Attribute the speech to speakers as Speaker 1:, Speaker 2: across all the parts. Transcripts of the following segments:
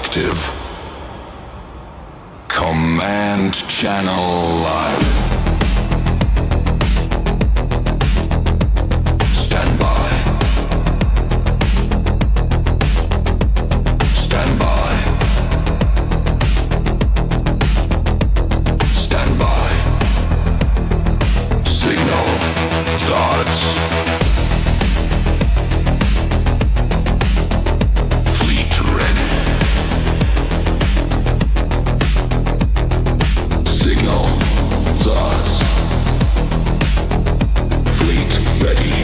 Speaker 1: active. Command channel live. Stand by. Stand by. Stand by. Signal. Thoughts. Fleet ready. Signal. Thoughts. Fleet ready.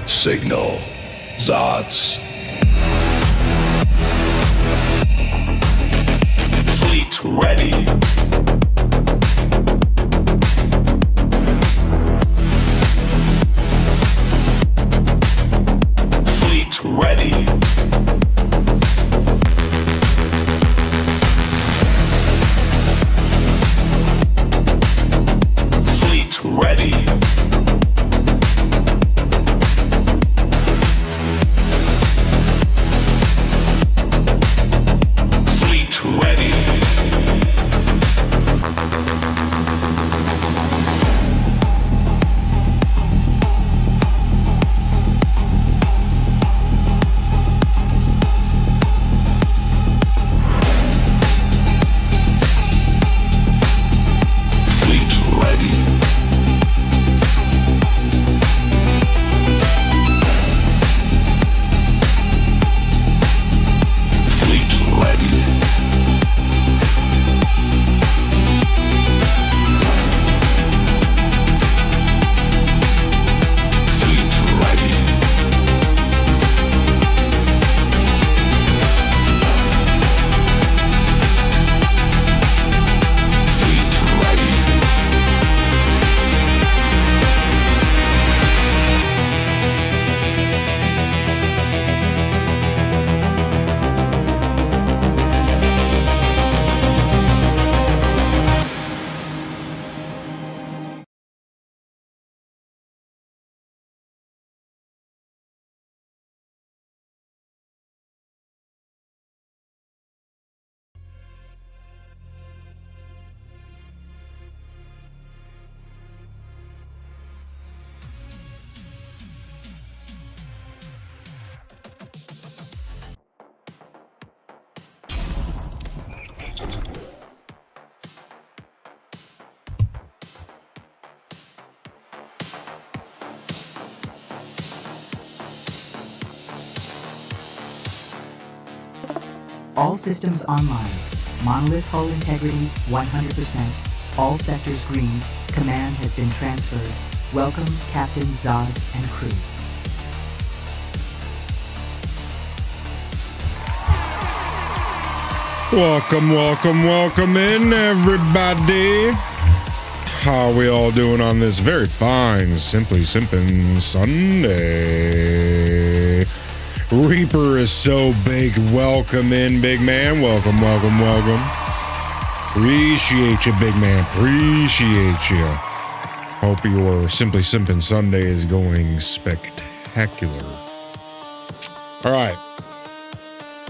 Speaker 1: Signal. Zots. Fleet ready. Fleet ready. Fleet ready.
Speaker 2: All systems online. Monolith hull integrity 100%. All sectors green. Command has been transferred. Welcome, Captain, Zods, and crew.
Speaker 3: Welcome in, everybody. How are we all doing on this very fine Simply Simpin Sunday? Reaper is so baked. Welcome in, big man. Welcome. Appreciate you, big man. Appreciate you. Hope your Simply Simpin Sunday is going spectacular. All right.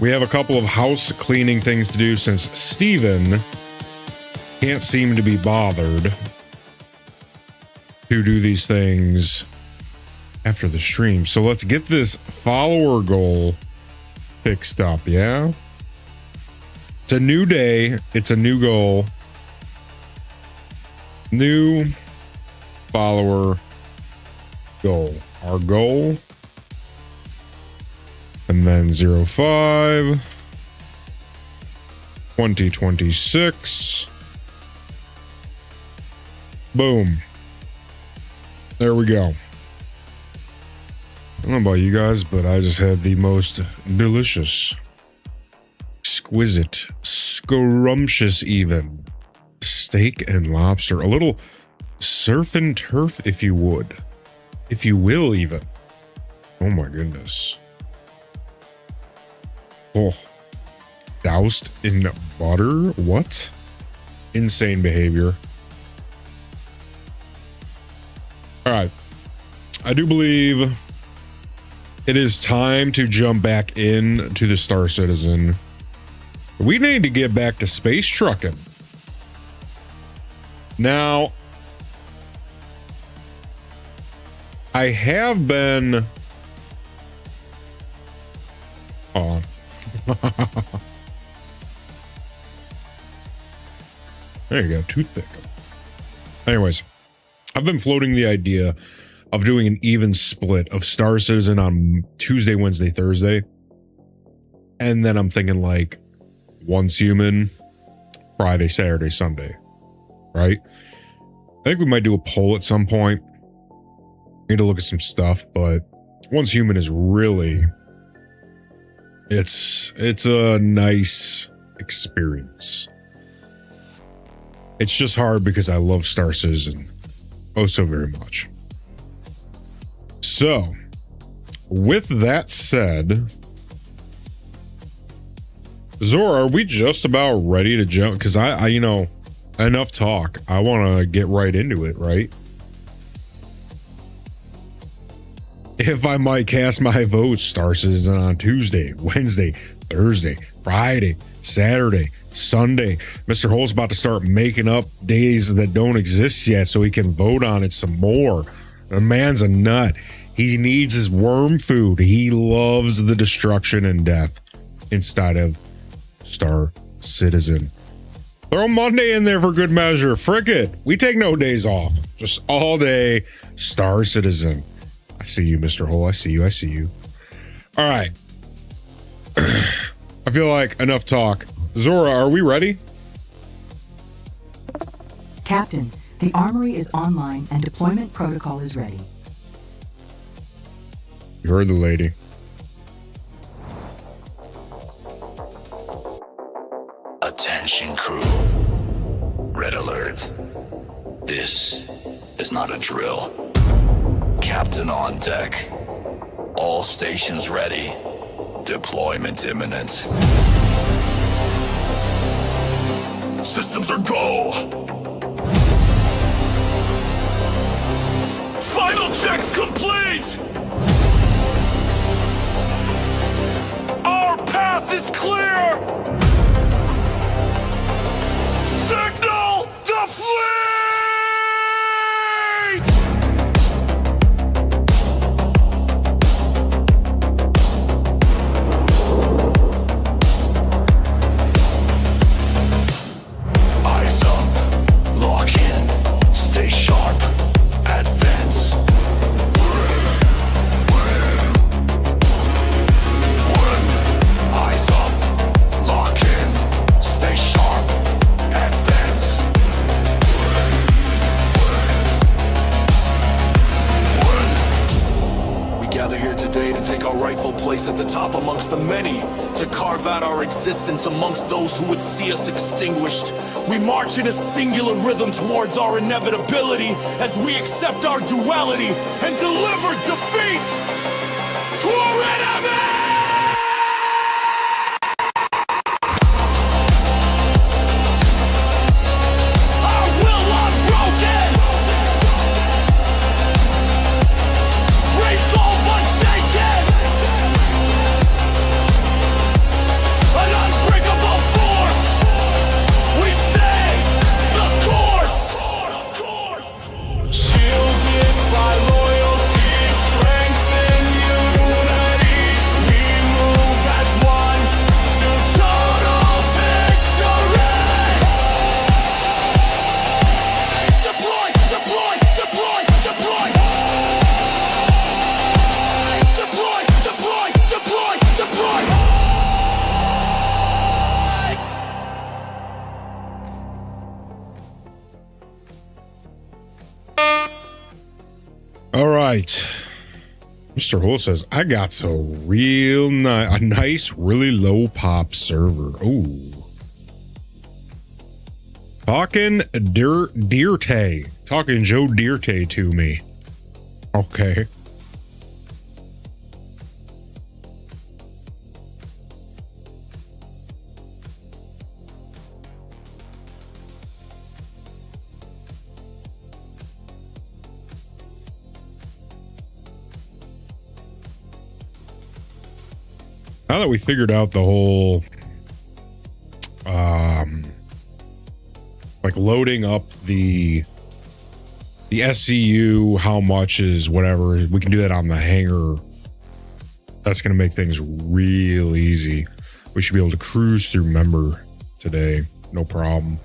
Speaker 3: We have a couple of house cleaning things to do since Steven can't seem to be bothered to do these things after the stream. So let's get this follower goal fixed up, yeah? It's a new day. It's a new goal. New follower goal. Our goal. And then 05 2026. Boom. There we go. I don't know about you guys, but I just had the most delicious, exquisite, scrumptious even steak and lobster. A little surf and turf, if you would. If you will, even. Oh my goodness. Oh. Doused in butter? What? Insane behavior. All right. I do believe it is time to jump back into the Star Citizen. We need to get back to space trucking. Now, I have been... Hold on. There you go, toothpick. Anyways, I've been floating the idea of doing an even split of Star Citizen on Tuesday, Wednesday, Thursday. And then I'm thinking like Once Human, Friday, Saturday, Sunday. Right? I think we might do a poll at some point. Need to look at some stuff, but Once Human is really... It's a nice experience. It's just hard because I love Star Citizen oh so very much. So, with that said, Zora, are we just about ready to jump? Because I you know, enough talk. I want to get right into it, right? If I might cast my vote, Star Citizen on Tuesday, Wednesday, Thursday, Friday, Saturday, Sunday. Mr. Hole's about to start making up days that don't exist yet so he can vote on it some more. The man's a nut. He needs his worm food. He loves the destruction and death instead of Star Citizen. Throw Monday in there for good measure. Frick it. We take no days off. Just all day Star Citizen. I see you, Mr. Hole. I see you. I see you. All right. I feel like enough talk. Zora, are we ready?
Speaker 2: Captain, the armory is online and deployment protocol is ready.
Speaker 3: You heard the lady.
Speaker 1: Attention crew. Red alert. This is not a drill. Captain on deck. All stations ready. Deployment imminent. Systems are go. Final checks complete. Our path is clear. Signal the fleet. At the top amongst the many, to carve out our existence amongst those who would see us extinguished. We march in a singular rhythm towards our inevitability as we accept our duality and deliver defeat to our enemy!
Speaker 3: right. Mr. Hull says, I got a nice, really low pop server. Ooh. Talking Dirte. Talking Joe Dirte to me. Okay. Now that we figured out the whole like loading up the SCU, how much is whatever, we can do that on the hangar. That's going to make things real easy. We should be able to cruise through member today, no problem.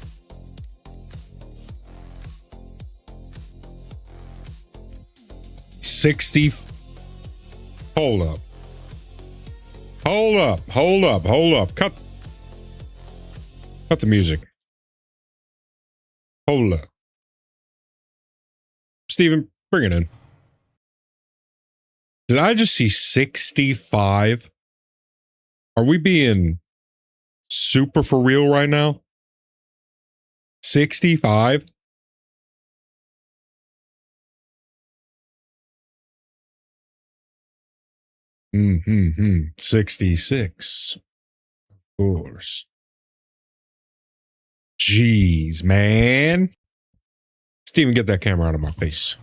Speaker 3: Hold up. Cut the music. Hold up. Steven, bring it in. Did I just see 65? Are we being super for real right now? 65? Mm-hmm. 66. Of course. Jeez, man. Steven, get that camera out of my face.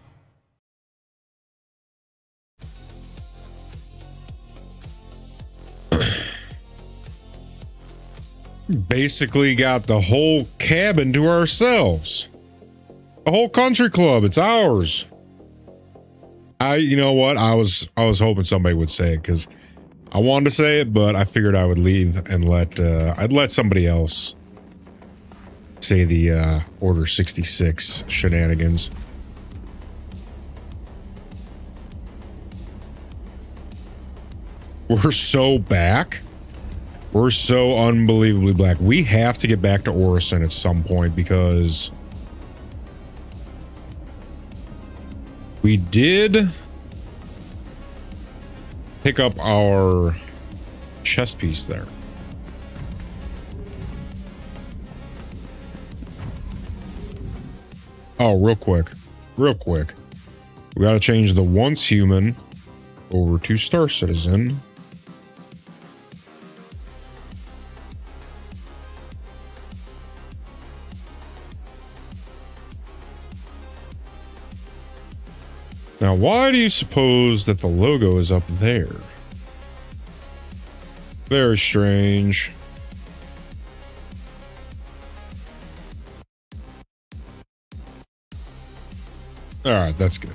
Speaker 3: Basically got the whole cabin to ourselves. The whole country club, it's ours. You know what? I was hoping somebody would say it because I wanted to say it, but I figured I would leave and I'd let somebody else say the Order 66 shenanigans. We're so back. We're so unbelievably black. We have to get back to Orison at some point because we did pick up our chess piece there. Oh, real quick. We got to change the once human over to Star Citizen. Now, why do you suppose that the logo is up there? Very strange. All right, that's good.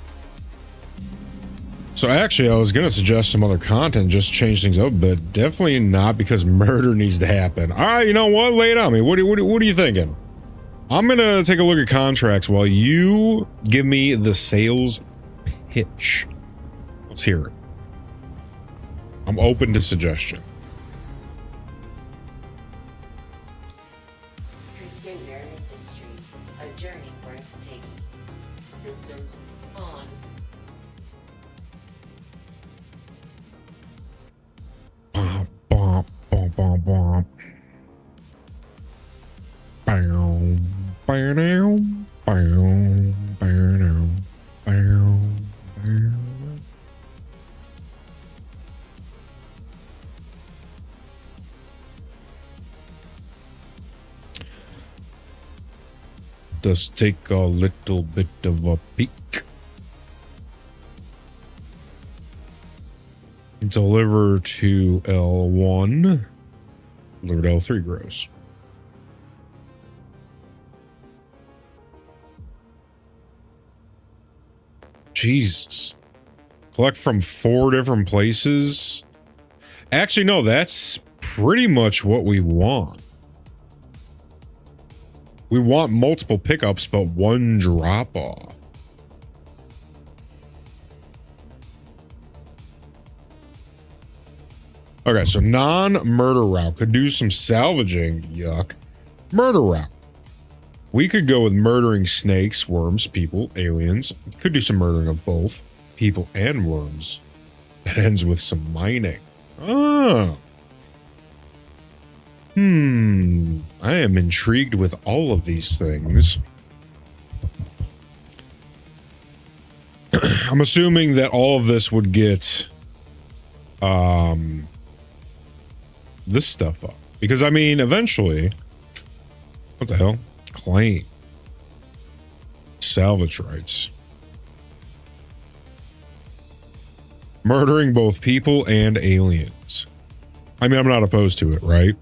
Speaker 3: So actually, I was going to suggest some other content, just change things up, but definitely not because murder needs to happen. All right, you know what? Lay it on me. What are you thinking? I'm going to take a look at contracts while you give me the sales pitch. Let's hear it. I'm open to suggestion.
Speaker 4: Crusader Industries, a journey breathtaking. Systems on.
Speaker 3: Bom, bom, bom, bom, bom. Bow, bow, bow, bow, bow, bow. Does take a little bit of a peek. Deliver to L1. Deliver to L3 gross. Jesus. Collect from 4 different places. Actually, no, that's pretty much what we want. We want multiple pickups, but 1 drop off. Okay, so non-murder route. Could do some salvaging. Yuck. Murder route. We could go with murdering snakes, worms, people, aliens. Could do some murdering of both. people and worms. That ends with some mining. Oh. I am intrigued with all of these things. I'm assuming that all of this would get this stuff up. Because I mean, eventually, what the hell? Claim. Salvage rights. Murdering both people and aliens. I mean, I'm not opposed to it, right?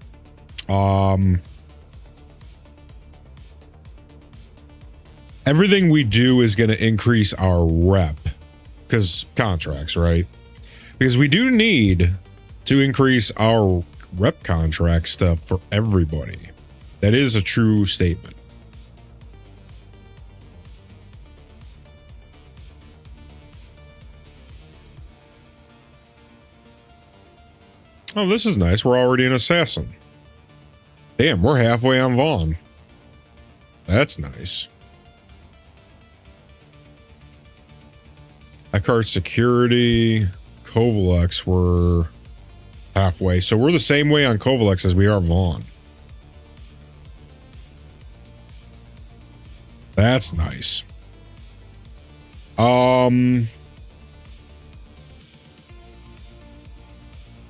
Speaker 3: Everything we do is going to increase our rep. Because contracts, right? Because we do need to increase our rep contract stuff for everybody. That is a true statement. Oh, this is nice. We're already an assassin. Damn, we're halfway on Vaughn. That's nice. Eckhart Security, Kovalex, we're halfway. So we're the same way on Kovalex as we are Vaughn. That's nice.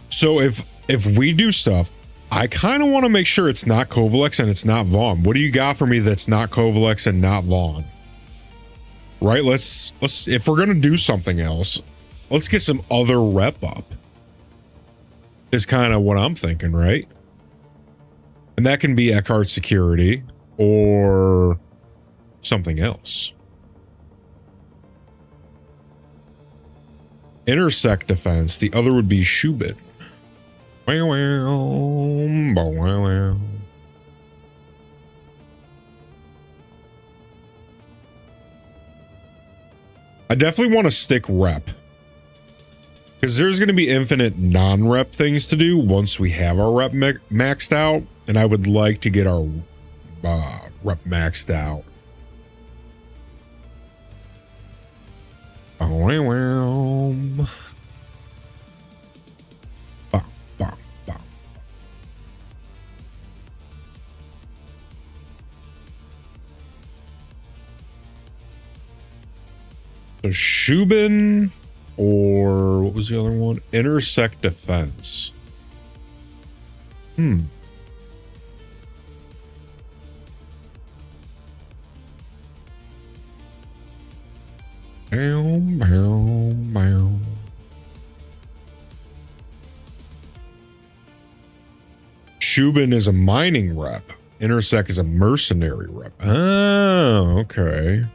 Speaker 3: So if we do stuff, I kind of want to make sure it's not Kovalex and it's not Vaughn. What do you got for me that's not Kovalex and not Vaughn? Right? Let's if we're gonna do something else, let's get some other rep up. Is kind of what I'm thinking, right? And that can be Eckhart Security or something else. Intersect Defense. The other would be Shubin. I definitely want to stick rep. Because there's going to be infinite non-rep things to do once we have our rep maxed out. And I would like to get our rep maxed out. So Shubin, or what was the other one? Intersect Defense. Shubin is a mining rep. Intersect is a mercenary rep. Oh, okay.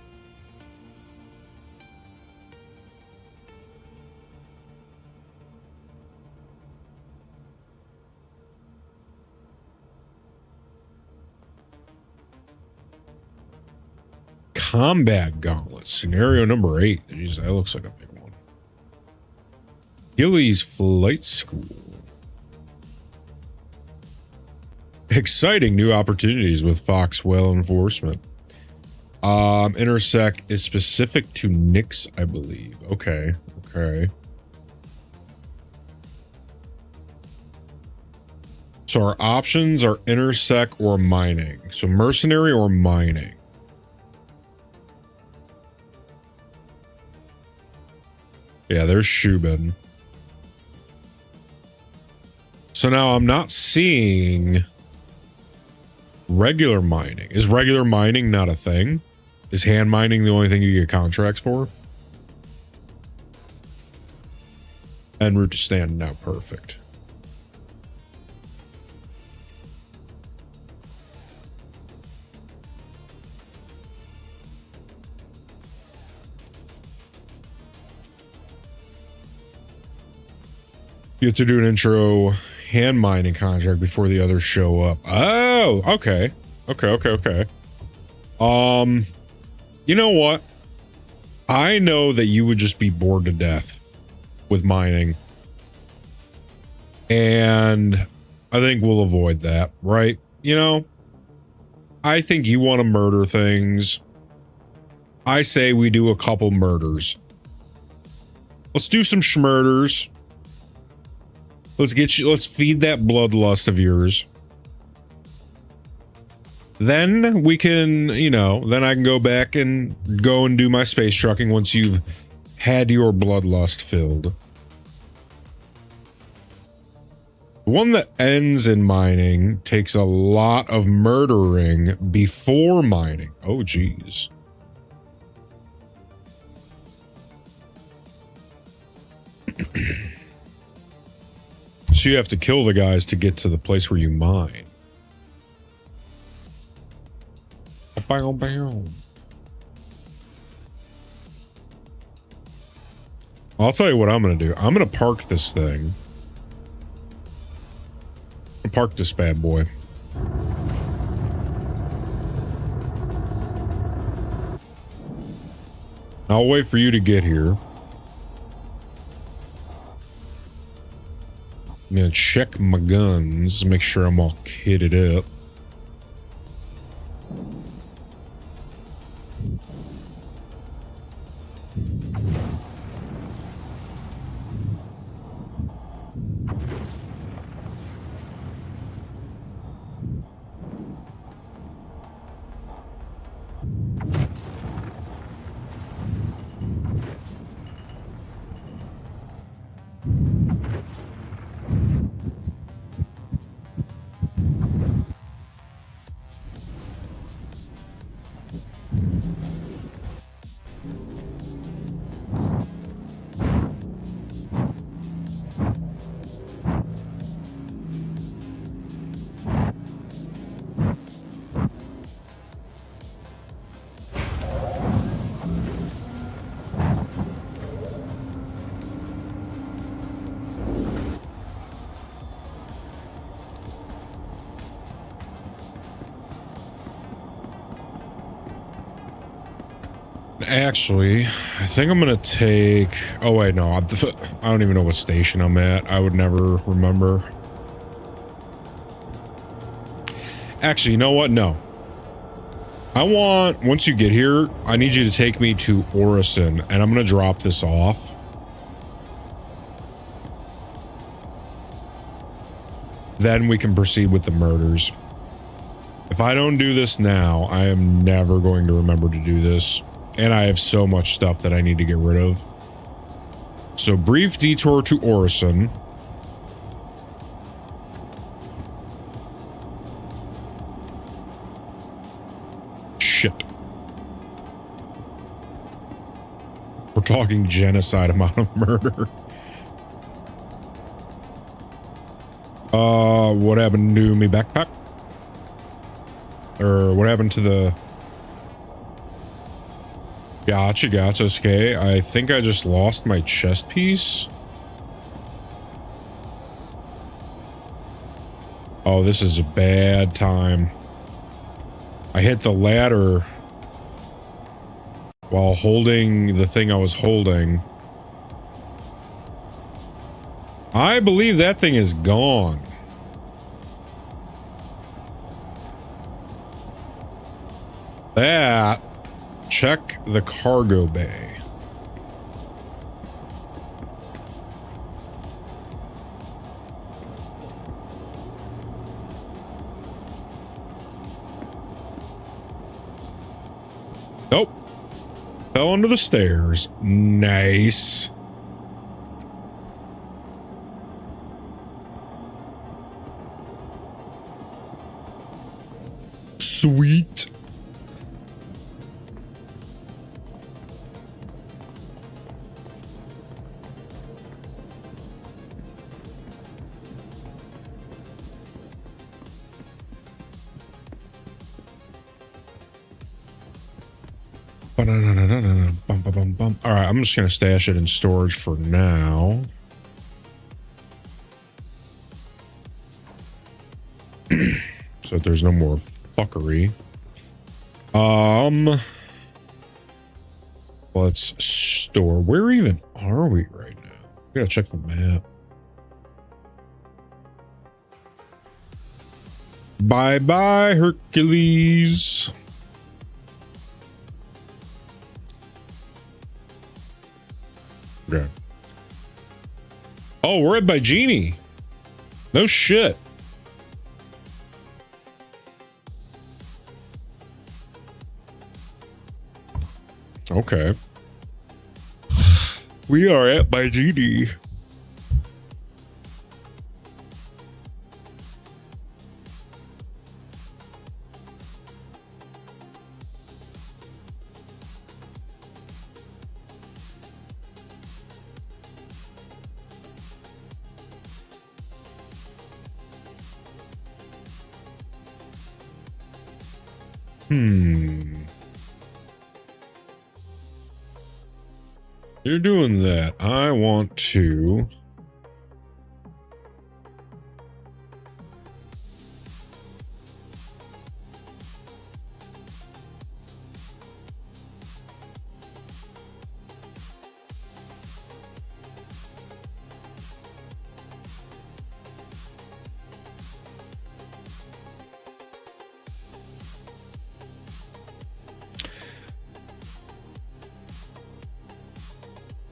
Speaker 3: Combat Gauntlet, scenario number 8. Jeez, that looks like a big one. Gilly's Flight School. Exciting new opportunities with Foxwell Enforcement. Intersect is specific to Nix, I believe. Okay, okay. So our options are Intersect or mining. So mercenary or mining. Yeah, there's Shubin. So now I'm not seeing regular mining. Is regular mining not a thing? Is hand mining the only thing you get contracts for? En route to stand now. Perfect. You have to do an intro hand mining contract before the others show up. Oh, okay. Okay. You know what? I know that you would just be bored to death with mining. And I think we'll avoid that, right? You know, I think you want to murder things. I say we do a couple murders. Let's do some schmurders. Let's feed that bloodlust of yours. Then we can, then I can go back and go and do my space trucking once you've had your bloodlust filled. The one that ends in mining takes a lot of murdering before mining. Oh, geez. So you have to kill the guys to get to the place where you mine. Bow, bow. I'll tell you what I'm going to do. I'm going to park this thing. Park this bad boy. I'll wait for you to get here. I'm gonna check my guns, make sure I'm all kitted up. Actually, I think I'm gonna take... Oh wait, no, I don't even know what station I'm at. I would never remember. Actually, you know what? No. I want, once you get here, I need you to take me to Orison, and I'm gonna drop this off. Then we can proceed with the murders. If I don't do this now, I am never going to remember to do this. And I have so much stuff that I need to get rid of. So, brief detour to Orison. Shit. We're talking genocide amount of murder. What happened to me backpack? Or what happened to the... Gotcha, okay. I think I just lost my chest piece. Oh, this is a bad time. I hit the ladder while holding the thing I was holding. I believe that thing is gone. That... Check the cargo bay. Nope. Fell under the stairs. Nice. Sweet. All right, I'm just gonna stash it in storage for now. So that there's no more fuckery. Let's store. Where even are we right now? We gotta check the map. Bye bye, Hercules. Okay. Oh, we're at by Genie. No shit. Okay. We are at by Genie. You're doing that. I want to...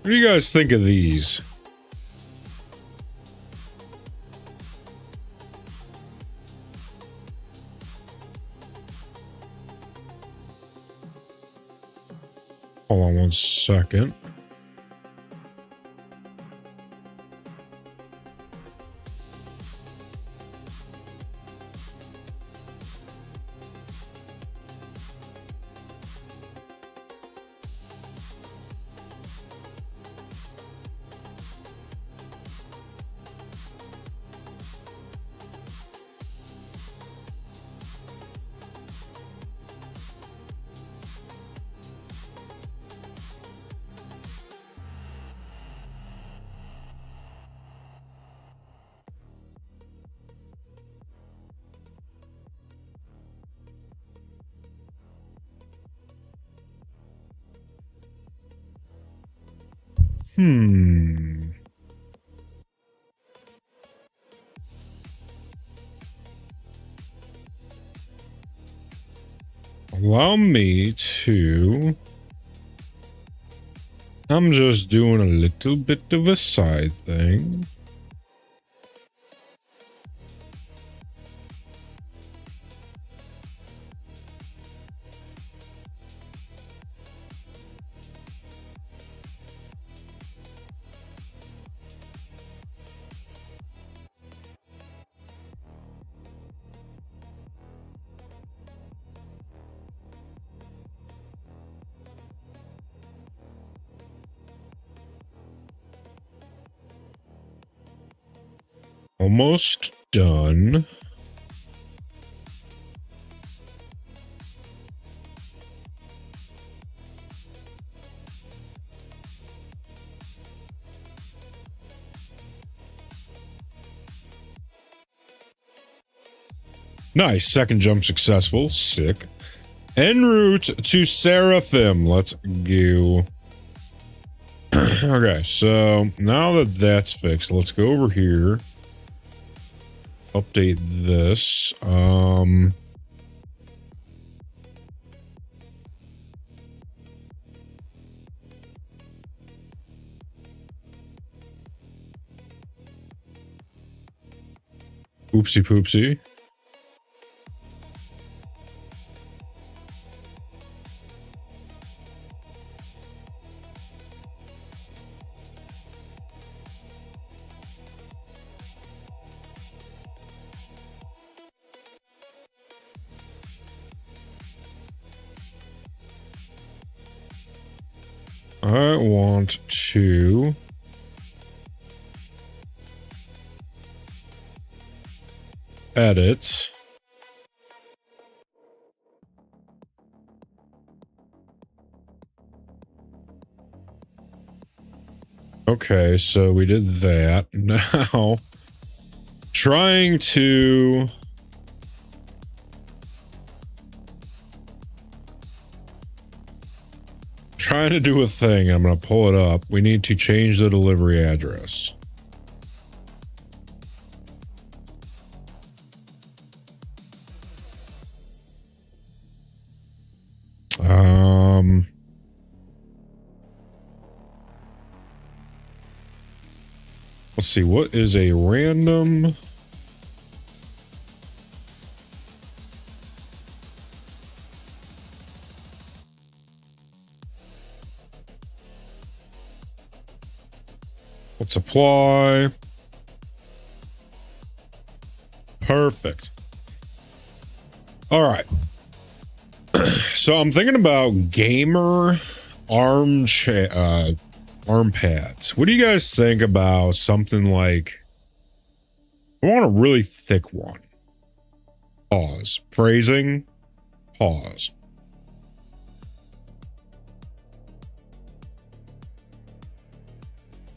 Speaker 3: What do you guys think of these? Hold on one second. Allow me to... I'm just doing a little bit of a side thing. Almost done. Nice. Second jump successful. Sick. En route to Seraphim. Let's go. Okay, so now that that's fixed, let's go over here. Update this. Oopsie poopsie. I want to edit okay, so we did that. Now trying to do a thing. I'm going to pull it up. We need to change the delivery address. Let's see, what is a random? Let's apply. Perfect. All right. So I'm thinking about gamer arm pads. What do you guys think about something like, I want a really thick one. Pause. Phrasing. Pause.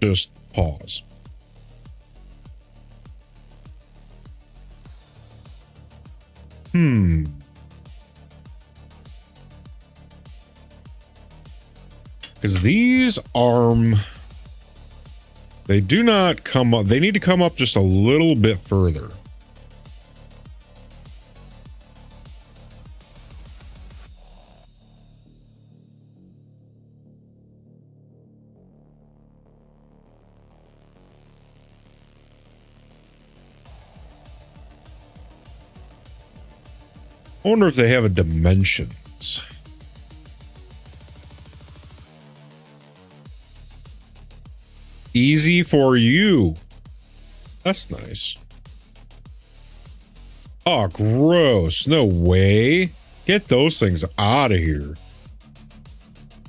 Speaker 3: Just pause. Because these they do not come up. They need to come up just a little bit further. I wonder if they have a dimensions. Easy for you. That's nice. Oh, gross. No way. Get those things out of here.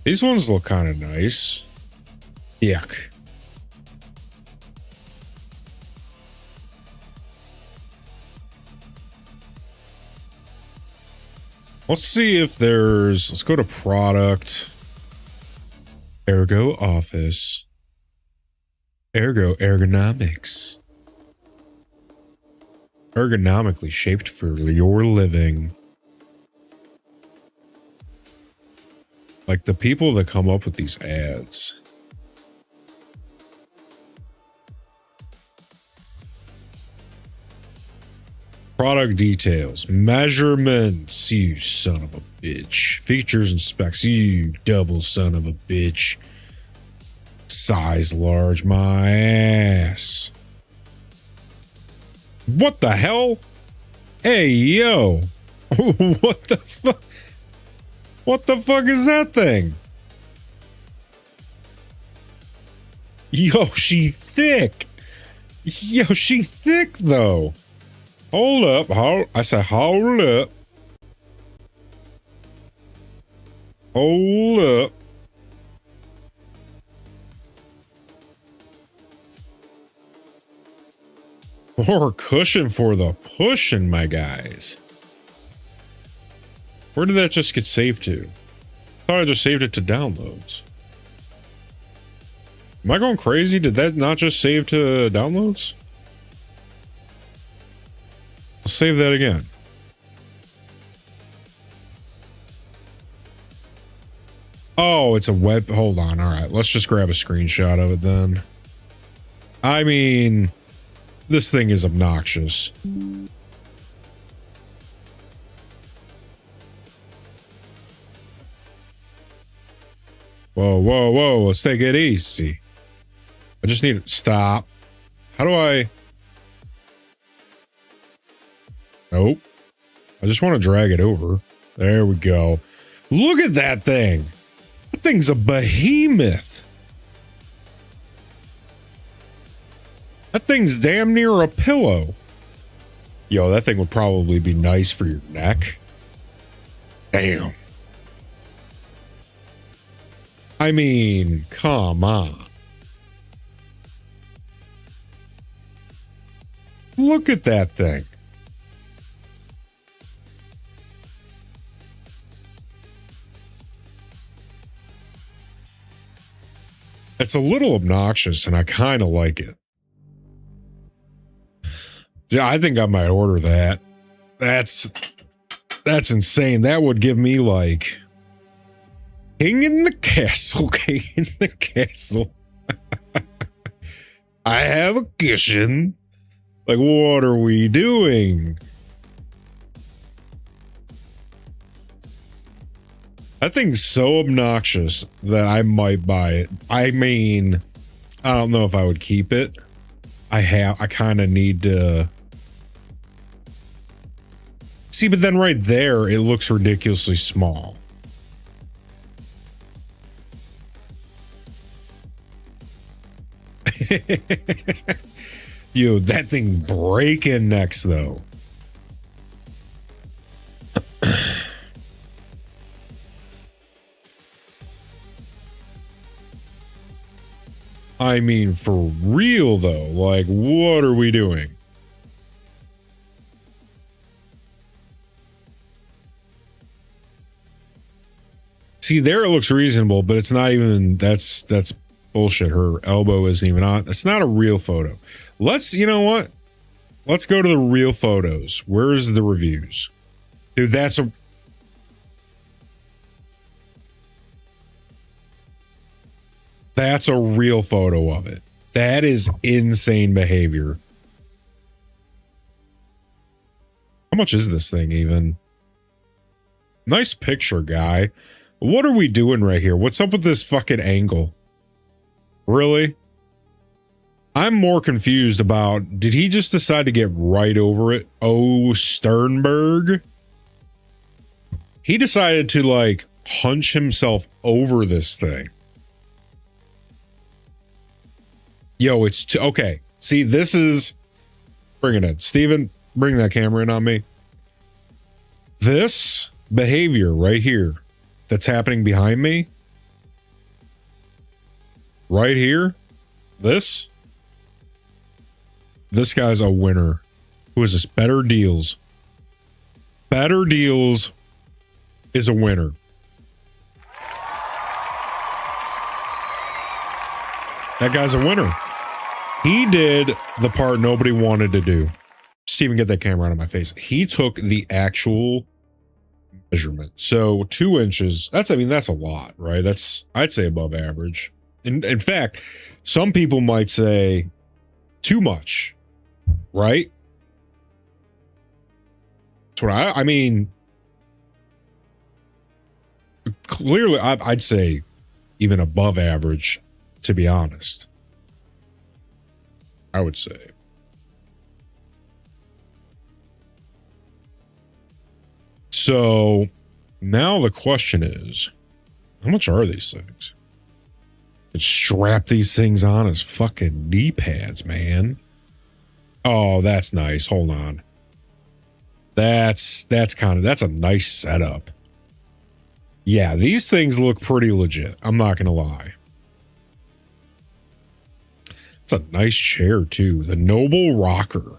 Speaker 3: These ones look kind of nice. Yuck. Let's see if there's, let's go to product. Ergo office. Ergo ergonomics. Ergonomically shaped for your living. Like the people that come up with these ads. Product details. Measurements, you son of a bitch. Features and specs, you double son of a bitch. Size large, my ass. What the hell? Hey, yo. What the fuck? What the fuck is that thing? Yo, she thick. Yo, she thick though. Hold up. I said hold up. Hold up. More cushion for the pushing, my guys. Where did that just get saved to? I thought I just saved it to downloads. Am I going crazy? Did that not just save to downloads? I'll save that again. Oh, it's a web. Hold on. All right. Let's just grab a screenshot of it then. I mean, this thing is obnoxious. Whoa, whoa, whoa. Let's take it easy. I just need to stop. How do I? Nope. I just want to drag it over. There we go. Look at that thing. That thing's a behemoth. That thing's damn near a pillow. Yo, that thing would probably be nice for your neck. Damn. I mean, come on. Look at that thing. It's a little obnoxious, and I kind of like it. Yeah, I think I might order that. That's insane. That would give me like King in the Castle, King in the Castle. I have a cushion. Like, what are we doing? That thing's so obnoxious that I might buy it. I mean, I don't know if I would keep it. I kind of need to see, but then right there, it looks ridiculously small. Yo, that thing breaking next though. I mean, for real though, like, what are we doing? See, there it looks reasonable, but it's not even, that's bullshit. Her elbow isn't even on. It's not a real photo. Let's, you know what? Let's go to the real photos. Where's the reviews? Dude, that's a real photo of it. That is insane behavior. How much is this thing even? Nice picture, guy. What are we doing right here? What's up with this fucking angle? Really? I'm more confused about, did he just decide to get right over it? Oh, Sternberg? He decided to like hunch himself over this thing. Yo, it's okay. See, this is, bring it in. Steven, bring that camera in on me. This behavior right here that's happening behind me, right here, this guy's a winner. Who is this? Better Deals. Better Deals is a winner. That guy's a winner. He did the part nobody wanted to do. Steven, get that camera out of my face. He took the actual measurement. So 2 inches, that's a lot, right? That's, I'd say above average. In fact, some people might say too much, right? That's what I mean, clearly I'd say even above average, to be honest. I would say. So now the question is, how much are these things? Let's strap these things on as fucking knee pads, man. Oh, that's nice. Hold on. That's a nice setup. Yeah, these things look pretty legit. I'm not gonna lie. It's a nice chair too. The Noble Rocker.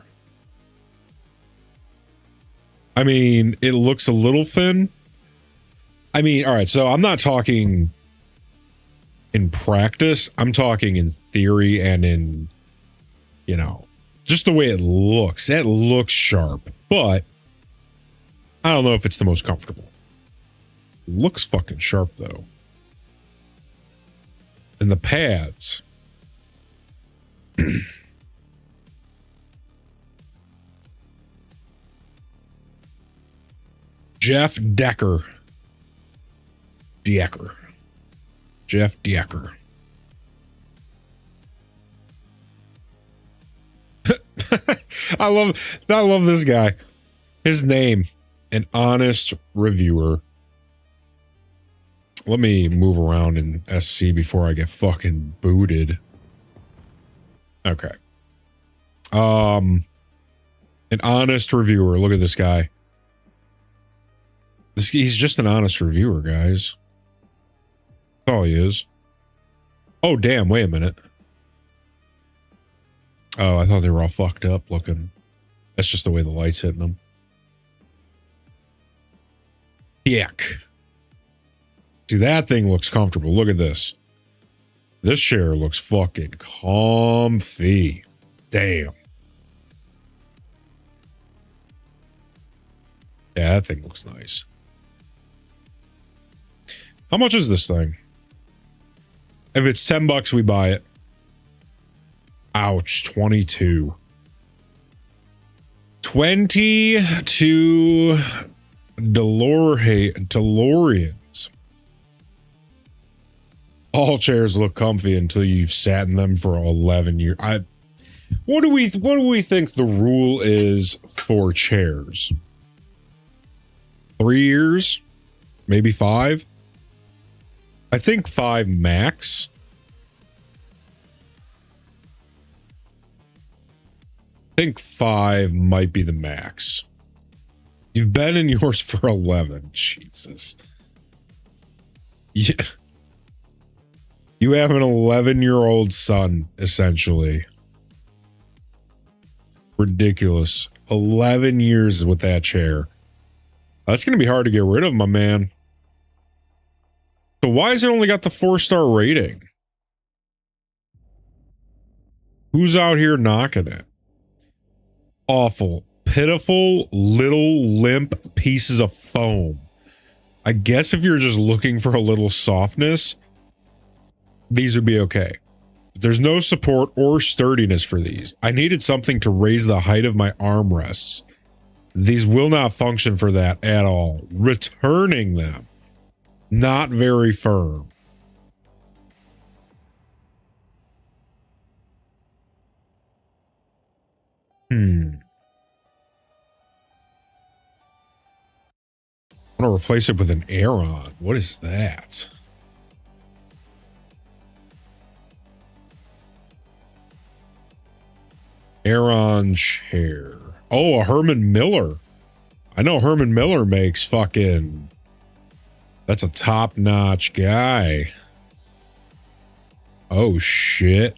Speaker 3: I mean, it looks a little thin. I mean, all right, so I'm not talking in practice. I'm talking in theory and in, you know, just the way it looks. It looks sharp, but I don't know if it's the most comfortable. It looks fucking sharp though. And the pads. Jeff Decker. Jeff Decker. I love this guy. His name, An Honest Reviewer. Let me move around in SC before I get fucking booted. Okay. An Honest Reviewer. Look at this guy. He's just an honest reviewer, guys. That's all he is. Oh, damn. Wait a minute. Oh, I thought they were all fucked up looking. That's just the way the light's hitting them. Yuck. See, that thing looks comfortable. Look at this. This chair looks fucking comfy. Damn. Yeah, that thing looks nice. How much is this thing? If it's $10, we buy it. Ouch, 22. 22 DeLoreans. All chairs look comfy until you've sat in them for 11 years. What do we think the rule is for chairs? 3 years? Maybe 5? I think 5 max. I think 5 might be the max. You've been in yours for 11. Jesus. Yeah. You have an 11-year-old son, essentially. Ridiculous. 11 years with that chair. That's going to be hard to get rid of, my man. So why has it only got the 4-star rating? Who's out here knocking it? Awful. Pitiful, little, limp pieces of foam. I guess if you're just looking for a little softness, these would be okay. There's no support or sturdiness for these. I needed something to raise the height of my armrests. These will not function for that at all. Returning them. Not very firm. I'm gonna replace it with an Aeron. What is that? Aeron chair. Oh, a Herman Miller. I know Herman Miller makes fucking... That's a top-notch guy. Oh, shit.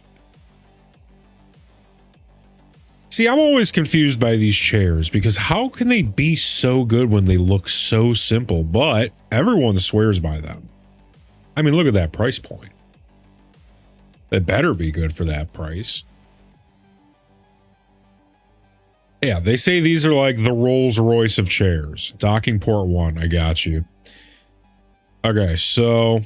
Speaker 3: See, I'm always confused by these chairs because how can they be so good when they look so simple, but everyone swears by them? I mean, look at that price point. They better be good for that price. Yeah, they say these are like the Rolls Royce of chairs. Docking port 1, I got you. Okay, so...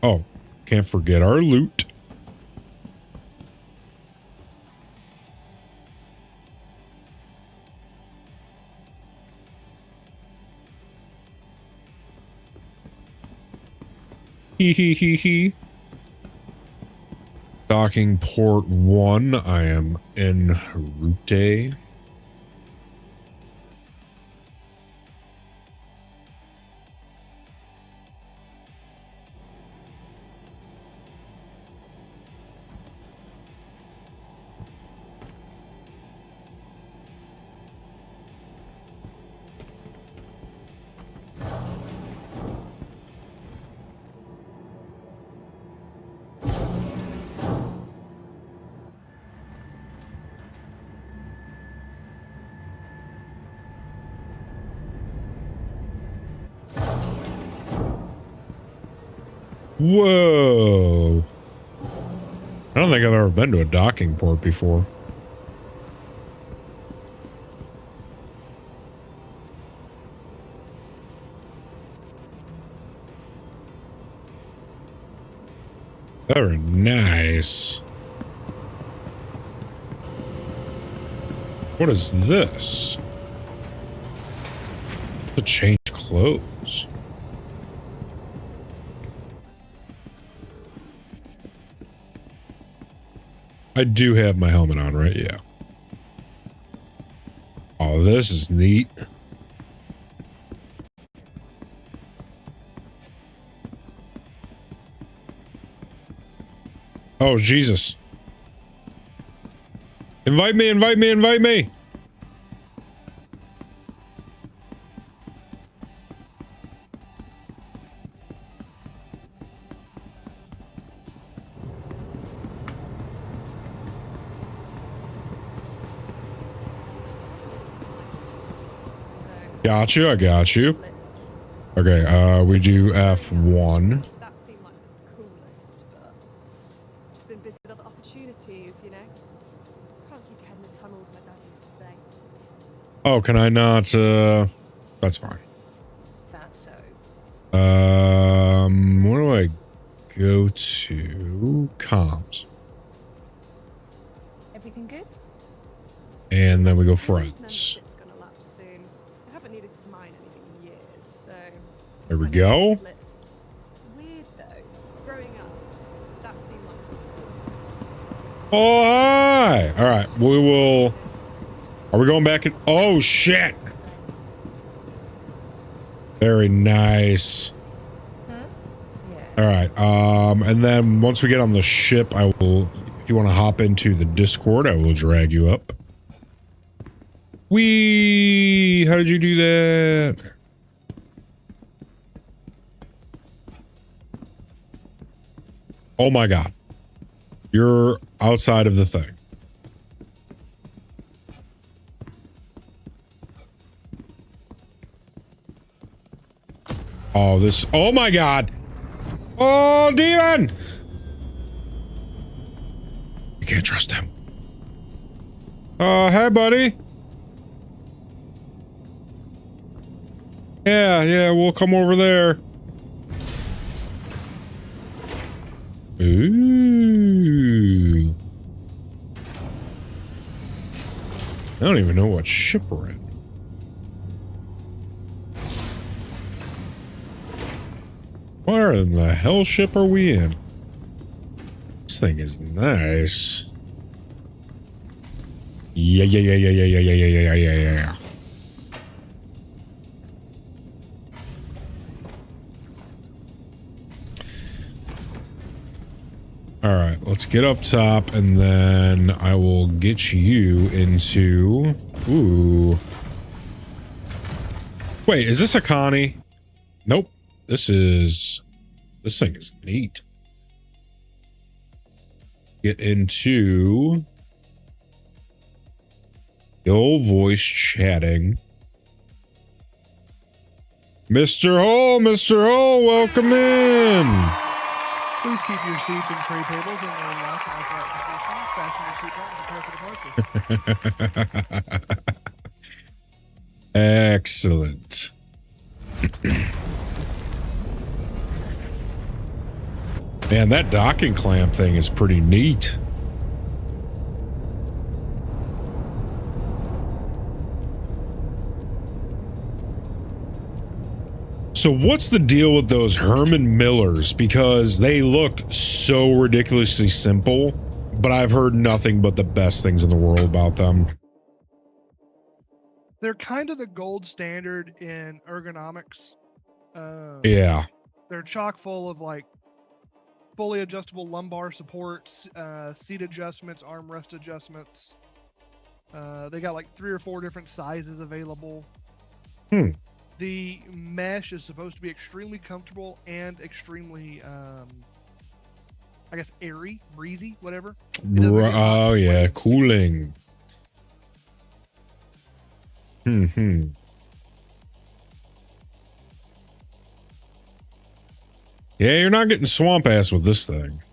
Speaker 3: oh, can't forget our loot. Hee hee hee hee. Docking port 1, I am en route. Whoa. I don't think I've ever been to a docking port before. Very nice. What is this? To change clothes. I do have my helmet on, right? Yeah. Oh, this is neat. Oh, Jesus. Invite me, invite me, invite me. Got you, I got you. Okay, we do F1.
Speaker 5: That seemed like the coolest, but just been busy with other opportunities, you know. Can't keep your head in the tunnels, my dad used to say.
Speaker 3: Oh, can I not, that's fine.
Speaker 5: That's so.
Speaker 3: Where do I go to? Comms.
Speaker 5: Everything good?
Speaker 3: And then we go
Speaker 5: The
Speaker 3: friends.
Speaker 5: ship's gonna lapse soon. I haven't needed to mine anything in years, so.
Speaker 3: There we go.
Speaker 5: Weird though. Growing up, that seemed
Speaker 3: Oh, hi. All right. We will. Are we going back in? Oh, shit. Very nice.
Speaker 6: Yeah.
Speaker 3: All right. And then once we get on the ship, I will, if you want to hop into the Discord, I will drag you up. Wee! How did you do that? Oh my god. You're outside of the thing. Oh, this. Oh my god. Oh, demon! You can't trust him. Hey, buddy. Yeah, we'll come over there. Ooh. I don't even know what ship we're in. Where in the hell ship are we in? This thing is nice. Yeah. All right, let's get up top, and then I will get you into... Ooh. Wait, is this a Connie? Nope. This thing is neat. Get into... the old voice chatting. Mr. Hole, welcome in!
Speaker 7: Please keep your seats and tray tables in their locked and upright position. Fasten your seatbelt and prepare for departure.
Speaker 3: Excellent. Man, that docking clamp thing is pretty neat. So what's the deal with those Herman Millers? Because they look so ridiculously simple, but I've heard nothing but the best things in the world about them.
Speaker 7: They're kind of the gold standard in ergonomics.
Speaker 3: Yeah.
Speaker 7: They're chock full of like fully adjustable lumbar supports, seat adjustments, armrest adjustments. They got like 3 or 4 different sizes available. The mesh is supposed to be extremely comfortable and extremely, I guess, airy, breezy, whatever.
Speaker 3: Oh, yeah, cooling. Yeah, you're not getting swamp ass with this thing.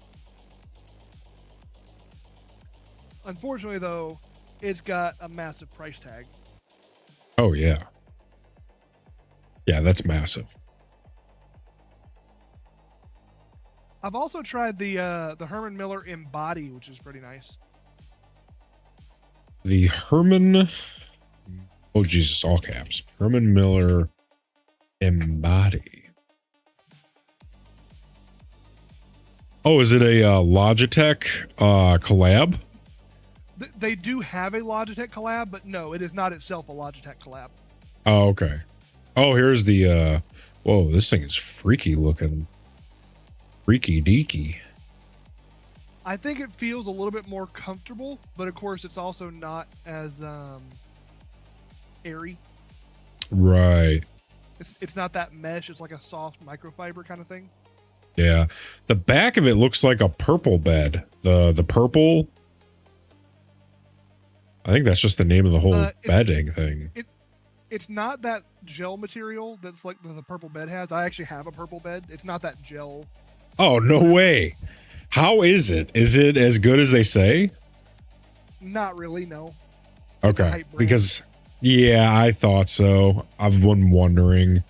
Speaker 7: Unfortunately, though, it's got a massive price tag.
Speaker 3: Oh, yeah. Yeah, that's massive.
Speaker 7: I've also tried the Herman Miller Embody, which is pretty nice.
Speaker 3: The Herman... Oh, Jesus, all caps. Herman Miller Embody. Oh, is it a Logitech collab?
Speaker 7: They do have a Logitech collab, but no, it is not itself a Logitech collab.
Speaker 3: Oh, okay. Oh, here's the, whoa, this thing is freaky looking. Freaky deaky.
Speaker 7: I think it feels a little bit more comfortable, but of course it's also not as airy.
Speaker 3: Right.
Speaker 7: It's not that mesh, it's like a soft microfiber kind of thing.
Speaker 3: Yeah. The back of it looks like a purple bed. The purple. I think that's just the name of the whole bedding thing.
Speaker 7: It's not that gel material that's like the purple bed has. I actually have a purple bed. It's not that gel.
Speaker 3: Oh, no way. How is it? Is it as good as they say?
Speaker 7: Not really, no.
Speaker 3: Okay. Because, yeah, I thought so. I've been wondering.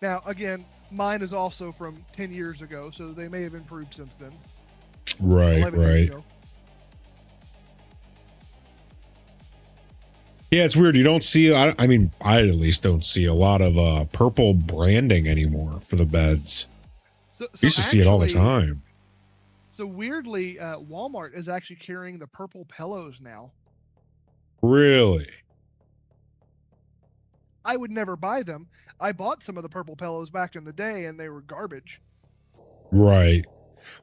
Speaker 7: Now, again, mine is also from 10 years ago, so they may have improved since then.
Speaker 3: Right, right. Yeah, it's weird. You don't see, I mean, I at least don't see a lot of purple branding anymore for the beds.
Speaker 7: So
Speaker 3: used to see it all the time.
Speaker 7: So So weirdly, Walmart is actually carrying the purple pillows now.
Speaker 3: Really?
Speaker 7: I would never buy them. I bought some of the purple pillows back in the day, and they were garbage.
Speaker 3: Right.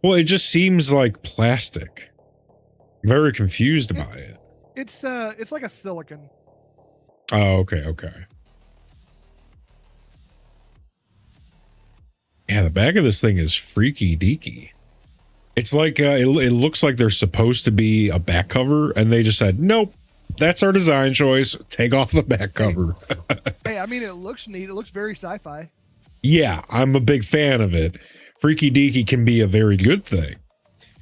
Speaker 3: Well, it just seems like plastic. Very confused by it.
Speaker 7: It's like a silicon.
Speaker 3: Oh, okay, okay. Yeah, the back of this thing is freaky deaky. It's like it looks like they're supposed to be a back cover, and they just said, "Nope, that's our design choice. Take off the back cover."
Speaker 7: Hey, I mean, it looks neat. It looks very sci-fi.
Speaker 3: Yeah, I'm a big fan of it. Freaky deaky can be a very good thing,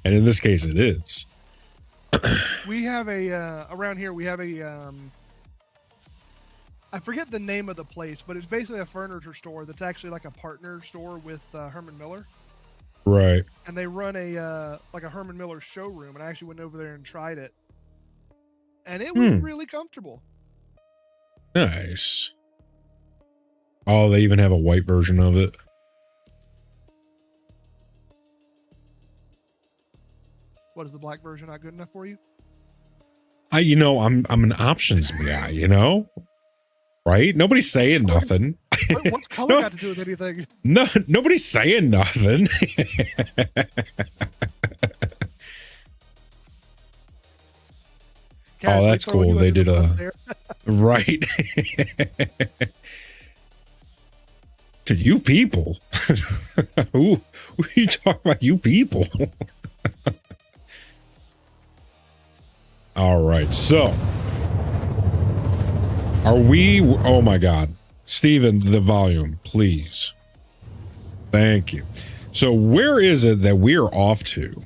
Speaker 3: and in this case, it is.
Speaker 7: We have a around here. We have a I forget the name of the place, but it's basically a furniture store that's actually like a partner store with Herman Miller.
Speaker 3: Right.
Speaker 7: And they run a like a Herman Miller showroom, and I actually went over there and tried it, and it was really comfortable.
Speaker 3: Nice. Oh, they even have a white version of it.
Speaker 7: What, is the black version not good enough for you?
Speaker 3: I'm an options guy, right? Nobody's saying nothing.
Speaker 7: What's color got to do with anything?
Speaker 3: No, nobody's saying nothing.
Speaker 7: Cash,
Speaker 3: Oh, that's
Speaker 7: throwing
Speaker 3: cool.
Speaker 7: you
Speaker 3: They
Speaker 7: under
Speaker 3: did
Speaker 7: the bus
Speaker 3: a
Speaker 7: there.
Speaker 3: right. To you people. Who are you talking about? You people. All right. So are we? Oh my God. Steven, the volume, please. Thank you. So where is it that we're off to?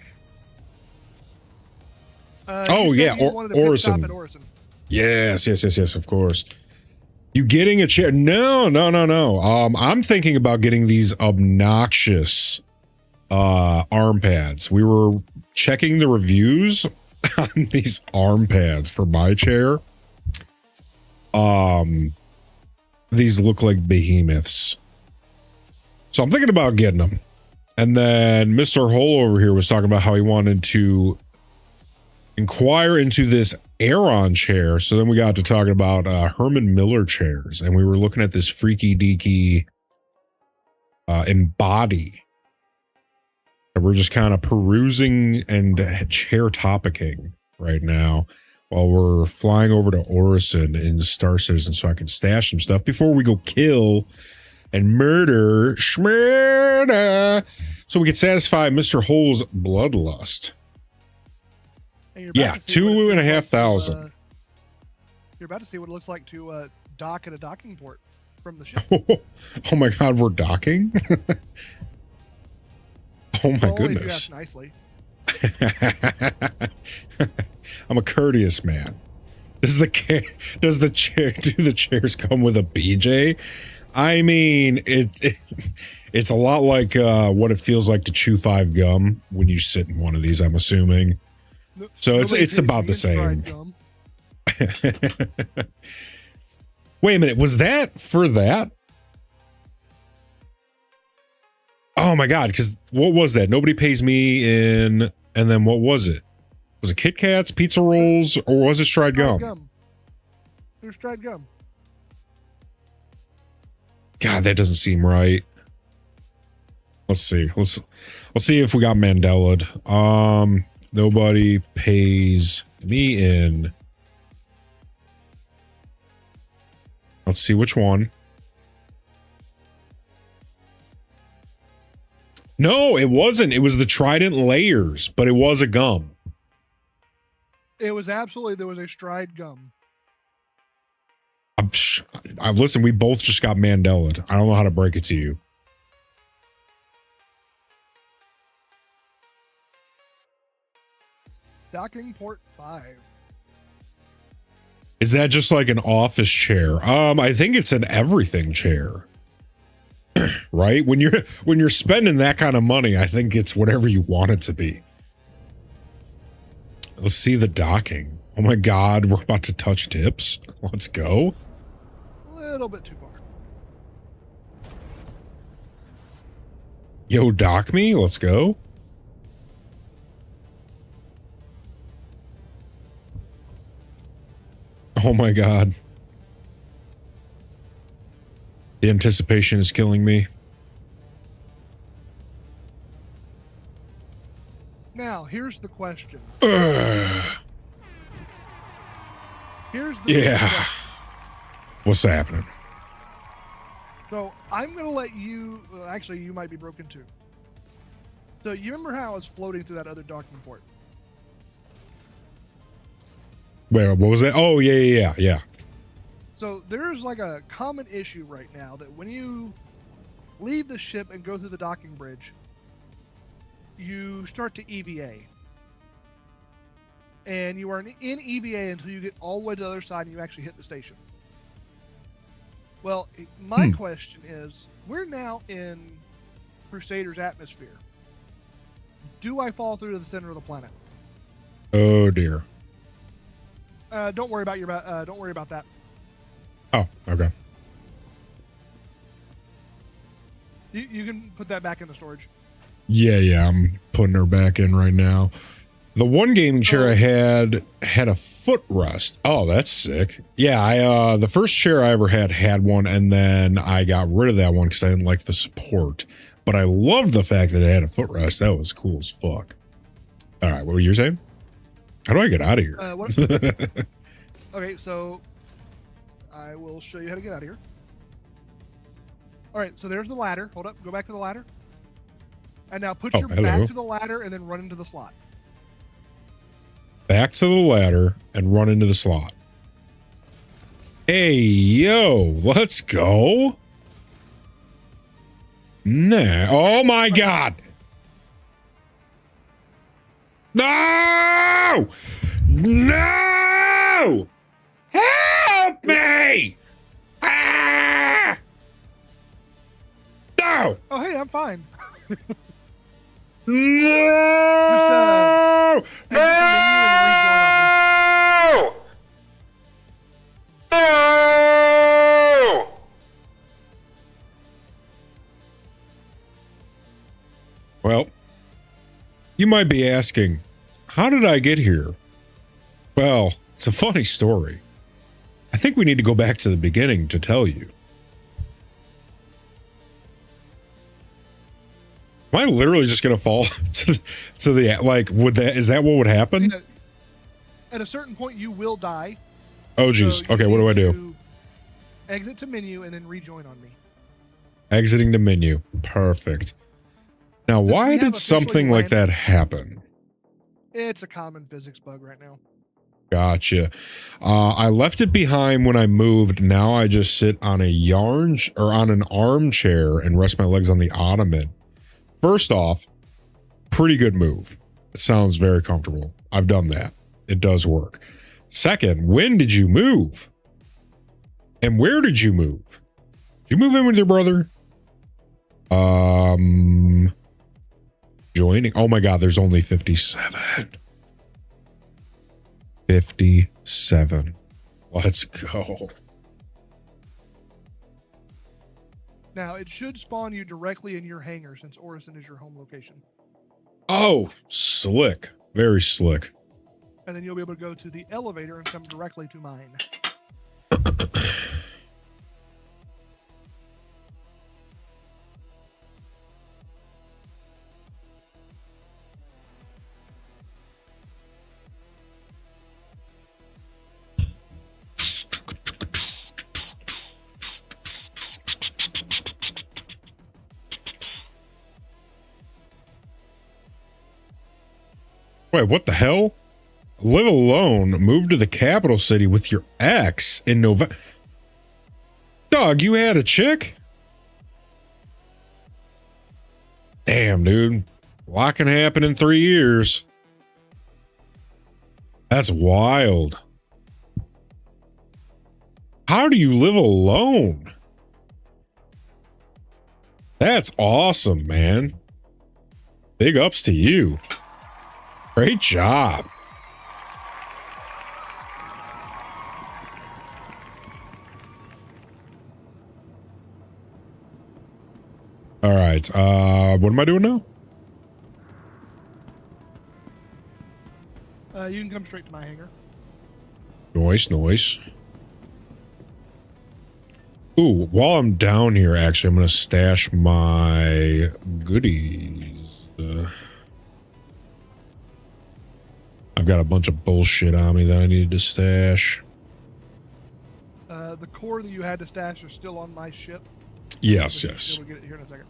Speaker 3: Oh,
Speaker 7: You
Speaker 3: yeah,
Speaker 7: said you wanted to pit stop
Speaker 3: Orison.
Speaker 7: at Orison.
Speaker 3: Yes, of course. You getting a chair? No. I'm thinking about getting these obnoxious arm pads. We were checking the reviews on these arm pads for my chair. These look like behemoths. So I'm thinking about getting them. And then Mr. Hole over here was talking about how he wanted to inquire into this Aeron chair. So then we got to talking about Herman Miller chairs, and we were looking at this freaky deaky Embody. And we're just kind of perusing and chair topicking right now while we're flying over to Orison in Star Citizen so I can stash some stuff before we go kill and murder Schmurda so we can satisfy Mr. Hole's bloodlust.
Speaker 7: And you're about
Speaker 3: Yeah,
Speaker 7: to see what it feels like
Speaker 3: 2,500.
Speaker 7: You're about to see what it looks like to dock at a docking port from the ship.
Speaker 3: Oh my God, we're docking? Oh my
Speaker 7: Only if you
Speaker 3: goodness.
Speaker 7: ask nicely.
Speaker 3: I'm a courteous man. Does the chairs come with a BJ? I mean, it's a lot like what it feels like to chew 5 gum when you sit in one of these, I'm assuming. So it's about the same. Wait a minute, was that for that? Oh my God, because what was that? Nobody pays me in, and then what was it? Was it Kit Kats, pizza rolls, or was it Stride Gum?
Speaker 7: It was Stride Gum.
Speaker 3: God, that doesn't seem right. Let's see. Let's see if we got Mandela'd. Nobody pays me in. Let's see which one. No, it wasn't. It was the Trident layers, but it was a gum.
Speaker 7: It was absolutely, there was a Stride Gum.
Speaker 3: Listen, we both just got Mandela'd. I don't know how to break it to you.
Speaker 7: Docking port 5.
Speaker 3: Is that just like an office chair? I think it's an everything chair. Right? When you're spending that kind of money, I think it's whatever you want it to be. Let's see the docking. Oh my God, we're about to touch tips. Let's go.
Speaker 7: A little bit too far.
Speaker 3: Yo, dock me. Let's go. Oh my God. The anticipation is killing me.
Speaker 7: Now, here's the question.
Speaker 3: Ugh.
Speaker 7: Here's the big
Speaker 3: Yeah.
Speaker 7: question.
Speaker 3: What's happening?
Speaker 7: So I'm gonna let you. Actually, you might be broken too. So you remember how I was floating through that other docking port?
Speaker 3: Wait, what was that? Oh, yeah.
Speaker 7: So there's like a common issue right now that when you leave the ship and go through the docking bridge, you start to EVA. And you are in EVA until you get all the way to the other side and you actually hit the station. Well, my question is, we're now in Crusader's atmosphere. Do I fall through to the center of the planet?
Speaker 3: Oh dear.
Speaker 7: Don't worry about don't worry about that.
Speaker 3: Oh, okay.
Speaker 7: You can put that back into storage.
Speaker 3: Yeah. I'm putting her back in right now. The one gaming chair I had a footrest. Oh, that's sick. Yeah, the first chair I ever had one, and then I got rid of that one because I didn't like the support. But I loved the fact that it had a footrest. That was cool as fuck. All right, what were you saying? How do I get out of here?
Speaker 7: Okay, so I will show you how to get out of here. All right, so there's the ladder. Hold up, go back to the ladder. And now put your
Speaker 3: hello.
Speaker 7: back to the ladder and then run into the slot.
Speaker 3: Back to the ladder and run into the slot. Hey, yo, let's go. Nah. Oh my God. No! No! Help me! Ah! No!
Speaker 7: Oh, hey, I'm fine.
Speaker 3: No!
Speaker 7: Exit the menu and then rejoin on me.
Speaker 3: No! Well, you might be asking, how did I get here? Well, it's a funny story. I think we need to go back to the beginning to tell you. Am I literally just going to fall to the, like, is that what would happen?
Speaker 7: At a certain point, you will die.
Speaker 3: Oh, geez.
Speaker 7: So you
Speaker 3: Okay, what do I
Speaker 7: need
Speaker 3: do?
Speaker 7: to Exit to menu and then rejoin on me.
Speaker 3: Exiting the menu. Perfect. Now,
Speaker 7: Since we
Speaker 3: why
Speaker 7: have
Speaker 3: did
Speaker 7: officially
Speaker 3: something like that
Speaker 7: landed-
Speaker 3: happen?
Speaker 7: It's a common physics bug right now.
Speaker 3: Gotcha. I left it behind when I moved. Now I just sit on on an armchair and rest my legs on the ottoman. First off, pretty good move. It sounds very comfortable. I've done that. It does work. Second, when did you move? And where did you move? Did you move in with your brother? Joining. Oh my God, there's only 57. 57. Let's go.
Speaker 7: Now, it should spawn you directly in your hangar since Orison is your home location.
Speaker 3: Oh, slick. Very slick.
Speaker 7: And then you'll be able to go to the elevator and come directly to mine.
Speaker 3: Wait, what the hell? Live alone. Move to the capital city with your ex in November. Dog, you had a chick? Damn, dude. A lot can happen in 3 years. That's wild. How do you live alone? That's awesome, man. Big ups to you. Great job. All right. What am I doing now?
Speaker 7: You can come straight to my hangar.
Speaker 3: Join Nice. Ooh, while I'm down here, actually, I'm going to stash my goodies. I've got a bunch of bullshit on me that I needed to stash.
Speaker 7: The core that you had to stash is still on my ship.
Speaker 3: Yes.
Speaker 7: We'll get it here in a second.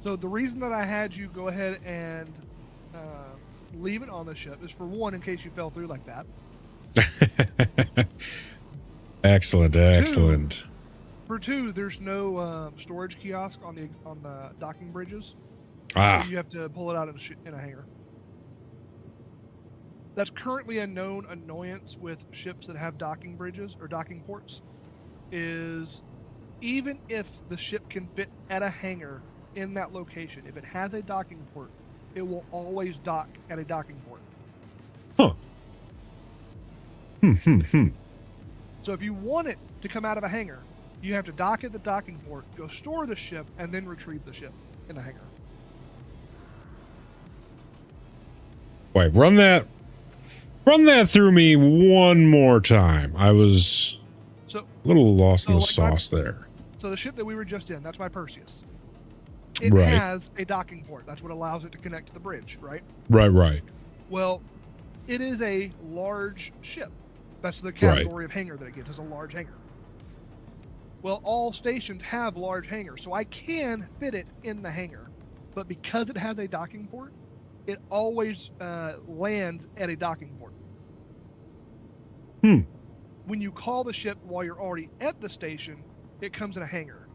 Speaker 7: So the reason that I had you go ahead and leave it on the ship is, for one, in case you fell through like that.
Speaker 3: Excellent.
Speaker 7: For two, there's no storage kiosk on the docking bridges.
Speaker 3: Ah.
Speaker 7: So you have to pull it out in a hangar. That's currently a known annoyance with ships that have docking bridges or docking ports, is even if the ship can fit at a hangar in that location, if it has a docking port, it will always dock at a docking port.
Speaker 3: Huh.
Speaker 7: So if you want it to come out of a hangar, you have to dock at the docking port, go store the ship, and then retrieve the ship in the hangar.
Speaker 3: Wait, run that through me one more time. I was a little lost in the sauce there.
Speaker 7: So the ship that we were just in, that's my Perseus. It
Speaker 3: Right.
Speaker 7: has a docking port. That's what allows it to connect to the bridge, right?
Speaker 3: Right.
Speaker 7: Well, it is a large ship. That's the category of hangar that it gets, is a large hangar. Well, all stations have large hangars, so I can fit it in the hangar. But because it has a docking port, it always lands at a docking port. When you call the ship while you're already at the station, it comes in a hangar.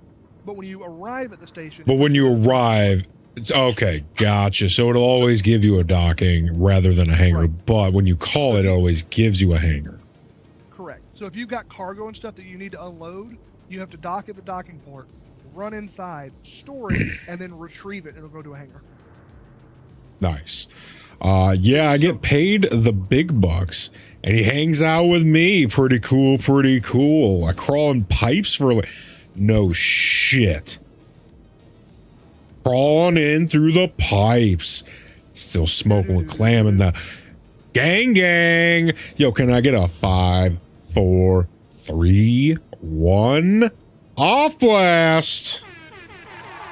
Speaker 7: But when you arrive at the station...
Speaker 3: But when you arrive... It's okay, gotcha. So it'll always give you a docking rather than a hangar, but when you call it always gives you a hangar.
Speaker 7: Correct. So if you've got cargo and stuff that you need to unload, you have to dock at the docking port, run inside, store it, and then retrieve it, and it'll go to a hangar.
Speaker 3: Nice. Yeah, I get paid the big bucks, and he hangs out with me. Pretty cool. I crawl in pipes for no shit. Crawling in through the pipes. Still smoking with Clam and the gang. Yo, can I get a 5, 4, 3, 1 off blast?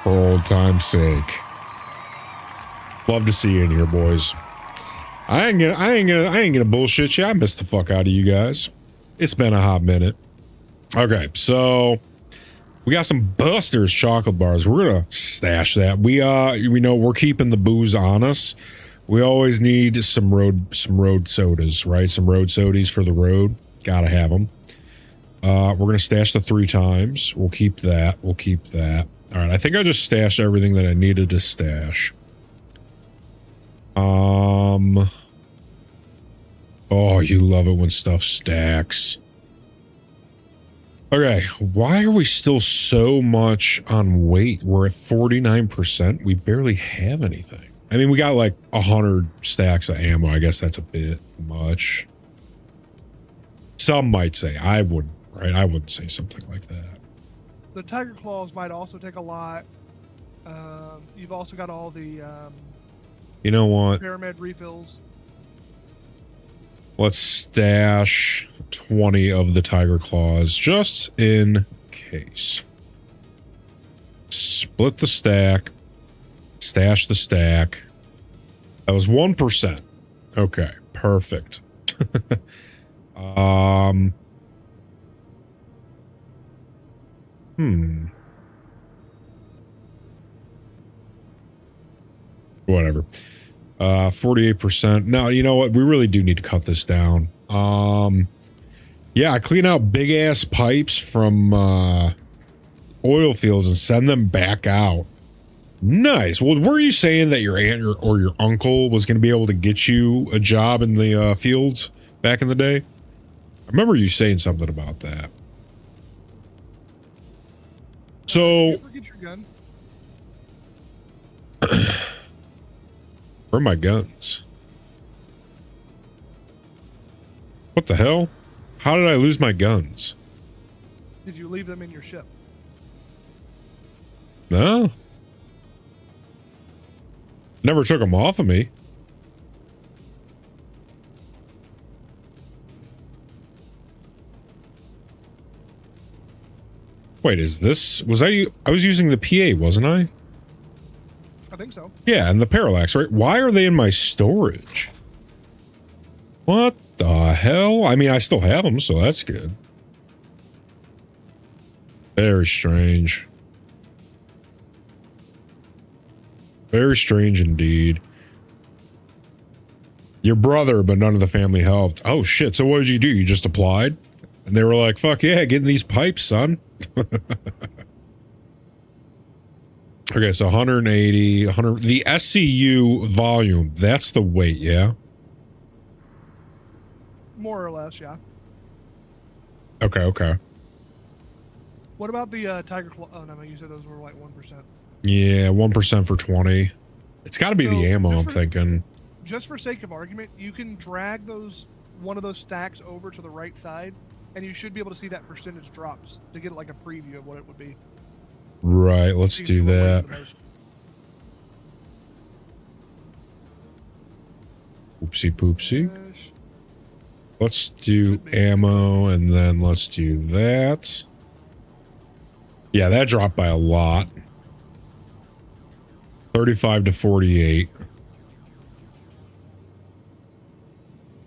Speaker 3: For old time's sake. Love to see you in here, boys. I ain't gonna bullshit you. I missed the fuck out of you guys. It's been a hot minute. Okay, so we got some Buster's chocolate bars. We're gonna stash that. We know we're keeping the booze on us. We always need some road sodas, right? Some road sodies for the road. Gotta have them. We're gonna stash the 3 times. We'll keep that. All right, I think I just stashed everything that I needed to stash. Oh, you love it when stuff stacks. Okay, why are we still so much on weight? We're at 49%. We barely have anything. I mean, we got like 100 stacks of ammo. I guess that's a bit much. Some might say. I would, right? I wouldn't say something like that.
Speaker 7: The Tiger Claws might also take a lot. You've also got all the
Speaker 3: you know what?
Speaker 7: Pyramid refills.
Speaker 3: Let's stash 20 of the Tiger Claws just in case. Split the stack. Stash the stack. That was 1%. Okay, perfect. Whatever. 48%. No, you know what? We really do need to cut this down. Yeah, I clean out big ass pipes from oil fields and send them back out. Nice. Well, were you saying that your aunt or your uncle was going to be able to get you a job in the fields back in the day? I remember you saying something about that. So,
Speaker 7: Forget your gun.
Speaker 3: where are my guns? What the hell? How did I lose my guns?
Speaker 7: Did you leave them in your ship?
Speaker 3: No. Never took them off of me. Wait, is this... I was using the PA, wasn't I?
Speaker 7: I think so.
Speaker 3: Yeah, and the parallax, right? Why are they in my storage? What the hell? I mean, I still have them, so that's good. Very strange. Very strange indeed. Your brother, but none of the family helped. Oh shit, so what did you do? You just applied? And they were like, fuck yeah, get in these pipes, son. Okay, so 180, 100... The SCU volume, that's the weight, yeah?
Speaker 7: More or less, yeah.
Speaker 3: Okay, okay.
Speaker 7: What about the Tiger Claw? Oh, no, you said those were like 1%.
Speaker 3: Yeah, 1% for 20. It's got to be
Speaker 7: So,
Speaker 3: the ammo, I'm
Speaker 7: just for-
Speaker 3: thinking.
Speaker 7: Just for sake of argument, you can drag one of those stacks over to the right side, and you should be able to see that percentage drops to get like a preview of what it would be.
Speaker 3: Right, let's
Speaker 7: You
Speaker 3: do
Speaker 7: see what weighs
Speaker 3: that.
Speaker 7: the most.
Speaker 3: Oopsie poopsie.
Speaker 7: Dash.
Speaker 3: Let's do
Speaker 7: Should be.
Speaker 3: ammo, and then let's do that. Yeah, that dropped by a lot. 35 to 48.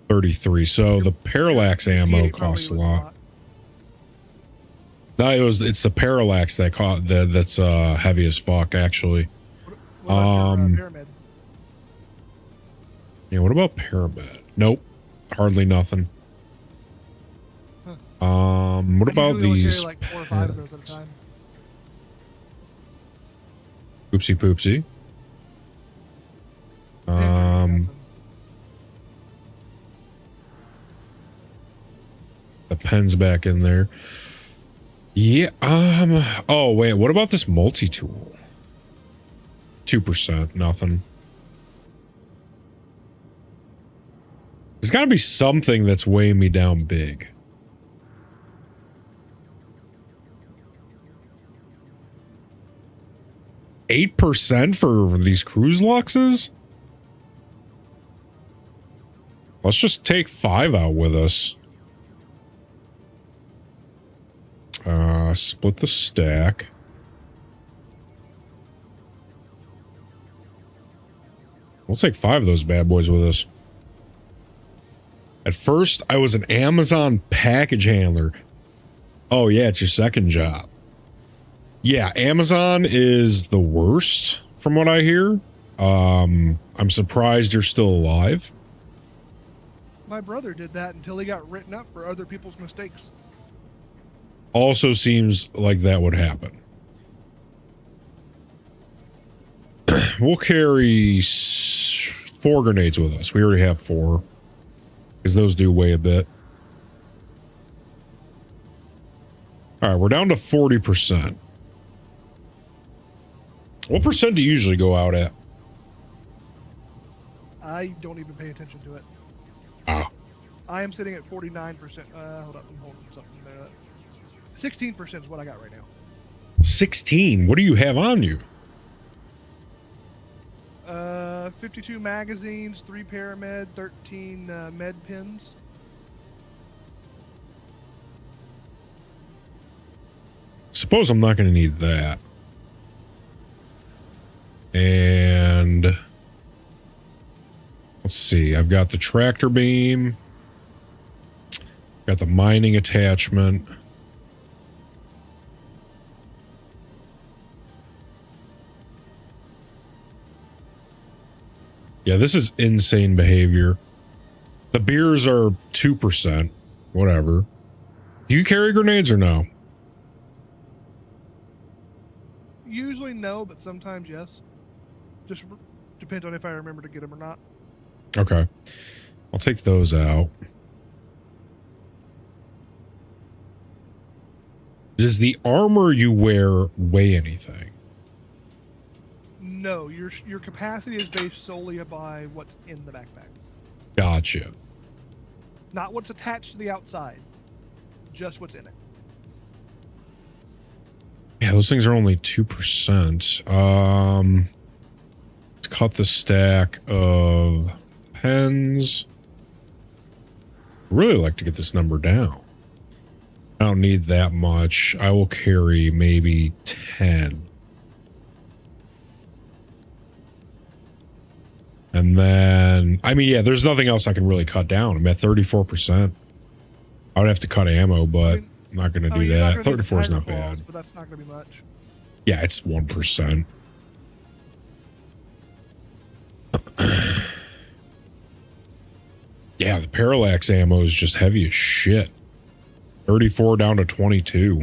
Speaker 3: 33. So the parallax
Speaker 7: PA
Speaker 3: ammo
Speaker 7: probably
Speaker 3: costs a
Speaker 7: was
Speaker 3: lot. No, it's the parallax that's heavy as fuck, actually.
Speaker 7: What about your pyramid?
Speaker 3: Yeah, what about Paramed? Nope. Hardly nothing. What
Speaker 7: I
Speaker 3: about
Speaker 7: usually only
Speaker 3: these?
Speaker 7: carry like 4 or 5 of those at a time.
Speaker 3: Oopsie poopsie. The pen's back in there. Yeah, oh wait, what about this multi-tool? 2%, nothing. There's got to be something that's weighing me down big. $8% for these cruise luxes? Let's just take 5 out with us. Split the stack. We'll take 5 of those bad boys with us. At first, I was an Amazon package handler. Oh, yeah, it's your second job. Yeah, Amazon is the worst, from what I hear. I'm surprised you're still alive.
Speaker 7: My brother did that until he got written up for other people's mistakes.
Speaker 3: Also seems like that would happen. We'll carry 4 grenades with us. We already have 4. Because those do weigh a bit. Alright, we're down to 40%. What percent do you usually go out at?
Speaker 7: I don't even pay attention to it.
Speaker 3: Ah.
Speaker 7: I am sitting at 49%. Hold up, I'm holding something there. 16% is what I got right now.
Speaker 3: 16? What do you have on you?
Speaker 7: 52 magazines, 3 paramed, 13 med pins.
Speaker 3: Suppose I'm not going to need that. And let's see. I've got the tractor beam. Got the mining attachment. Yeah, this is insane behavior. The beers are 2%. Whatever. Do you carry grenades or no?
Speaker 7: Usually no, but sometimes yes. Just depends on if I remember to get them or not.
Speaker 3: Okay. I'll take those out. Does the armor you wear weigh anything?
Speaker 7: No, your capacity is based solely by what's in the backpack.
Speaker 3: Gotcha.
Speaker 7: Not what's attached to the outside. Just what's in it.
Speaker 3: Yeah, those things are only 2%. Let's cut the stack of pens. Really like to get this number down. I don't need that much. I will carry maybe 10. And then, I mean, yeah, there's nothing else I can really cut down. I'm at 34%. I would have to cut ammo, but I'm not going to do that. 34 is not bad.
Speaker 7: But that's not going to be much.
Speaker 3: Yeah, it's 1%. Yeah, the parallax ammo is just heavy as shit. 34 down to 22.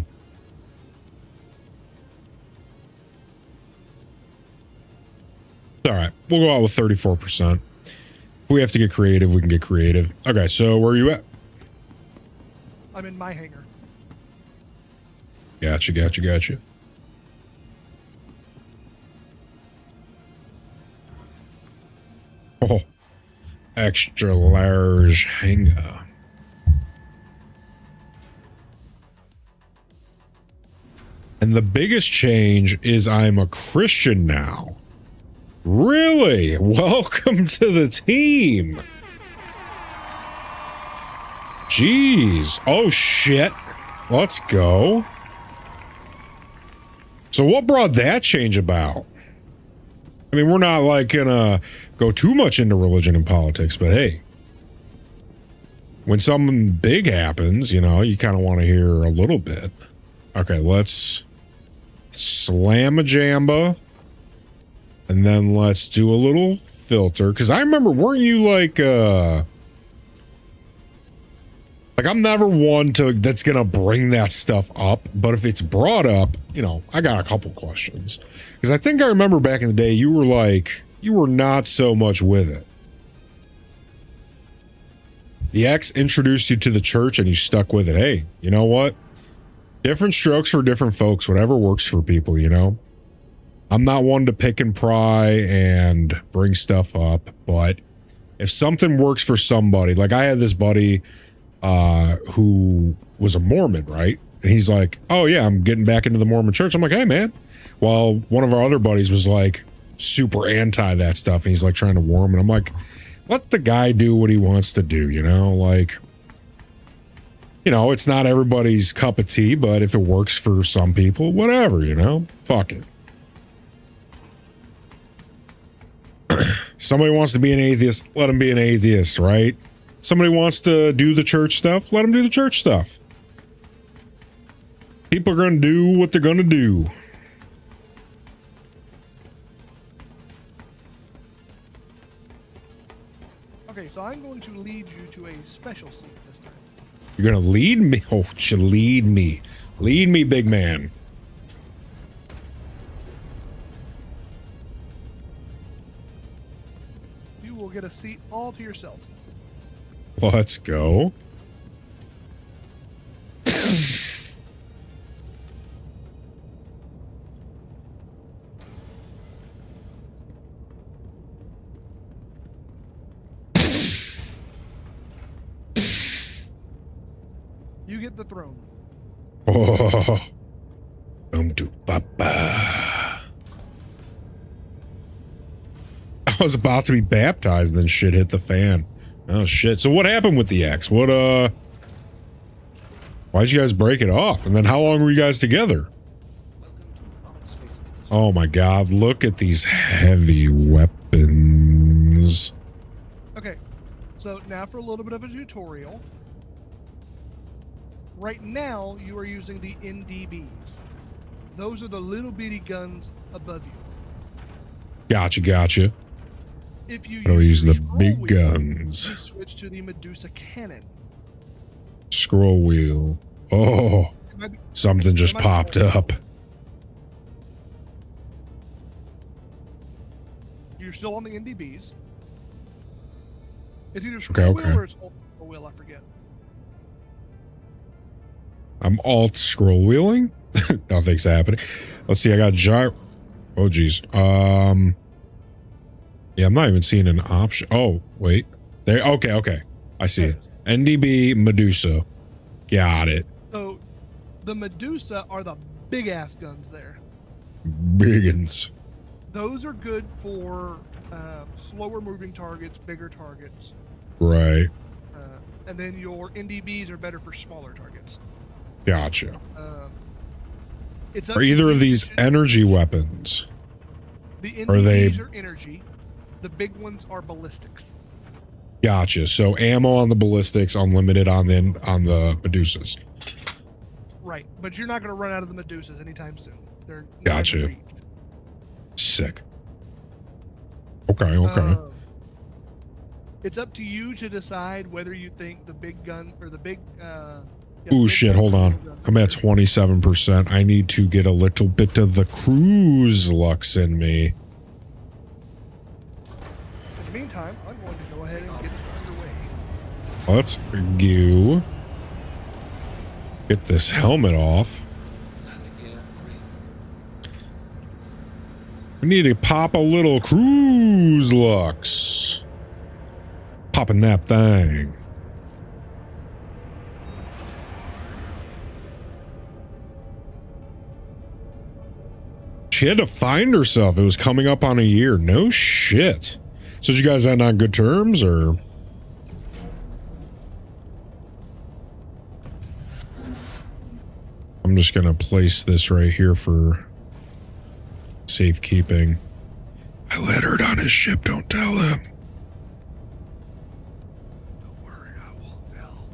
Speaker 3: All right, we'll go out with 34%. If we have to get creative, we can get creative. Okay, so where are you at?
Speaker 7: I'm in my hangar.
Speaker 3: Gotcha. Oh, extra large hangar. And the biggest change is I'm a Christian now. Really? Welcome to the team. Jeez. Oh, shit. Let's go. So what brought that change about? I mean, we're not like gonna go too much into religion and politics, but hey, when something big happens, you know, you kind of want to hear a little bit. Okay, let's slam a jamba, and then let's do a little filter. Because I remember, weren't you like I'm never one that's gonna bring that stuff up, but if it's brought up, you know, I got a couple questions. Because I think I remember back in the day, you were not so much with it. The ex introduced you to the church and you stuck with it. Hey, you know what? Different strokes for different folks, whatever works for people, you know? I'm not one to pick and pry and bring stuff up, but if something works for somebody, like I had this buddy who was a Mormon, right? And he's like, oh yeah, I'm getting back into the Mormon church. I'm like, hey man. While one of our other buddies was like super anti that stuff, and he's like trying to warm, and I'm like, let the guy do what he wants to do, you know? Like, you know, it's not everybody's cup of tea, but if it works for some people, whatever, you know? Fuck it. Somebody wants to be an atheist, let him be an atheist, right? Somebody wants to do the church stuff, let them do the church stuff. People are going to do what they're going to do.
Speaker 7: Okay, so I'm going to lead you to a special seat this time.
Speaker 3: You're going to lead me? Oh, you lead me. Lead me, big man.
Speaker 7: You will get a seat all to yourself.
Speaker 3: Let's go.
Speaker 7: You get the throne.
Speaker 3: Oh. To Papa. I was about to be baptized, then shit hit the fan. Oh shit. So what happened with the ex? Why'd you guys break it off? And then how long were you guys together? Oh my god, look at these heavy weapons.
Speaker 7: Okay, so now for a little bit of a tutorial. Right now, you are using the NDBs. Those are the little bitty guns above you.
Speaker 3: Gotcha.
Speaker 7: If you
Speaker 3: use the
Speaker 7: scroll
Speaker 3: big
Speaker 7: wheel,
Speaker 3: guns.
Speaker 7: you switch to the Medusa cannon.
Speaker 3: Scroll wheel. Oh, something just popped up.
Speaker 7: You're still on the NDBs. It's either scroll wheel or it's alt scroll wheel, I forget.
Speaker 3: I'm alt scroll wheeling. Nothing's happening. Let's see. I got gyro. Oh geez. Yeah, I'm not even seeing an option. Oh wait. There. Okay. I see it. NDB Medusa. Got it.
Speaker 7: So, the Medusa are the big ass guns there.
Speaker 3: Biggins.
Speaker 7: Those are good for slower moving targets, bigger targets.
Speaker 3: Right.
Speaker 7: And then your NDBs are better for smaller targets.
Speaker 3: Gotcha.
Speaker 7: It's up
Speaker 3: Are
Speaker 7: to
Speaker 3: either
Speaker 7: you
Speaker 3: of
Speaker 7: to
Speaker 3: these
Speaker 7: choose.
Speaker 3: energy weapons?
Speaker 7: The
Speaker 3: are they-
Speaker 7: NVDs are energy. The big ones are ballistics.
Speaker 3: Gotcha. So ammo on the ballistics, unlimited on the Medusas.
Speaker 7: Right, but you're not going to run out of the Medusas anytime soon. They're not in
Speaker 3: Gotcha.
Speaker 7: reach.
Speaker 3: Sick. Okay.
Speaker 7: It's up to you to decide whether you think the big gun or the big.
Speaker 3: Ooh, shit, hold on. I'm at 27%. I need to get a little bit of the cruise lux in me.
Speaker 7: In the meantime, I'm going to go ahead and get us underway.
Speaker 3: Let's go. Get this helmet off. We need to pop a little cruise lux. Popping that thing. She had to find herself. It was coming up on a year. No shit. So did you guys end on good terms, or? I'm just gonna place this right here for safekeeping. I let her on his ship. Don't tell him.
Speaker 7: Don't worry, I won't tell.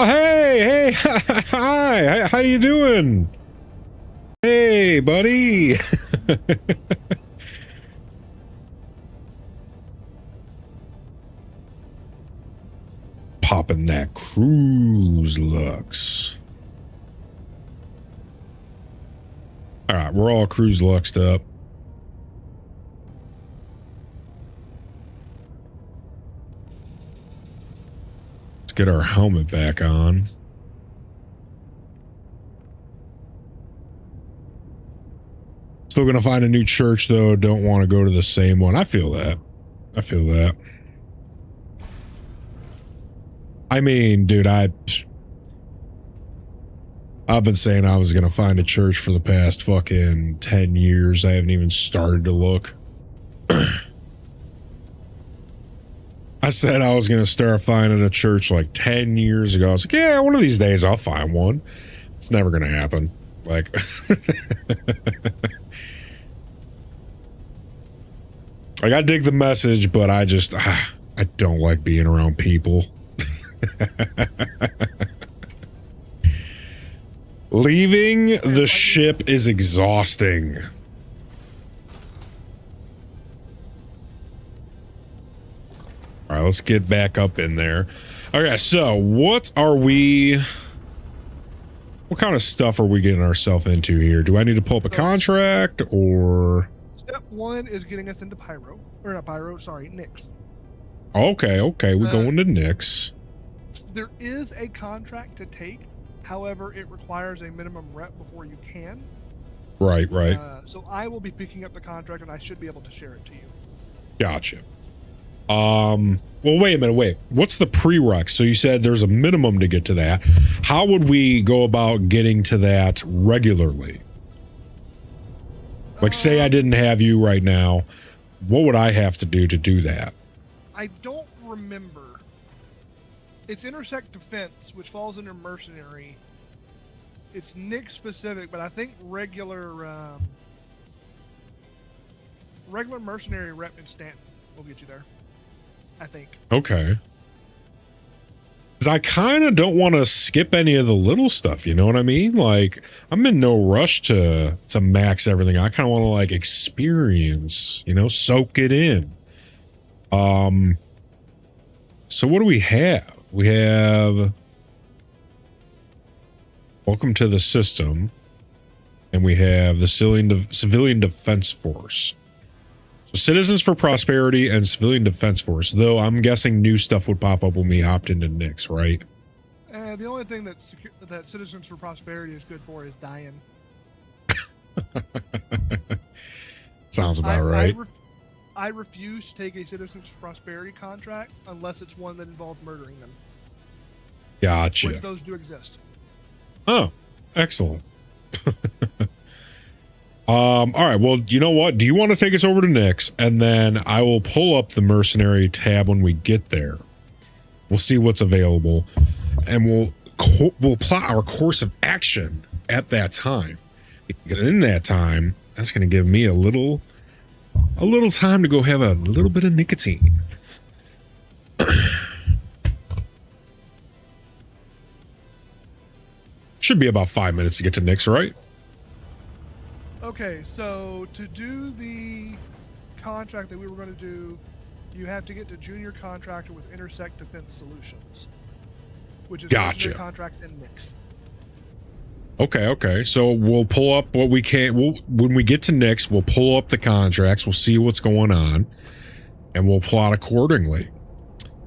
Speaker 3: Hey, hi, how you doing? Hey, buddy. Popping that cruise lux. All right, we're all cruise luxed up. Let's get our helmet back on. Still gonna find a new church though. Don't want to go to the same one. I feel that. I mean, dude, I've been saying I was gonna find a church for the past fucking 10 years. I haven't even started to look. I said I was gonna start finding a church like 10 years ago. I was like, yeah, one of these days I'll find one. It's never gonna happen. Like, like I dig the message, but I just, I don't like being around people. Leaving the ship is exhausting. All right, let's get back up in there. Okay, so what kind of stuff are we getting ourselves into here? Do I need to pull up a contract, or?
Speaker 7: Step one is getting us into Pyro. Or not Pyro, sorry, Nyx.
Speaker 3: Okay, we're going to Nyx.
Speaker 7: There is a contract to take. However, it requires a minimum rep before you can.
Speaker 3: Right.
Speaker 7: So I will be picking up the contract, and I should be able to share it to you.
Speaker 3: Gotcha. Well, wait a minute. What's the prereq? So you said there's a minimum to get to that. How would we go about getting to that regularly? Like, say I didn't have you right now. What would I have to do that?
Speaker 7: I don't remember. It's Intersect Defense, which falls under Mercenary. It's Nyx specific, but I think regular Mercenary rep in Stanton will get you there. I think.
Speaker 3: Okay. Because I kind of don't want to skip any of the little stuff, you know what I mean? Like, I'm in no rush to max everything. I kind of want to, like, experience, soak it in. So what do we have? We have Welcome to the System, and we have the Civilian Defense Force. So Citizens for Prosperity and Civilian Defense Force, though I'm guessing new stuff would pop up when we hopped into Nyx, right?
Speaker 7: The only thing that Citizens for Prosperity is good for is dying.
Speaker 3: Sounds about right.
Speaker 7: I refuse to take a Citizens for Prosperity contract unless it's one that involves murdering them.
Speaker 3: Gotcha.
Speaker 7: Which those do exist.
Speaker 3: Oh, excellent. All right. Well, you know what? Do you want to take us over to Nyx, and then I will pull up the mercenary tab when we get there. We'll see what's available, and we'll we'll plot our course of action at that time. Because in that time, that's going to give me a little time to go have a little bit of nicotine. Should be about 5 minutes to get to Nick's, right?
Speaker 7: Okay, so to do the contract that we were going to do, you have to get to junior contractor with Intersect Defense Solutions, which is
Speaker 3: Gotcha.
Speaker 7: contracts in Nix.
Speaker 3: Okay. So we'll pull up what we can. When we get to Nick's, we'll pull up the contracts. We'll see what's going on, and we'll plot accordingly.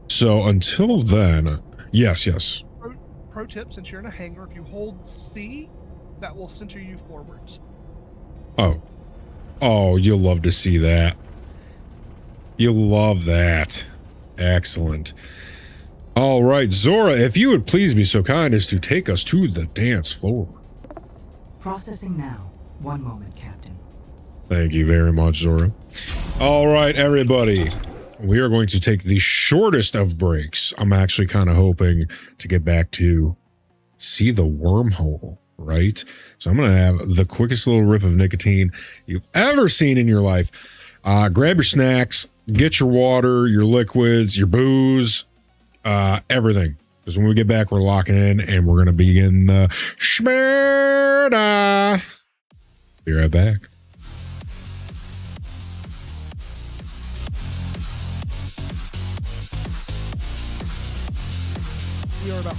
Speaker 3: So until then, yes.
Speaker 7: Pro tip, since you're in a hangar, if you hold C, that will center you forwards.
Speaker 3: Oh, you'll love to see that. You'll love that. Excellent. All right, Zora, if you would please be so kind as to take us to the dance floor.
Speaker 2: Processing now. One moment, Captain.
Speaker 3: Thank you very much, Zora. All right, everybody. We are going to take the shortest of breaks. I'm actually kind of hoping to get back to see the wormhole, right? So I'm going to have the quickest little rip of nicotine you've ever seen in your life. Grab your snacks, get your water, your liquids, your booze, everything. Because when we get back, we're locking in and we're going to begin the schmerda. Be right back.
Speaker 7: We are about.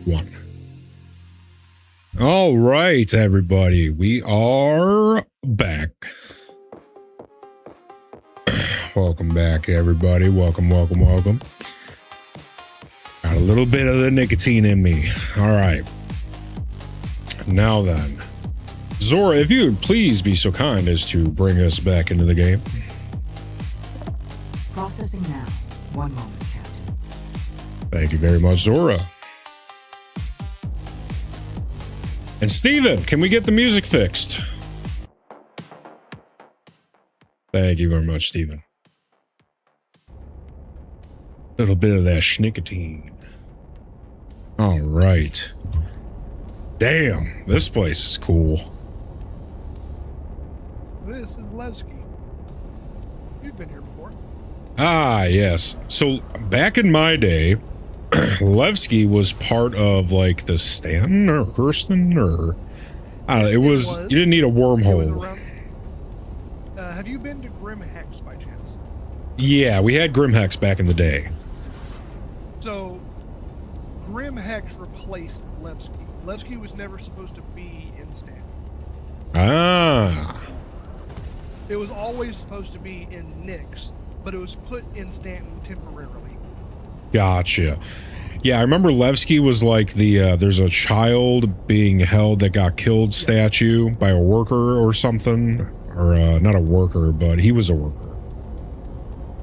Speaker 3: 1. All right, everybody. We are back. Welcome back, everybody. Welcome. Got a little bit of the nicotine in me. All right. Now then. Zora, if you would please be so kind as to bring us back into the game.
Speaker 2: Processing now. 1 moment, Captain.
Speaker 3: Thank you very much, Zora. And Steven, can we get the music fixed? Thank you very much, Steven. Little bit of that schnicotine. All right. Damn, this place is cool.
Speaker 7: This is Levski. You've been here before.
Speaker 3: Ah, yes. So back in my day, Levski was part of like the Stanton or Hurston or it was. You didn't need a wormhole.
Speaker 7: Have you been to Grim Hex by chance?
Speaker 3: Yeah, we had Grim Hex back in the day.
Speaker 7: So Grim Hex replaced Levski. Levski was never supposed to be in Stanton.
Speaker 3: Ah.
Speaker 7: It was always supposed to be in Nyx, but it was put in Stanton temporarily.
Speaker 3: Gotcha. Yeah, I remember Levski was like the there's a child being held that got killed statue by a worker or something. Or not a worker, but he was a worker.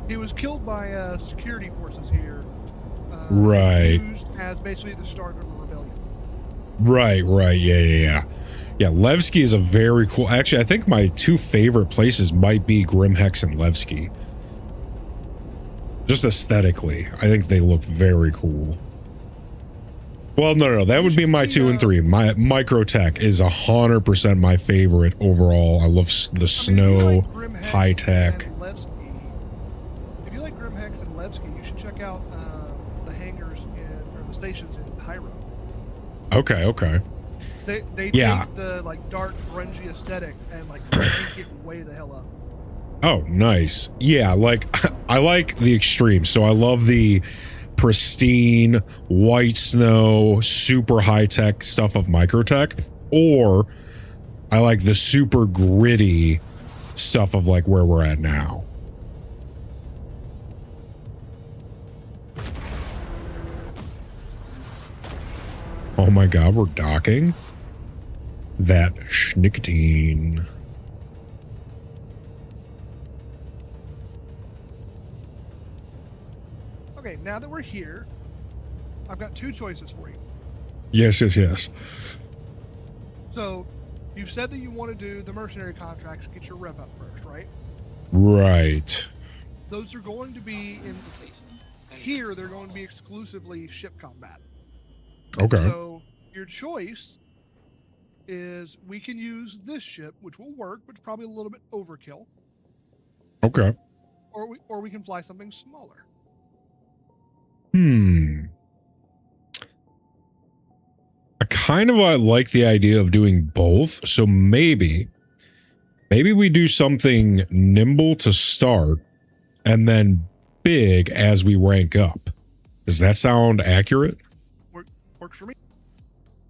Speaker 7: He was killed by security forces here.
Speaker 3: Right.
Speaker 7: Used as basically the start of a rebellion.
Speaker 3: Right. Yeah. Levski is a very cool. Actually, I think my 2 favorite places might be Grim Hex and Levski. Just aesthetically, I think they look very cool. Well, no, that would be my 2 and 3. My Microtech is 100% my favorite overall. I love the snow, high tech.
Speaker 7: If you like Grim Hex and Levski, you should check out the hangars or the stations in Pyro.
Speaker 3: Okay.
Speaker 7: They
Speaker 3: Yeah.
Speaker 7: take the like dark grungy aesthetic and like crank it way the hell up.
Speaker 3: Oh, nice. Yeah, like I like the extremes. So I love the pristine white snow, super high tech stuff of Microtech, or I like the super gritty stuff of like where we're at now. Oh my god, we're docking that schnicotine.
Speaker 7: Okay, now that we're here, I've got 2 choices for you.
Speaker 3: Yes.
Speaker 7: So, you've said that you want to do the mercenary contracts to get your rev up first, right?
Speaker 3: Right.
Speaker 7: Those are going to be in here. They're going to be exclusively ship combat.
Speaker 3: Okay.
Speaker 7: So your choice is we can use this ship, which will work, but it's probably a little bit overkill.
Speaker 3: Okay.
Speaker 7: Or we can fly something smaller.
Speaker 3: I kind of like the idea of doing both. So maybe we do something nimble to start and then big as we rank up. Does that sound accurate?
Speaker 7: Works for me.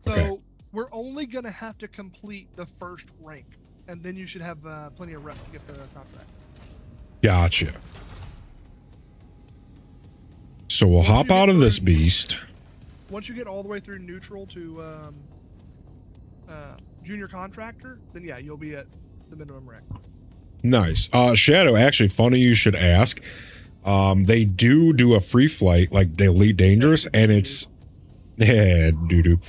Speaker 7: So
Speaker 3: Okay.
Speaker 7: we're only going to have to complete the first rank, and then you should have plenty of rep to get the contract.
Speaker 3: Gotcha. So we'll hop out of this beast.
Speaker 7: Once you get all the way through neutral to junior contractor, then yeah, you'll be at the minimum rank.
Speaker 3: Nice. Shadow, actually, funny you should ask. They do a free flight, like the Elite Dangerous, and it's doo-doo.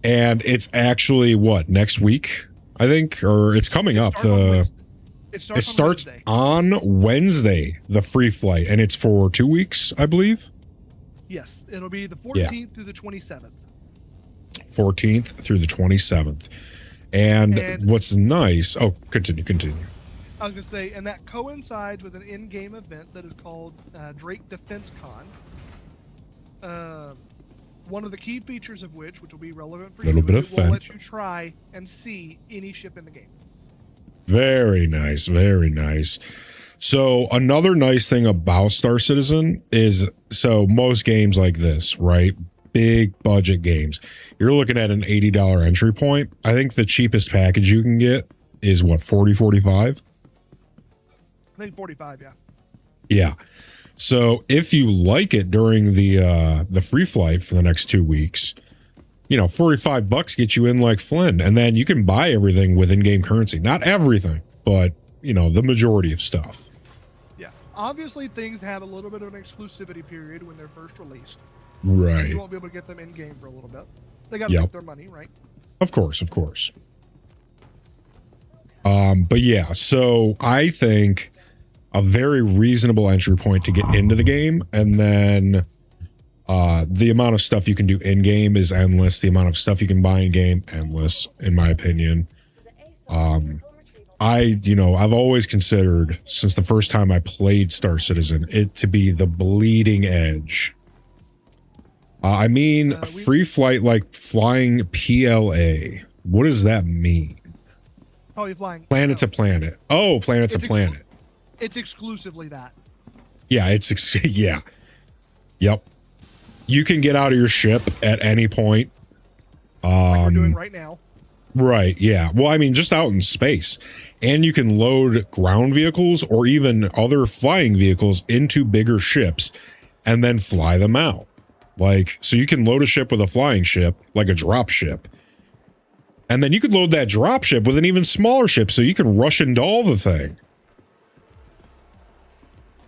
Speaker 3: And it's actually what, next week, I think, or it's coming up. It starts on Wednesday, the free flight, and it's for 2 weeks, I believe.
Speaker 7: Yes, it'll be the 14th through the 27th.
Speaker 3: 14th through the 27th. And what's nice, continue.
Speaker 7: I was going to say, and that coincides with an in-game event that is called Drake Defense Con. One of the key features of which will be relevant for you,
Speaker 3: bit of
Speaker 7: will
Speaker 3: fun.
Speaker 7: let you try and see any ship in the game.
Speaker 3: Very nice, very nice. So another nice thing about Star Citizen is, so most games like this, right? big budget games, you're looking at an $80 entry point. I think the cheapest package you can get is what, 40, 45?
Speaker 7: I think 45, yeah.
Speaker 3: Yeah. So if you like it during the free flight for the next 2 weeks, you know, $45 gets you in like Flynn, and then you can buy everything with in-game currency. Not everything, but you know, the majority of stuff.
Speaker 7: Yeah. Obviously, things have a little bit of an exclusivity period when they're first released.
Speaker 3: Right.
Speaker 7: You won't be able to get them in game for a little bit. They got to
Speaker 3: Yep.
Speaker 7: make their money, right?
Speaker 3: Of course, of course. But yeah, so I think a very reasonable entry point to get into the game, and then the amount of stuff you can do in game is endless. The amount of stuff you can buy in game, endless, in my opinion. I've always considered, since the first time I played Star Citizen, it to be the bleeding edge. Free flight, like flying PLA. What does that mean?
Speaker 7: Oh, you're flying.
Speaker 3: Planet to planet. Oh, planet to planet.
Speaker 7: It's exclusively that.
Speaker 3: Yeah, yeah. Yep. You can get out of your ship at any point.
Speaker 7: Like we're doing right now.
Speaker 3: Right, yeah. Well, I mean, just out in space. And you can load ground vehicles or even other flying vehicles into bigger ships and then fly them out. Like, so you can load a ship with a flying ship, like a drop ship. And then you could load that drop ship with an even smaller ship so you can rush into all the thing.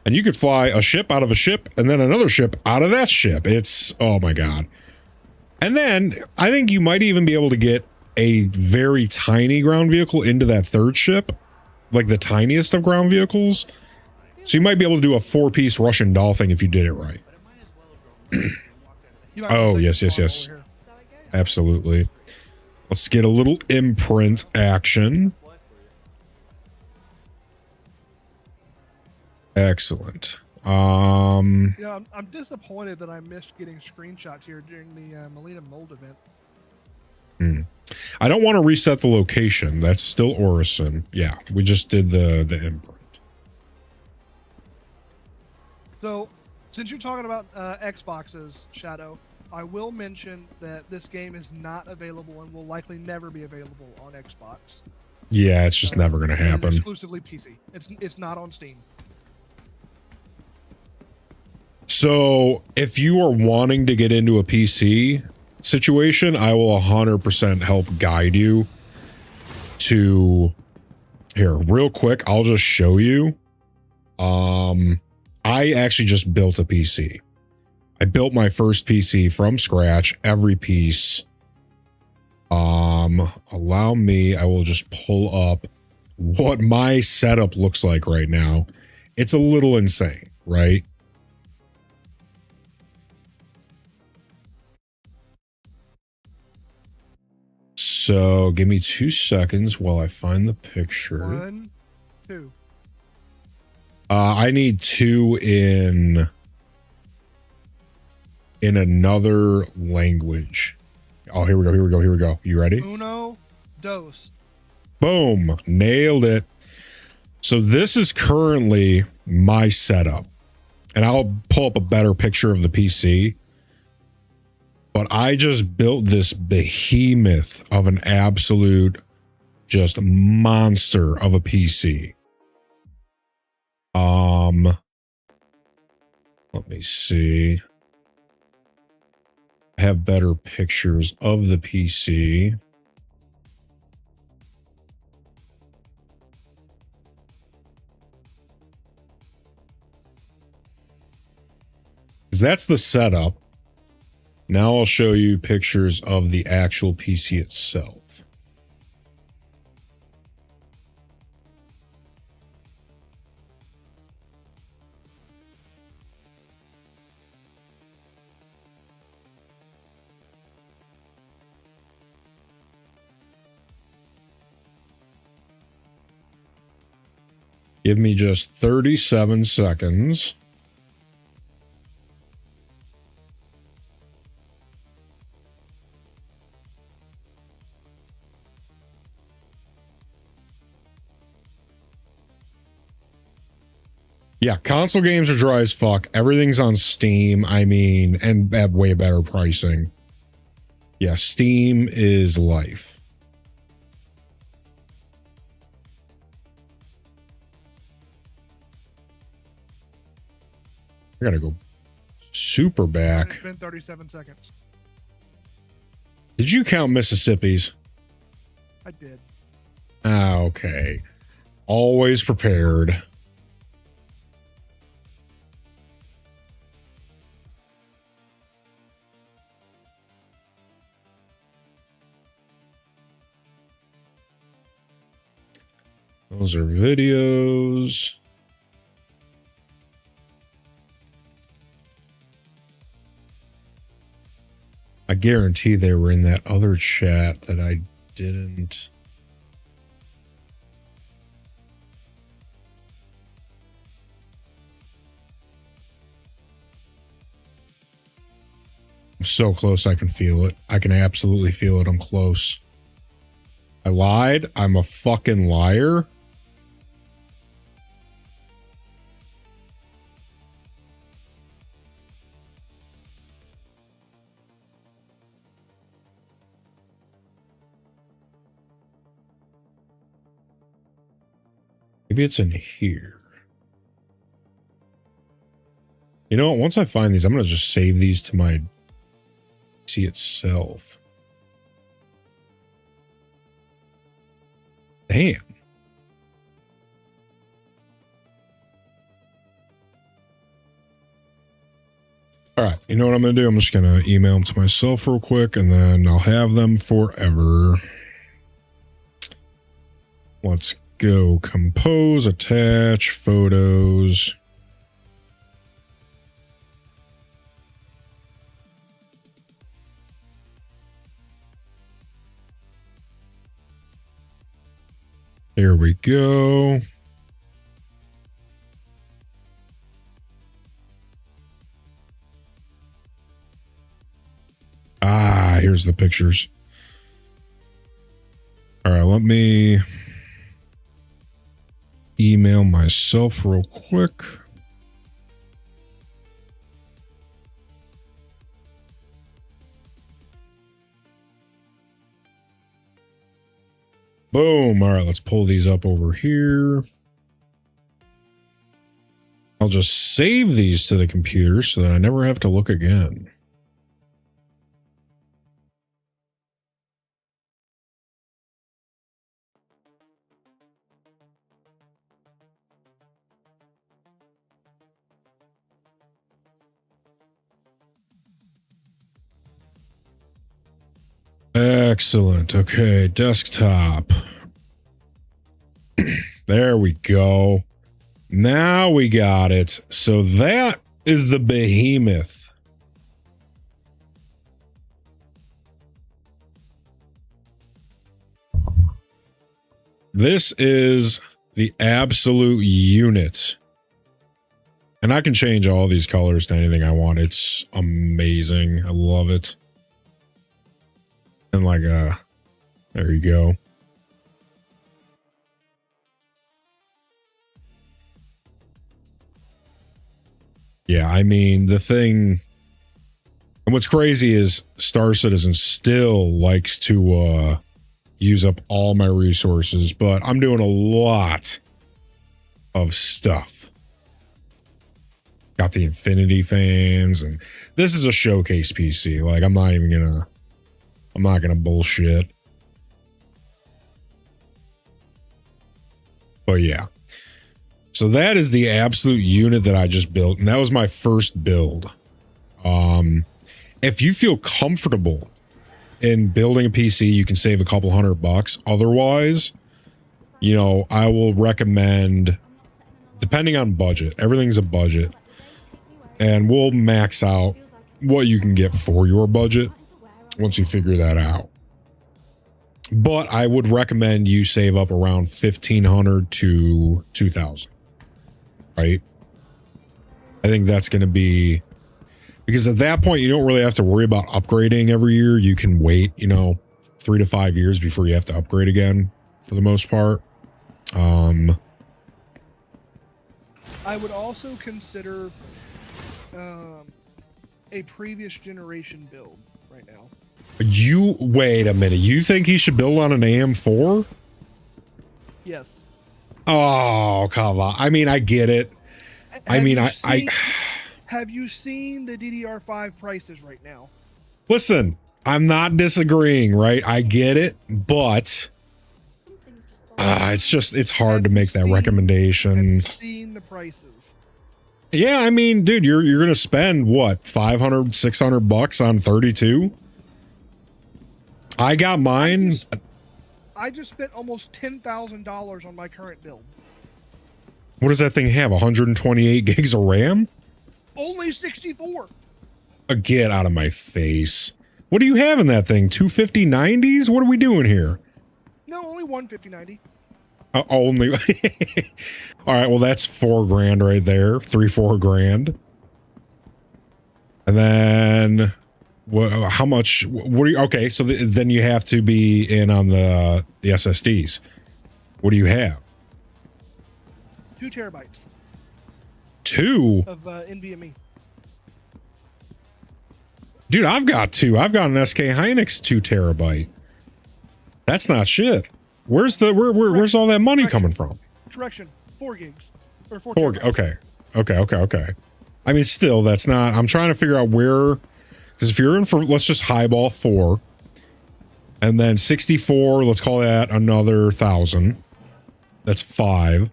Speaker 3: And you could fly a ship out of a ship and then another ship out of that ship. It's, oh my God. And then I think you might even be able to get a very tiny ground vehicle into that third ship, like the tiniest of ground vehicles. So you might be able to do a 4-piece Russian doll thing if you did it right. Oh, yes. Absolutely. Let's get a little imprint action. Excellent.
Speaker 7: I'm disappointed that I missed getting screenshots here during the Melina Mold event.
Speaker 3: I don't want to reset the location. That's still Orison. Yeah, we just did the imprint.
Speaker 7: So, since you're talking about Xboxes, Shadow, I will mention that this game is not available and will likely never be available on Xbox.
Speaker 3: Yeah, it's just never going to happen.
Speaker 7: Exclusively PC. It's not on Steam.
Speaker 3: So, if you are wanting to get into a PC situation, I will 100% help guide you to... Here, real quick, I'll just show you. I actually just built a PC. I built my first PC from scratch, every piece. Allow me, I will just pull up what my setup looks like right now. It's a little insane, right? So give me 2 seconds while I find the picture.
Speaker 7: 1, 2.
Speaker 3: I need 2 in another language. Oh, here we go. You ready?
Speaker 7: Uno, dos.
Speaker 3: Boom. Nailed it. So this is currently my setup. And I'll pull up a better picture of the PC. But I just built this behemoth of an absolute just monster of a PC. Let me see. I have better pictures of the PC. That's the setup. Now I'll show you pictures of the actual PC itself. Give me just 37 seconds. Yeah, console games are dry as fuck. Everything's on Steam. I mean, and at way better pricing. Yeah, Steam is life. I gotta go super back.
Speaker 7: It's been 37 seconds.
Speaker 3: Did you count Mississippi's?
Speaker 7: I did.
Speaker 3: Ah, okay. Always prepared. Those are videos. I guarantee they were in that other chat that I didn't. I'm so close, I can feel it. I can absolutely feel it. I'm close. I lied. I'm a fucking liar. Maybe it's in here. You know what? Once I find these, I'm going to just save these to my PC itself. Damn. All right. You know what I'm going to do? I'm just going to email them to myself real quick, and then I'll have them forever. Let's go. Compose, attach, photos. Here we go. Ah, here's the pictures. All right, let me email myself real quick. Boom. All right, let's pull these up over here. I'll just save these to the computer so that I never have to look again. Excellent. Okay, desktop. There we go. Now we got it. So that is the behemoth. This is the absolute unit. And I can change all these colors to anything I want. It's amazing. I love it. And like, there you go. Yeah, I mean, the thing, and what's crazy is Star Citizen still likes to use up all my resources, but I'm doing a lot of stuff. Got the Infinity fans, and this is a showcase PC. Like, I'm not gonna bullshit. But yeah. So that is the absolute unit that I just built, and that was my first build. If you feel comfortable in building a PC, you can save a couple $100. Otherwise, you know, I will recommend, depending on budget, everything's a budget, and we'll max out what you can get for your budget once you figure that out. But I would recommend you save up around $1,500 to $2,000, right? I think that's going to be, because at that point, you don't really have to worry about upgrading every year. You can wait, you know, 3 to 5 years before you have to upgrade again for the most part.
Speaker 7: I would also consider a previous generation build right now.
Speaker 3: You wait a minute. You think he should build on an AM4?
Speaker 7: Yes.
Speaker 3: Oh, come on. I mean, I get it.
Speaker 7: Have you seen the DDR5 prices right now?
Speaker 3: Listen, I'm not disagreeing, right? I get it, but it's hard to make that recommendation.
Speaker 7: Have you seen the prices?
Speaker 3: Yeah, I mean, dude, you're going to spend what, 500, 600 bucks on 32? I got mine.
Speaker 7: I just spent almost $10,000 on my current build.
Speaker 3: What does that thing have? 128 gigs of RAM?
Speaker 7: Only 64.
Speaker 3: Get out of my face. What do you have in that thing? 250 90s? What are we doing here?
Speaker 7: No, only 150/90.
Speaker 3: Only. All right, well, that's $4,000 right there. 3-4 grand. And then how much? What are you? Okay, so then you have to be in on the SSDs. What do you have?
Speaker 7: 2 terabytes
Speaker 3: 2
Speaker 7: of NVMe.
Speaker 3: Dude, I've got 2. I've got an SK Hynix 2 terabyte. That's not shit. Where's all that money coming from?
Speaker 7: Correction, 4 gigs or 4
Speaker 3: 4.
Speaker 7: terabytes.
Speaker 3: Okay. I mean, still, that's not. I'm trying to figure out where, because if you're in for, let's just highball 4, and then 64. Let's call that another 1,000. That's 5.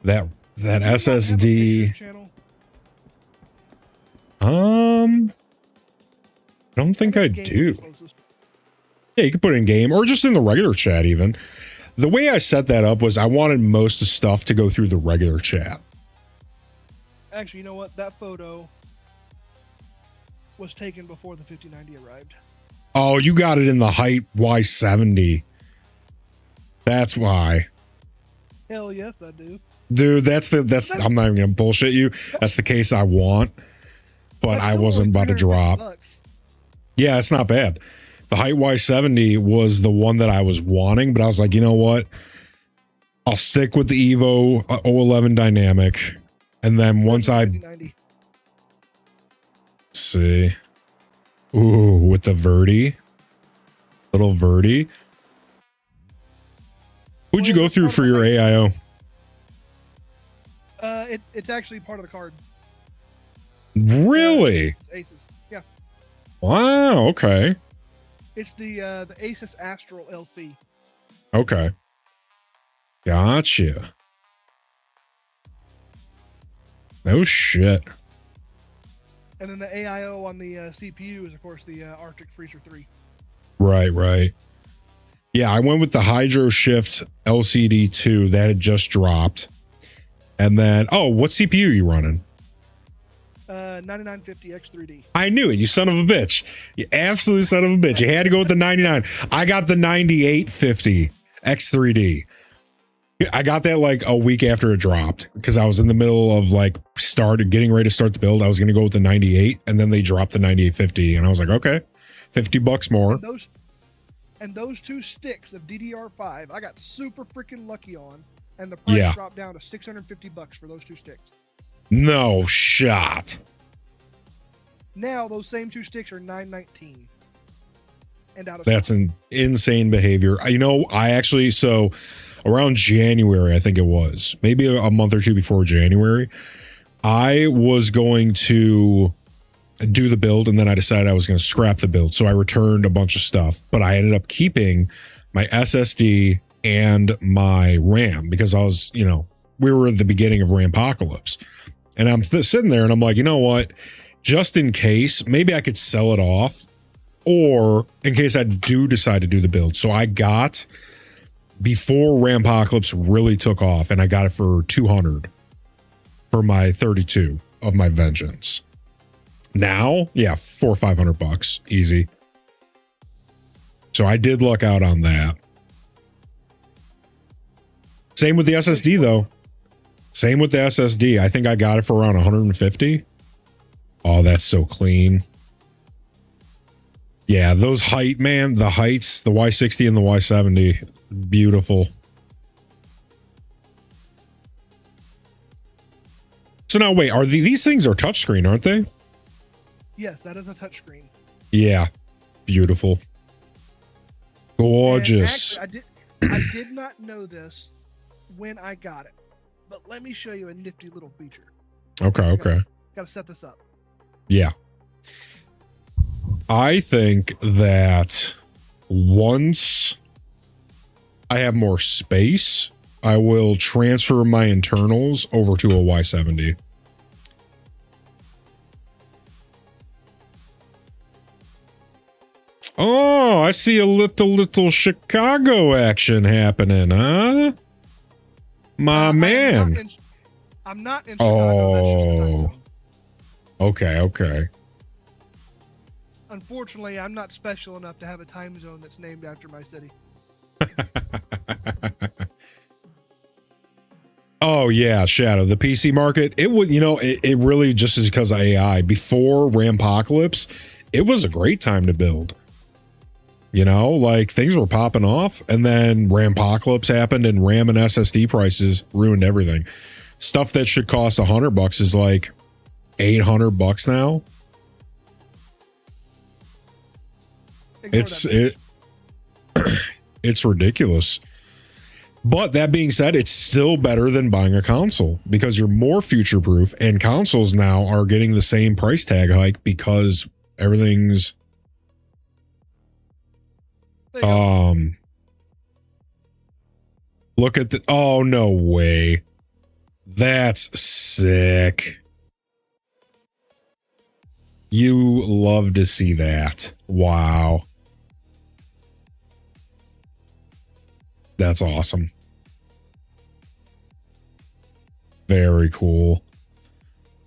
Speaker 3: That SSD. I don't think I do. Yeah, you could put it in game or just in the regular chat even. The way I set that up was I wanted most of the stuff to go through the regular chat.
Speaker 7: Actually, you know what? That photo was taken before the 5090 arrived.
Speaker 3: Oh, you got it in the height Y70. That's why.
Speaker 7: Hell yes, I do.
Speaker 3: Dude, that's I'm not even gonna bullshit you. That's the case I want. But I wasn't about to drop.
Speaker 7: Bucks.
Speaker 3: Yeah, it's not bad. The height Y70 was the one that I was wanting, but I was like, you know what? I'll stick with the Evo 011 dynamic. And then once I
Speaker 7: 5090.
Speaker 3: see. Ooh, with the Verdi. Little Verdi. Who'd you go through for your AIO?
Speaker 7: It's actually part of the card.
Speaker 3: Really?
Speaker 7: It's Asus. Yeah.
Speaker 3: Wow, okay.
Speaker 7: It's the Asus Astral LC.
Speaker 3: Okay. Gotcha. No shit.
Speaker 7: And then the AIO on the CPU is, of course, the Arctic Freezer 3.
Speaker 3: Right. Yeah, I went with the Hydro Shift LCD 2 that had just dropped. And then, what CPU are you running?
Speaker 7: 9950 X3D.
Speaker 3: I knew it, you son of a bitch. You absolute son of a bitch. You had to go with the 99. I got the 9850 X3D. I got that like a week after it dropped because I was in the middle of like getting ready to start the build. I was going to go with the 98 and then they dropped the 9850 and I was like, okay, $50 more.
Speaker 7: And those 2 sticks of DDR5, I got super freaking lucky on, and the price dropped down to $650 for those 2 sticks.
Speaker 3: No shot.
Speaker 7: Now those same 2 sticks are $919. And out of
Speaker 3: That's an insane behavior. You know, so around January, I think it was, maybe a month or 2 before January, I was going to do the build and then I decided I was going to scrap the build. So I returned a bunch of stuff, but I ended up keeping my SSD and my RAM because I was, we were at the beginning of Rampapocalypse. And I'm sitting there and I'm like, you know what? Just in case, maybe I could sell it off or in case I do decide to do the build. So I got, before Rampapocalypse really took off, and I got it for $200 for my 32 of my Vengeance. Now, yeah, $400 or $500 easy. So I did luck out on that. Same with the SSD though. Same with the SSD. I think I got it for around 150. Oh, that's so clean. Yeah, those the heights, the Y60 and the Y70, beautiful. So now wait, are these things are touchscreen, aren't they?
Speaker 7: Yes, that is a touchscreen.
Speaker 3: Yeah. Beautiful. Gorgeous.
Speaker 7: And actually, I did not know this when I got it, but let me show you a nifty little feature.
Speaker 3: Okay.
Speaker 7: Gotta set this up.
Speaker 3: Yeah. I think that once I have more space, I will transfer my internals over to a Y70. Oh, I see a little Chicago action happening, huh? My man.
Speaker 7: I'm not in Chicago. That's just the time
Speaker 3: Oh.
Speaker 7: zone.
Speaker 3: Okay.
Speaker 7: Unfortunately, I'm not special enough to have a time zone that's named after my city.
Speaker 3: Oh yeah, Shadow. The PC market, it would, it really just is because of AI. Before Rampocalypse, it was a great time to build. Like things were popping off, and then Rampocalypse happened, and RAM and SSD prices ruined everything. Stuff that should cost $100 is like $800 now. It's ridiculous. But that being said, it's still better than buying a console because you're more future proof, and consoles now are getting the same price tag hike because everything's look at the, oh no way. That's sick. You love to see that. Wow. That's awesome. Very cool.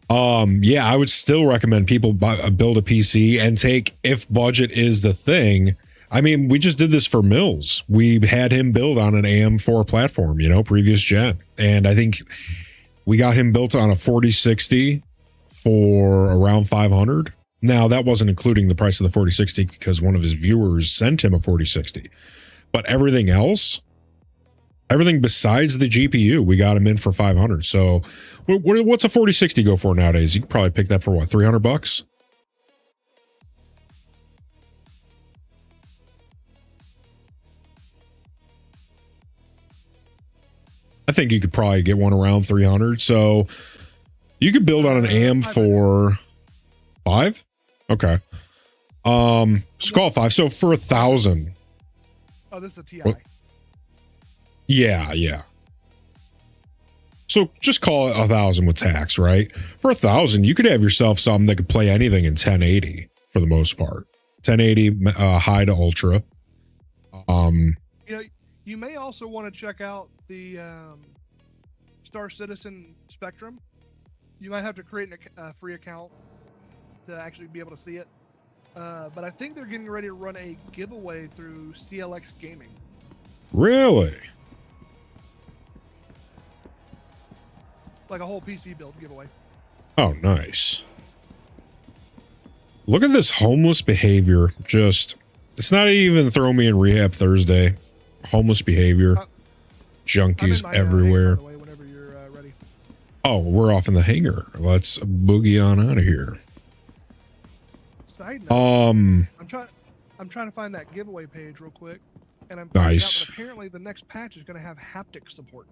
Speaker 3: Yeah, I would still recommend people build a PC and take, if budget is the thing. I mean, we just did this for Mills. We had him build on an AM4 platform, previous gen. And I think we got him built on a 4060 for around 500. Now, that wasn't including the price of the 4060 because one of his viewers sent him a 4060. But everything else, everything besides the GPU, we got him in for 500. So what's a 4060 go for nowadays? You could probably pick that for what, $300? I think you could probably get one around 300. So you could build on an AM for 5. Okay. So call it 5. So for 1,000.
Speaker 7: Oh, this is a TI.
Speaker 3: Yeah. So just call it 1,000 with tax, right? For 1,000, you could have yourself something that could play anything in 1080 for the most part. 1080 high to ultra.
Speaker 7: You may also want to check out the Star Citizen Spectrum. You might have to create a free account to actually be able to see it. But I think they're getting ready to run a giveaway through CLX Gaming.
Speaker 3: Really?
Speaker 7: Like a whole PC build giveaway.
Speaker 3: Oh, nice. Look at this homeless behavior. It's not even throw me in rehab Thursday. Homeless behavior. Junkies everywhere.
Speaker 7: By the way, whenever you're ready.
Speaker 3: Oh, we're off in the hangar. Let's boogie on out of here.
Speaker 7: Side note, I'm trying to find that giveaway page real quick, and I'm finding out that apparently the next patch is going to have haptic support.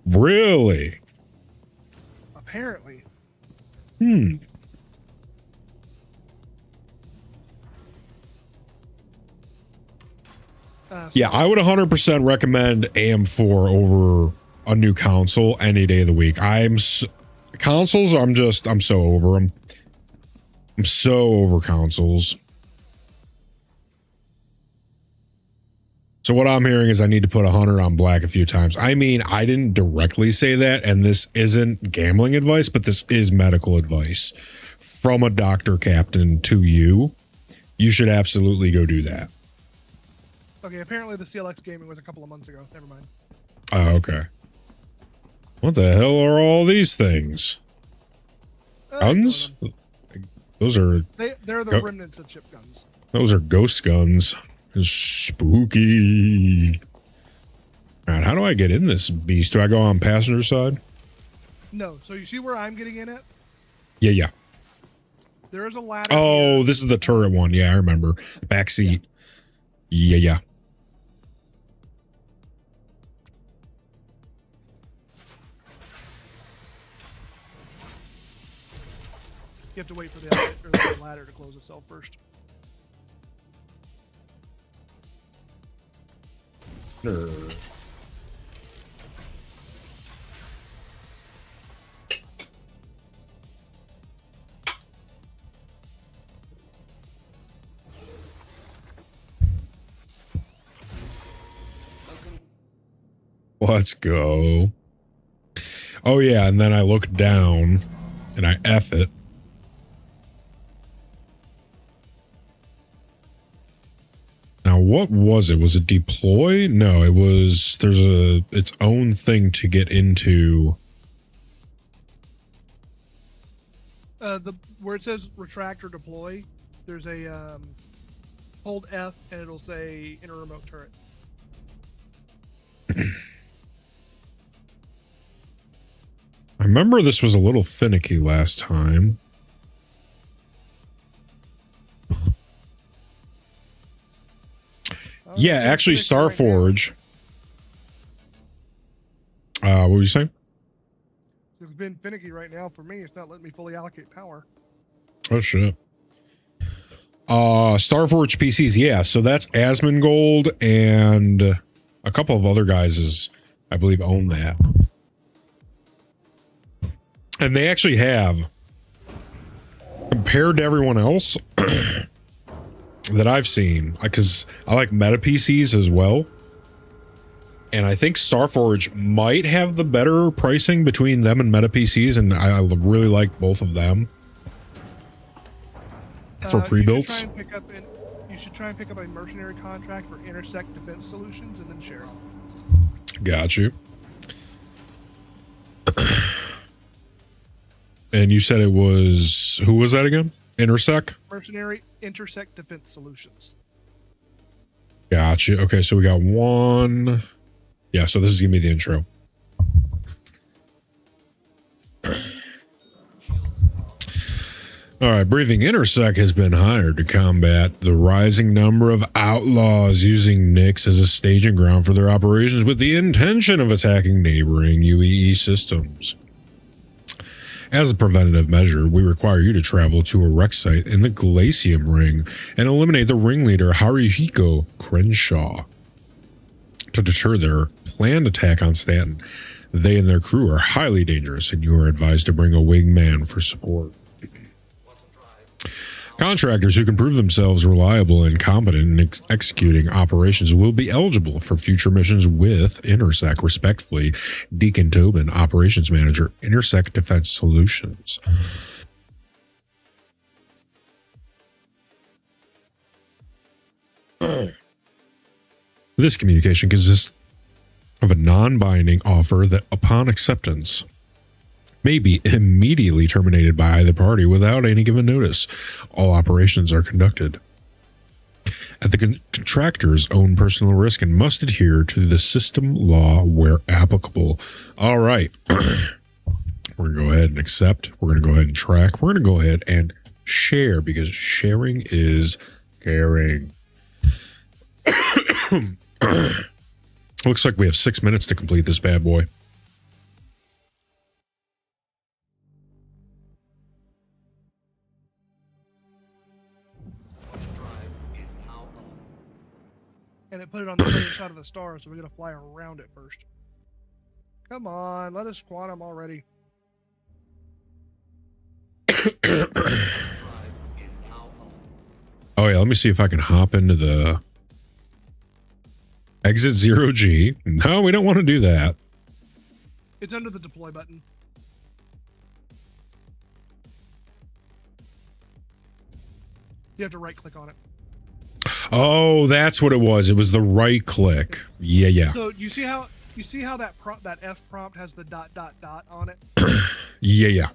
Speaker 3: Really?
Speaker 7: Apparently.
Speaker 3: Yeah, I would 100% recommend AM4 over a new console any day of the week. Consoles, I'm so over them. I'm so over consoles. So what I'm hearing is I need to put 100 on black a few times. I mean, I didn't directly say that, and this isn't gambling advice, but this is medical advice from a doctor captain to you. You should absolutely go do that.
Speaker 7: Okay, apparently the CLX Gaming was a couple of months ago. Never mind.
Speaker 3: Oh, okay. What the hell are all these things? Guns? Those are...
Speaker 7: They're the remnants of chip guns.
Speaker 3: Those are ghost guns. Spooky. All right, how do I get in this beast? Do I go on passenger side?
Speaker 7: No. So you see where I'm getting in it?
Speaker 3: Yeah, yeah.
Speaker 7: There is a ladder.
Speaker 3: Oh,
Speaker 7: here.
Speaker 3: this is the turret one. Yeah, I remember. Backseat. Yeah, yeah.
Speaker 7: You have to wait for the elevator, or the ladder to close itself first.
Speaker 3: Let's go. Oh, yeah, and then I look down and I F it. Now, what was it? Was it deploy? No, it was, there's its own thing to get into.
Speaker 7: Where it says retract or deploy, there's a hold F and it'll say inner remote turret.
Speaker 3: I remember this was a little finicky last time. Yeah, actually, Starforge. What were you saying?
Speaker 7: It's been finicky right now for me. It's not letting me fully allocate power.
Speaker 3: Oh shit. Starforge PCs, yeah. So that's Asmongold and a couple of other guys I believe own that. And they actually have, compared to everyone else that I've seen, because I like meta PCs as well. And I think Starforge might have the better pricing between them and meta PCs, and I really like both of them for pre-builds.
Speaker 7: You should try and pick up a mercenary contract for Intersect Defense Solutions and then share it.
Speaker 3: Got you. And you said it was, who was that again? Intersect?
Speaker 7: Mercenary Intersect Defense Solutions.
Speaker 3: Gotcha. Okay, so we got one. Yeah, so this is going to be the intro. All right, Breathing Intersect has been hired to combat the rising number of outlaws using Nyx as a staging ground for their operations with the intention of attacking neighboring UEE systems. As a preventative measure, we require you to travel to a wreck site in the Glacium Ring and eliminate the ringleader Haruhiko Crenshaw. To deter their planned attack on Stanton, they and their crew are highly dangerous, and you are advised to bring a wingman for support. Contractors who can prove themselves reliable and competent in executing operations will be eligible for future missions with Intersect. Respectfully, Deacon Tobin, Operations Manager, Intersect Defense Solutions. This communication consists of a non-binding offer that, upon acceptance, may be immediately terminated by either party without any given notice. All operations are conducted at the contractor's own personal risk and must adhere to the system law where applicable. All right. We're going to go ahead and accept. We're going to go ahead and track. We're going to go ahead and share, because sharing is caring. Looks like we have 6 minutes to complete this bad boy.
Speaker 7: And it put it on the other side of the star, so we gotta fly around it first. Come on, let us quantum already.
Speaker 3: Oh yeah, let me see if I can hop into the exit 0G. No, we don't want to do that.
Speaker 7: It's under the deploy button. You have to right click on it.
Speaker 3: Oh, that's what it was. It was the right click. Yeah, yeah.
Speaker 7: So you see how that F prompt has the ... on it?
Speaker 3: Yeah, yeah.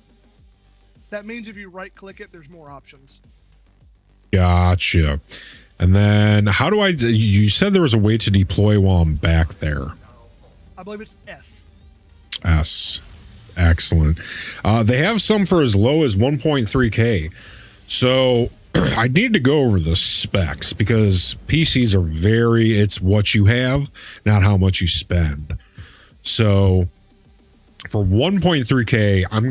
Speaker 7: That means if you right click it, there's more options.
Speaker 3: Gotcha. And then how do you said there was a way to deploy while I'm back there.
Speaker 7: I believe it's S.
Speaker 3: S. Excellent. They have some for as low as 1.3K. So I need to go over the specs because PCs are it's what you have, not how much you spend. So for 1.3K, I'm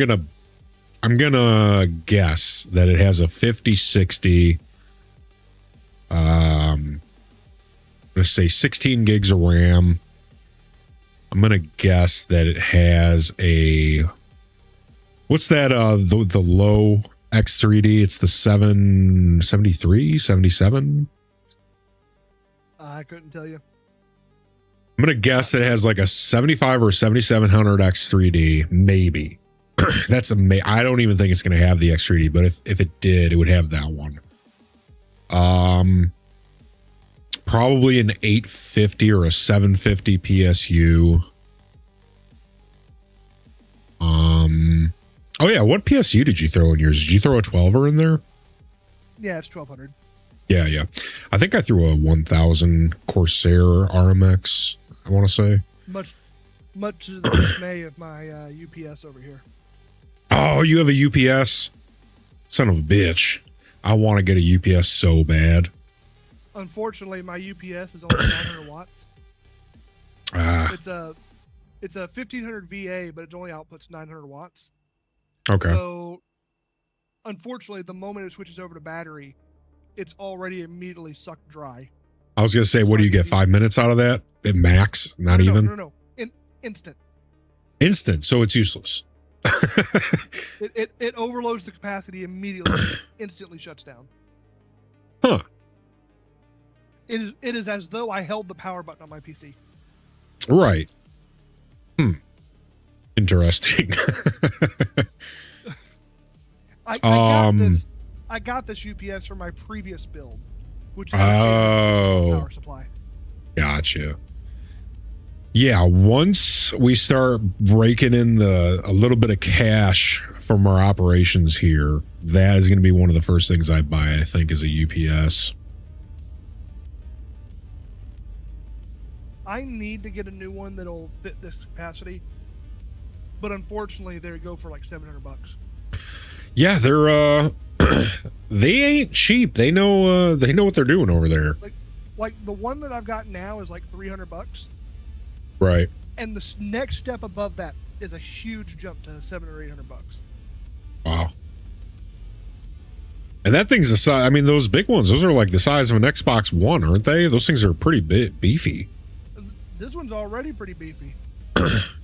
Speaker 3: gonna guess that it has a 5060. Let's say 16 gigs of RAM. I'm gonna guess that it has a what's that? The low X3D. It's the 773, 77.
Speaker 7: I couldn't tell you.
Speaker 3: I'm gonna guess that it has like a 75 or 7700 X3D, maybe. I don't even think it's gonna have the X3D, but if it did, it would have that one. Probably an 850 or a 750 PSU. Oh yeah, what PSU did you throw in yours? Did you throw a 12er in there?
Speaker 7: Yeah, it's 1200.
Speaker 3: Yeah. I think I threw a 1000 Corsair RMX, I want to say.
Speaker 7: Much to the dismay of my UPS over here.
Speaker 3: Oh, you have a UPS? Son of a bitch. I want to get a UPS so bad.
Speaker 7: Unfortunately, my UPS is only 900 watts. It's a 1500 VA, but it only outputs 900 watts.
Speaker 3: Okay.
Speaker 7: So, unfortunately, the moment it switches over to battery, it's already immediately sucked dry.
Speaker 3: I was going to say, what do you get, 5 minutes out of that? At max? Not even?
Speaker 7: No. Instant.
Speaker 3: Instant, so it's useless.
Speaker 7: It overloads the capacity immediately, instantly shuts down.
Speaker 3: Huh.
Speaker 7: It is as though I held the power button on my PC.
Speaker 3: Right. Interesting.
Speaker 7: I got this UPS from my previous build, which had a power supply.
Speaker 3: Gotcha. Yeah, once we start breaking in a little bit of cash from our operations here, that is going to be one of the first things I buy, I think, is a UPS.
Speaker 7: I need to get a new one that'll fit this capacity, but unfortunately, they go for like $700.
Speaker 3: Yeah, they're they ain't cheap. They know what they're doing over there.
Speaker 7: Like the one that I've got now is like $300.
Speaker 3: Right.
Speaker 7: And the next step above that is a huge jump to $700 or $800.
Speaker 3: Wow. And that thing's the size. I mean, those big ones, those are like the size of an Xbox One, aren't they? Those things are pretty beefy.
Speaker 7: This one's already pretty beefy.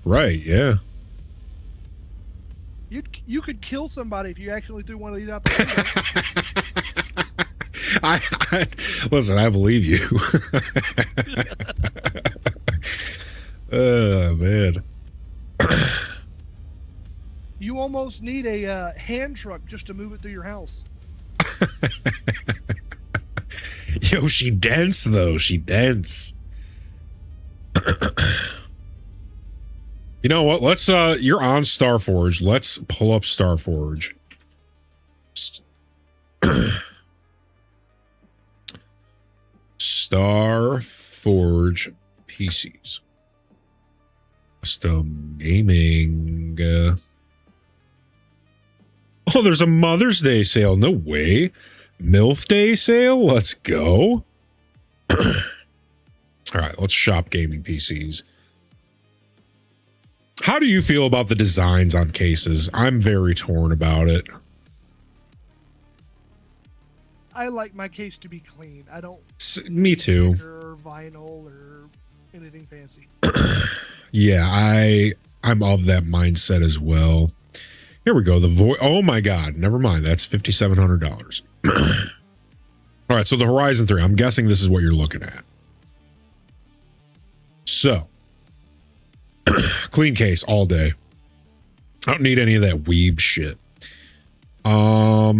Speaker 3: Right. Yeah.
Speaker 7: You could kill somebody if you actually threw one of these out the window.
Speaker 3: I listen. I believe you. Oh man.
Speaker 7: You almost need a hand truck just to move it through your house.
Speaker 3: Yo, she dense though. She dense. You know what? Let's you're on Starforge. Let's pull up Starforge. Starforge PCs. Custom gaming. Oh, there's a Mother's Day sale. No way. MILF Day sale? Let's go. All right, let's shop gaming PCs. How do you feel about the designs on cases? I'm very torn about it.
Speaker 7: I like my case to be clean. I don't.
Speaker 3: Me too.
Speaker 7: Or vinyl or anything fancy.
Speaker 3: Yeah, I'm of that mindset as well. Here we go. Oh my God. Never mind. That's $5,700. All right. So the Horizon 3, I'm guessing this is what you're looking at. So clean case all day. I don't need any of that weeb shit. I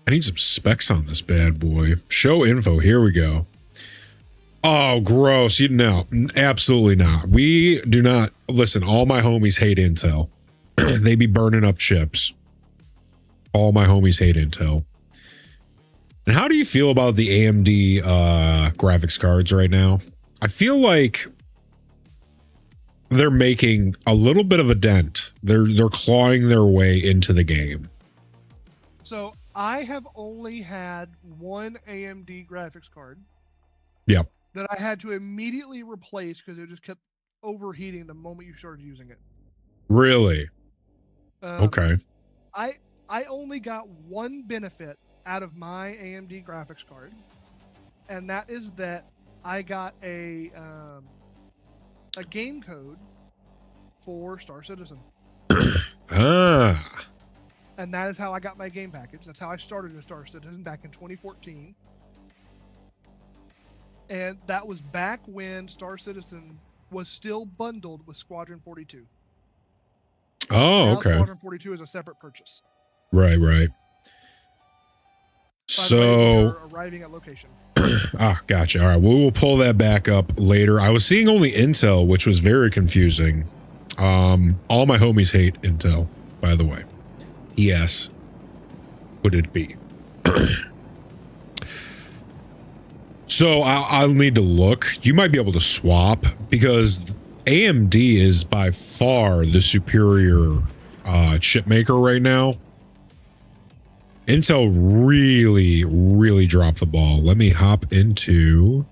Speaker 3: need some specs on this bad boy. Show info. Here we go. Oh, gross. No, absolutely not. We do not. Listen, all my homies hate Intel. They be burning up chips. All my homies hate Intel. And how do you feel about the AMD graphics cards right now? I feel like they're making a little bit of a dent. They're clawing their way into the game.
Speaker 7: So I have only had one AMD graphics card.
Speaker 3: Yep.
Speaker 7: That I had to immediately replace because it just kept overheating the moment you started using it.
Speaker 3: Really? Okay.
Speaker 7: I only got one benefit out of my AMD graphics card, and that is that I got a game code for Star Citizen.
Speaker 3: Ah.
Speaker 7: And that is how I got my game package. That's how I started in Star Citizen back in 2014. And that was back when Star Citizen was still bundled with Squadron 42.
Speaker 3: Oh,
Speaker 7: now
Speaker 3: okay.
Speaker 7: Squadron 42 is a separate purchase.
Speaker 3: Right.
Speaker 7: By the way,
Speaker 3: So,
Speaker 7: we're arriving at location.
Speaker 3: Gotcha. All right. We will pull that back up later. I was seeing only Intel, which was very confusing. All my homies hate Intel, by the way. Yes. Would it be? So I'll need to look. You might be able to swap because AMD is by far the superior chip maker right now. Intel really dropped the ball. Let me hop into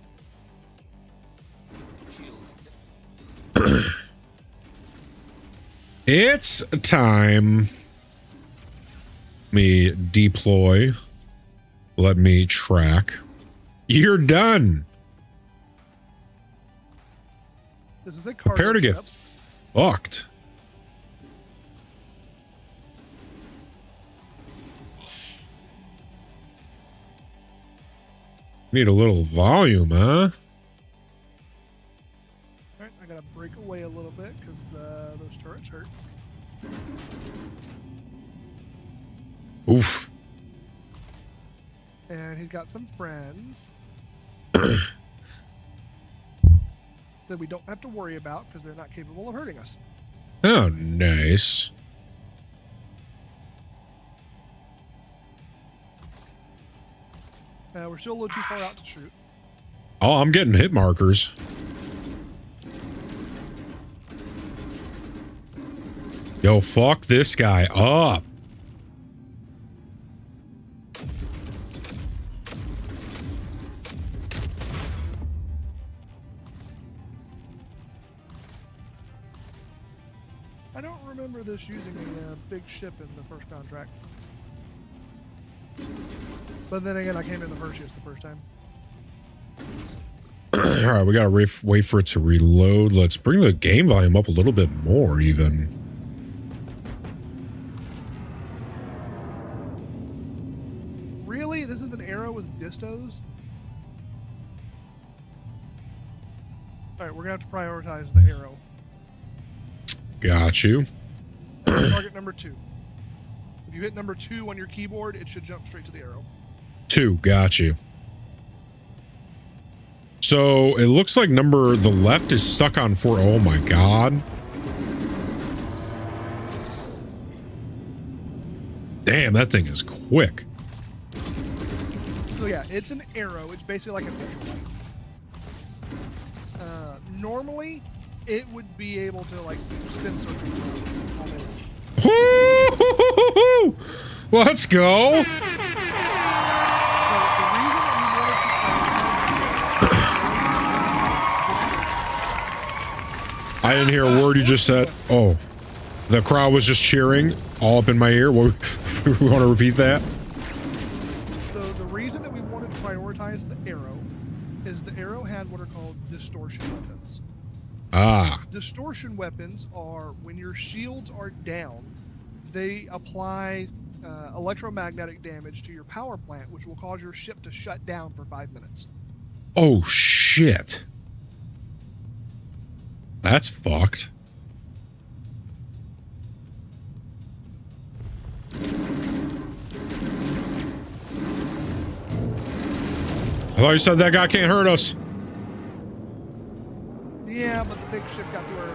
Speaker 3: it's time. Let me deploy. Let me track. You're done.
Speaker 7: This is a cargo
Speaker 3: Prepare to get
Speaker 7: ship.
Speaker 3: fucked. Need a little volume, huh?
Speaker 7: All right, I gotta break away a little bit because those turrets hurt.
Speaker 3: Oof.
Speaker 7: And he's got some friends that we don't have to worry about because they're not capable of hurting us.
Speaker 3: Oh, nice.
Speaker 7: We're still a little too far out to shoot.
Speaker 3: Oh, I'm getting hit markers. Yo, fuck this guy up.
Speaker 7: I don't remember this using a big ship in the first contract. But then again, I came in the Perseus the first time.
Speaker 3: All right, we gotta wait for it to reload. Let's bring the game volume up a little bit more, even.
Speaker 7: Really? This is an arrow with distos? Alright, we're gonna have to prioritize the arrow.
Speaker 3: Got you.
Speaker 7: Target number 2. If you hit number 2 on your keyboard, it should jump straight to the arrow.
Speaker 3: 2, got you. So it looks like the left is stuck on 4. Oh my god. Damn, that thing is quick.
Speaker 7: So yeah, it's an arrow. It's basically like a teacher light. Normally, it would be able to like spin circles all day long.
Speaker 3: Let's go. I didn't hear a word you just said. Oh, the crowd was just cheering all up in my ear. We want to repeat that?
Speaker 7: So the reason that we wanted to prioritize the arrow is the arrow had what are called distortion weapons.
Speaker 3: Ah.
Speaker 7: Distortion weapons are when your shields are down, they apply electromagnetic damage to your power plant, which will cause your ship to shut down for 5 minutes.
Speaker 3: Oh, shit. That's fucked. I thought you said that guy can't hurt us.
Speaker 7: Yeah, but the big ship got to her.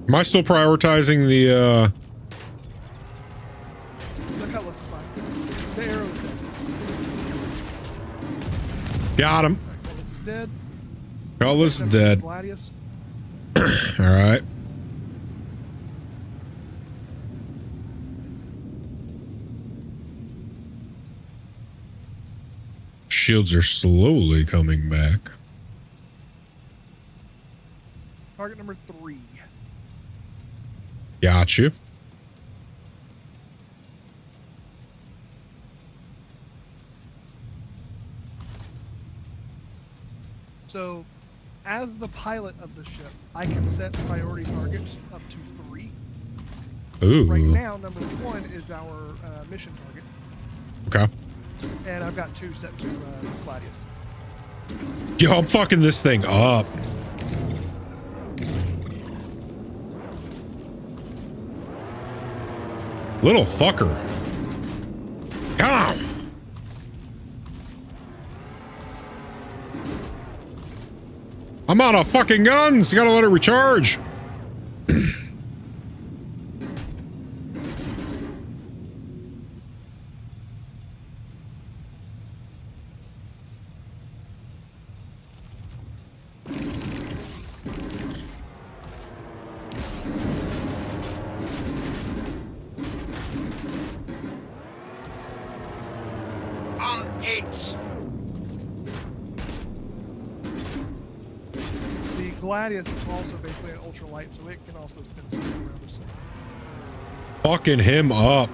Speaker 3: Am I still prioritizing the
Speaker 7: The cutlass
Speaker 3: Got him.
Speaker 7: Alright, Cutlass is dead.
Speaker 3: Cutlass is dead.
Speaker 7: Gladius.
Speaker 3: All right. Shields are slowly coming back.
Speaker 7: Target number 3.
Speaker 3: Got you.
Speaker 7: So, as the pilot of the ship, I can set priority targets up to 3.
Speaker 3: Ooh.
Speaker 7: Right now, number 1 is our mission target,
Speaker 3: Okay.
Speaker 7: and I've got 2 set to Gladius.
Speaker 3: Yo, I'm fucking this thing up. Little fucker. Come on. I'm out of fucking guns. Gotta let it recharge.
Speaker 1: Hits.
Speaker 7: The Gladius is also basically an ultralight, so it can also spin something around the center.
Speaker 3: Fucking him up.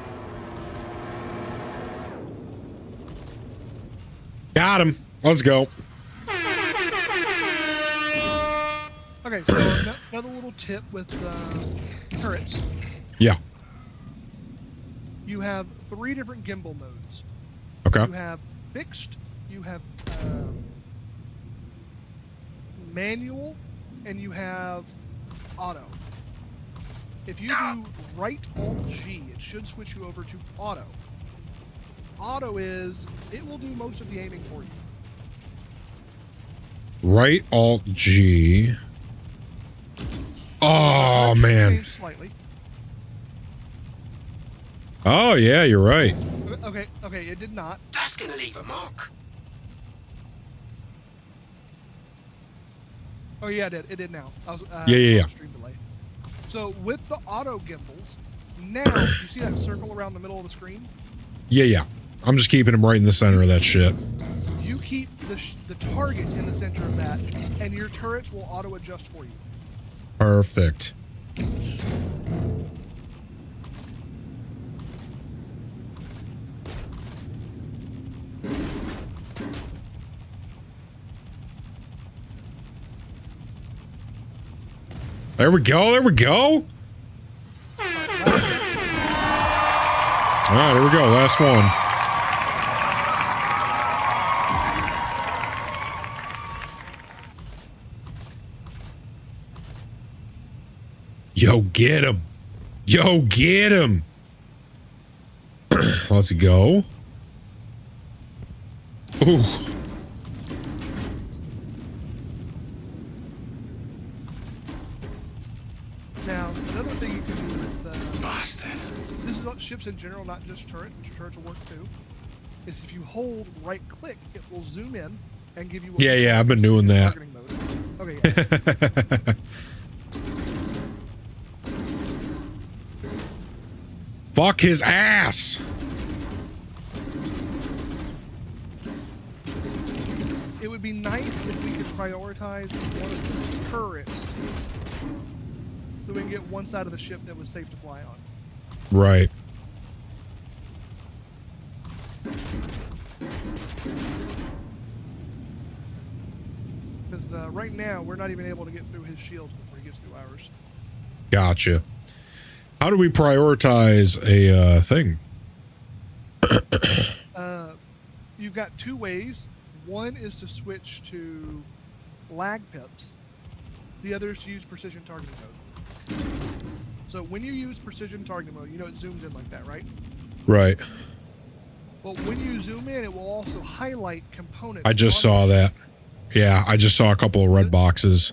Speaker 3: Got him. Let's go.
Speaker 7: Okay, so another little tip with turrets.
Speaker 3: Yeah.
Speaker 7: You have 3 different gimbal modes.
Speaker 3: Okay.
Speaker 7: You have fixed, you have manual, and you have auto. If you do right Alt G, it should switch you over to auto. Auto is, it will do most of the aiming for you.
Speaker 3: Right Alt G. Oh,
Speaker 7: Direction
Speaker 3: man.
Speaker 7: changed slightly.
Speaker 3: Oh, yeah, you're right.
Speaker 7: Okay, it did not.
Speaker 1: That's gonna leave a mark.
Speaker 7: Oh yeah, it did now. I was,
Speaker 3: Yeah.
Speaker 7: Stream delay. So with the auto gimbals, now you see that circle around the middle of the screen?
Speaker 3: Yeah. I'm just keeping him right in the center of that shit.
Speaker 7: You keep the target in the center of that, and your turrets will auto adjust for you.
Speaker 3: Perfect. There we go. There we go. All right, here we go. Last one. Yo, get him. Yo, get him. Let's go. Ooh.
Speaker 7: Now, another thing you can do with
Speaker 1: Bastard.
Speaker 7: this is on ships in general, not just turrets, but your turrets will work too, is if you hold right click, it will zoom in and give you a
Speaker 3: Yeah, I've been doing that.
Speaker 7: targeting mode. Okay, yeah.
Speaker 3: Fuck his ass.
Speaker 7: It would be nice if we could prioritize one of the turrets so we can get one side of the ship that was safe to fly on.
Speaker 3: Right.
Speaker 7: Because right now, we're not even able to get through his shields before he gets through ours.
Speaker 3: Gotcha. How do we prioritize a thing?
Speaker 7: You've got 2 ways. One is to switch to lag pips. The other is to use precision targeting mode. So when you use precision targeting mode, you know it zooms in like that, right?
Speaker 3: Right.
Speaker 7: But when you zoom in, it will also highlight components.
Speaker 3: I just
Speaker 7: on
Speaker 3: saw
Speaker 7: the
Speaker 3: that. Yeah, I just saw a couple of red boxes.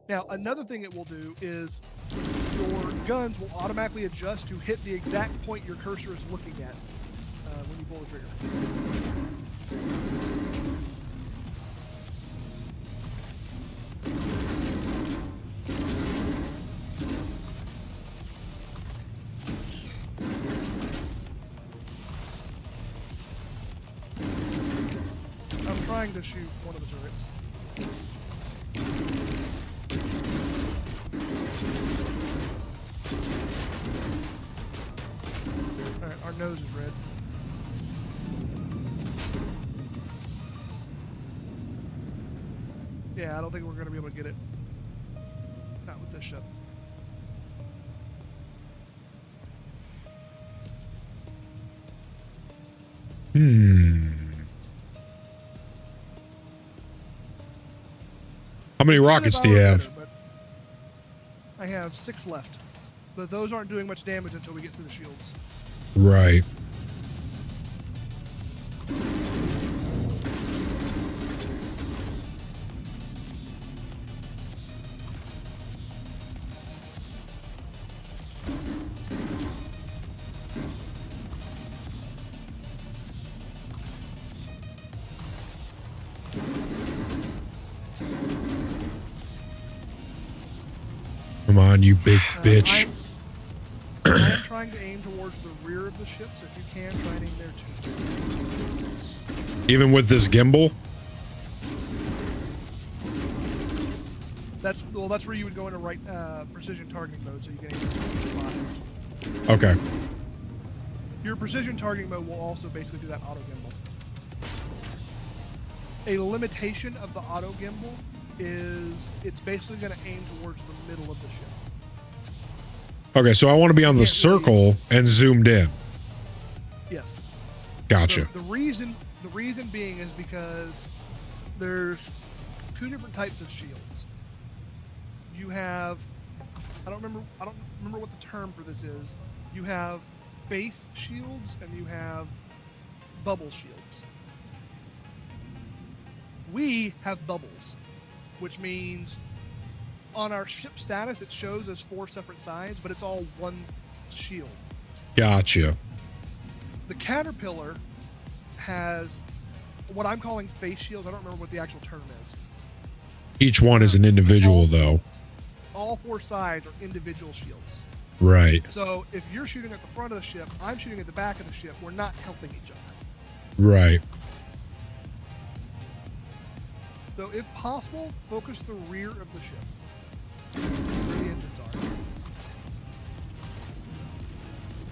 Speaker 7: Now, another thing it will do is your guns will automatically adjust to hit the exact point your cursor is looking at when you pull the trigger. trying to shoot one of the turrets. Alright, our nose is red. Yeah, I don't think we're going to be able to get it. Not with this ship.
Speaker 3: How many rockets do you have?
Speaker 7: Better, but I have 6 left. But those aren't doing much damage until we get through the shields.
Speaker 3: Right. Come on, you big bitch.
Speaker 7: I'm trying to aim towards the rear of the ship, so if you can, try and aim there too.
Speaker 3: Even with this gimbal?
Speaker 7: That's where you would go into right precision targeting mode, so you can aim at the spot.
Speaker 3: Okay.
Speaker 7: Your precision targeting mode will also basically do that auto gimbal. A limitation of the auto gimbal is it's basically going to aim towards the middle of the ship.
Speaker 3: Okay, so I want to be on the circle and zoomed in.
Speaker 7: Yes.
Speaker 3: Gotcha.
Speaker 7: The reason being is because there's 2 different types of shields. You have I don't remember what the term for this is. You have base shields and you have bubble shields. We have bubbles, which means on our ship status it shows as 4 separate sides, but it's all one shield.
Speaker 3: Gotcha.
Speaker 7: The Caterpillar has what I'm calling face shields. I don't remember what the actual term is.
Speaker 3: Each one is an individual, though.
Speaker 7: All 4 sides are individual shields.
Speaker 3: Right.
Speaker 7: So if you're shooting at the front of the ship, I'm shooting at the back of the ship, we're not helping each other.
Speaker 3: Right.
Speaker 7: So if possible, focus the rear of the ship. Where the engines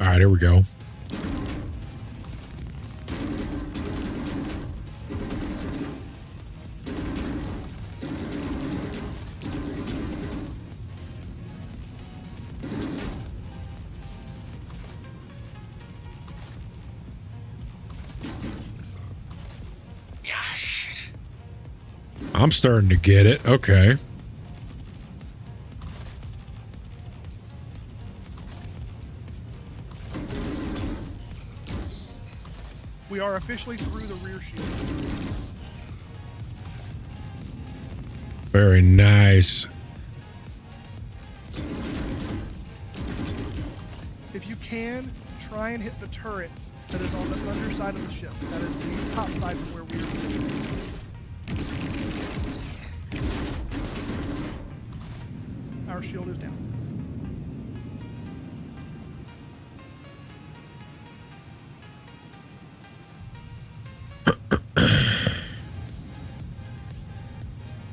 Speaker 7: are.
Speaker 3: All right, here we go. I'm starting to get it. Okay.
Speaker 7: We are officially through the rear shield.
Speaker 3: Very nice.
Speaker 7: If you can, try and hit the turret that is on the underside of the ship. That is the top side from where we are positioned. Our shield is down.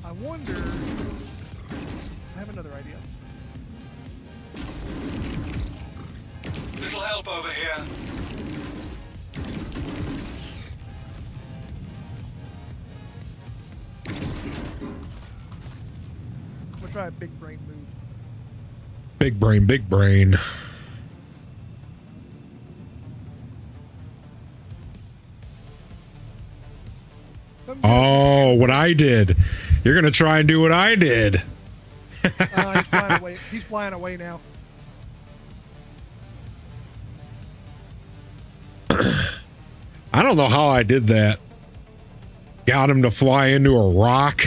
Speaker 7: I wonder... I have another idea.
Speaker 1: Little help over here.
Speaker 7: I'm gonna try a big brain move.
Speaker 3: Big brain, big brain. Oh, what I did. You're going to try and do what I did.
Speaker 7: He's flying away. He's flying away now.
Speaker 3: I don't know how I did that. Got him to fly into a rock.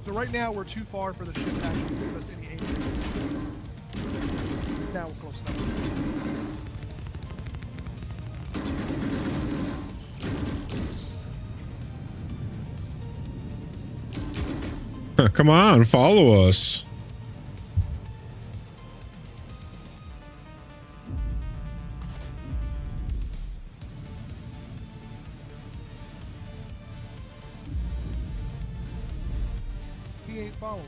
Speaker 7: So right now we're too far for the ship to actually give us any aim. Now we're close enough.
Speaker 3: Come on, follow us.
Speaker 7: ain't following.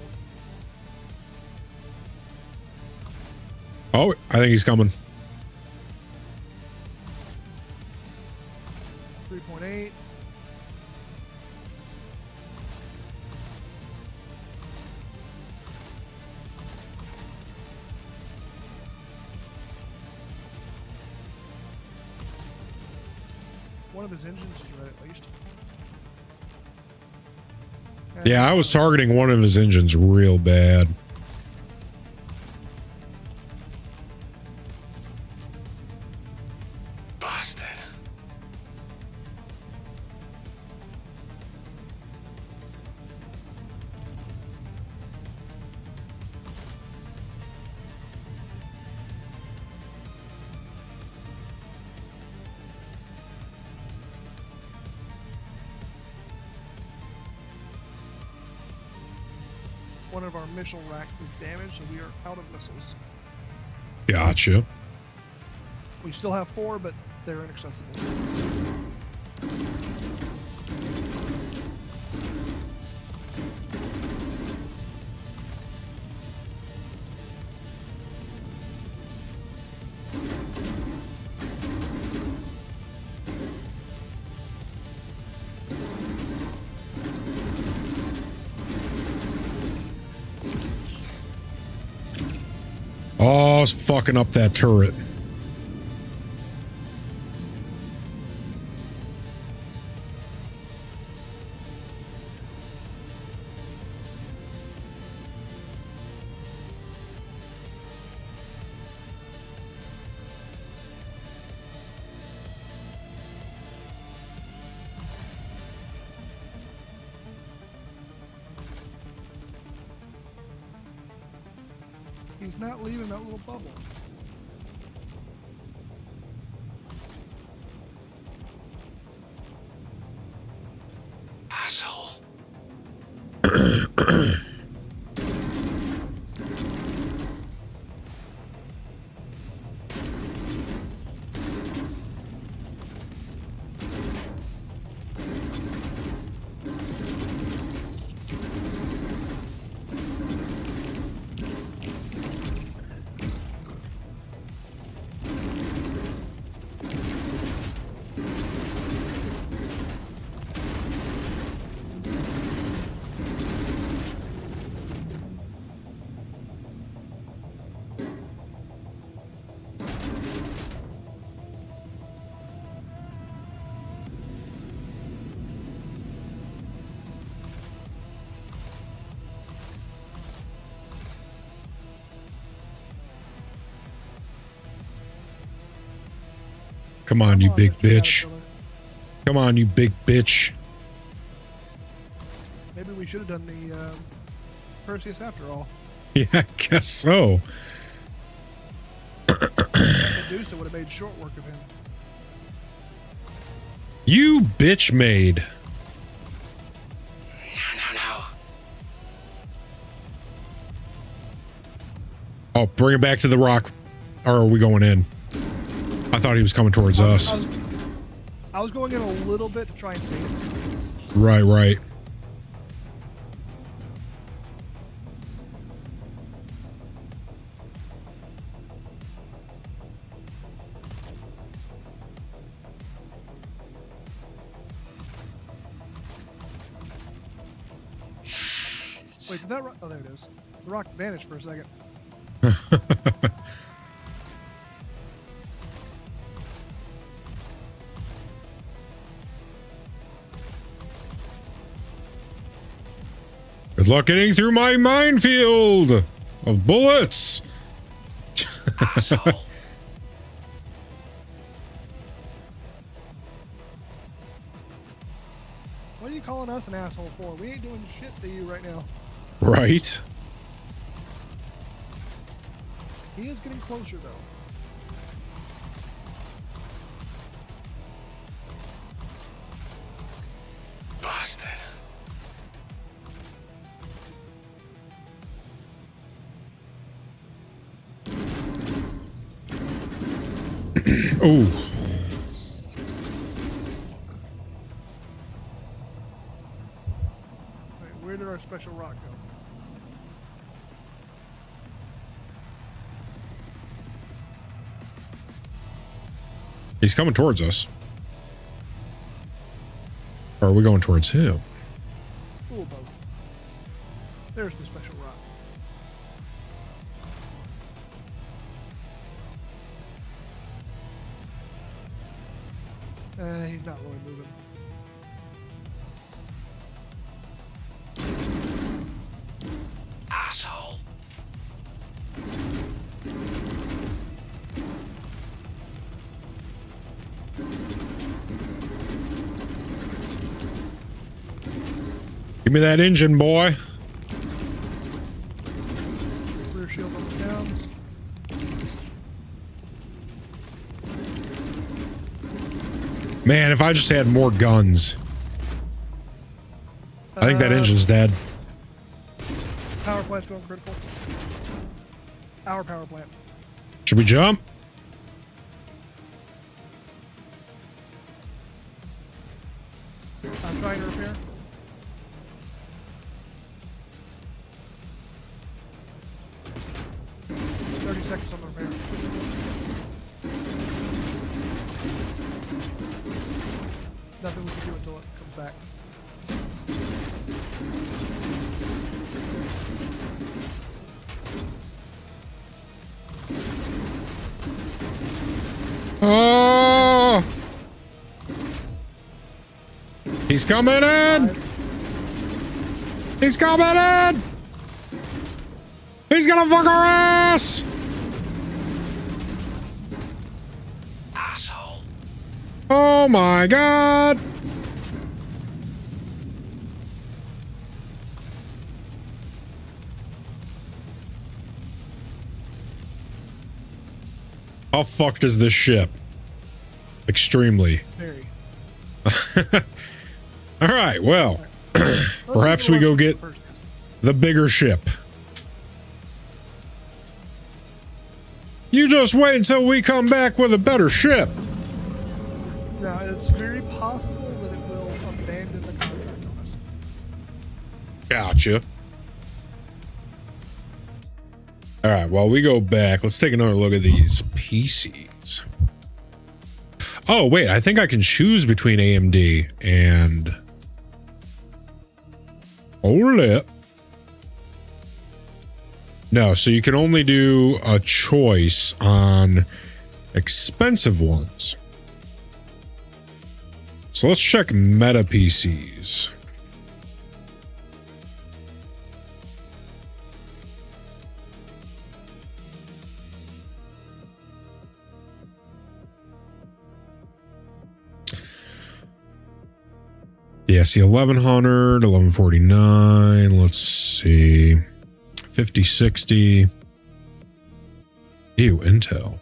Speaker 3: Oh, I think he's coming.
Speaker 7: 3.8. One of his engines is red at least. And
Speaker 3: Yeah, I was targeting one of his engines real bad.
Speaker 1: Bastard.
Speaker 7: one of our missile racks is damaged, so we are out of missiles.
Speaker 3: Gotcha.
Speaker 7: We still have 4, but they're inaccessible.
Speaker 3: Oh, it's fucking up that turret.
Speaker 7: He's not leaving that little bubble.
Speaker 1: Asshole.
Speaker 3: Come on, you big
Speaker 7: Mitch, we got
Speaker 3: bitch.
Speaker 7: each other.
Speaker 3: Come on, you big bitch.
Speaker 7: Maybe we should have done the Perseus after all.
Speaker 3: Yeah, I guess so.
Speaker 7: Medusa would have made short work of him.
Speaker 3: You bitch made.
Speaker 1: No.
Speaker 3: Oh, bring it back to the rock. Or are we going in? I thought he was coming towards us.
Speaker 7: I was going in a little bit to try and take him.
Speaker 3: Right, right.
Speaker 7: Wait, did that rock? Oh, there it is. The rock vanished for a second.
Speaker 3: Good luck getting through my minefield of bullets.
Speaker 1: Asshole.
Speaker 7: What are you calling us an asshole for? We ain't doing shit to you right now.
Speaker 3: Right?
Speaker 7: He is getting closer, though.
Speaker 1: Bastard.
Speaker 3: Oh.
Speaker 7: Wait, where did our special rock go?
Speaker 3: He's coming towards us. Or are we going towards him?
Speaker 7: A little both. There's the special rock. He's not really moving.
Speaker 1: Asshole.
Speaker 3: Give me that engine, boy.
Speaker 7: Rear shield on down.
Speaker 3: Man, if I just had more guns. I think that engine's dead.
Speaker 7: Power plant's going critical. Our power plant.
Speaker 3: Should we jump?
Speaker 7: I'm trying to repair. Seconds on the repair. Nothing we can do until it comes back.
Speaker 3: Oh! He's coming in! He's coming in! He's gonna fuck our ass!
Speaker 1: Asshole.
Speaker 3: Oh my god! How fucked is this ship? Extremely.
Speaker 7: Very.
Speaker 3: All right, well, perhaps we go get the bigger ship. You just wait until we come back with a better ship.
Speaker 7: Now, it's very possible that it will abandon the contract on us.
Speaker 3: Gotcha. All right, while we go back, let's take another look at these PCs. Oh, wait, I think I can choose between AMD and... Hold it. No, so you can only do a choice on expensive ones. So let's check Meta PCs. Yeah, see 1100, 1149. Let's see. 5060. Ew, Intel.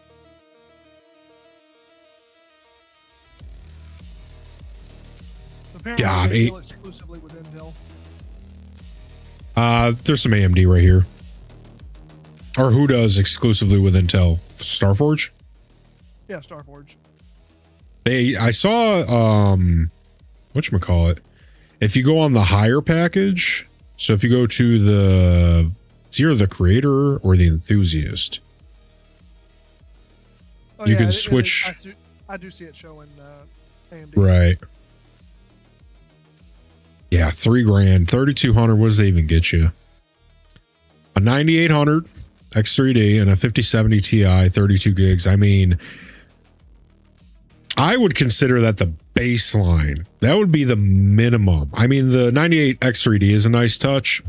Speaker 7: Apparently
Speaker 3: God,
Speaker 7: they deal exclusively with Intel.
Speaker 3: There's some AMD right here. Or who does exclusively with Intel? Starforge?
Speaker 7: Yeah, Starforge.
Speaker 3: I saw, whatchamacallit? If you go on the higher package, so if you go to it's either the creator or the enthusiast.
Speaker 7: Oh,
Speaker 3: You
Speaker 7: yeah,
Speaker 3: can switch.
Speaker 7: I do see it showing AMD.
Speaker 3: Right. Yeah, $3,000, 3,200. What does they even get you? A 9800 X3D and a 5070 Ti, 32 gigs. I mean, I would consider that the baseline. That would be the minimum. I mean, the 98 X3D is a nice touch.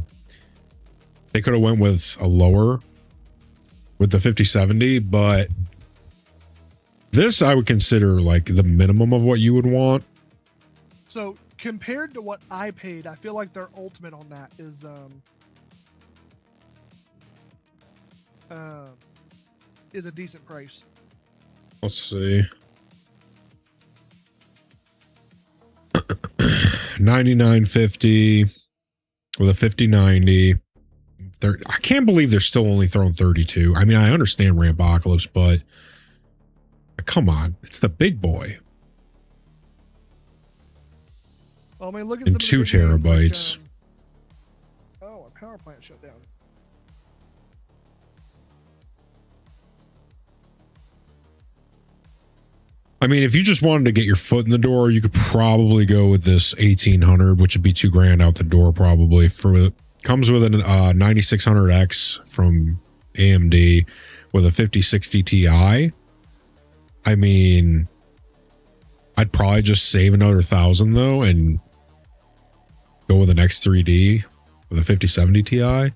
Speaker 3: They could have went with a lower with the 5070, but this I would consider like the minimum of what you would want.
Speaker 7: So compared to what I paid, I feel like their ultimate on that is a decent price.
Speaker 3: Let's see. 9950 with a 5090. I can't believe they're still only throwing 32. I mean, I understand Rampocalypse, but come on, it's the big boy.
Speaker 7: Well, I mean, look at
Speaker 3: And
Speaker 7: some of
Speaker 3: 2
Speaker 7: the big names,
Speaker 3: terabytes.
Speaker 7: Oh, a power plant shut down.
Speaker 3: I mean, if you just wanted to get your foot in the door, you could probably go with this 1800, which would be $2,000 out the door probably. Comes with an 9600X from AMD with a 5060 Ti. I mean, I'd probably just save another 1,000 though and go with an X3D with a 5070 Ti.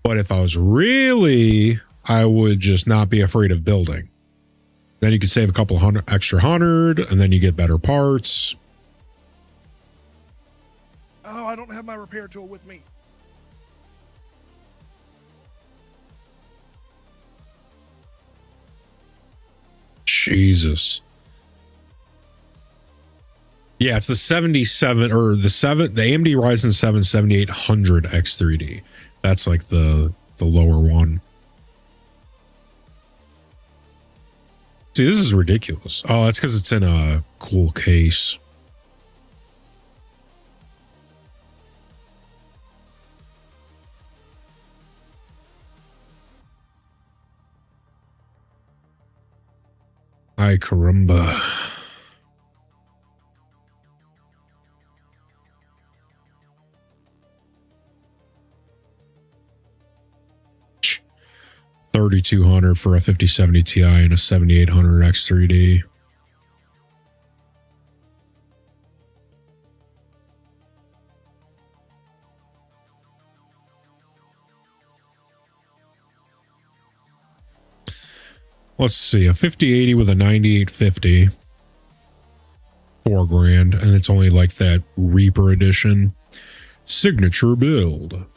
Speaker 3: But if I was really, I would just not be afraid of building. Then you could save a couple extra hundred, and then you get better parts.
Speaker 7: Oh, I don't have my repair tool with me.
Speaker 3: Jesus. Yeah, it's the 77 or the AMD Ryzen 7 7800 X3D. That's like the lower one. See, this is ridiculous. Oh, that's because it's in a cool case. Ay, caramba. $3,200 for a 5070 Ti and a 7800 X3D. Let's see, a 5080 with a 9850, $4,000, and it's only like that Reaper edition signature build.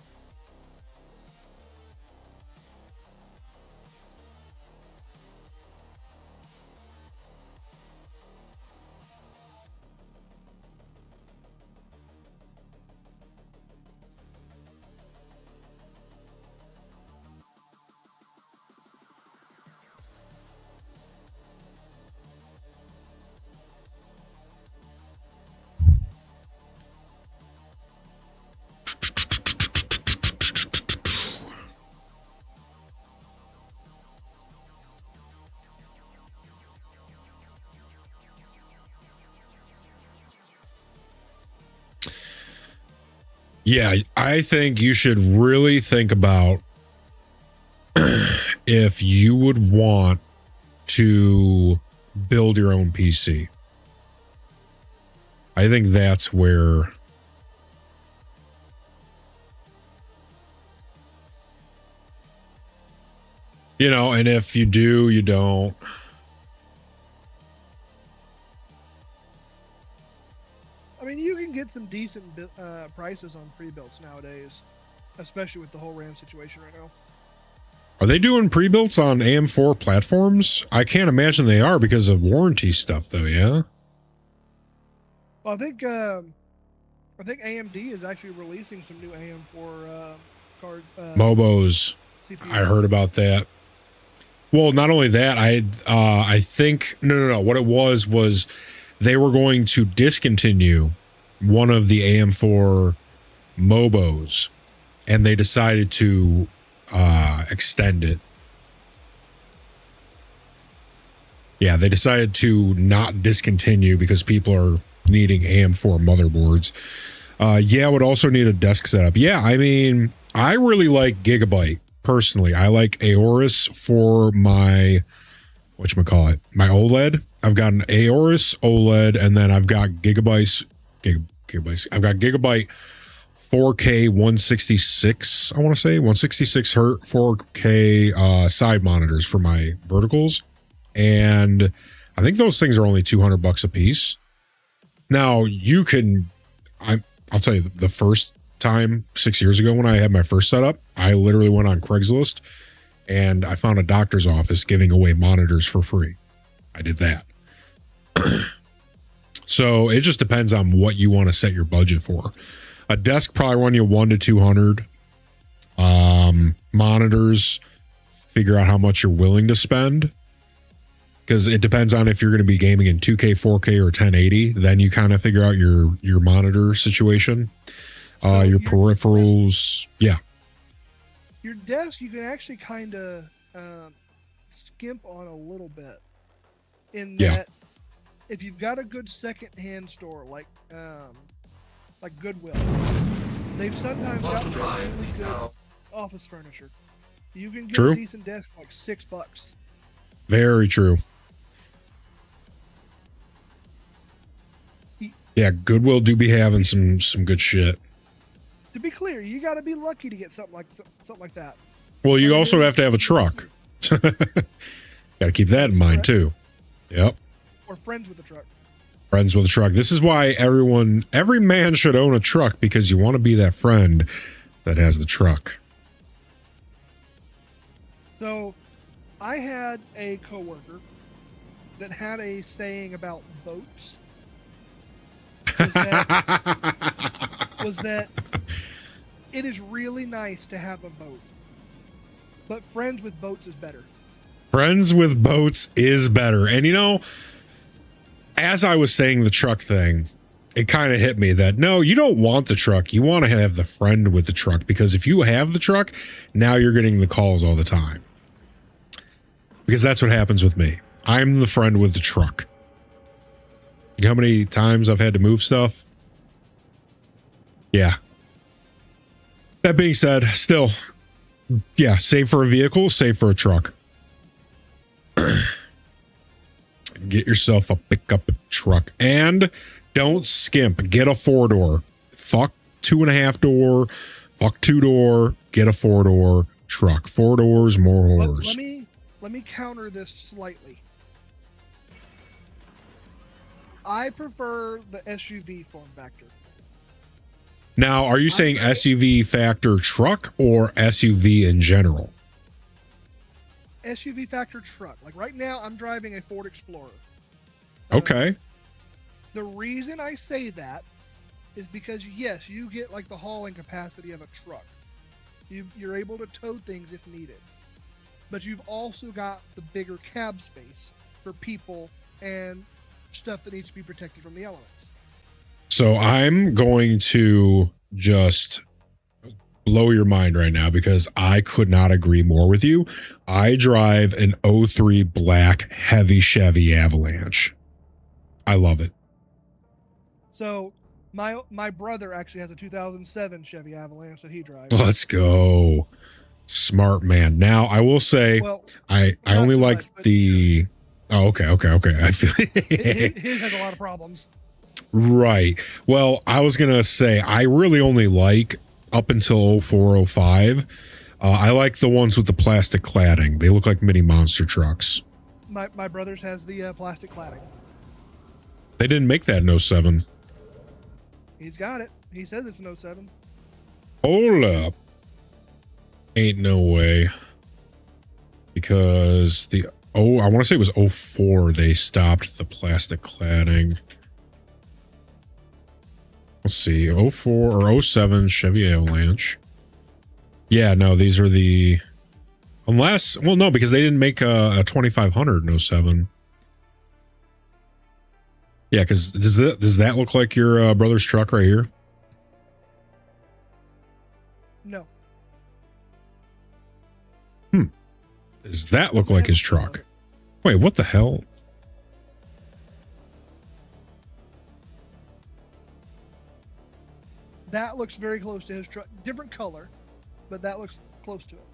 Speaker 3: Yeah, I think you should really think about if you would want to build your own PC. I think that's where and if you do, you don't.
Speaker 7: I mean, you can get some decent prices on pre-builts nowadays, especially with the whole RAM situation right now.
Speaker 3: Are they doing pre-builts on AM4 platforms? I can't imagine they are because of warranty stuff, though. Yeah.
Speaker 7: Well, I think AMD is actually releasing some new AM4 card.
Speaker 3: Mobos.
Speaker 7: CPU.
Speaker 3: I heard about that. Well, not only that, I think no. What it was they were going to discontinue one of the AM4 Mobos, and they decided to extend it. Yeah, they decided to not discontinue because people are needing AM4 motherboards. Yeah, would also need a desk setup. Yeah, I mean, I really like Gigabyte personally. I like Aorus for my my OLED. I've got an Aorus OLED, and then I've got Gigabyte. I've got Gigabyte 4K 166. I want to say 166 hertz 4K side monitors for my verticals, and I think those things are only $200 a piece. Now you can. I'll tell you, the first time 6 years ago when I had my first setup, I literally went on Craigslist and I found a doctor's office giving away monitors for free. I did that. So it just depends on what you want to set your budget for. A desk probably run you $100 to $200. Monitors, figure out how much you're willing to spend, because it depends on if you're going to be gaming in 2K, 4K, or 1080. Then you kind of figure out your monitor situation, your peripherals. Yeah.
Speaker 7: Your desk, you can actually kind of skimp on a little bit. in
Speaker 3: Yeah.
Speaker 7: that if you've got a good second-hand store like Goodwill, they've sometimes got really good office furniture. You can get
Speaker 3: True.
Speaker 7: a decent desk for like $6.
Speaker 3: Very true. Yeah, Goodwill do be having some good shit.
Speaker 7: To be clear, you got to be lucky to get something like that.
Speaker 3: Well, you
Speaker 7: But it
Speaker 3: also
Speaker 7: is
Speaker 3: have to have a truck.
Speaker 7: easy.
Speaker 3: Got to keep that in mind too. Yep.
Speaker 7: Or friends with a truck.
Speaker 3: Friends with a truck. This is why every man should own a truck, because you want to be that friend that has the truck.
Speaker 7: So, I had a coworker that had a saying about boats. Was that it is really nice to have a boat, but friends with boats is better.
Speaker 3: Friends with boats is better. And you know, as I was saying the truck thing, it kind of hit me that no, you don't want the truck. You want to have the friend with the truck, because if you have the truck, now you're getting the calls all the time. Because that's what happens with me. I'm the friend with the truck. You know how many times I've had to move stuff? Yeah. That being said, still, yeah, save for a vehicle, save for a truck. Get yourself a pickup truck, and don't skimp. Get a 4-door. Fuck 2.5 door. Fuck 2-door. Get a 4-door truck. 4 doors, more whores.
Speaker 7: Let me counter this slightly. I prefer the SUV form factor.
Speaker 3: Now, are you saying SUV factor truck or SUV in general?
Speaker 7: SUV factor truck. Like right now, I'm driving a Ford Explorer.
Speaker 3: Okay.
Speaker 7: The reason I say that is because, yes, you get like the hauling capacity of a truck. You're able to tow things if needed. But you've also got the bigger cab space for people and stuff that needs to be protected from the elements.
Speaker 3: So I'm going to just blow your mind right now, because I could not agree more with you. I drive an 03 black heavy Chevy Avalanche. I love it.
Speaker 7: So my brother actually has a 2007 Chevy Avalanche that he drives.
Speaker 3: Let's go. Smart man. Now, I will say,
Speaker 7: Well,
Speaker 3: I
Speaker 7: not
Speaker 3: only
Speaker 7: so
Speaker 3: like
Speaker 7: much, but
Speaker 3: the... Oh, okay. I feel
Speaker 7: his has a lot of problems.
Speaker 3: Right. Well, I was going to say, I really only like up until 04, 05. I like the ones with the plastic cladding. They look like mini monster trucks.
Speaker 7: My brother's has the plastic cladding.
Speaker 3: They didn't make that in 07.
Speaker 7: He's got it. He says it's an 07.
Speaker 3: Hold up. Ain't no way. Because I want to say it was 04 they stopped the plastic cladding. Let's see, 04 or 07 Chevy Avalanche. Yeah, no, these are the... Unless... Well, no, because they didn't make a 2500 in 07. Yeah, because does that look like your brother's truck right here?
Speaker 7: No.
Speaker 3: Does that look like his truck? Wait, what the hell?
Speaker 7: That looks very close to his truck. Different color, but that looks close to it.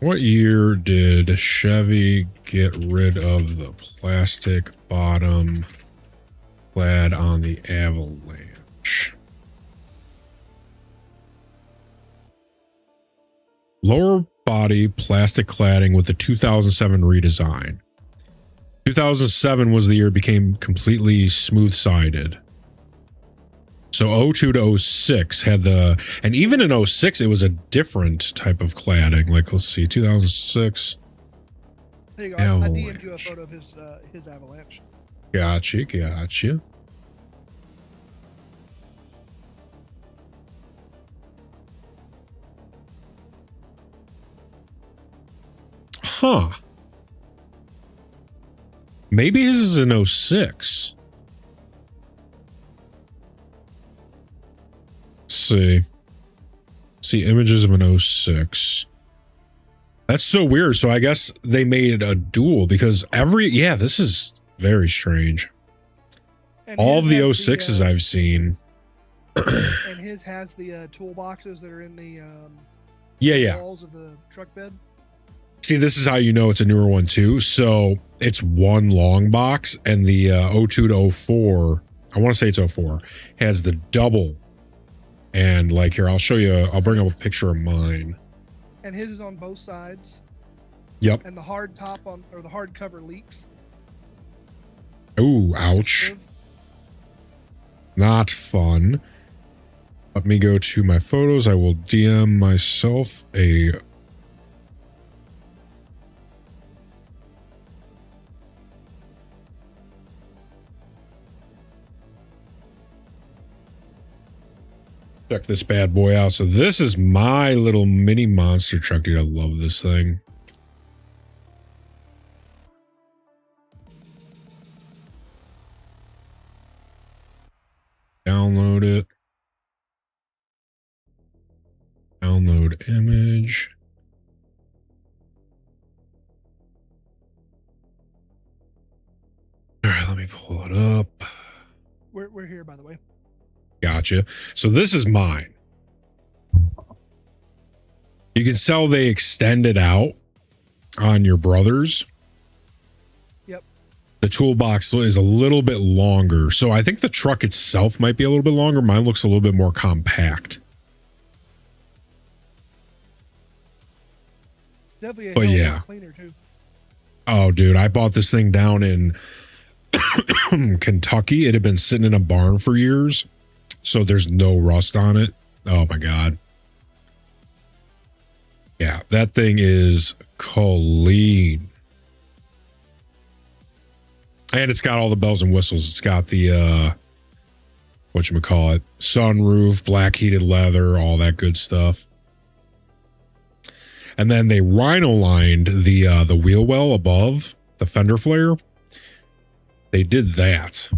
Speaker 3: What year did Chevy get rid of the plastic bottom clad on the Avalanche? Lower body plastic cladding with the 2007 redesign. 2007 was the year it became completely smooth-sided. So 02 to 06 had the... And even in 06, it was a different type of cladding. Like, let's see, 2006.
Speaker 7: There you go. I DM'd you a photo of his Avalanche.
Speaker 3: Gotcha. Huh. Maybe his is an 06. See images of an 06. That's so weird. So I guess they made a dual because this is Very strange.
Speaker 7: And
Speaker 3: All of
Speaker 7: his
Speaker 3: the
Speaker 7: has
Speaker 3: 06s I've seen.
Speaker 7: and his has the toolboxes that are in the
Speaker 3: Yeah.
Speaker 7: walls of the truck bed.
Speaker 3: See, this is how you know it's a newer one too. So it's one long box, and the 02 to 04, I want to say it's 04, has the double. And like here, I'll show you, I'll bring up a picture of mine.
Speaker 7: And his is on both sides.
Speaker 3: Yep.
Speaker 7: And the hard top or the hard cover leaks.
Speaker 3: Ooh, ouch. Not fun. Let me go to my photos. I will DM myself a... Check this bad boy out. So this is my little mini monster truck, dude. I love this thing. Download it. Download image. All right, let me pull it up.
Speaker 7: We're here, by the way.
Speaker 3: Gotcha. So this is mine. You can tell they extended out on your brother's.
Speaker 7: Yep.
Speaker 3: The toolbox is a little bit longer. So I think the truck itself might be a little bit longer. Mine looks a little bit more compact.
Speaker 7: Definitely a
Speaker 3: But
Speaker 7: hell of a
Speaker 3: yeah.
Speaker 7: lot cleaner too.
Speaker 3: Oh, dude, I bought this thing down in Kentucky. It had been sitting in a barn for years. So there's no rust on it. Oh my God. Yeah, that thing is clean. And it's got all the bells and whistles. It's got the whatchamacallit, sunroof, black heated leather, all that good stuff. And then they rhino lined the wheel well above the fender flare. They did that.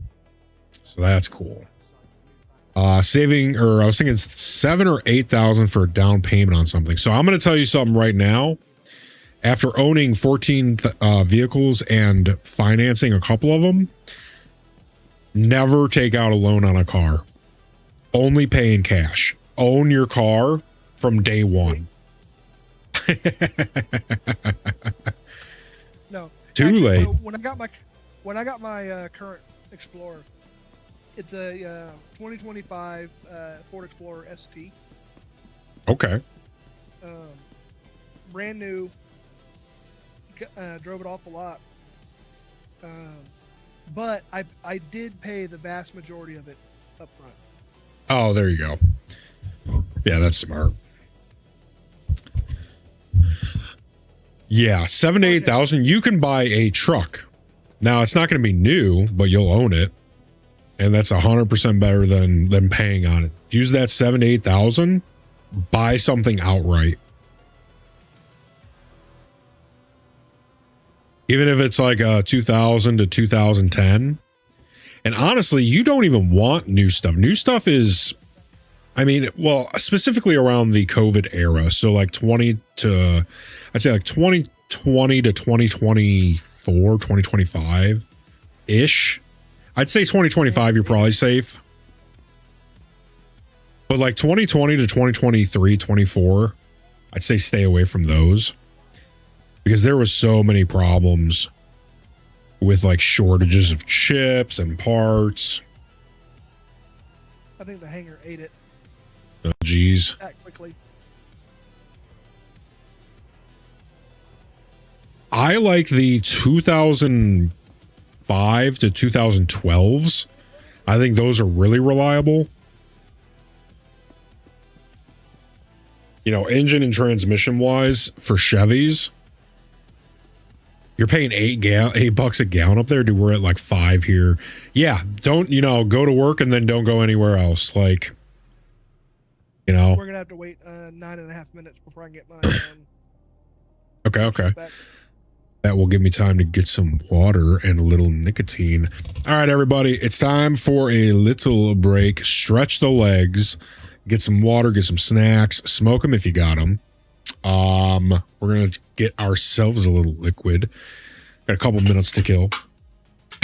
Speaker 3: So that's cool. Saving, or I was thinking 7,000 or 8,000 for a down payment on something. So I'm going to tell you something right now. After owning 14 vehicles and financing a couple of them, never take out a loan on a car. Only pay in cash. Own your car from day one.
Speaker 7: No.
Speaker 3: Too
Speaker 7: Actually,
Speaker 3: late.
Speaker 7: When I got my current Explorer, it's a 2025 Ford Explorer ST.
Speaker 3: Okay.
Speaker 7: Brand new. Drove it off the lot. But I did pay the vast majority of it up front.
Speaker 3: Oh, there you go. Yeah, that's smart. Yeah, 7,000 to 8,000. You can buy a truck. Now it's not going to be new, but you'll own it, and that's 100% better than paying on it. Use that 7,000 to 8,000. Buy something outright, even if it's like a 2000 to 2010. And honestly, you don't even want new stuff. New stuff is, I mean, well, specifically around the COVID era. So like 20 to, I'd say like 2020 to 2024, 2025 ish. I'd say 2025, you're probably safe. But like 2020 to 2023, 24, I'd say stay away from those, because there was so many problems with like shortages of chips and parts.
Speaker 7: I think the hanger ate it
Speaker 3: Oh, geez.
Speaker 7: that quickly.
Speaker 3: I like the 2005 to 2012s. I think those are really reliable. You know, engine and transmission wise for Chevys, you're paying $8 a gallon up there. Dude, we're at like 5 here. Yeah, don't, go to work and then don't go anywhere else. Like,
Speaker 7: We're gonna have to wait 9.5 minutes before I can get my.
Speaker 3: Okay.
Speaker 7: Back.
Speaker 3: That will give me time to get some water and a little nicotine. All right, everybody, it's time for a little break. Stretch the legs, get some water, get some snacks, smoke them if you got them. We're gonna get ourselves a little liquid. Got a couple minutes to kill.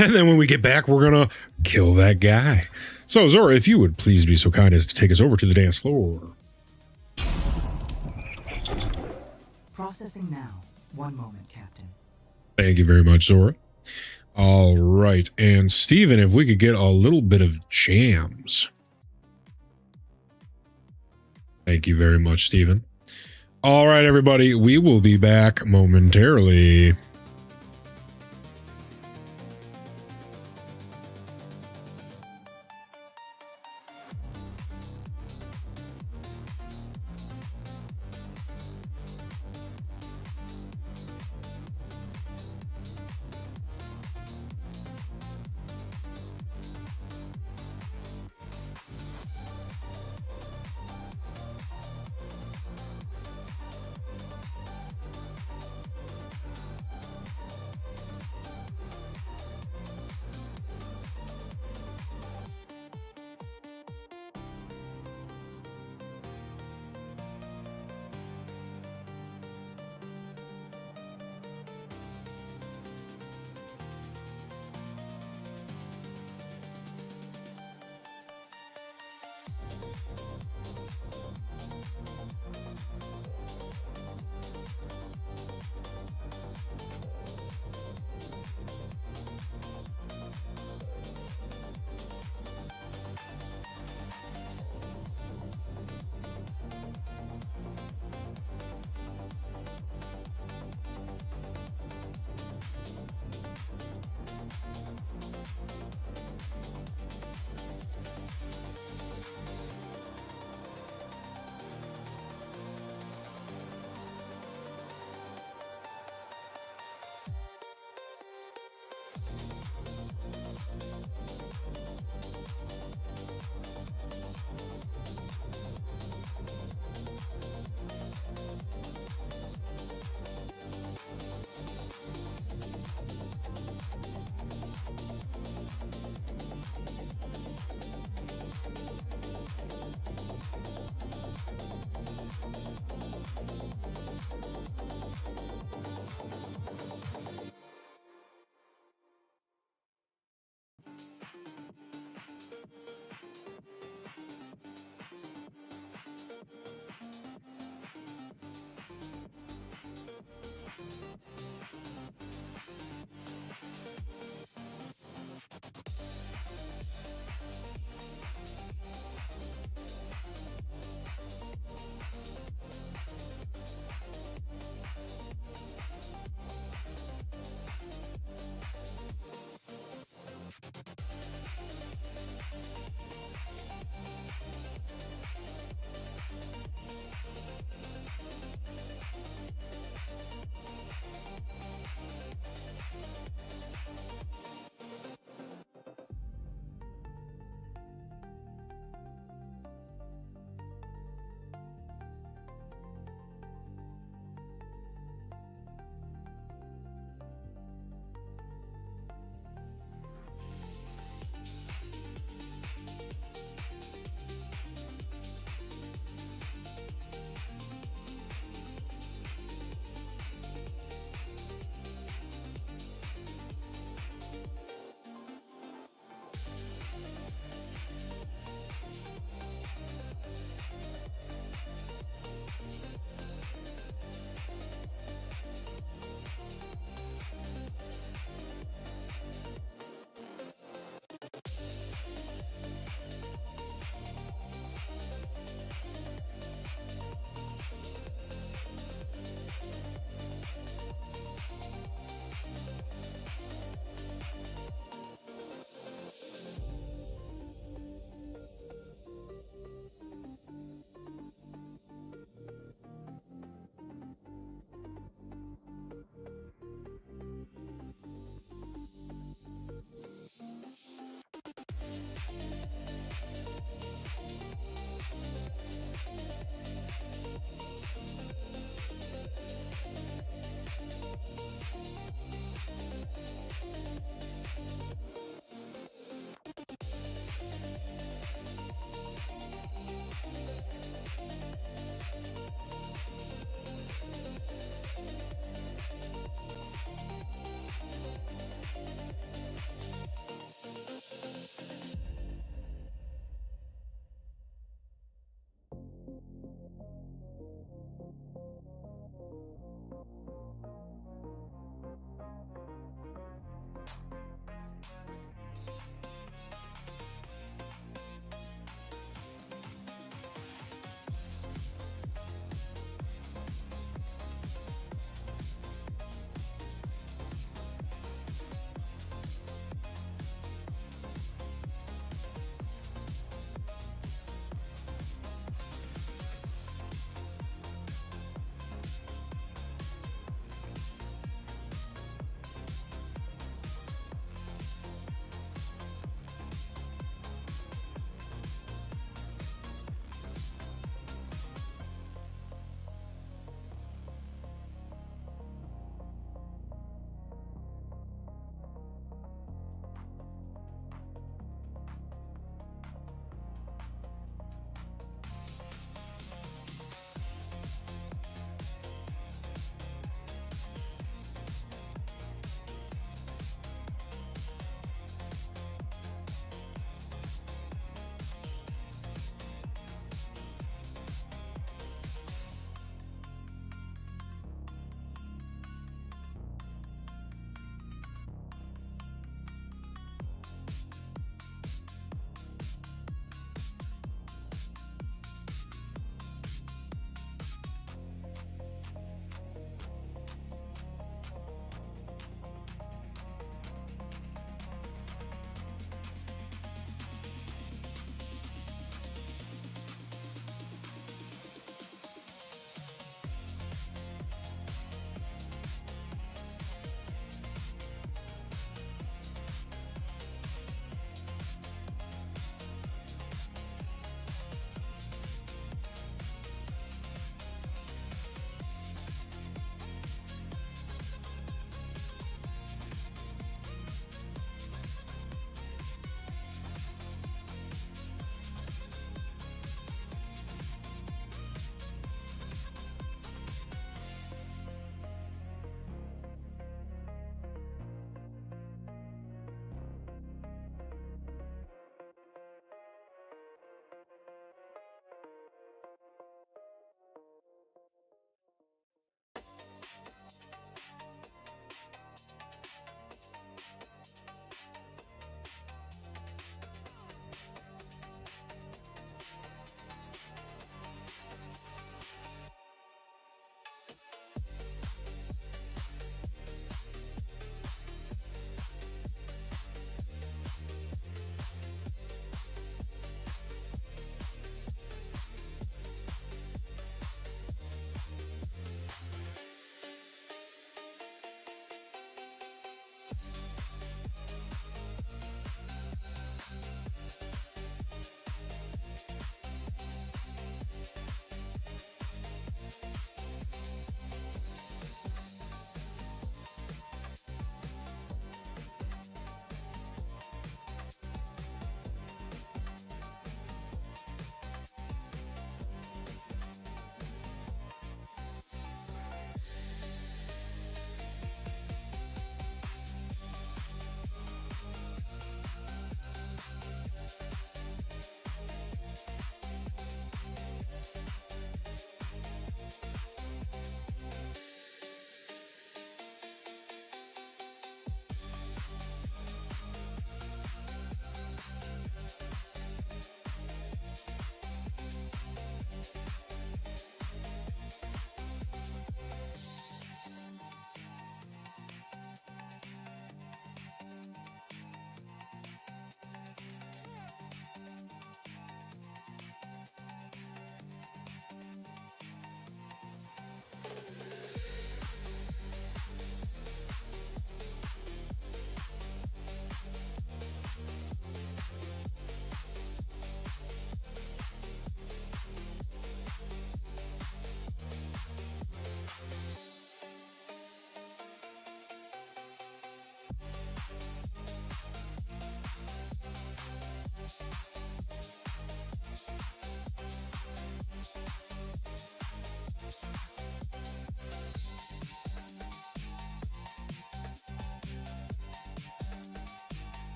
Speaker 3: And then when we get back, we're going to kill that guy. So, Zora, if you would please be so kind as to take us over to the dance floor.
Speaker 2: Processing now. One moment, Captain.
Speaker 3: Thank you very much, Zora. All right. And Steven, if we could get a little bit of jams. Thank you very much, Steven. All right, everybody. We will be back momentarily.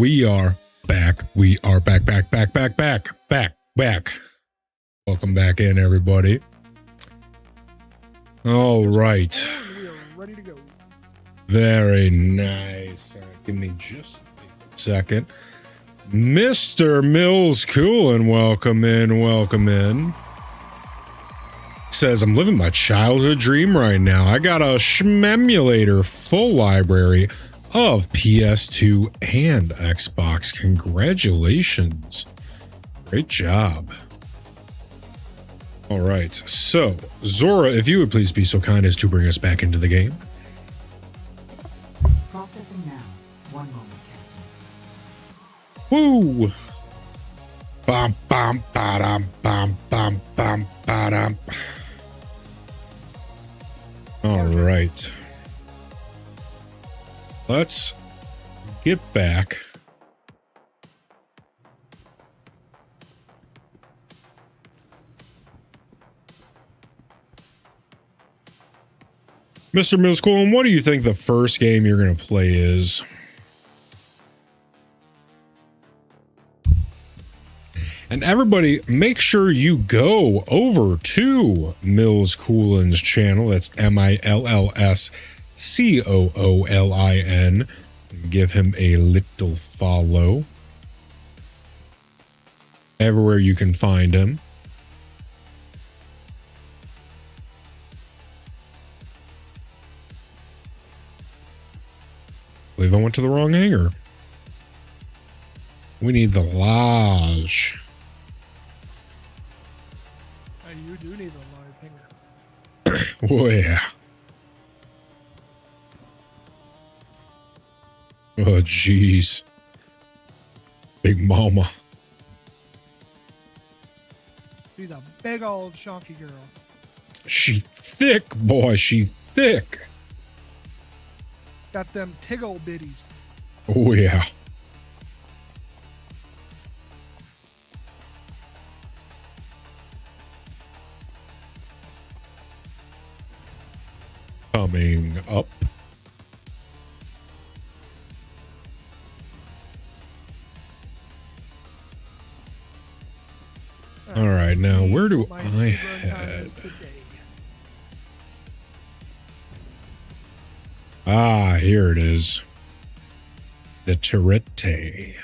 Speaker 3: We are back. We are back. Welcome back in, everybody. All right.
Speaker 7: We are ready to go.
Speaker 3: Very nice. Give me just a second. Mr. Mills Coolin, welcome in. Says, I'm living my childhood dream right now. I got a Shmemulator full library of PS2 and Xbox. Congratulations. Great job. All right. So, Zora, if you would please be so kind as to bring us back into the game.
Speaker 2: Processing now. 1 moment, Captain.
Speaker 3: Woo! Bum, bum, ba-dum, bum, bum, bum, ba-dum. All right. Let's get back. Mr. Millscool, what do you think the first game you're going to play is? And everybody, make sure you go over to Mills Coolin's channel. That's MILLSCOOLIN. Give him a little follow. Everywhere you can find him. I believe I went to the wrong hangar. We need the lodge.
Speaker 7: You do need a live hanger.
Speaker 3: Oh, yeah. Oh, jeez. Big mama.
Speaker 7: She's a big old chunky girl.
Speaker 3: She thick, boy. She thick.
Speaker 7: Got them tiggle bitties.
Speaker 3: Oh, yeah. Coming up. All right, now where do I head? Ah, here it is. The Turrete.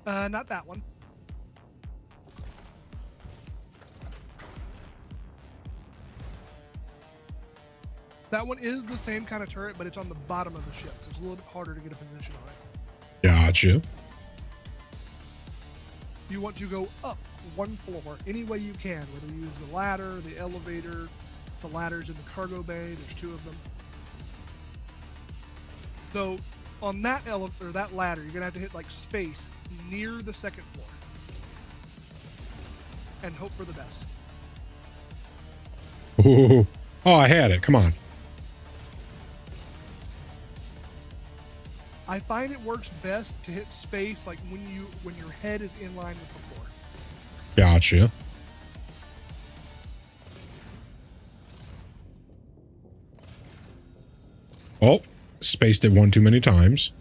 Speaker 7: Not that one. That one is the same kind of turret, but it's on the bottom of the ship, so it's a little bit harder to get a position on it.
Speaker 3: Gotcha.
Speaker 7: You want to go up one floor any way you can, whether you use the ladder, the elevator, the ladders in the cargo bay. There's 2 of them. So on that elevator, that ladder, you're gonna have to hit like space near the 2nd floor, and hope for the best.
Speaker 3: Ooh. Oh, I had it. Come on.
Speaker 7: I find it works best to hit space like when your head is in line with the floor.
Speaker 3: Gotcha. Oh, spaced it one too many times.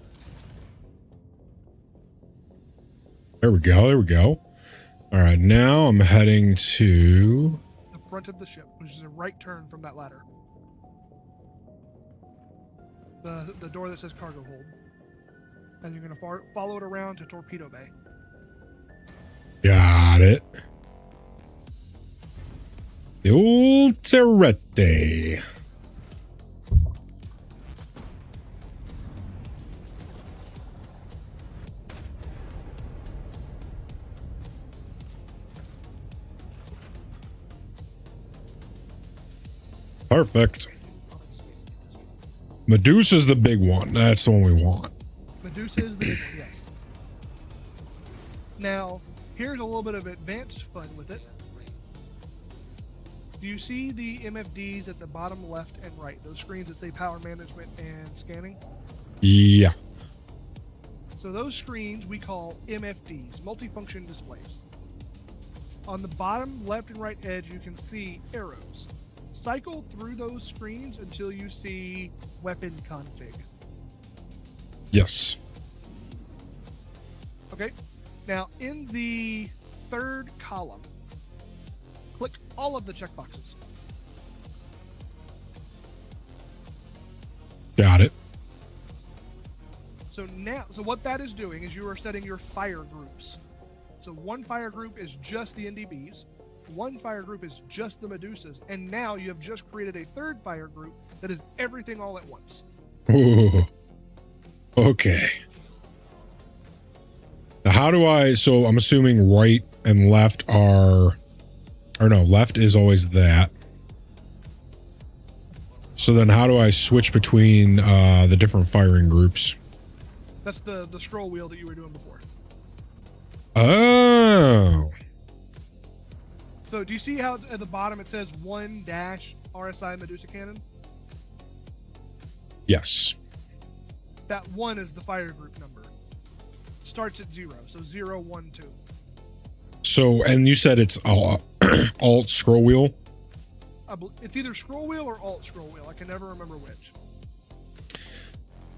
Speaker 3: There we go. All right, now I'm heading to
Speaker 7: The front of the ship, which is a right turn from that ladder. The door that says cargo hold. And you're going to follow it around to torpedo bay.
Speaker 3: Got it. The old Turrete. Perfect. Medusa's the big one. That's the one we want.
Speaker 7: Medusa is the big one, yes. Now, here's a little bit of advanced fun with it. Do you see the MFDs at the bottom left and right? Those screens that say power management and scanning?
Speaker 3: Yeah.
Speaker 7: So those screens we call MFDs, multifunction displays. On the bottom left and right edge, you can see arrows. Cycle through those screens until you see weapon config.
Speaker 3: Yes.
Speaker 7: Okay. Now, in the third column, click all of the checkboxes.
Speaker 3: Got it.
Speaker 7: So what that is doing is you are setting your fire groups. So one fire group is just the NDBs, one fire group is just the Medusas, and now you have just created a third fire group that is everything all at once.
Speaker 3: Ooh. Okay. Now, how do I, so I'm assuming right and left are, or no, left is always that. So then how do I switch between the different firing groups?
Speaker 7: That's the scroll wheel that you were doing before.
Speaker 3: Oh.
Speaker 7: So do you see how at the bottom it says 1-RSI Medusa Cannon?
Speaker 3: Yes.
Speaker 7: That 1 is the fire group number. It starts at 0, so 0, 1, 2.
Speaker 3: So, and you said it's alt scroll wheel?
Speaker 7: It's either scroll wheel or alt scroll wheel. I can never remember which.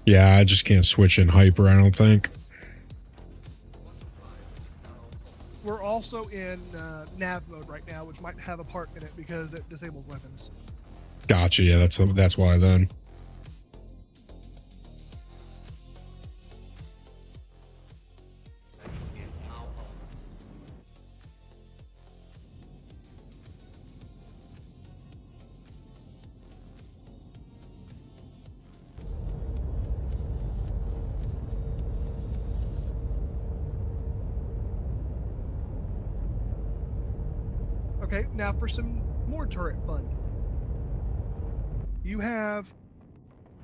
Speaker 3: Yeah, I just can't switch in hyper, I don't think.
Speaker 7: We're also in nav mode right now, which might have a part in it because it disables weapons.
Speaker 3: Gotcha. Yeah, that's why then.
Speaker 7: Okay, now for some more turret fun. You have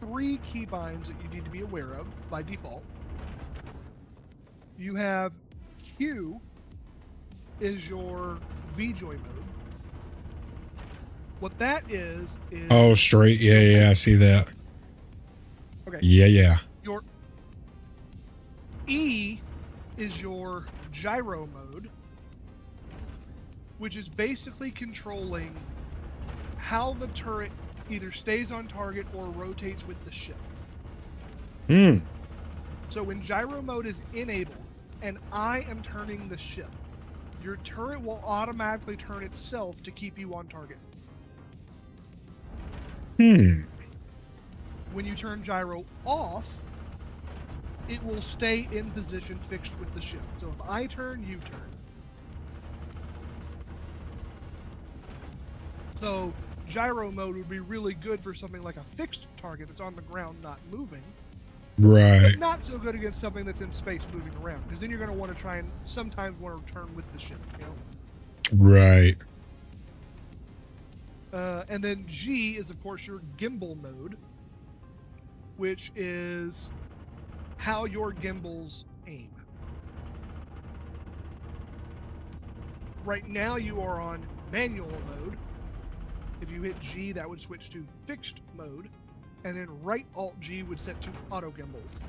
Speaker 7: 3 keybinds that you need to be aware of by default. You have Q is your VJoy mode. What that is
Speaker 3: Oh, straight. Yeah, I see that.
Speaker 7: okay.
Speaker 3: Yeah.
Speaker 7: Your E is your gyro mode, which is basically controlling how the turret either stays on target or rotates with the ship. So when gyro mode is enabled and I am turning the ship, your turret will automatically turn itself to keep you on target. When you turn gyro off, it will stay in position fixed with the ship. So if I turn, you turn. So gyro mode would be really good for something like a fixed target that's on the ground not moving.
Speaker 3: Right.
Speaker 7: But not so good against something that's in space moving around, because then you're going to want to try and sometimes want to turn with the ship, you know?
Speaker 3: Right.
Speaker 7: And then G is, of course, your gimbal mode, which is how your gimbals aim. Right now you are on manual mode. If you hit G, that would switch to fixed mode, and then right Alt G would set to auto gimbals.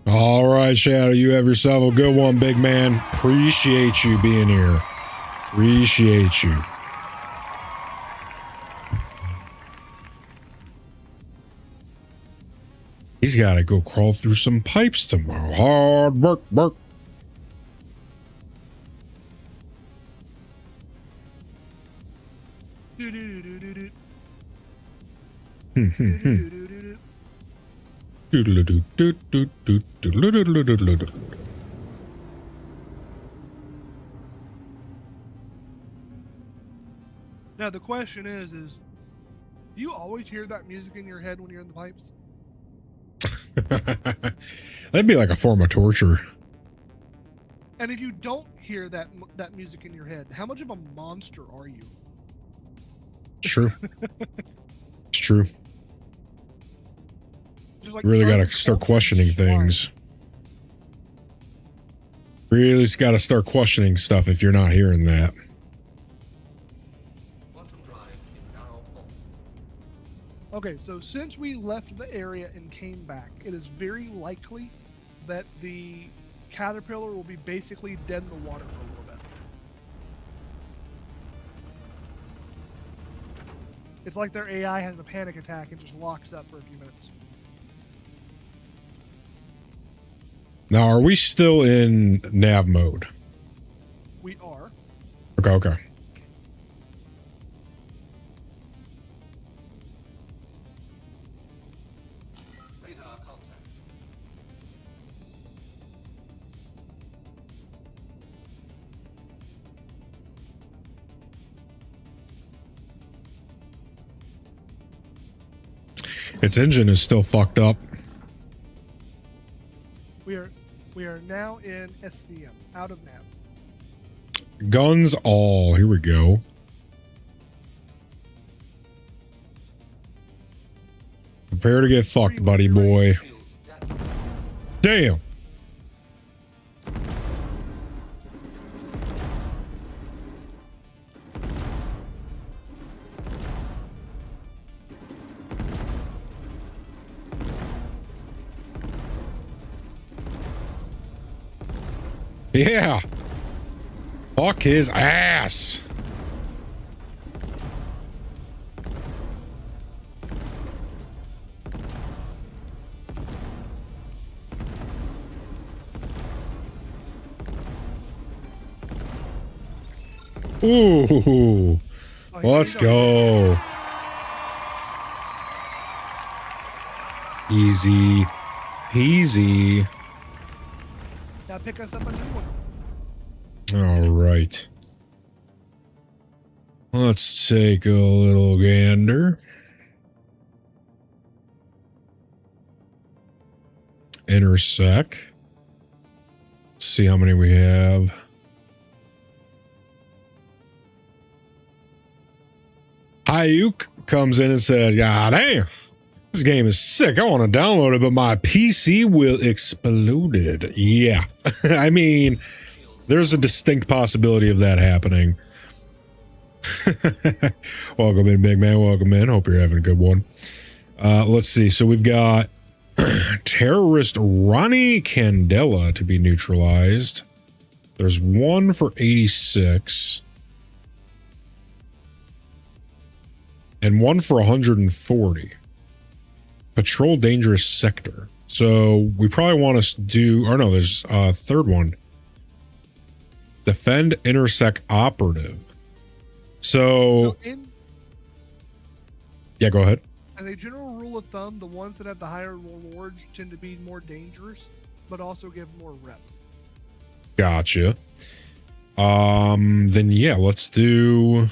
Speaker 3: All right, Shadow, you have yourself a good one, big man. Appreciate you being here. Appreciate you. He's got to go crawl through some pipes tomorrow. Hard work.
Speaker 7: Now the question is do you always hear that music in your head when you're in the pipes?
Speaker 3: That'd be like a form of torture.
Speaker 7: And if you don't hear that music in your head, how much of a monster are you?
Speaker 3: It's true. It's true.
Speaker 7: Just
Speaker 3: Really got to start questioning things. Really got to start questioning stuff if you're not hearing that.
Speaker 7: Okay, so since we left the area and came back, it is very likely that the caterpillar will be basically dead in the water for a little bit. It's like their AI has a panic attack and just locks up for a few minutes.
Speaker 3: Now, are we still in nav mode?
Speaker 7: We are.
Speaker 3: Okay.
Speaker 6: Radar contact.
Speaker 3: Its engine is still fucked up.
Speaker 7: We are now in SCM, out of nav.
Speaker 3: Guns all. Here we go. Prepare to get fucked, buddy boy.
Speaker 6: Shields down.
Speaker 3: Damn. Yeah. Fuck his ass. Ooh. Let's go. Easy peasy.
Speaker 7: Now pick us up a new one.
Speaker 3: All right. Let's take a little gander. Intersect. See how many we have. Hayuk comes in and says, God damn, this game is sick. I want to download it, but my PC will exploded. Yeah. I mean, there's a distinct possibility of that happening. Welcome in, big man. Welcome in. Hope you're having a good one. Let's see. So we've got terrorist Ronnie Candela to be neutralized. There's one for 86. And one for 140. Patrol dangerous sector. So we probably want to do, or no, there's a third one. Defend intersect operative. So yeah, go ahead.
Speaker 7: As a general rule of thumb, the ones that have the higher rewards tend to be more dangerous, but also give more rep.
Speaker 3: Gotcha. Then yeah, let's do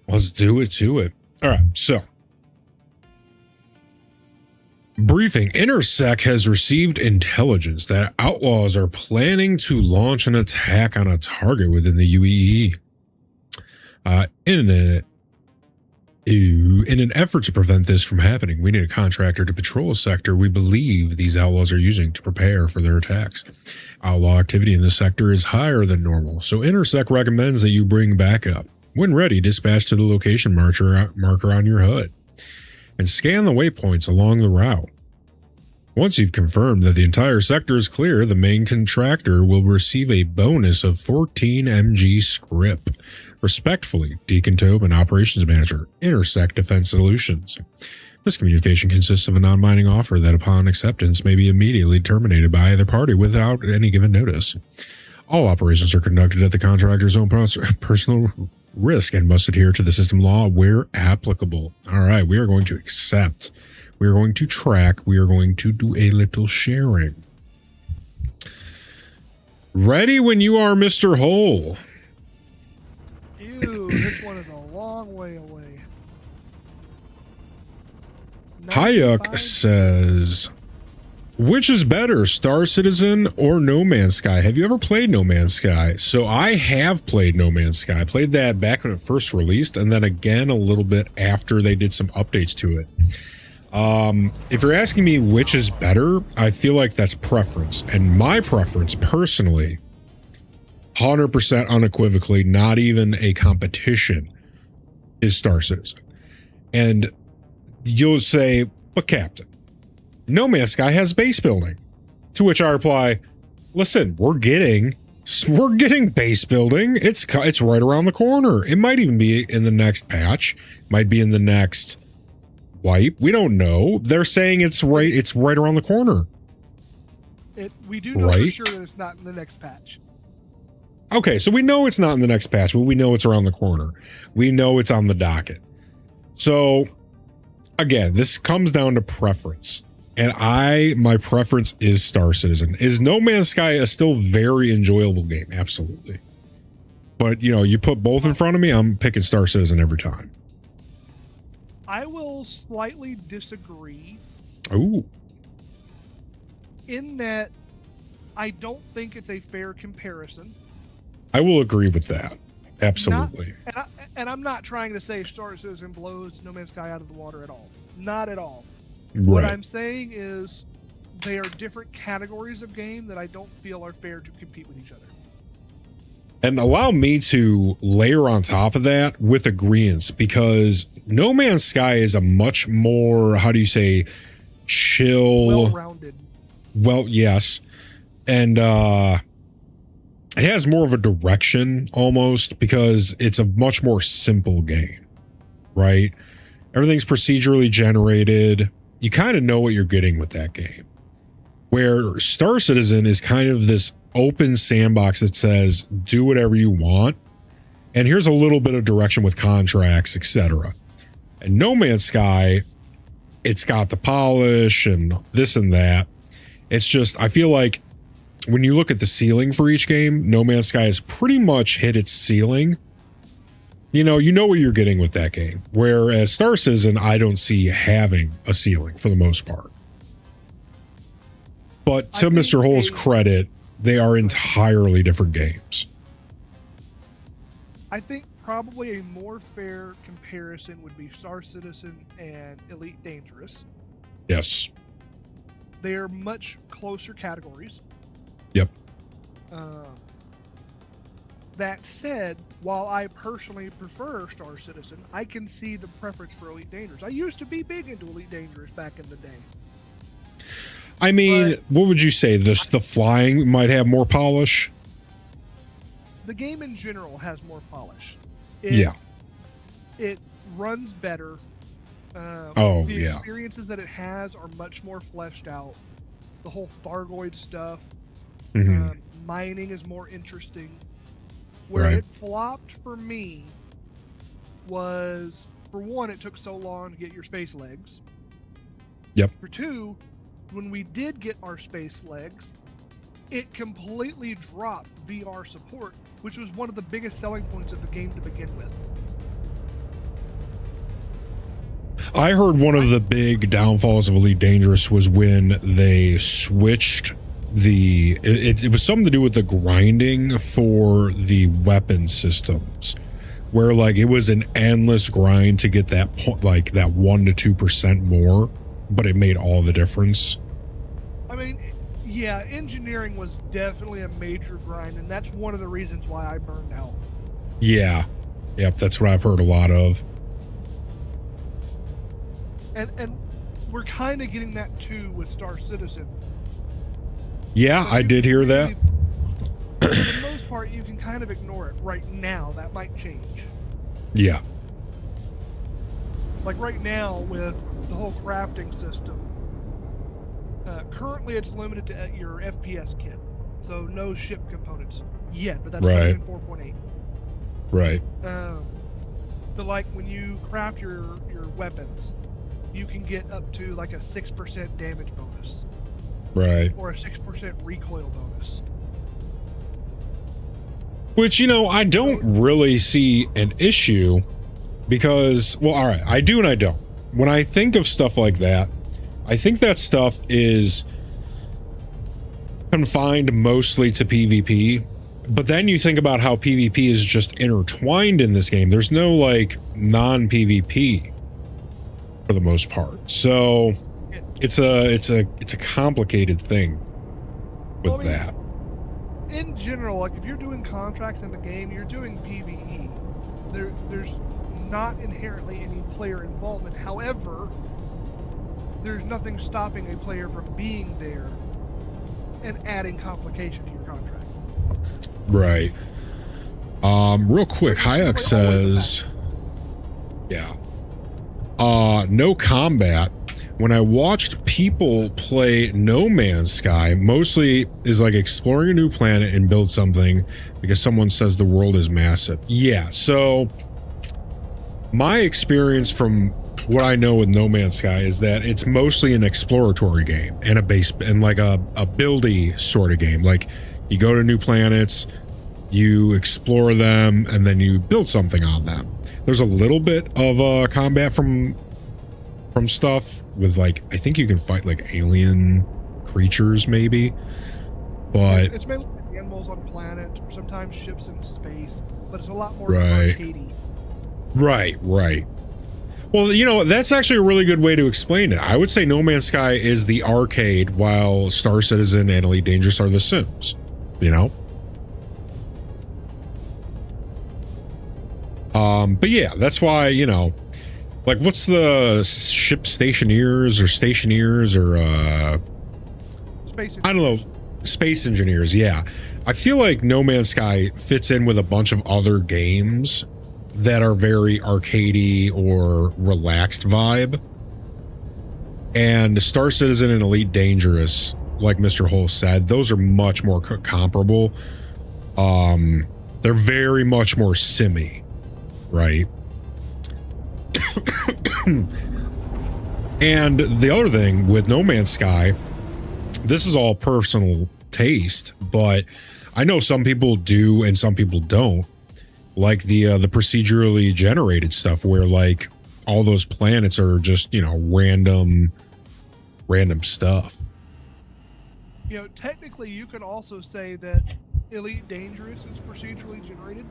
Speaker 3: it to it. All right, so briefing. Intersec has received intelligence that outlaws are planning to launch an attack on a target within the UEE. In an effort to prevent this from happening, we need a contractor to patrol a sector we believe these outlaws are using to prepare for their attacks. Outlaw activity in this sector is higher than normal, so Intersec recommends that you bring backup. When ready, dispatch to the location marker on your HUD and scan the waypoints along the route. Once you've confirmed that the entire sector is clear, the main contractor will receive a bonus of 14 MG script. Respectfully, Deacon Tobin, Operations Manager, Intersect Defense Solutions. This communication consists of a non-binding offer that upon acceptance may be immediately terminated by either party without any given notice. All operations are conducted at the contractor's own personal risk and must adhere to the system law where applicable. All right, we are going to accept. We are going to track. We are going to do a little sharing. Ready when you are, Mr. Hole.
Speaker 7: Ew, this one is a long way away.
Speaker 3: Hayuk
Speaker 7: 95?
Speaker 3: says, which is better, Star Citizen or No Man's Sky? Have you ever played No Man's Sky? So I have played No Man's Sky. I played that back when it first released, and then again a little bit after they did some updates to it. If you're asking me which is better, I feel like that's preference. And my preference, personally, 100% unequivocally, not even a competition, is Star Citizen. And you'll say, but Captain, No Man's Sky has base building. To which I reply, listen, we're getting We're getting base building. It's right around the corner. It might even be in the next patch. Might be in the next wipe. We don't know. They're saying it's right around the corner.
Speaker 7: We do know for
Speaker 3: Right?
Speaker 7: sure that it's not in the next patch.
Speaker 3: Okay, so we know it's not in the next patch, but we know it's around the corner. We know it's on the docket. So again, this comes down to preference. And my preference is Star Citizen. Is No Man's Sky a still very enjoyable game? Absolutely. But, you put both in front of me, I'm picking Star Citizen every time.
Speaker 7: I will slightly disagree
Speaker 3: Ooh.
Speaker 7: in that I don't think it's a fair comparison.
Speaker 3: I will agree with that. Absolutely.
Speaker 7: And I'm not trying to say Star Citizen blows No Man's Sky out of the water at all. Not at all. What
Speaker 3: Right.
Speaker 7: I'm saying is they are different categories of game that I don't feel are fair to compete with each other.
Speaker 3: And allow me to layer on top of that with agreeance, because No Man's Sky is a much more, how do you say, chill.
Speaker 7: Well-rounded.
Speaker 3: Well, yes. And it has more of a direction almost, because it's a much more simple game, right? Everything's procedurally generated. You kind of know what you're getting with that game. Where Star Citizen is kind of this open sandbox that says, do whatever you want. And here's a little bit of direction with contracts, etc. And No Man's Sky, it's got the polish and this and that. It's just, I feel like when you look at the ceiling for each game, No Man's Sky has pretty much hit its ceiling. You know what you're getting with that game. Whereas Star Citizen, I don't see having a ceiling for the most part. But to Mr. Hull's credit, they are entirely different games.
Speaker 7: I think probably a more fair comparison would be Star Citizen and Elite Dangerous.
Speaker 3: Yes.
Speaker 7: They are much closer categories.
Speaker 3: Yep.
Speaker 7: That said, while I personally prefer Star Citizen, I can see the preference for Elite Dangerous. I used to be big into Elite Dangerous back in the day.
Speaker 3: I mean,
Speaker 7: But
Speaker 3: what would you say? The flying might have more polish?
Speaker 7: the game in general has more polish.
Speaker 3: Yeah.
Speaker 7: It runs better.
Speaker 3: Oh,
Speaker 7: the
Speaker 3: yeah.
Speaker 7: experiences that it has are much more fleshed out. The whole Thargoid stuff,
Speaker 3: Mhm.
Speaker 7: mining is more interesting. Where
Speaker 3: Right.
Speaker 7: it flopped for me was, for one, it took so long to get your space legs.
Speaker 3: Yep.
Speaker 7: For two, when we did get our space legs, it completely dropped VR support, which was one of the biggest selling points of the game to begin with.
Speaker 3: I heard one of the big downfalls of Elite Dangerous was when they switched it was something to do with the grinding for the weapon systems, where like it was an endless grind to get that like that 1 to 2% more, but it made all the difference.
Speaker 7: I mean, yeah, engineering was definitely a major grind, and that's one of the reasons why I burned out.
Speaker 3: Yeah. Yep, that's what I've heard a lot of.
Speaker 7: And we're kind of getting that too with Star Citizen.
Speaker 3: Yeah, I did hear that.
Speaker 7: For the most part, you can kind of ignore it right now. That might change.
Speaker 3: Yeah.
Speaker 7: Like right now with the whole crafting system. Currently, it's limited to your FPS kit, so no ship components yet. But that's coming in 4.8.
Speaker 3: Right.
Speaker 7: So like when you craft your weapons, you can get up to like a 6% damage bonus.
Speaker 3: Right.
Speaker 7: Or a 6% recoil bonus.
Speaker 3: Which, I don't really see an issue because, well, all right, I do and I don't. When I think of stuff like that, I think that stuff is confined mostly to PvP. But then you think about how PvP is just intertwined in this game. There's no like non-PvP for the most part. So it's a complicated thing with that.
Speaker 7: In general, like if you're doing contracts in the game, you're doing PvE. There's not inherently any player involvement. However, there's nothing stopping a player from being there and adding complication to your contract.
Speaker 3: Right. Real quick, Hayek says, yeah. No combat. When I watched people play No Man's Sky, mostly is like exploring a new planet and build something because someone says the world is massive. Yeah, so my experience from what I know with No Man's Sky is that it's mostly an exploratory game and a base and like a buildy sort of game. Like you go to new planets, you explore them, and then you build something on them. There's a little bit of combat from stuff with like, I think you can fight like alien creatures maybe, but
Speaker 7: it's mainly animals on planets, or sometimes ships in space, but it's a lot more
Speaker 3: Right.
Speaker 7: arcadey.
Speaker 3: right. Well, you know, that's actually a really good way to explain it. I would say No Man's Sky is the arcade, while Star Citizen and Elite Dangerous are the Sims, you know? But yeah, that's why, you know, like what's the ship stationeers or
Speaker 7: Space
Speaker 3: I don't know, space engineers, yeah. I feel like No Man's Sky fits in with a bunch of other games that are very arcadey or relaxed vibe. And Star Citizen and Elite Dangerous, like Mr. Hull said, those are much more comparable. They're very much more simmy, right? And the other thing with No Man's Sky, this is all personal taste, but I know some people do and some people don't, like the procedurally generated stuff where like all those planets are just, you know, random stuff.
Speaker 7: You know, technically, you could also say that Elite Dangerous is procedurally generated.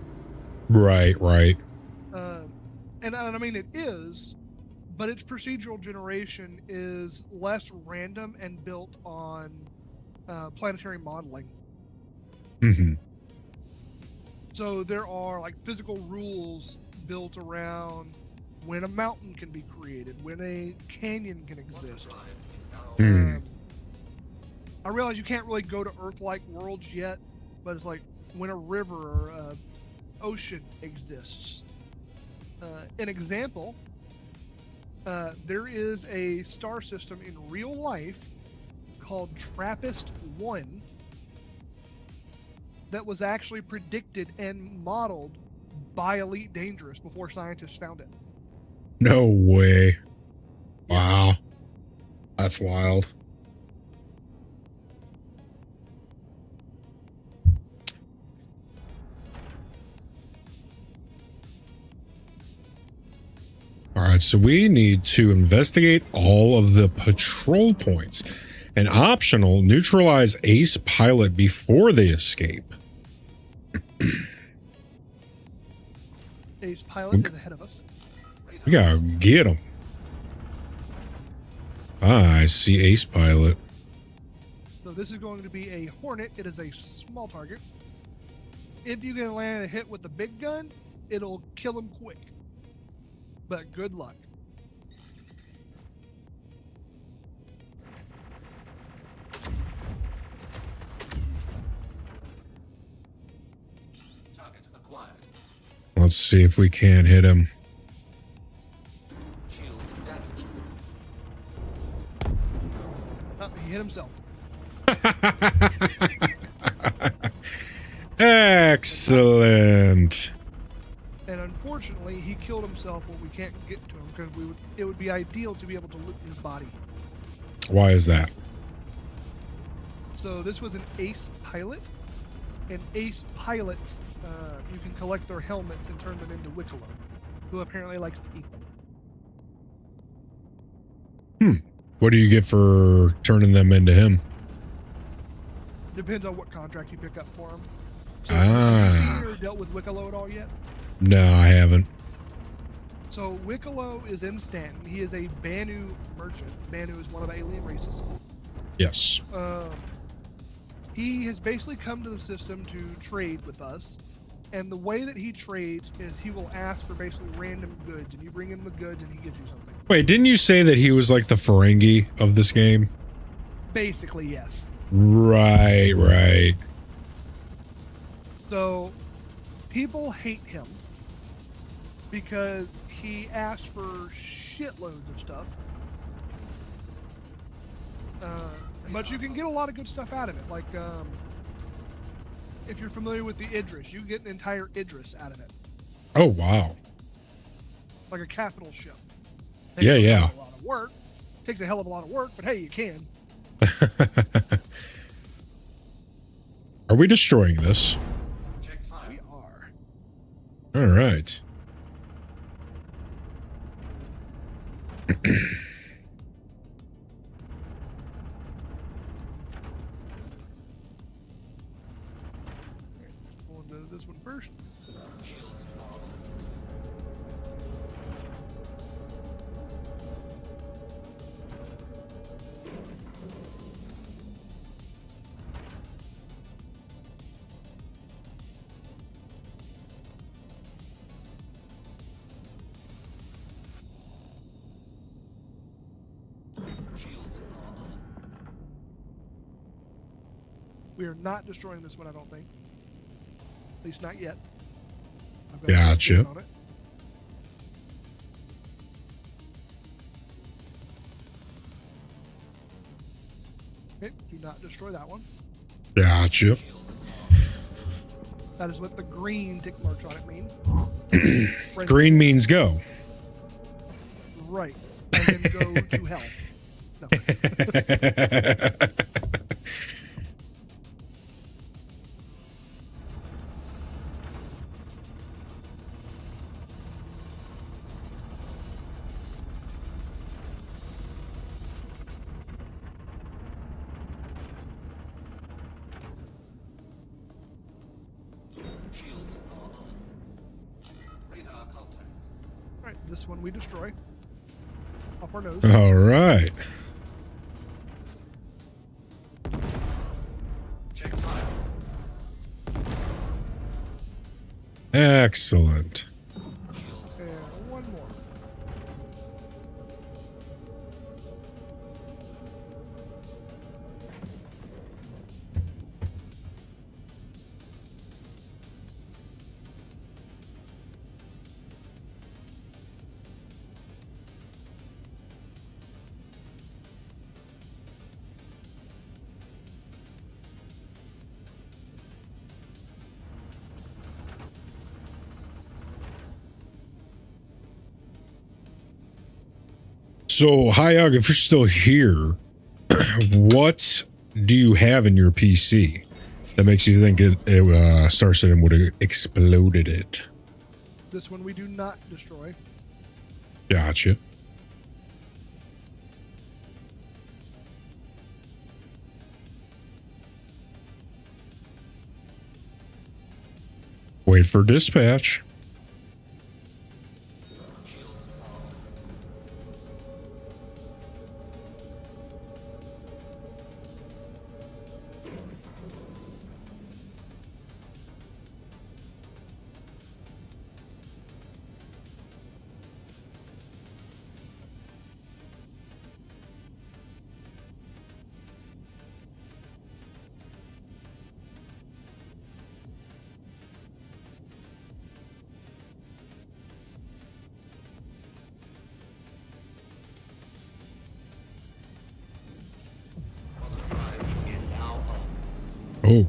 Speaker 3: Right.
Speaker 7: And I mean, it is, but its procedural generation is less random and built on planetary modeling.
Speaker 3: Mm-hmm.
Speaker 7: So there are like physical rules built around when a mountain can be created, when a canyon can exist. I realize you can't really go to Earth-like worlds yet, but it's like when a river or a ocean exists. An example, there is a star system in real life called TRAPPIST-1 that was actually predicted and modeled by Elite Dangerous before scientists found it.
Speaker 3: No way. Wow. That's wild. All right, so we need to investigate all of the patrol points and optional neutralize Ace Pilot before they escape.
Speaker 7: Ace Pilot is ahead of us.
Speaker 3: We gotta get him. I see Ace Pilot.
Speaker 7: So this is going to be a Hornet. It is a small target. If you can land a hit with the big gun, it'll kill him quick. But good luck.
Speaker 6: Target acquired.
Speaker 3: Let's see if we can hit him.
Speaker 6: Shields damaged.
Speaker 7: Oh, he hit himself.
Speaker 3: Excellent.
Speaker 7: And unfortunately, he killed himself when we can't get to him because it would be ideal to be able to loot his body.
Speaker 3: Why is that?
Speaker 7: So this was an Ace Pilot, and Ace Pilots, you can collect their helmets and turn them into Wicklow, who apparently likes to eat them.
Speaker 3: What do you get for turning them into him?
Speaker 7: Depends on what contract you pick up for him. So
Speaker 3: Ah.
Speaker 7: have you seen or dealt with Wicklow at all yet?
Speaker 3: No, I haven't.
Speaker 7: So Wicklow is in Stanton. He is a Banu merchant. Banu is one of the alien races.
Speaker 3: Yes.
Speaker 7: He has basically come to the system to trade with us. And the way that he trades is he will ask for basically random goods, and you bring him the goods and he gives you something.
Speaker 3: Wait, didn't you say that he was like the Ferengi of this game?
Speaker 7: Basically, yes.
Speaker 3: Right.
Speaker 7: So people hate him because he asked for shitloads of stuff. But you can get a lot of good stuff out of it. Like, if you're familiar with the Idris, you get an entire Idris out of it.
Speaker 3: Oh, wow.
Speaker 7: Like a capital ship.
Speaker 3: Yeah, yeah.
Speaker 7: A lot of work. Takes a hell of a lot of work, but hey, you can.
Speaker 3: Are we destroying this?
Speaker 6: Check fire.
Speaker 7: We are.
Speaker 3: All right.
Speaker 7: Going to this one first.
Speaker 6: Shields on. Shields on.
Speaker 7: We are not destroying this one, I don't think. At least not yet. I've got
Speaker 3: Gotcha.
Speaker 7: a on it. Okay, do not destroy that one.
Speaker 3: Gotcha.
Speaker 7: That is what the green tick marks on it mean. Right.
Speaker 3: Green means go.
Speaker 7: Right. And then go to hell. No.
Speaker 6: Shields on. Radar contact.
Speaker 7: Alright, this one we destroy. Up our nose.
Speaker 3: All right.
Speaker 6: Check fire.
Speaker 3: Excellent.
Speaker 6: Shields.
Speaker 7: And one more.
Speaker 3: So, Hayag, if you're still here, what do you have in your PC that makes you think Star Citizen would have exploded it?
Speaker 7: This one we do not destroy.
Speaker 3: Gotcha. Wait for dispatch.
Speaker 6: Shields on. Drive is now on.
Speaker 3: Oh.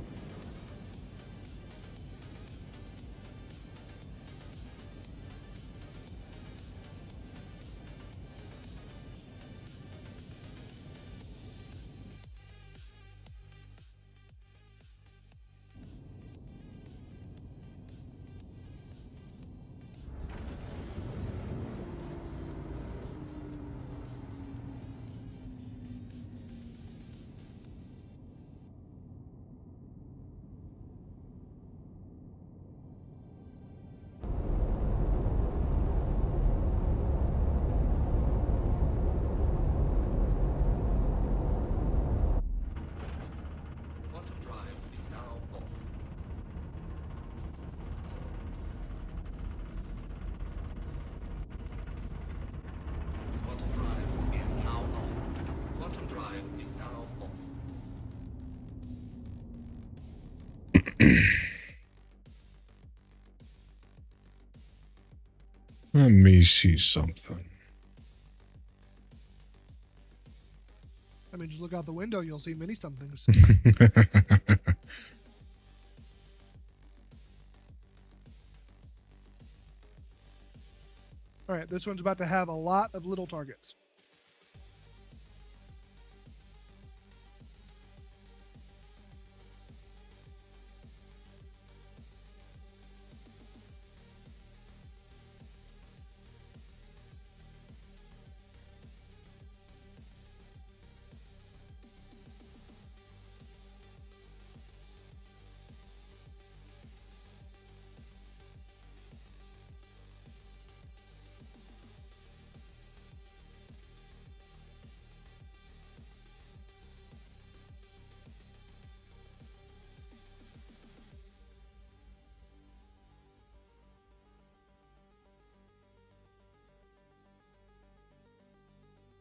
Speaker 3: Let me see something.
Speaker 7: I mean, just look out the window, you'll see many somethings. All right, this one's about to have a lot of little targets.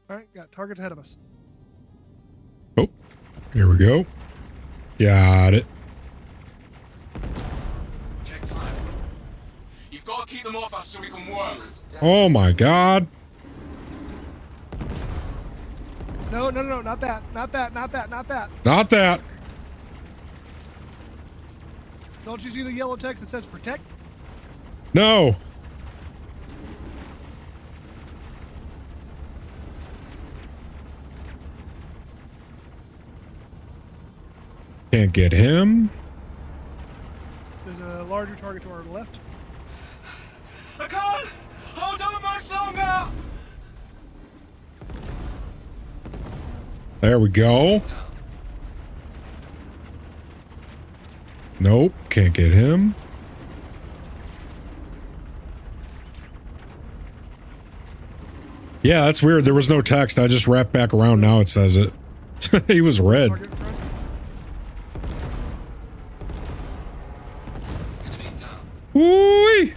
Speaker 7: All right, got targets ahead of us.
Speaker 3: Oh, here we go. Got it.
Speaker 6: Check time. You've got to keep them off us so we can work. Shields down.
Speaker 3: Oh my God.
Speaker 7: No, not that. Not that.
Speaker 3: Not that.
Speaker 7: Don't you see the yellow text that says protect?
Speaker 3: No. Can't get him.
Speaker 7: There's a larger target to our left.
Speaker 6: I can't hold on much longer.
Speaker 3: There we go. Nope. Can't get him. Yeah, that's weird. There was no text. I just wrapped back around. Now it says it. He was red.
Speaker 7: Target in front.
Speaker 6: Enemy down.
Speaker 3: Woo-wee.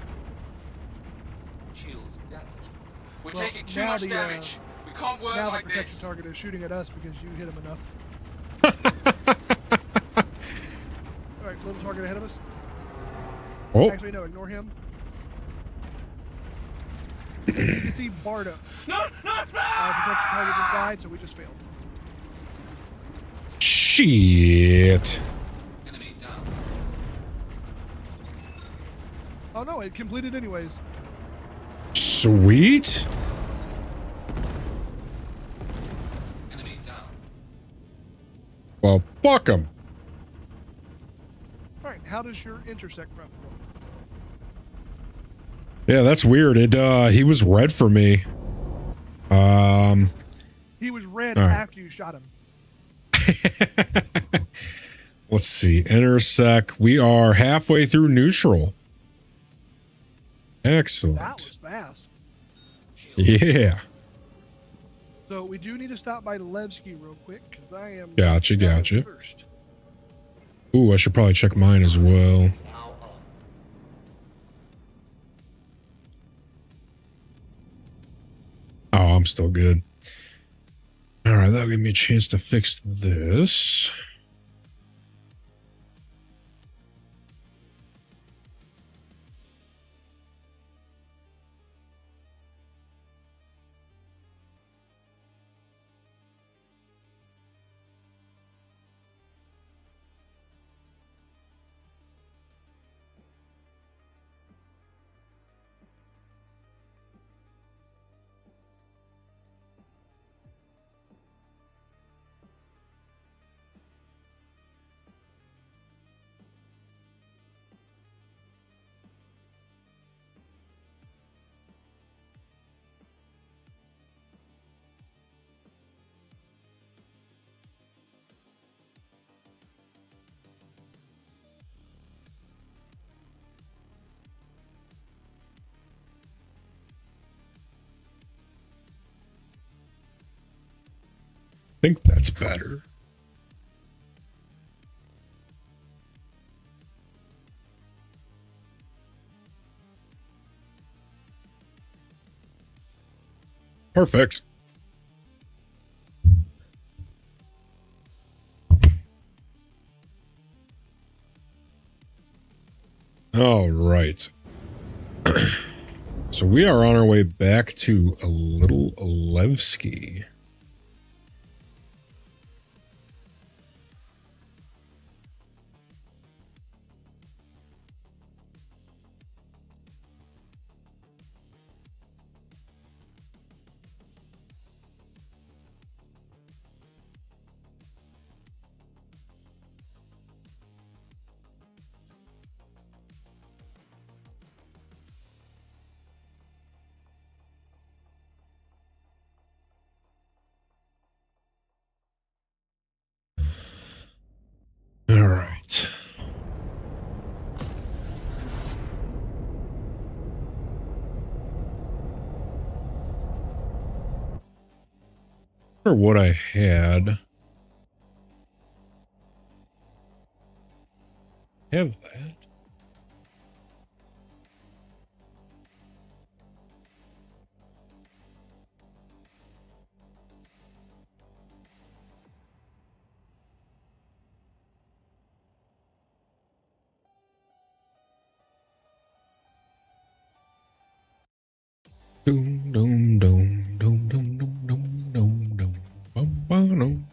Speaker 6: Shields damaged. We're
Speaker 7: Well,
Speaker 6: taking too
Speaker 7: now
Speaker 6: much
Speaker 7: the,
Speaker 6: damage. We can't work
Speaker 7: Now the
Speaker 6: like
Speaker 7: protected
Speaker 6: this.
Speaker 7: target is shooting at us because you hit him enough. All right, little target ahead of us.
Speaker 3: Oh,
Speaker 7: Actually, no, ignore him. You can see Bardo.
Speaker 6: No.
Speaker 7: Protection target just died, so we just failed.
Speaker 3: shit.
Speaker 6: Enemy down.
Speaker 7: Oh no, it completed anyways.
Speaker 3: Sweet.
Speaker 6: Enemy down.
Speaker 3: Well, fuck him.
Speaker 7: All right, how does your intersect run look?
Speaker 3: Yeah, that's weird. He was red for me.
Speaker 7: He was red
Speaker 3: All right.
Speaker 7: after you shot him.
Speaker 3: Let's see. Intersect. We are halfway through neutral.
Speaker 7: That
Speaker 3: Excellent.
Speaker 7: was fast.
Speaker 3: Yeah.
Speaker 7: So we do need to stop by Levski real quick because I am.
Speaker 3: Gotcha,
Speaker 7: kind of
Speaker 3: gotcha.
Speaker 7: First.
Speaker 3: Ooh, I should probably check mine as well.
Speaker 6: It's now on.
Speaker 3: Oh, I'm still good. All right, that'll give me a chance to fix this. I think that's better. Perfect. All right. So we are on our way back to a Little Levski. All right. Or what I had. Have that. Doom, doom, doom, doom, doom, doom, doom, doom, doom, bum, bum, doom.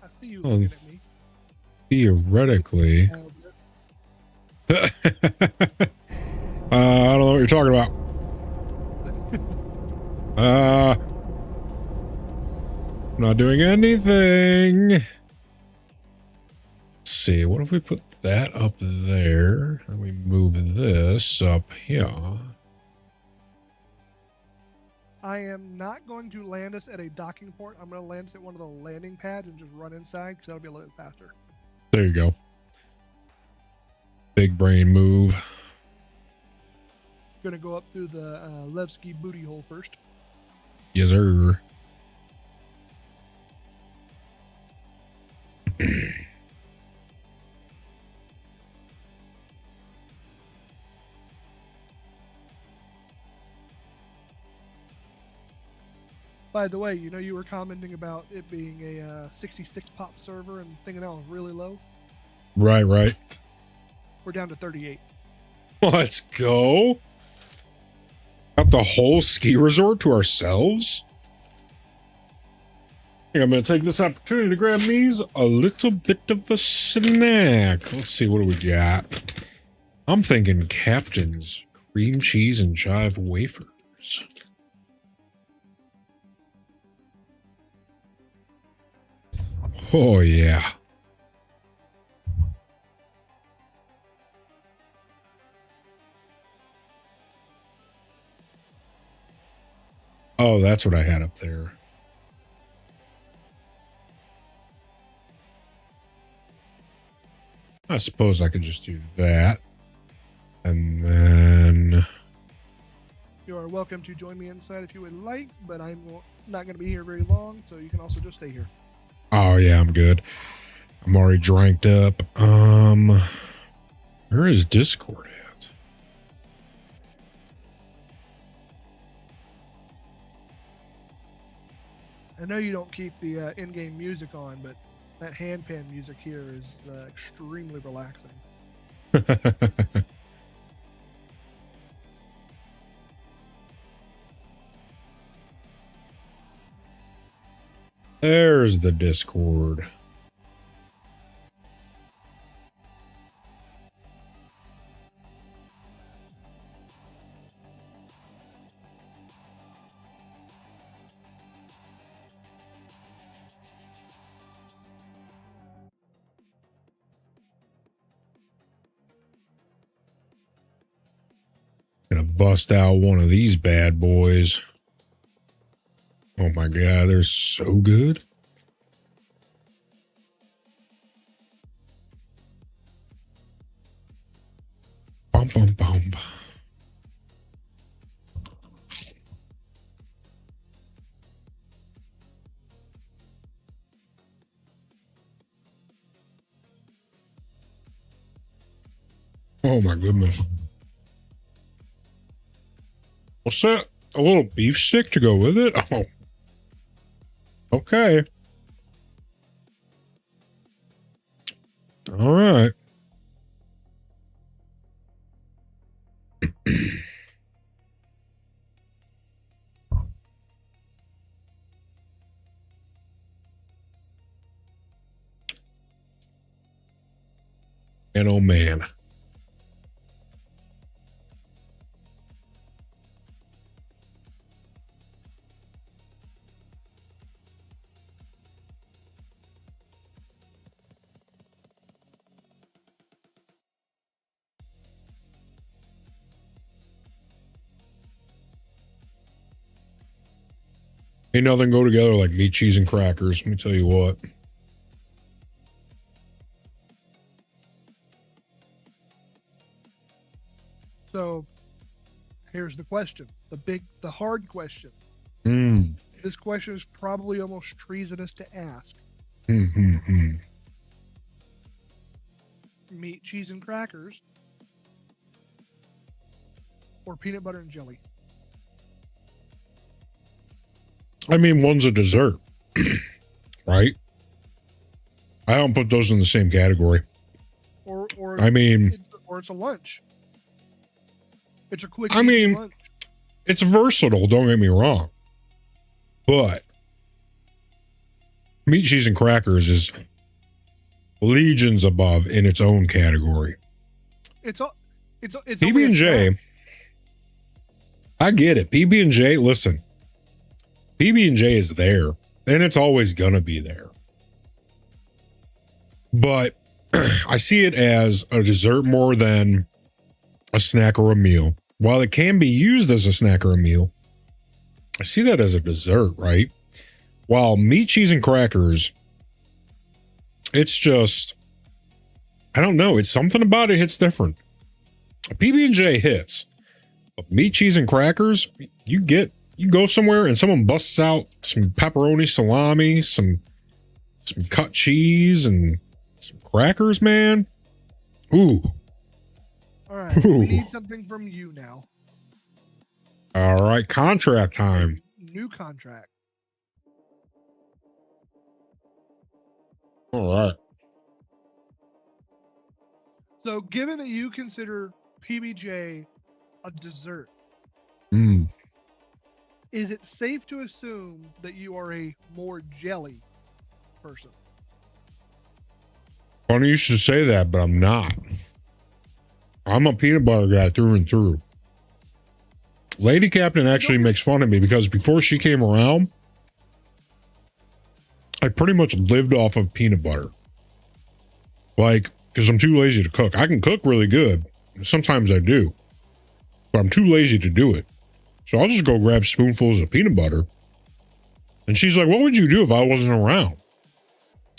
Speaker 7: I see you
Speaker 3: Oh,
Speaker 7: looking at me.
Speaker 3: Theoretically. I don't know what you're talking about. Not doing anything. Let's see, what if we put that up there and we move this up here?
Speaker 7: I am not going to land us at a docking port. I'm going to land us at one of the landing pads and just run inside because that'll be a little bit faster.
Speaker 3: There you go. Big brain move.
Speaker 7: Going to go up through the Levski booty hole first.
Speaker 3: Yes, sir.
Speaker 7: By the way, you know you were commenting about it being a 66 pop server and thinking that was really low.
Speaker 3: Right.
Speaker 7: We're down to 38.
Speaker 3: Let's go. Got the whole ski resort to ourselves? I think I'm going to take this opportunity to grab me a little bit of a snack. Let's see, what do we got? I'm thinking Captain's cream cheese and chive wafers. Oh, yeah. Oh, that's what I had up there. I suppose I could just do that. And then...
Speaker 7: You are welcome to join me inside if you would like, but I'm not going to be here very long, so you can also just stay here.
Speaker 3: Oh, yeah, I'm good. I'm already dranked up. Where is Discord at?
Speaker 7: I know you don't keep the in-game music on, but that handpan music here is extremely relaxing.
Speaker 3: There's the Discord. Gonna bust out one of these bad boys. Oh my god, they're so good. Bum, bum, bum. Oh my goodness. What's that? A little beef stick to go with it? Oh. Okay. All right. And oh man. Ain't nothing go together like meat, cheese, and crackers. Let me tell you what.
Speaker 7: So here's the question. The hard question.
Speaker 3: Mm.
Speaker 7: This question is probably almost treasonous to ask.
Speaker 3: Mm-hmm.
Speaker 7: Meat, cheese, and crackers, or peanut butter and jelly?
Speaker 3: I mean, one's a dessert, right? I don't put those in the same category.
Speaker 7: Or
Speaker 3: I mean,
Speaker 7: it's a lunch. It's a quick.
Speaker 3: I mean,
Speaker 7: lunch.
Speaker 3: it's versatile. Don't get me wrong, but meat, cheese, and crackers is legions above in its own category.
Speaker 7: It's
Speaker 3: PB and J. I get it. PB and J. Listen, PB and J is there, and it's always gonna be there. But I see it as a dessert more than a snack or a meal. While it can be used as a snack or a meal, I see that as a dessert, right? While meat, cheese, and crackers, it's just, I don't know. It's something about it hits different. PB&J hits. But meat, cheese, and crackers, you go somewhere and someone busts out some pepperoni, salami, some cut cheese, and some crackers, man. Ooh.
Speaker 7: All right. We need something from you now.
Speaker 3: All right. Contract time.
Speaker 7: New contract.
Speaker 3: All right.
Speaker 7: So, given that you consider PBJ a dessert, is it safe to assume that you are a more jelly person?
Speaker 3: Funny you should say that, but I'm not. I'm a peanut butter guy through and through. Lady Captain actually makes fun of me because before she came around, I pretty much lived off of peanut butter. Like, because I'm too lazy to cook. I can cook really good. Sometimes I do. But I'm too lazy to do it. So I'll just go grab spoonfuls of peanut butter. And she's like, what would you do if I wasn't around?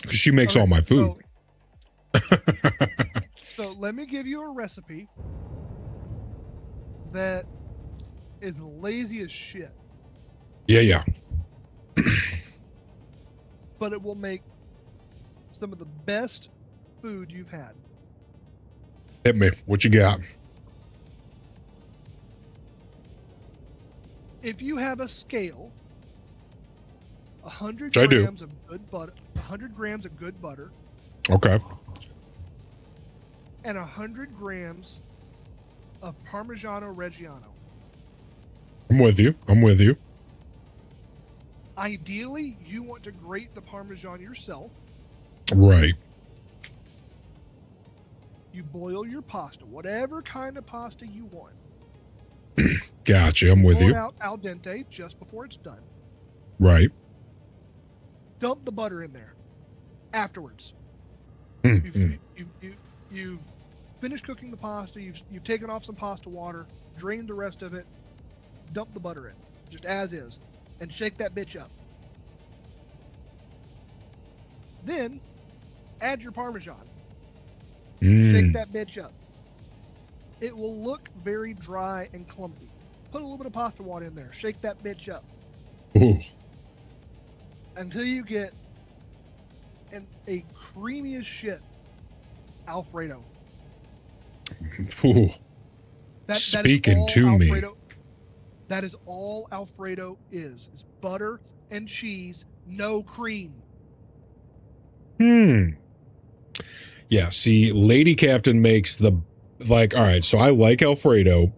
Speaker 3: Because she makes all my food.
Speaker 7: So let me give you a recipe that is lazy as shit.
Speaker 3: Yeah.
Speaker 7: But it will make some of the best food you've had.
Speaker 3: Hit me. What you got?
Speaker 7: If you have a scale, 100
Speaker 3: Which I do.
Speaker 7: grams of good butter, 100 grams of good butter,
Speaker 3: Okay.
Speaker 7: and 100 grams of Parmigiano Reggiano.
Speaker 3: I'm with you.
Speaker 7: Ideally, you want to grate the Parmesan yourself.
Speaker 3: Right.
Speaker 7: You boil your pasta, whatever kind of pasta you want.
Speaker 3: Gotcha. I'm with
Speaker 7: Pull
Speaker 3: you.
Speaker 7: it out al dente just before it's done.
Speaker 3: Right.
Speaker 7: Dump the butter in there afterwards.
Speaker 3: Mm-hmm.
Speaker 7: You've finished cooking the pasta. You've taken off some pasta water, drained the rest of it, dump the butter in, just as is, and shake that bitch up. Then add your Parmesan. Shake that bitch up. It will look very dry and clumpy. Put a little bit of pasta water in there. Shake that bitch up.
Speaker 3: Ooh.
Speaker 7: Until you get a creamy as shit Alfredo.
Speaker 3: Ooh.
Speaker 7: That
Speaker 3: Speaking
Speaker 7: is
Speaker 3: to
Speaker 7: Alfredo,
Speaker 3: me.
Speaker 7: That is all Alfredo is butter and cheese no cream.
Speaker 3: Yeah, see, Lady Captain makes the, like, all right, so I like Alfredo,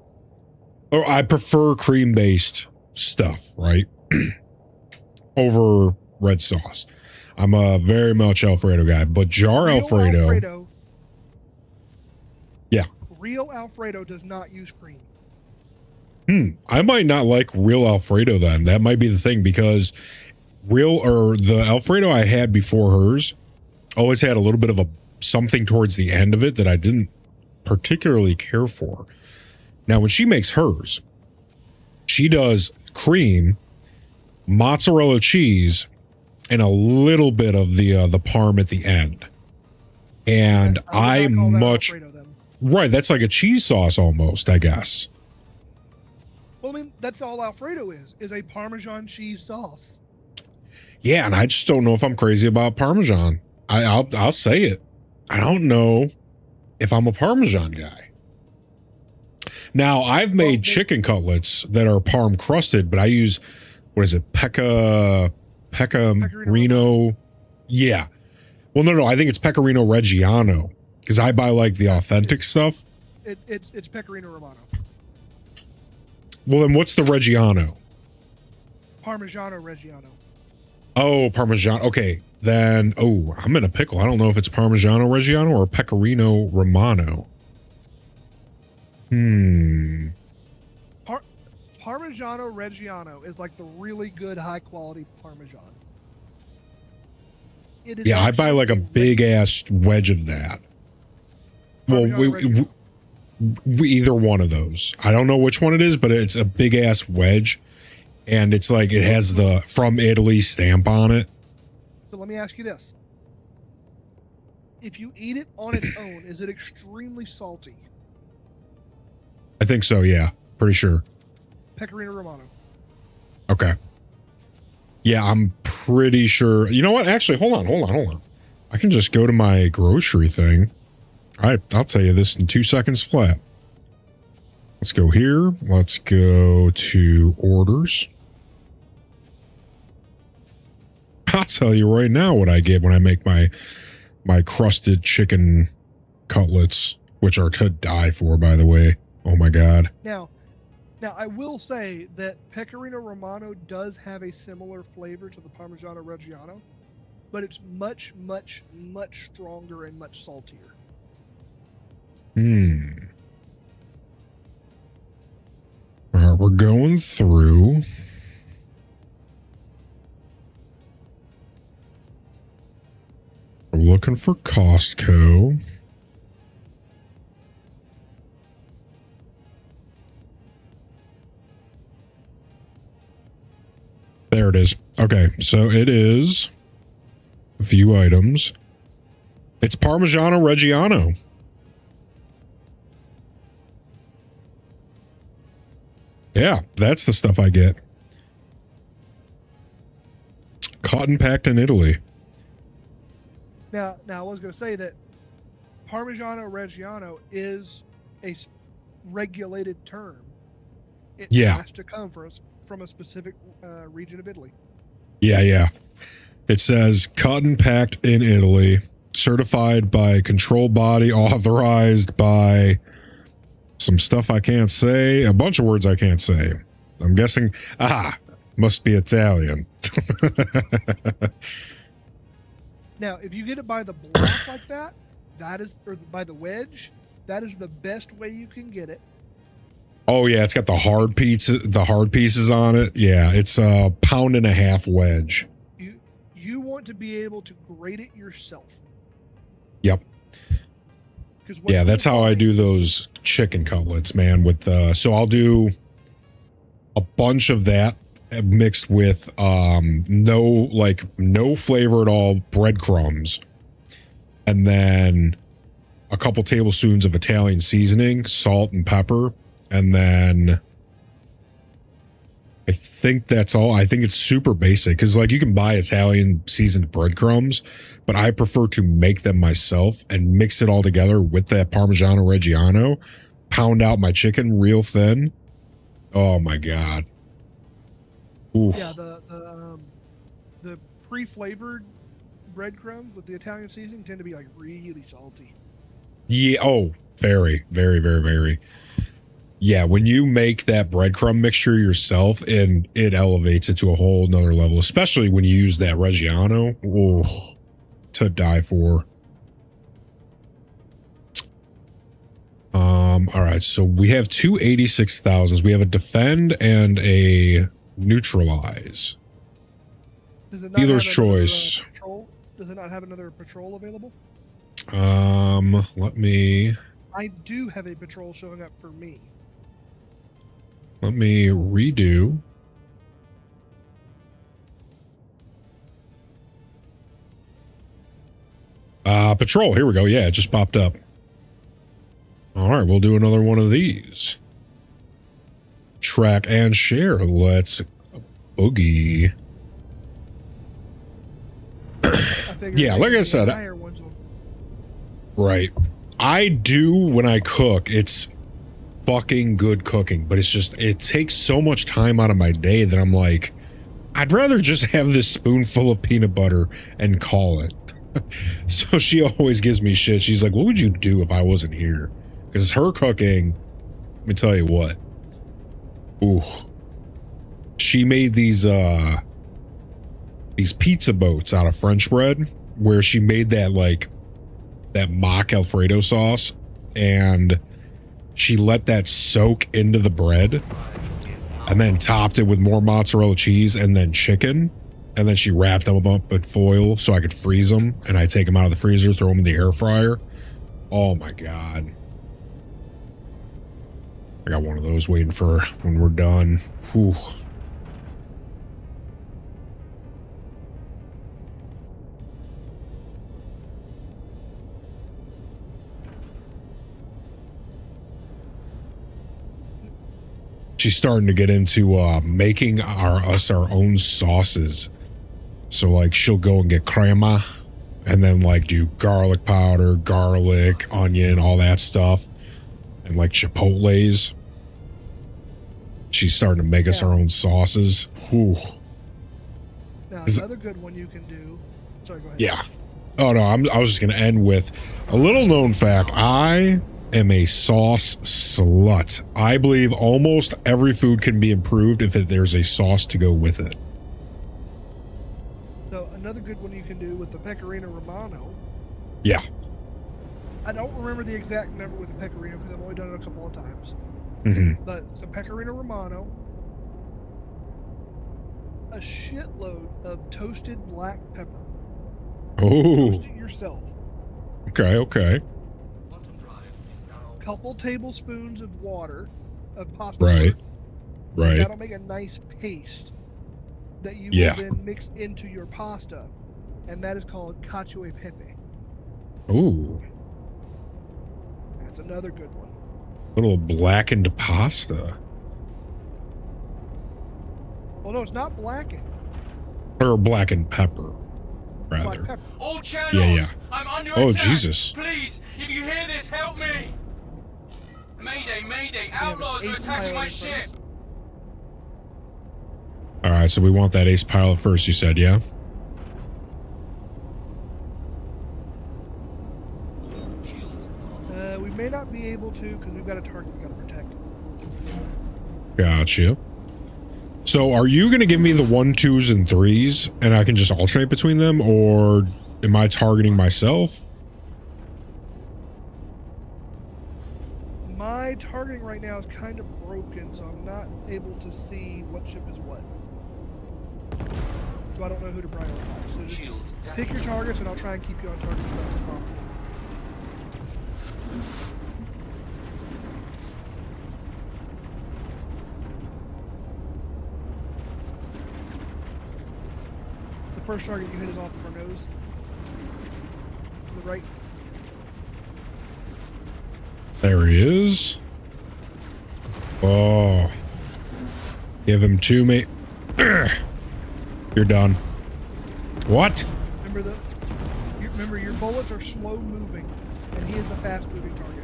Speaker 3: or I prefer cream-based stuff, right? Over red sauce. I'm a very much Alfredo guy, but jar
Speaker 7: Real
Speaker 3: Alfredo. Yeah.
Speaker 7: Real Alfredo does not use cream.
Speaker 3: I might not like real Alfredo then. That might be the thing, because the Alfredo I had before hers always had a little bit of a something towards the end of it that I didn't particularly care for. Now, when she makes hers, she does cream, mozzarella cheese, and a little bit of the parm at the end. And
Speaker 7: I would not call that Alfredo, then.
Speaker 3: right, that's like a cheese sauce almost, I guess.
Speaker 7: Well, I mean, that's all Alfredo is a Parmesan cheese sauce.
Speaker 3: Yeah, and I just don't know if I'm crazy about Parmesan. I'll say it. I don't know if I'm a Parmesan guy. Now, I've made chicken cutlets that are parm crusted, but I use, what is it, Pecorino? Yeah. Well, no, I think it's Pecorino Reggiano, because I buy like the authentic stuff.
Speaker 7: It's Pecorino Romano.
Speaker 3: Well, then what's the Reggiano?
Speaker 7: Parmigiano Reggiano.
Speaker 3: Oh, Parmesan. Okay, then, I'm in a pickle. I don't know if it's Parmigiano Reggiano or Pecorino Romano.
Speaker 7: Parmigiano Reggiano is like the really good high quality Parmesan. It is
Speaker 3: I buy like a big ass wedge of that. Well, we either one of those. I don't know which one it is, but it's a big ass wedge, and it's like it has the from Italy stamp on it.
Speaker 7: So let me ask you this: if you eat it on its own, is it extremely salty?
Speaker 3: I think so. Yeah, pretty sure.
Speaker 7: Pecorino Romano.
Speaker 3: Okay. Yeah, I'm pretty sure. You know what? Actually, hold on. I can just go to my grocery thing. All right, I'll tell you this in 2 seconds flat. Let's go here. Let's go to orders. I'll tell you right now what I get when I make my crusted chicken cutlets, which are to die for, by the way. Oh my God.
Speaker 7: Now I will say that Pecorino Romano does have a similar flavor to the Parmigiano Reggiano, but it's much, much, much stronger and much saltier.
Speaker 3: All right, we're going through. We're looking for Costco. There it is. Okay, so it is a few items. It's Parmigiano Reggiano. Yeah, that's the stuff I get. Cotton packed in Italy.
Speaker 7: Now I was going to say that Parmigiano Reggiano is a regulated term. It has to come from a specific region of Italy.
Speaker 3: Yeah. It says cotton packed in Italy, certified by control body, authorized by some stuff I can't say, a bunch of words I can't say. I'm guessing, must be Italian.
Speaker 7: Now, if you get it by the block like that, or by the wedge, that is the best way you can get it.
Speaker 3: Oh yeah, it's got the hard pieces on it. Yeah, it's a 1.5 pound wedge.
Speaker 7: You want to be able to grate it yourself.
Speaker 3: Yep. Yeah, that's how I do those chicken cutlets, man. So I'll do a bunch of that mixed with no flavor at all breadcrumbs, and then a couple tablespoons of Italian seasoning, salt and pepper, and then I think that's all. I think it's super basic because like you can buy Italian seasoned breadcrumbs, but I prefer to make them myself and mix it all together with that Parmigiano Reggiano, pound out my chicken real thin. Oh my God. Ooh.
Speaker 7: Yeah, the pre-flavored breadcrumbs with the Italian seasoning tend to be like really salty.
Speaker 3: Yeah. Oh, very, very, very, very. Yeah. When you make that breadcrumb mixture yourself, and it elevates it to a whole nother level, especially when you use that Reggiano. Oh, to die for. All right. So we have two 86,000s. We have a defend and a neutralize.
Speaker 7: Does it not
Speaker 3: Dealer's
Speaker 7: have another,
Speaker 3: choice.
Speaker 7: patrol? Does it not have another patrol available?
Speaker 3: Let me
Speaker 7: do have a patrol showing up for me.
Speaker 3: redo. Patrol. Here we go. Yeah, it just popped up. All right, we'll do another one of these. Track and share. Let's boogie. Yeah, like I said, right. I do when I cook. It's fucking good cooking, but it's just, it takes so much time out of my day that I'm like, I'd rather just have this spoonful of peanut butter and call it. So she always gives me shit. She's like, what would you do if I wasn't here? Because her cooking, let me tell you what. Ooh. She made these pizza boats out of French bread, where she made that like that mock Alfredo sauce, and she let that soak into the bread and then topped it with more mozzarella cheese and then chicken, and then she wrapped them up with foil so I could freeze them, and I take them out of the freezer, throw them in the air fryer. Oh my god, I got one of those waiting for when we're done. Whew. She's starting to get into making our own sauces. So like she'll go and get crema and then like do garlic powder, garlic, onion, all that stuff, and like chipotles. She's starting to make us our own sauces. Whew.
Speaker 7: Now another good one you can do. Sorry, go ahead.
Speaker 3: Yeah. Oh no, I was just gonna end with a little known fact. I am a sauce slut. I believe almost every food can be improved if there's a sauce to go with it.
Speaker 7: So another good one you can do with the Pecorino Romano.
Speaker 3: Yeah.
Speaker 7: I don't remember the exact number with the Pecorino because I've only done it a couple of times.
Speaker 3: Mm-hmm.
Speaker 7: But it's a Pecorino Romano, a shitload of toasted black pepper.
Speaker 3: Oh.
Speaker 7: Toast it yourself.
Speaker 3: Okay, okay.
Speaker 7: Couple tablespoons of water, of pasta.
Speaker 3: Right.
Speaker 7: Water.
Speaker 3: Right.
Speaker 7: That'll make a nice paste that you
Speaker 3: Yeah.
Speaker 7: will then mix into your pasta, and that is called cacio e pepe.
Speaker 3: Ooh.
Speaker 7: That's another good one.
Speaker 3: Little blackened pasta.
Speaker 7: Well, no, it's not blackened.
Speaker 3: Or blackened pepper,
Speaker 7: Black
Speaker 3: rather.
Speaker 7: pepper.
Speaker 6: All channels!
Speaker 3: Yeah, yeah.
Speaker 6: I'm under
Speaker 3: Oh,
Speaker 6: attack!
Speaker 3: Jesus.
Speaker 6: Please, if you hear this, help me! Mayday, mayday! Outlaws are attacking my ship!
Speaker 3: All right, so we want that ace pilot first, you said, yeah?
Speaker 7: We may not be able to because we've got a target we got to protect.
Speaker 3: Gotcha. So are you going to give me the 1, 2s, and 3s, and I can just alternate between them, or am I targeting myself?
Speaker 7: My targeting right now is kind of broken, so I'm not able to see what ship is what. So I don't know who to prioritize. So just pick your targets, and I'll try and keep you on target as best as possible. The first target you hit is off of our nose. To the right.
Speaker 3: There he is. Oh. Give him to me. You're done. What?
Speaker 7: Remember your bullets are slow moving, and he is a fast moving target.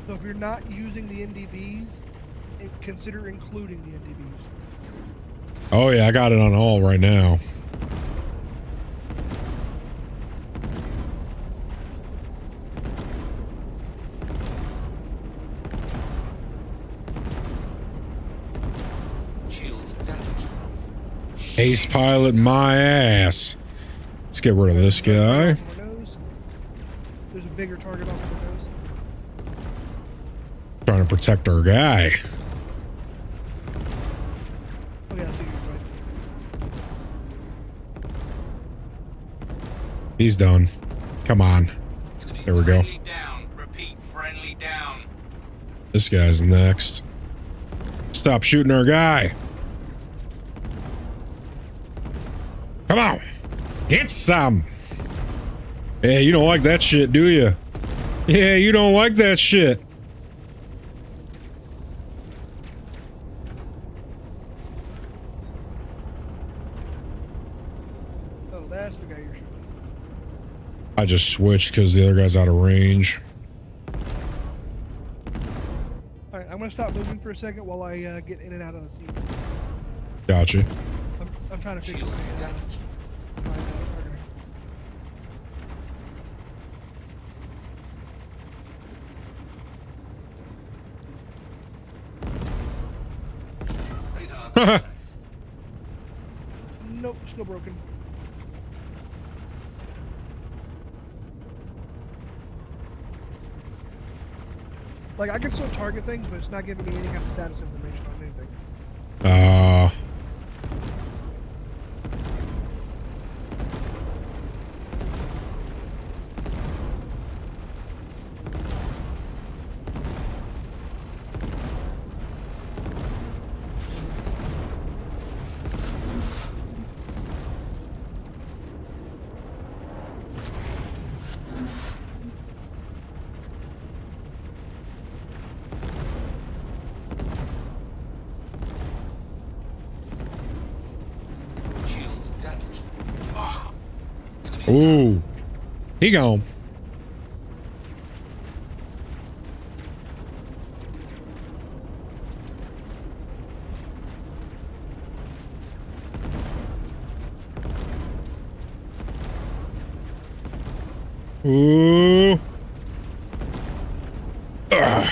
Speaker 7: So if you're not using the NDBs, consider including the NDBs.
Speaker 3: Oh yeah, I got it on all right now. Ace pilot my ass. Let's get rid of this guy.
Speaker 7: There's a bigger target on the windows.
Speaker 3: Trying to protect our guy.
Speaker 7: Oh yeah, I see you right.
Speaker 3: He's done. Come on. There we go.
Speaker 6: Friendly down. Repeat, friendly down.
Speaker 3: This guy's next. Stop shooting our guy. Come on. Get some. Yeah, you don't like that shit, do you? Yeah, you don't like that shit.
Speaker 7: Oh, that's the guy you're shooting.
Speaker 3: I just switched because the other guy's out of range.
Speaker 7: Alright, I'm gonna stop moving for a second while I get in and out of the scene.
Speaker 3: Gotcha.
Speaker 7: I'm trying to fix my targeting. Nope, still broken. Like, I can still target things, but it's not giving me any kind of status information on anything.
Speaker 3: Ooh. He gone. Ooh. Ugh.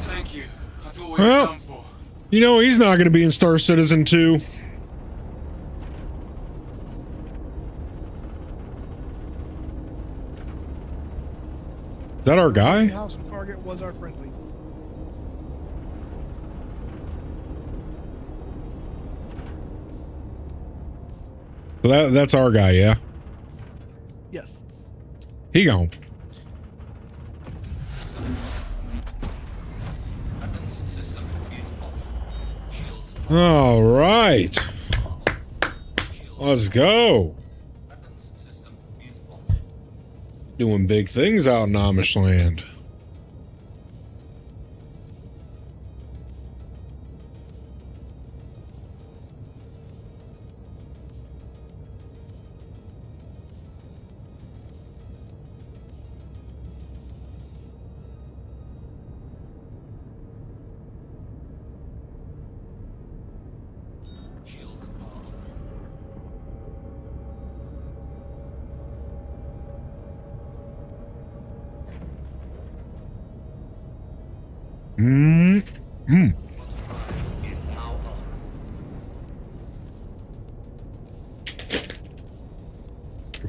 Speaker 6: Thank you. I thought we were
Speaker 3: Well,
Speaker 6: done for.
Speaker 3: you know, he's not going to be in Star Citizen 2. Is that our
Speaker 7: The
Speaker 3: guy?
Speaker 7: house target was our friendly.
Speaker 3: So that's our guy, yeah?
Speaker 7: Yes.
Speaker 3: He gone. All right. Let's go. Doing big things out in Amish land.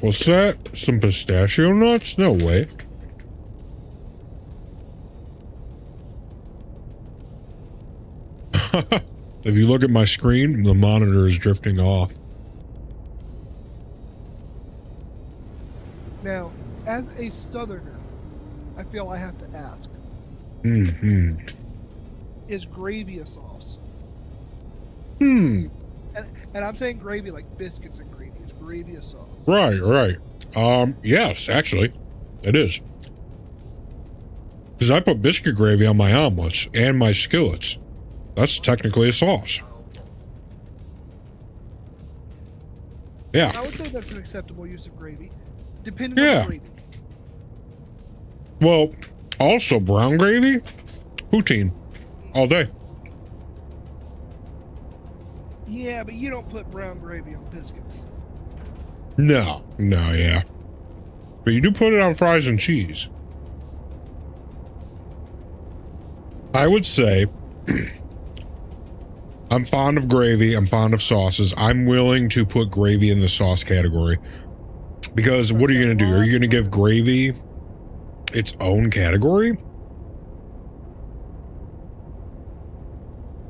Speaker 3: What's that? Some pistachio nuts? No way. If you look at my screen, the monitor is drifting off.
Speaker 7: Now, as a southerner, I feel I have to ask. Is gravy a sauce? And I'm saying gravy like biscuits and gravy. Is gravy a sauce?
Speaker 3: Right. Yes, actually, it is. Because I put biscuit gravy on my omelets and my skillets. That's technically a sauce. Yeah.
Speaker 7: I would say that's an acceptable use of gravy, depending on
Speaker 3: Yeah.
Speaker 7: the gravy.
Speaker 3: Well, also brown gravy, poutine, all day.
Speaker 7: Yeah, but you don't put brown gravy on biscuits.
Speaker 3: No, yeah. But you do put it on fries and cheese. I would say I'm fond of gravy. I'm fond of sauces. I'm willing to put gravy in the sauce category because what are you going to do? Are you going to give gravy its own category?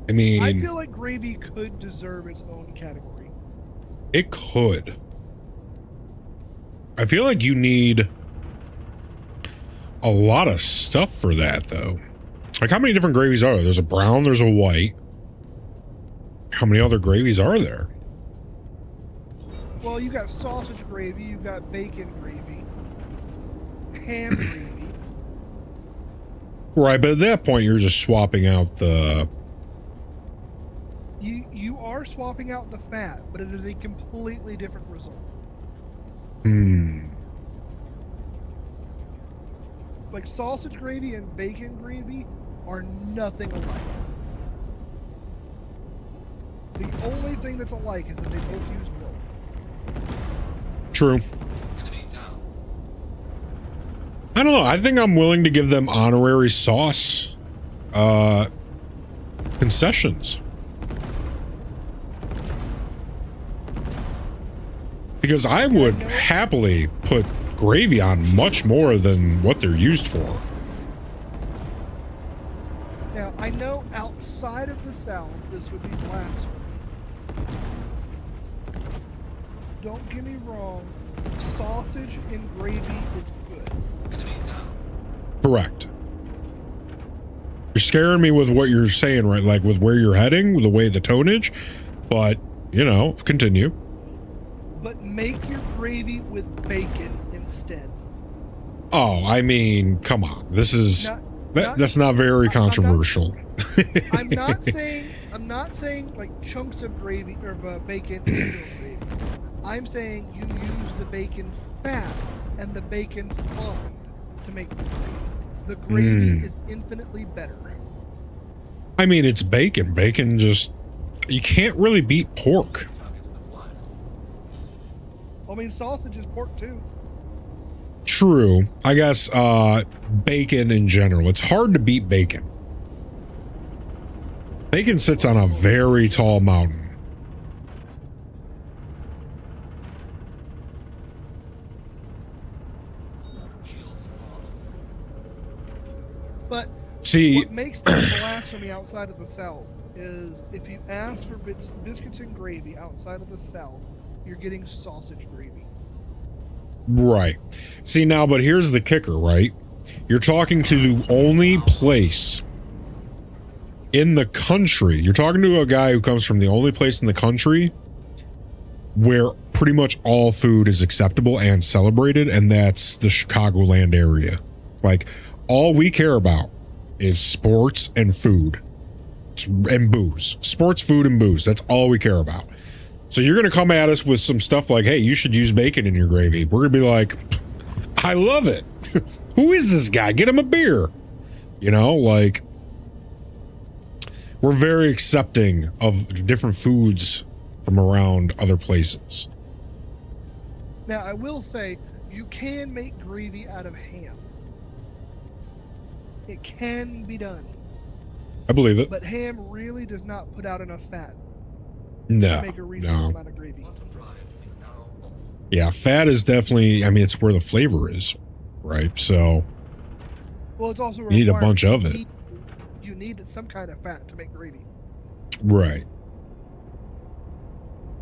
Speaker 3: I mean,
Speaker 7: I feel like gravy could deserve its own category.
Speaker 3: it could. I feel like you need a lot of stuff for that, though. Like, how many different gravies are there? There's a brown, there's a white. How many other gravies are there?
Speaker 7: Well, you got sausage gravy, you got bacon gravy, ham gravy.
Speaker 3: Right, but at that point, you're just swapping out the...
Speaker 7: You are swapping out the fat, but it is a completely different result. Like sausage gravy and bacon gravy are nothing alike. The only thing that's alike is that they both use milk.
Speaker 3: True. I don't know. I think I'm willing to give them honorary sauce concessions. Because I would happily put gravy on much more than what they're used for.
Speaker 7: Now, I know outside of the South, this would be blasphemy. Don't get me wrong, sausage and gravy is good.
Speaker 3: Correct. You're scaring me with what you're saying, right? Like with where you're heading, with the way the tonnage, but, you know, continue.
Speaker 7: But make your gravy with bacon instead.
Speaker 3: Oh, I mean, come on. This is that's not very controversial.
Speaker 7: I'm not saying like chunks of gravy or bacon in your gravy. I'm saying you use the bacon fat and the bacon fond to make the gravy. The gravy is infinitely better.
Speaker 3: I mean, it's bacon. Bacon just, you can't really beat pork.
Speaker 7: I mean, sausage is pork too.
Speaker 3: True. I guess bacon in general. It's hard to beat bacon. Bacon sits on a very tall mountain.
Speaker 7: But
Speaker 3: see,
Speaker 7: what makes this blasphemy outside of the South is if you ask for biscuits and gravy outside of the South, you're getting sausage gravy.
Speaker 3: Right. See now, but here's the kicker, right? You're talking to the only place in the country. You're talking to a guy who comes from the only place in the country where pretty much all food is acceptable and celebrated, and that's the Chicagoland area. Like, all we care about is sports and food and booze. Sports, food, and booze. That's all we care about. So you're going to come at us with some stuff like, hey, you should use bacon in your gravy. We're going to be like, I love it. Who is this guy? Get him a beer. You know, like, we're very accepting of different foods from around other places.
Speaker 7: Now, I will say, you can make gravy out of ham. It can be done.
Speaker 3: I believe it.
Speaker 7: But ham really does not put out enough fat
Speaker 3: No,
Speaker 7: to make a reasonable
Speaker 3: no.
Speaker 7: amount of gravy.
Speaker 3: Yeah, fat is definitely, I mean, it's where the flavor is, right? So
Speaker 7: Well, it's also
Speaker 3: you need a
Speaker 7: required.
Speaker 3: bunch of it.
Speaker 7: You need some kind of fat to make gravy.
Speaker 3: Right.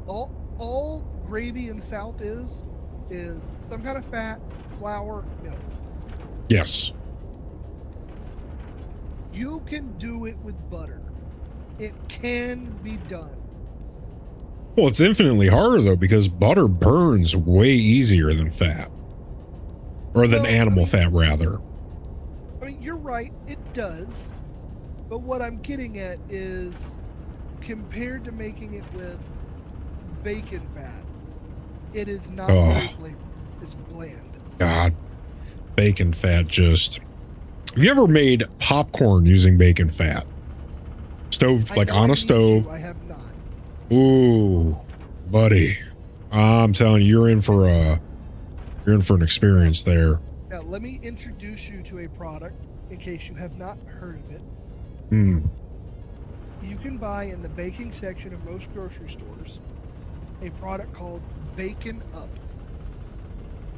Speaker 7: All gravy in the South is some kind of fat, flour, milk.
Speaker 3: Yes.
Speaker 7: You can do it with butter. It can be done.
Speaker 3: Well, it's infinitely harder though because butter burns way easier than fat. Or than
Speaker 7: Well,
Speaker 3: animal fat rather.
Speaker 7: I mean, you're right, it does. But what I'm getting at is, compared to making it with bacon fat, it is not very flavored. It's bland.
Speaker 3: God, bacon fat just. Have you ever made popcorn using bacon fat? Stove, like on a stove.
Speaker 7: I have not.
Speaker 3: Ooh, buddy, I'm telling you, you're in for an experience there.
Speaker 7: Now, let me introduce you to a product in case you have not heard of it. You can buy in the baking section of most grocery stores a product called Bacon Up.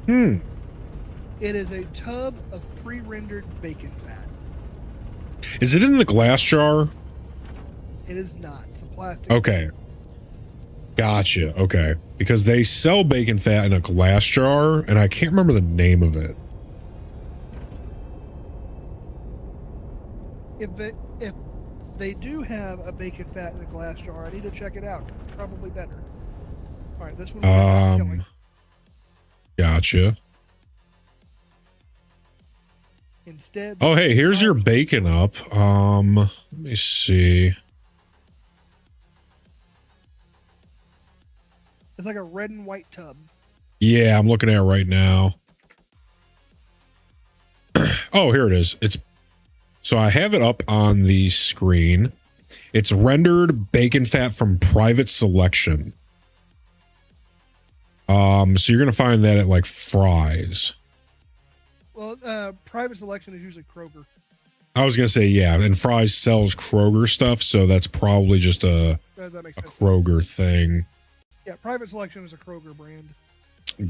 Speaker 7: It is a tub of pre-rendered bacon fat.
Speaker 3: Is it in the glass jar?
Speaker 7: It is not. It's a plastic.
Speaker 3: Okay. Gotcha. Okay. Because they sell bacon fat in a glass jar, and I can't remember the name of it.
Speaker 7: If they do have a bacon fat in a glass jar, I need to check it out. It's probably better. All right, this one.
Speaker 3: Gotcha.
Speaker 7: Instead.
Speaker 3: Oh, hey, here's your bacon up. Let me see.
Speaker 7: It's like a red and white tub.
Speaker 3: Yeah, I'm looking at it right now. Oh, here it is. So I have it up on the screen. It's rendered bacon fat from private selection. So you're gonna find that at like Fry's.
Speaker 7: Well, private selection is usually Kroger.
Speaker 3: I was gonna say, yeah, and Fry's sells Kroger stuff, so that's probably just a Kroger thing.
Speaker 7: Yeah, private selection is a Kroger brand.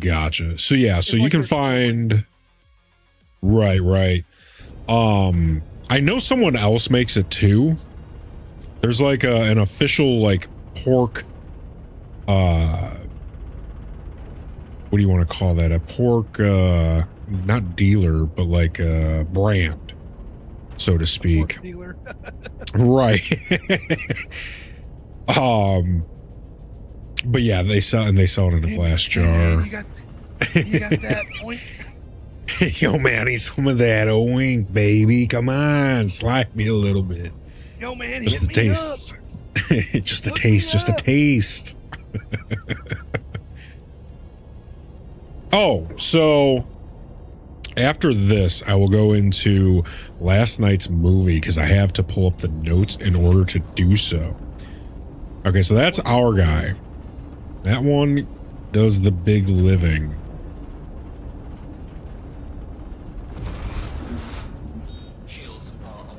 Speaker 3: Gotcha. So yeah, so you can find. Right. I know someone else makes it too. There's like an official like pork. What do you want to call that? A pork, not dealer, but like a brand, so to speak.
Speaker 7: Pork dealer.
Speaker 3: Right. But yeah, they sell it in a glass jar.
Speaker 7: Man, you got that point.
Speaker 3: Yo, man, I need some of that oink, baby. Come on, slack me a little bit.
Speaker 7: Yo, man,
Speaker 3: just a taste. Just a taste. Just a taste. Oh, so after this, I will go into last night's movie because I have to pull up the notes in order to do so. Okay, so that's our guy. That one does the big living.
Speaker 6: Shields are off.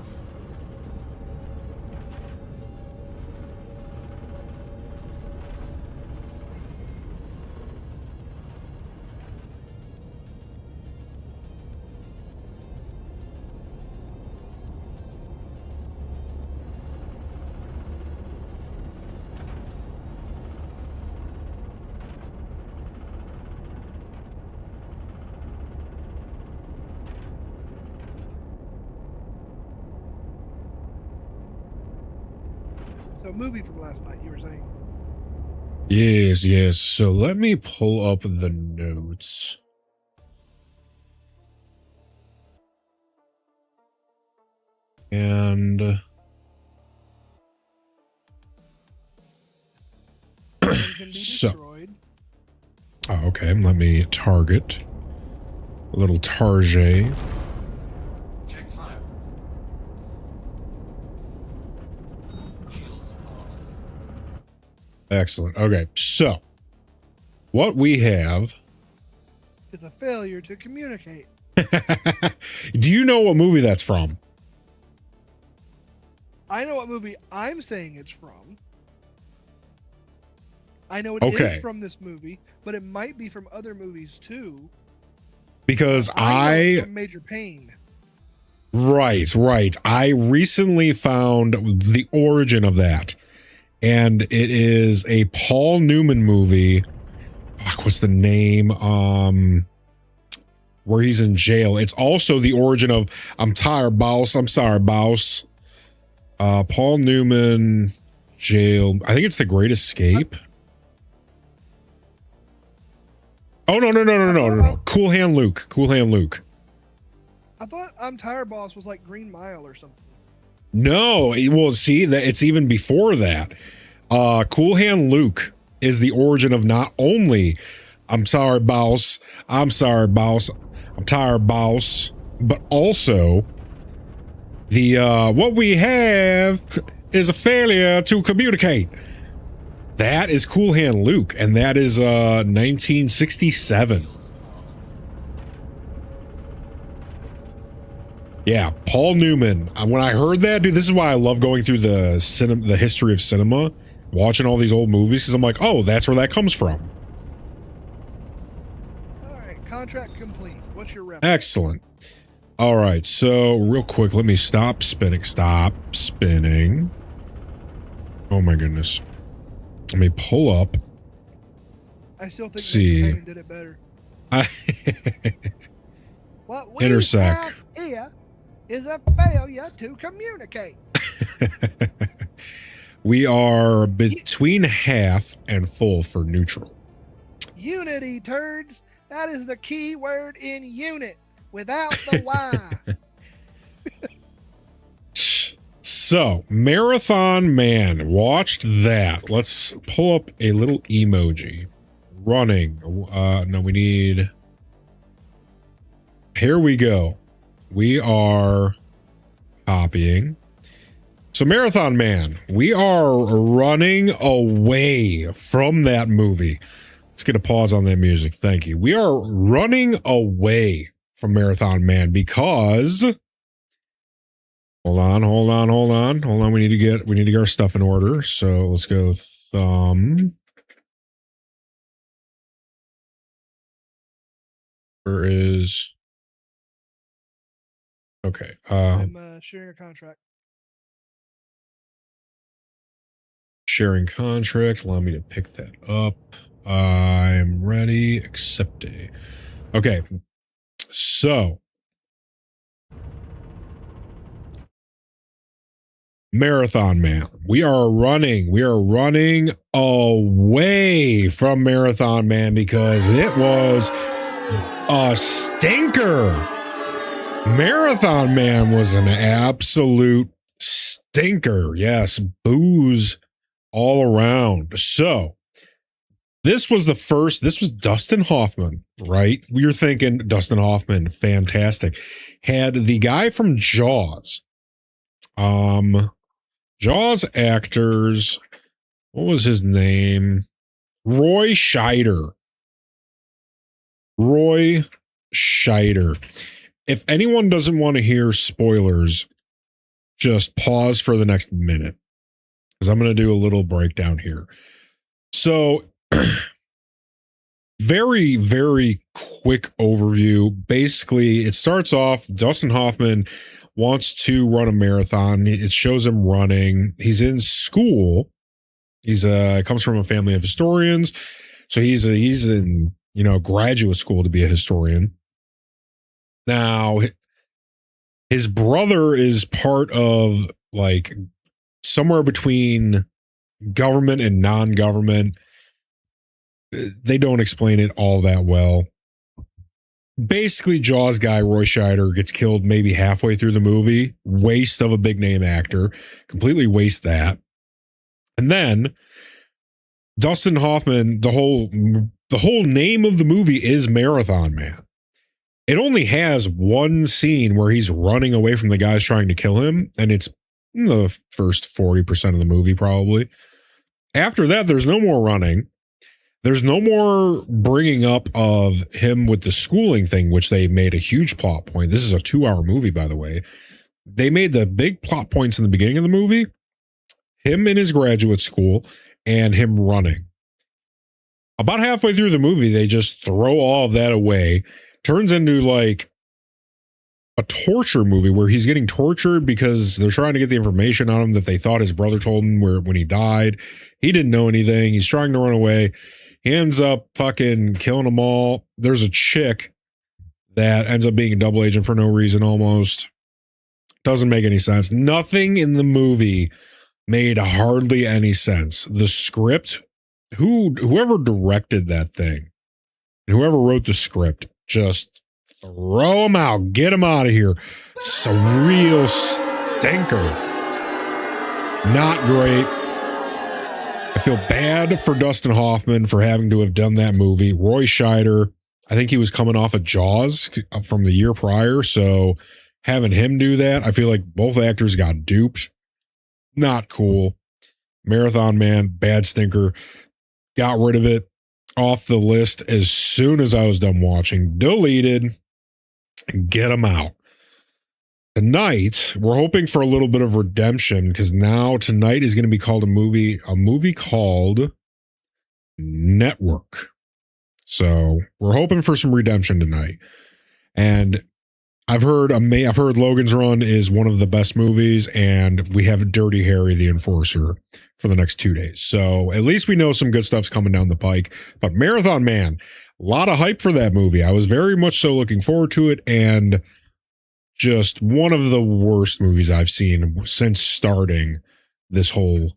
Speaker 7: So, movie from last night, you were saying?
Speaker 3: Yes. So let me pull up the notes. And
Speaker 7: Can be
Speaker 3: so,
Speaker 7: destroyed.
Speaker 3: oh, okay, let me target a little Target.
Speaker 6: Check fire. Shields are off.
Speaker 3: Excellent. Okay, so what we have.
Speaker 7: It's a failure to communicate.
Speaker 3: Do you know what movie that's from?
Speaker 7: I know what movie I'm saying it's from. I know it is from this movie, but it might be from other movies too.
Speaker 3: Because
Speaker 7: know it's from Major Payne.
Speaker 3: Right. I recently found the origin of that. And it is a Paul Newman movie. Fuck, what's the name? Where he's in jail. It's also the origin of I'm tired, boss. I'm sorry, boss. Paul Newman, jail. I think it's The Great Escape. Oh, no. Cool Hand Luke.
Speaker 7: I thought I'm Tired Boss was like Green Mile or something.
Speaker 3: No, well, see that it's even before that. Cool Hand Luke is the origin of not only I'm sorry, boss, I'm tired, boss, but also the what we have is a failure to communicate. That is Cool Hand Luke, and that is 1967. Yeah, Paul Newman. When I heard that, dude, this is why I love going through the history of cinema, watching all these old movies, because I'm like, oh, that's where that comes from.
Speaker 7: All right, contract complete. What's your rep?
Speaker 3: Excellent. All right, so real quick, let me stop spinning. Stop spinning. Oh my goodness. Let me pull up.
Speaker 7: I still think
Speaker 3: See.
Speaker 7: Payne did it better. What we
Speaker 3: Intersect.
Speaker 7: have here is a failure to communicate.
Speaker 3: We are between half and full for neutral.
Speaker 7: Unity, turds. That is the key word in unit. Without the Y.
Speaker 3: So, Marathon Man, watched that. Let's pull up a little emoji. Running. No, we need... Here we go. We are copying. So, Marathon Man, we are running away from that movie. Let's get a pause on that music. Thank you. We are running away from Marathon Man because... Hold on. We need to get our stuff in order. So let's go thumb. Where is... Okay.
Speaker 7: I'm sharing a contract.
Speaker 3: Sharing contract. Allow me to pick that up. I'm ready. Accept. Okay. So. Marathon Man. We are running away from Marathon Man because it was a stinker. Marathon Man was an absolute stinker. Yes, booze all around. So this was Dustin Hoffman, right? We were thinking Dustin Hoffman, fantastic. Had the guy from Jaws. Jaws actors, what was his name? Roy Scheider. If anyone doesn't want to hear spoilers, just pause for the next minute, because I'm going to do a little breakdown here. So, very, very quick overview. Basically, it starts off, Dustin Hoffman wants to run a marathon. It shows him running. He's in school. He's comes from a family of historians. So he's in, graduate school to be a historian. Now, his brother is part of like somewhere between government and non-government. They don't explain it all that well. Basically, Jaws guy Roy Scheider gets killed maybe halfway through the movie. Waste of a big name actor. Completely waste that. And then Dustin Hoffman, the whole name of the movie is Marathon Man. It only has one scene where he's running away from the guys trying to kill him, and it's in the first 40% of the movie probably. After that, there's no more running. There's no more bringing up of him with the schooling thing, which they made a huge plot point. This is a 2-hour movie, by the way. They made the big plot points in the beginning of the movie, him in his graduate school and him running. About halfway through the movie, they just throw all of that away. Turns into like a torture movie where he's getting tortured because they're trying to get the information on him that they thought his brother told him when he died. He didn't know anything. He's trying to run away. He ends up fucking killing them all. There's a chick that ends up being a double agent for no reason almost. Doesn't make any sense. Nothing in the movie made hardly any sense. The script, whoever directed that thing, and whoever wrote the script, just throw them out. Get them out of here. It's a real stinker. Not great. I feel bad for Dustin Hoffman for having to have done that movie. Roy Scheider, I think he was coming off of Jaws from the year prior, so having him do that, I feel like both actors got duped. Not cool. Marathon Man, bad stinker. Got rid of it off the list as soon as I was done watching. Deleted. Get them out. Tonight, we're hoping for a little bit of redemption because now tonight is going to be called a movie called Network. So we're hoping for some redemption tonight. And I've heard Logan's Run is one of the best movies, and we have Dirty Harry the Enforcer for the next 2 days. So at least we know some good stuff's coming down the pike. But Marathon Man, a lot of hype for that movie. I was very much so looking forward to it, and just one of the worst movies I've seen since starting this whole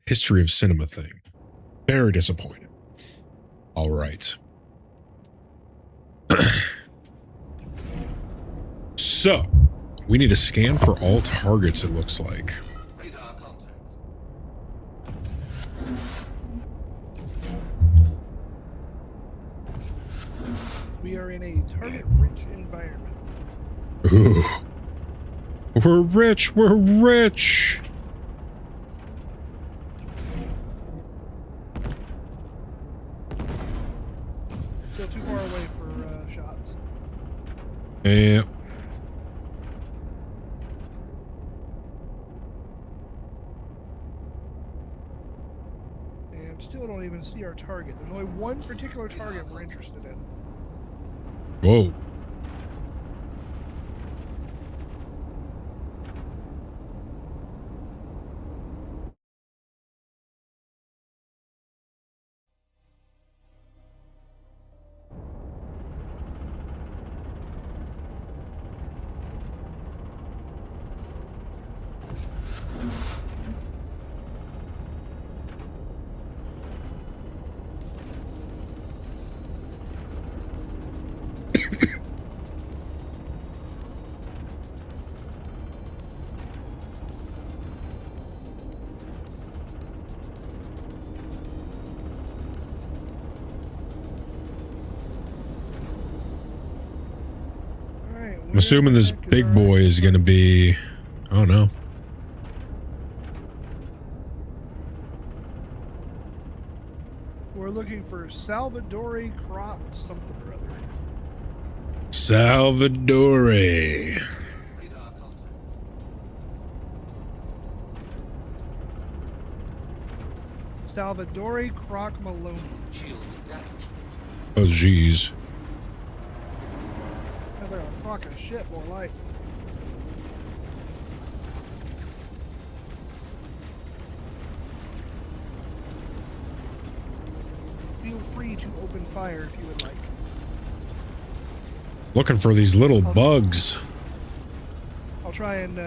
Speaker 3: history of cinema thing. Very disappointed. All right. So, we need to scan for all targets, it looks like.
Speaker 6: Radar contact.
Speaker 7: We are in a target-rich environment.
Speaker 3: Ooh. We're rich. We're rich.
Speaker 7: Still too far away for shots.
Speaker 3: Yeah.
Speaker 7: And still don't even see our target. There's only one particular target we're interested in.
Speaker 3: Whoa. I'm assuming this big boy is going to be, oh no.
Speaker 7: We're looking for Salvadori Croc something or other.
Speaker 3: Salvadori.
Speaker 6: Radar contact.
Speaker 7: Salvadori Croc Maloney.
Speaker 6: Shields damaged.
Speaker 3: Oh, geez.
Speaker 7: Sounds like a crock of shit, more like. Feel free to open fire if you would like.
Speaker 3: Looking for these little bugs.
Speaker 7: I'll try and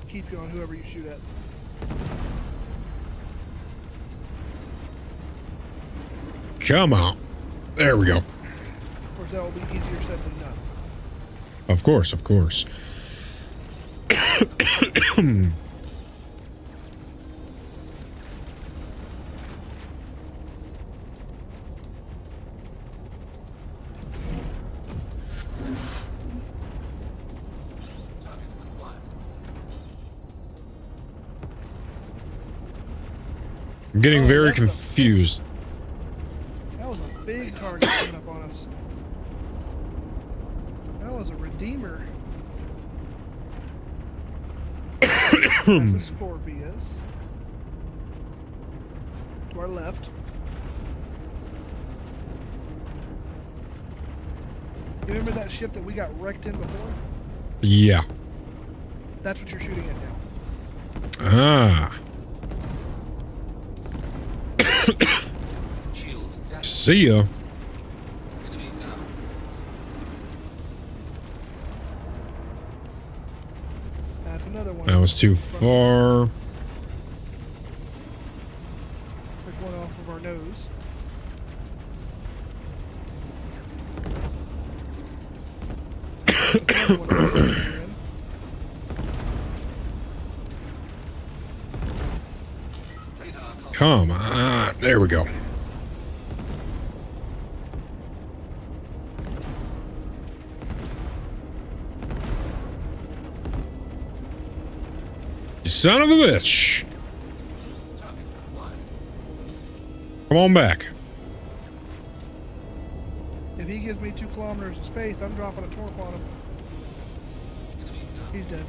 Speaker 7: keep you on whoever you shoot at.
Speaker 3: Come on. There we go.
Speaker 7: Of course, that will be easier said than done.
Speaker 3: Of course, of course. I'm getting very confused.
Speaker 7: That was a big target coming up on us. That was a Redeemer. That's a Scorpius. To our left. You remember that ship that we got wrecked in before?
Speaker 3: Yeah.
Speaker 7: That's what you're shooting at now.
Speaker 3: Ah.
Speaker 6: Shields damaged.
Speaker 3: See ya.
Speaker 6: Enemy down.
Speaker 7: That's another one.
Speaker 3: That was too far.
Speaker 7: There's one off of our nose. Another one over there.
Speaker 3: Come on. There we go. You son of a bitch. Come on back.
Speaker 7: If he gives me 2 kilometers of space, I'm dropping a torp on him. He's dead.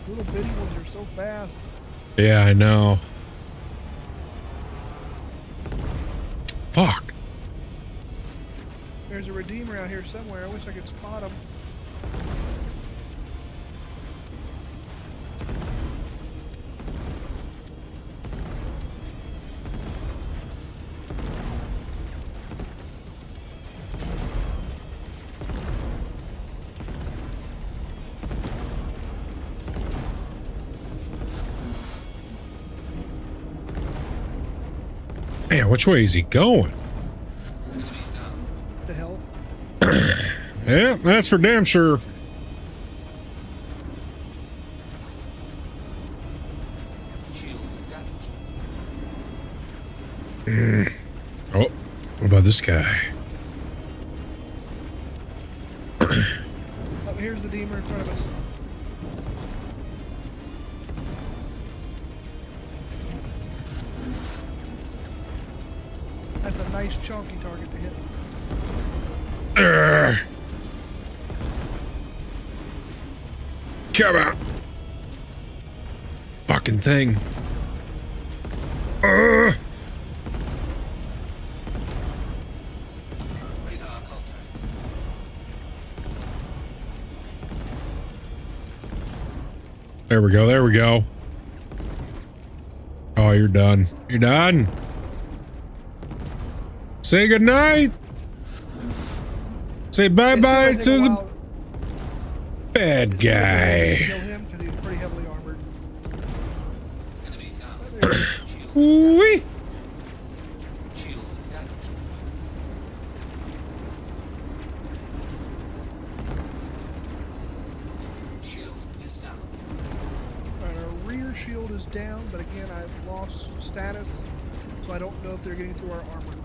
Speaker 7: Little bitty ones are so fast.
Speaker 3: Yeah, I know. Fuck.
Speaker 7: There's a Redeemer out here somewhere. I wish I could spot him.
Speaker 3: Man, which way is he going?
Speaker 7: The hell?
Speaker 3: Yeah, that's for damn sure. Oh, what about this guy?
Speaker 7: Oh, here's the Redeemer in front of us. That's a nice chunky target to hit.
Speaker 3: Come on. Fucking thing. There we go. There we go. Oh, you're done. You're done. Say goodnight. Say bye-bye to the bad guy.
Speaker 7: Kill him because he's pretty heavily armored.
Speaker 3: Wee.
Speaker 7: Our rear shield is down, but again, I've lost status, so I don't know if they're getting through our armor or not.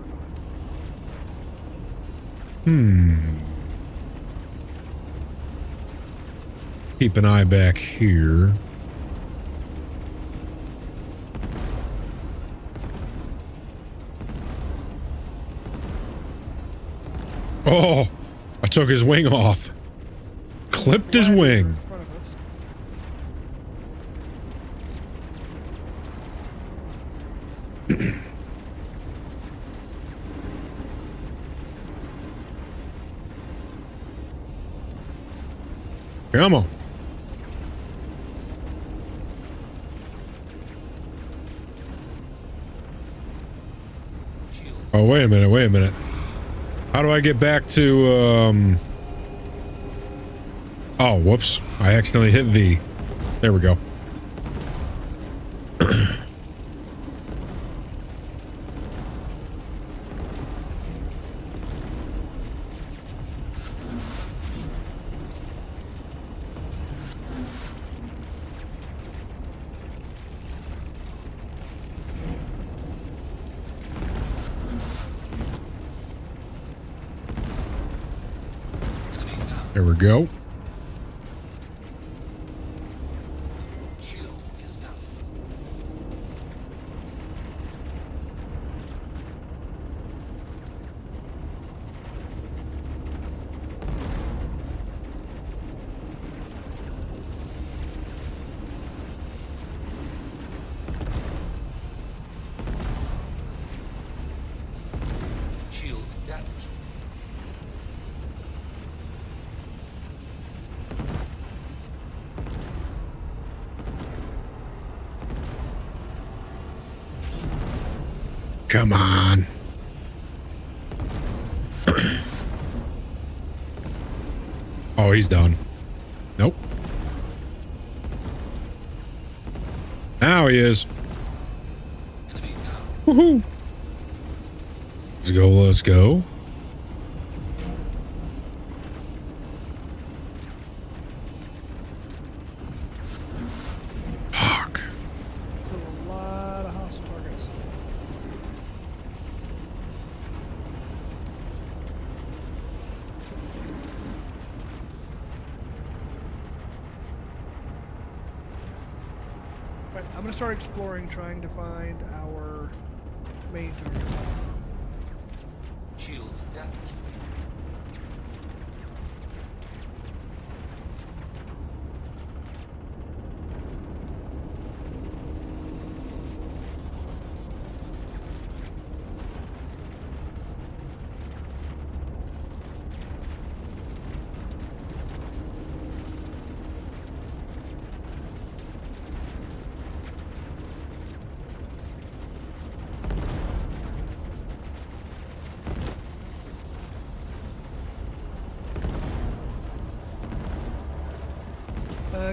Speaker 3: Keep an eye back here. Oh, I took his wing off. Clipped his wing.
Speaker 7: In front of us.
Speaker 3: Come on. Oh, wait a minute, wait a minute. How do I get back to, Oh, whoops. I accidentally hit V. There we go. There we go.
Speaker 6: Shields damaged.
Speaker 3: Come on. Oh, he's done. Nope. Now he is. Woohoo! Let's go, let's go. Fuck.
Speaker 7: There's a lot of hostile targets. Right, I'm gonna start exploring, trying to find our main target.
Speaker 6: Shields damaged.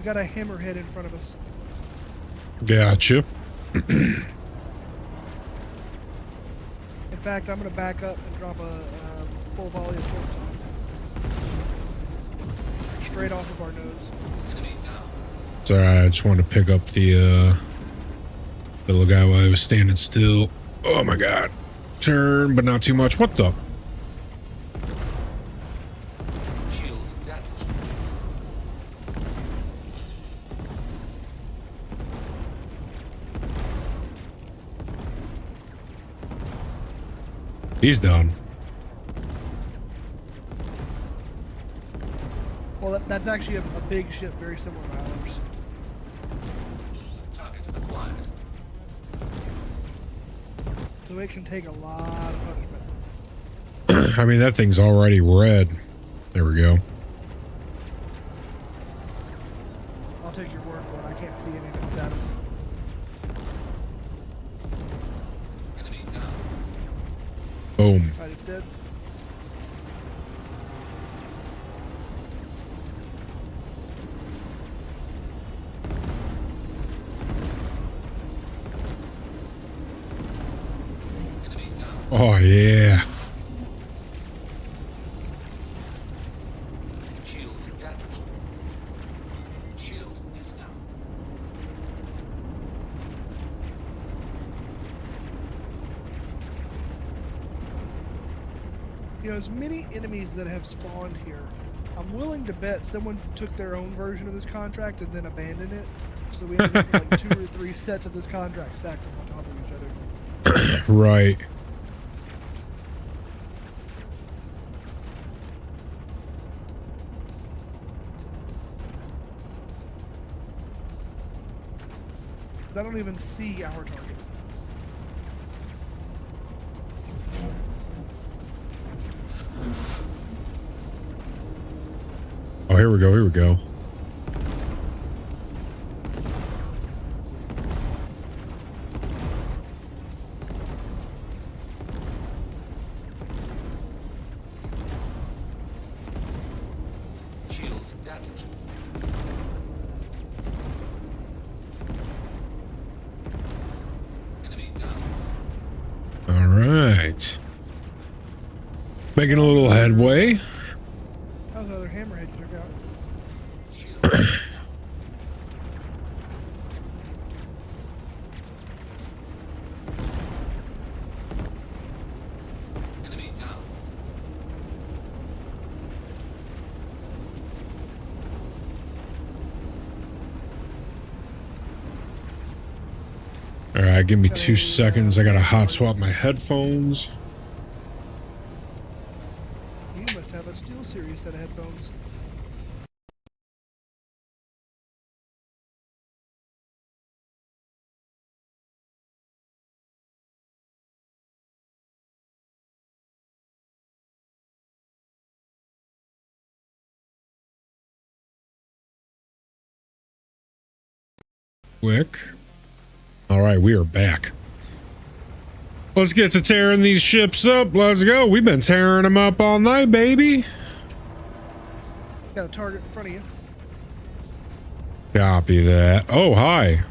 Speaker 7: Got a hammerhead in front of us.
Speaker 3: Gotcha.
Speaker 7: In fact, I'm gonna back up and drop a full volley of short straight off of our nose.
Speaker 3: It's alright, I just wanted to pick up the little guy while he was standing still. Oh my god. Turn, but not too much. What the?
Speaker 6: Shields damaged.
Speaker 3: He's done.
Speaker 7: Well, that's actually a big ship, very similar to ours.
Speaker 6: Target acquired.
Speaker 7: So it can take a lot of punishment.
Speaker 3: I mean, that thing's already red. There we go.
Speaker 7: I'll take your word for it. I can't see any of its status.
Speaker 6: Enemy down.
Speaker 3: Boom.
Speaker 7: Right, it's dead.
Speaker 6: Enemy down.
Speaker 3: Oh yeah.
Speaker 6: Shields damaged. Shield is down.
Speaker 7: You know, as many enemies that have spawned here, I'm willing to bet someone took their own version of this contract and then abandoned it. So we ended up with like 2 or 3 sets of this contract stacked on top of each other.
Speaker 3: Right.
Speaker 7: But I don't even see our target.
Speaker 3: Oh, here we go. Here we go.
Speaker 6: Shields damaged. Enemy down.
Speaker 3: All right. Making a little headway.
Speaker 7: How's the other hammerhead you took out?
Speaker 6: Shield. Enemy down.
Speaker 3: All right, give me 2 seconds. I gotta hot swap my headphones.
Speaker 7: You must have a Steel Series set of headphones.
Speaker 3: Quick. All right, we are back. Let's get to tearing these ships up. Let's go. We've been tearing them up all night, baby.
Speaker 7: Got a target in front of you.
Speaker 3: Copy that. Oh, hi.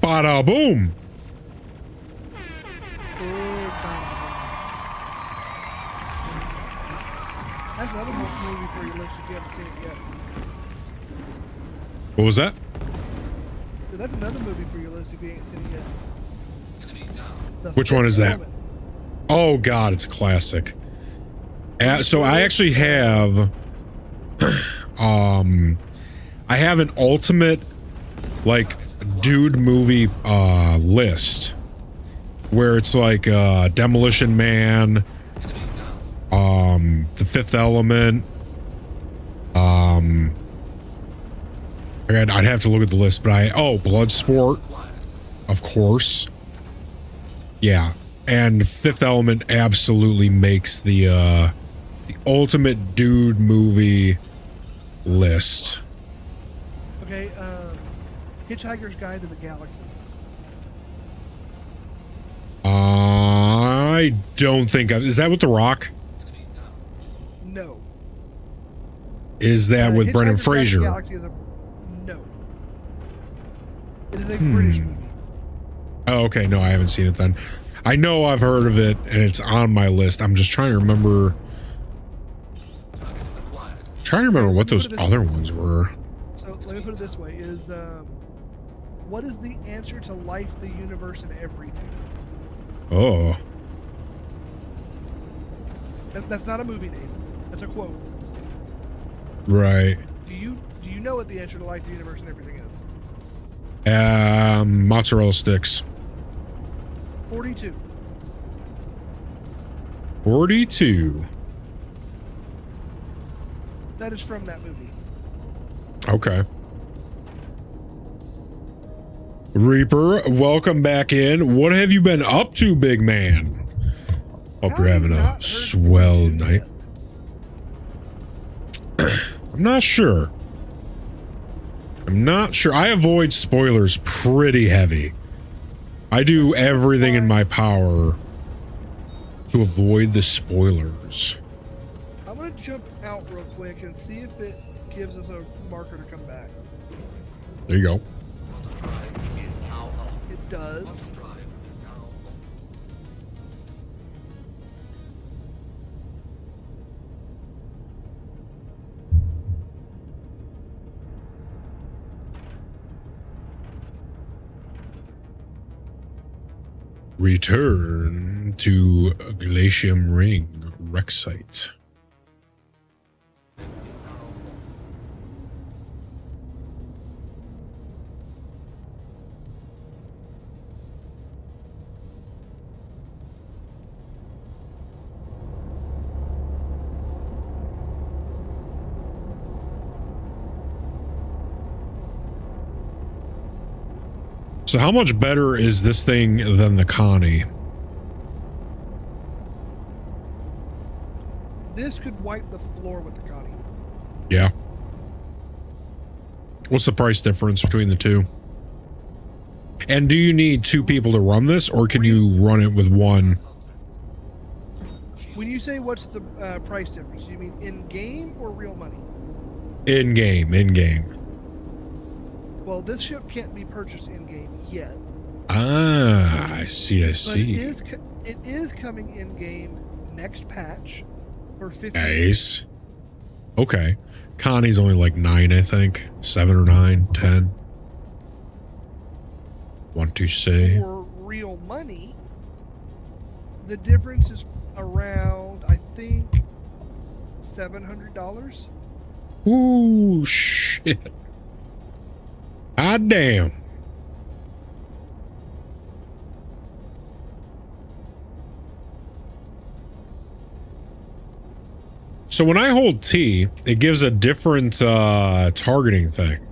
Speaker 3: Bada boom.
Speaker 7: That's another movie for your list if you haven't seen it yet.
Speaker 3: What was that?
Speaker 7: So that's another movie for your list if you ain't seen it yet. The
Speaker 3: Which one is that?
Speaker 7: Fifth
Speaker 3: Oh God, it's a classic. So I actually have, I have an ultimate, like, dude movie list where it's like Demolition Man, The Fifth Element. I'd have to look at the list, but Bloodsport, of course. Yeah, and Fifth Element absolutely makes the ultimate dude movie list.
Speaker 7: Okay, Hitchhiker's Guide to the Galaxy.
Speaker 3: I don't think is that with The Rock?
Speaker 7: No.
Speaker 3: Is that with Brendan
Speaker 7: Hitchhiker's Guide to the
Speaker 3: Fraser?
Speaker 7: Galaxy is no. It is a British movie.
Speaker 3: Oh, okay. No, I haven't seen it then. I know I've heard of it and it's on my list. I'm just trying to remember. What those other ones were.
Speaker 7: So let me put it this way: what is the answer to life, the universe, and everything?
Speaker 3: Oh,
Speaker 7: That's not a movie name. That's a quote.
Speaker 3: right.
Speaker 7: Do you know what the answer to life, the universe, and everything is?
Speaker 3: Mozzarella sticks.
Speaker 7: 42.
Speaker 3: 42.
Speaker 7: That is from that movie.
Speaker 3: Okay. Reaper, welcome back in. What have you been up to, big man? Hope you're having a swell night. I'm not sure. I avoid spoilers pretty heavy. I do everything in my power to avoid the spoilers.
Speaker 7: I'm going to jump out real quick and see if it gives us a marker to come back.
Speaker 3: There you go.
Speaker 7: It does.
Speaker 3: Return to Glacium Ring wreck site. So how much better is this thing than the Connie?
Speaker 7: This could wipe the floor with the Connie.
Speaker 3: Yeah. What's the price difference between the two? And do you need two people to run this, or can you run it with one?
Speaker 7: When you say what's the price difference, you mean in game or real money?
Speaker 3: In game.
Speaker 7: Well, this ship can't be purchased in game yet.
Speaker 3: Ah, I see.
Speaker 7: But it is coming in game next patch for 50.
Speaker 3: Nice. Okay. Connie's only like 9, I think. 7 or 9, 10. Want to say?
Speaker 7: For real money, the difference is around, I think, $700.
Speaker 3: Ooh, shit. God damn. So when I hold T, it gives a different targeting thing.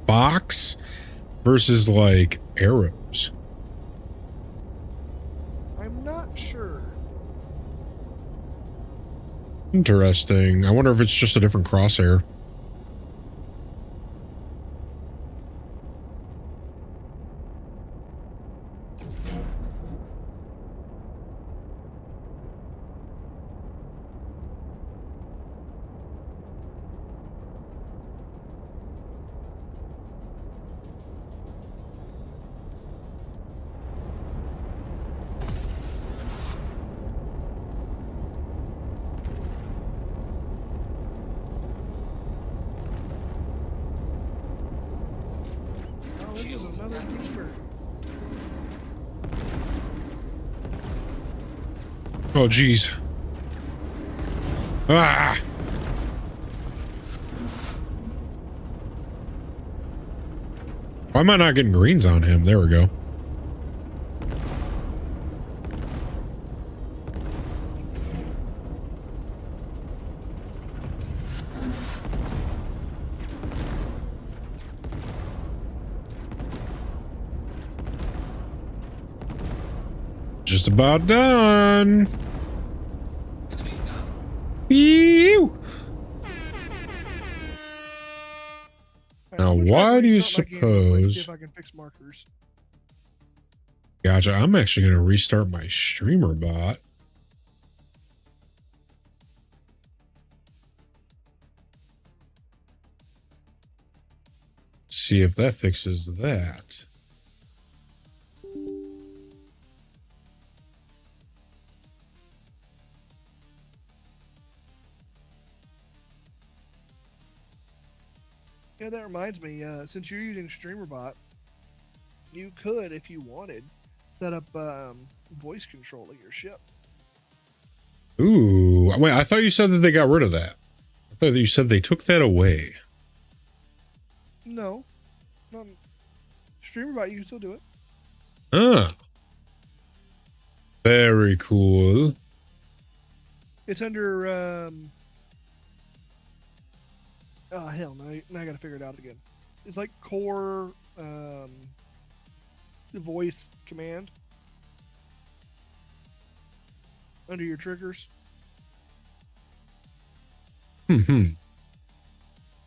Speaker 3: Box versus like arrows.
Speaker 7: I'm not sure.
Speaker 3: Interesting. I wonder if it's just a different crosshair.
Speaker 4: signals
Speaker 7: another
Speaker 4: that
Speaker 7: gamer.
Speaker 3: Oh, jeez. Ah! Why am I not getting greens on him? There we go. Just about done. Ew. Now,
Speaker 7: I'm gonna try to
Speaker 3: why do you
Speaker 7: restart my game real quick, see
Speaker 3: suppose?
Speaker 7: if I can fix markers.
Speaker 3: Gotcha. I'm actually going to restart my streamer bot. See if that fixes that.
Speaker 7: Yeah, that reminds me. Since you're using StreamerBot, you could, if you wanted, set up voice control of your ship.
Speaker 3: Ooh. Wait, I thought you said that they got rid of that. I thought you said they took that away.
Speaker 7: No, not StreamerBot. You can still do it.
Speaker 3: Ah. Very cool.
Speaker 7: It's under. Oh hell, now I gotta figure it out again. It's like core voice command under your triggers.
Speaker 3: Hmm.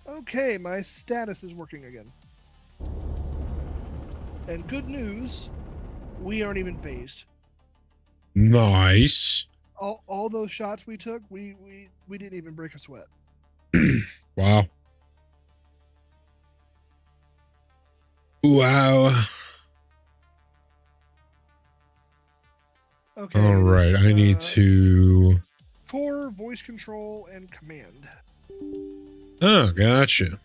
Speaker 7: Okay, my status is working again. And good news, we aren't even phased.
Speaker 3: Nice.
Speaker 7: All those shots we took, we didn't even break a sweat.
Speaker 3: Wow. Wow.
Speaker 7: Okay.
Speaker 3: All right. I need to.
Speaker 7: Core, voice control, and command.
Speaker 3: Oh, gotcha.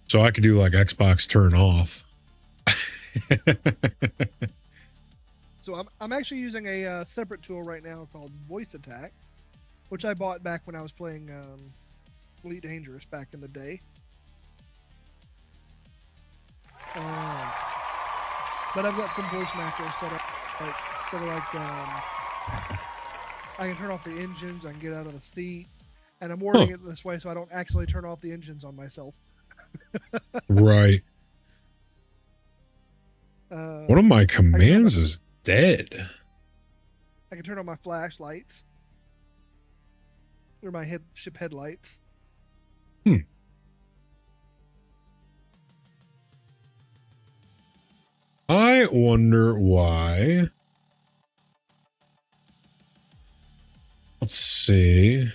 Speaker 3: So I could do like Xbox turn off.
Speaker 7: So I'm actually using a separate tool right now called Voice Attack, which I bought back when I was playing Elite Dangerous back in the day. But I've got some voice macros set up, I can turn off the engines, I can get out of the seat, and I'm wording it this way so I don't accidentally turn off the engines on myself.
Speaker 3: Right. One of my commands is dead.
Speaker 7: I can turn on my flashlights or my ship headlights.
Speaker 3: I wonder why. Let's see.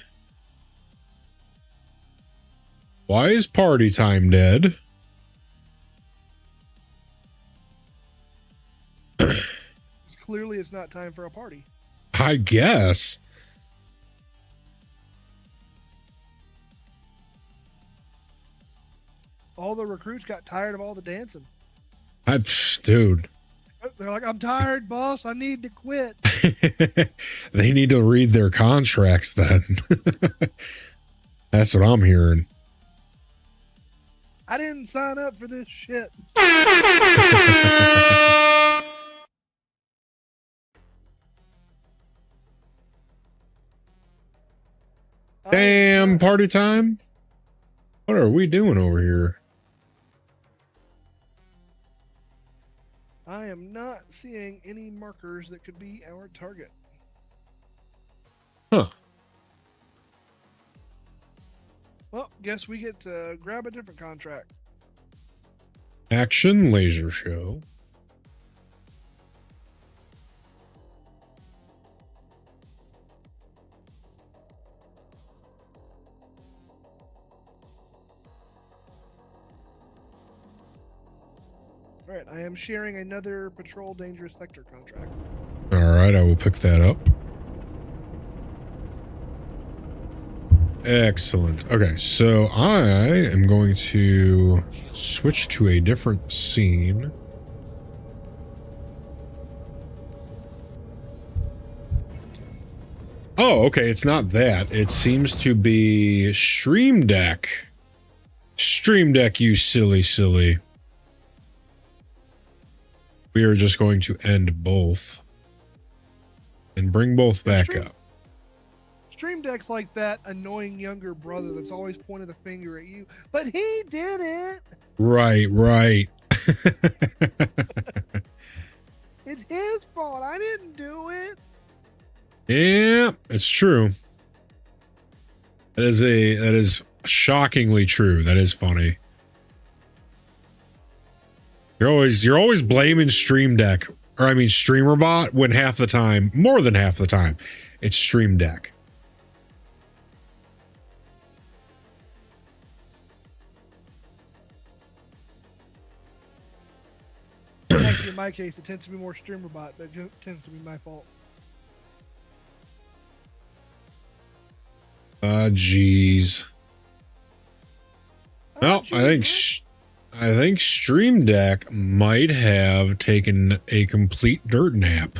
Speaker 3: Why is party time dead?
Speaker 7: Clearly, it's not time for a party.
Speaker 3: I guess.
Speaker 7: All the recruits got tired of all the dancing.
Speaker 3: Dude.
Speaker 7: They're like, I'm tired, boss. I need to quit.
Speaker 3: They need to read their contracts then. That's what I'm hearing.
Speaker 7: I didn't sign up for this shit.
Speaker 3: Damn, party time? What are we doing over here?
Speaker 7: I am not seeing any markers that could be our target.
Speaker 3: Huh.
Speaker 7: Well, guess we get to grab a different contract.
Speaker 3: Action laser show.
Speaker 7: All right, I am sharing another patrol dangerous sector contract.
Speaker 3: All right, I will pick that up. Excellent. Okay, so I am going to switch to a different scene. Oh, okay, it's not that. It seems to be Stream Deck. Stream Deck, you silly. We are just going to end both and bring both back up.
Speaker 7: Stream Deck's like that annoying younger brother that's always pointed the finger at you, but he did it.
Speaker 3: Right.
Speaker 7: It's his fault. I didn't do it.
Speaker 3: Yeah, it's true. That is shockingly true. That is funny. You're always blaming Stream Deck, or I mean StreamerBot, when half the time, more than half the time, it's Stream Deck.
Speaker 7: Actually, in my case, it tends to be more StreamerBot, but it tends to be my fault.
Speaker 3: Jeez. Well, I think Stream Deck might have taken a complete dirt nap.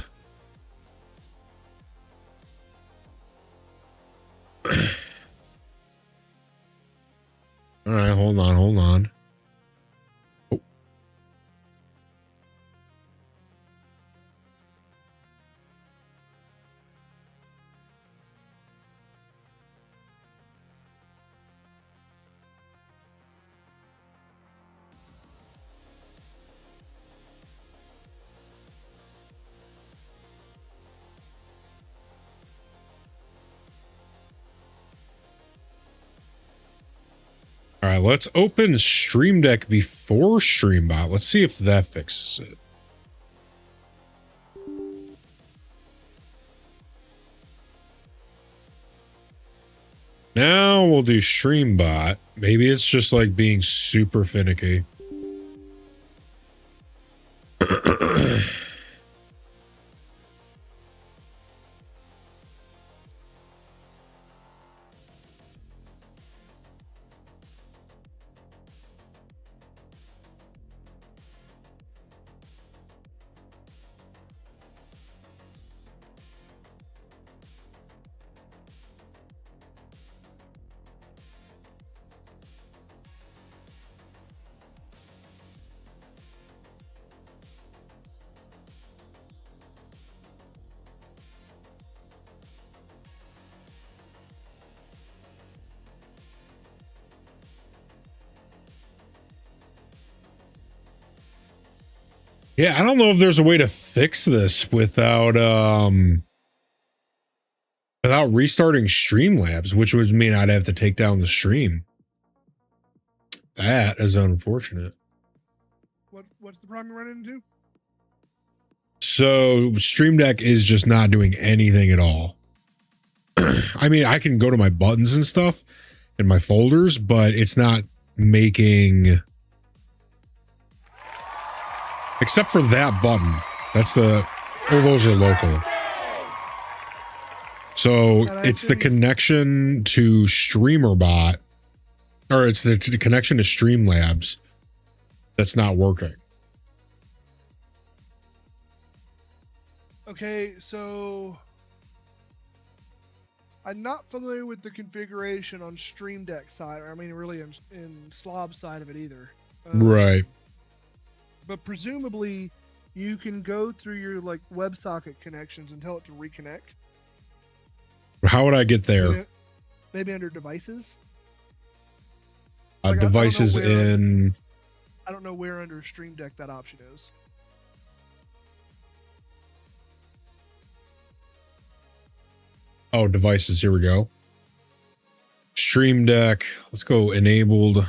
Speaker 3: All right, hold on. Oh. All right, let's open Stream Deck before StreamBot. Let's see if that fixes it. Now we'll do StreamBot. Maybe it's just like being super finicky. Yeah, I don't know if there's a way to fix this without restarting Streamlabs, which would mean I'd have to take down the stream. That is unfortunate.
Speaker 7: What's the problem you run into?
Speaker 3: So Stream Deck is just not doing anything at all. I mean, I can go to my buttons and stuff in my folders, but it's not making, except for that button. That's the, oh, those are local. So it's the connection to StreamerBot, or it's the connection to Streamlabs that's not working.
Speaker 7: Okay, so I'm not familiar with the configuration on Stream Deck side. I mean, really in Slob's side of it either.
Speaker 3: Right.
Speaker 7: But presumably, you can go through your like WebSocket connections and tell it to reconnect.
Speaker 3: How would I get there?
Speaker 7: Maybe under devices.
Speaker 3: Devices in.
Speaker 7: I don't know where under Stream Deck that option is.
Speaker 3: Oh, devices. Here we go. Stream Deck. Let's go enabled.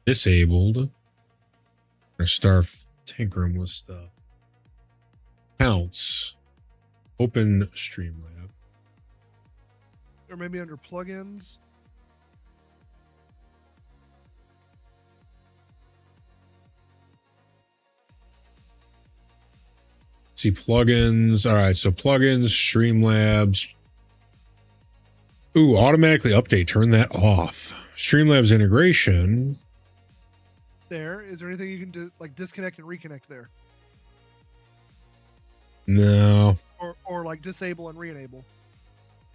Speaker 3: Disabled. I'm gonna start tinkering with stuff. Counts. Open Streamlab.
Speaker 7: Or maybe under plugins.
Speaker 3: See plugins. All right, so plugins, Streamlabs. Ooh, automatically update. Turn that off. Streamlabs integration.
Speaker 7: There. Is there anything you can do, like disconnect and reconnect there?
Speaker 3: No.
Speaker 7: Or like disable and re-enable?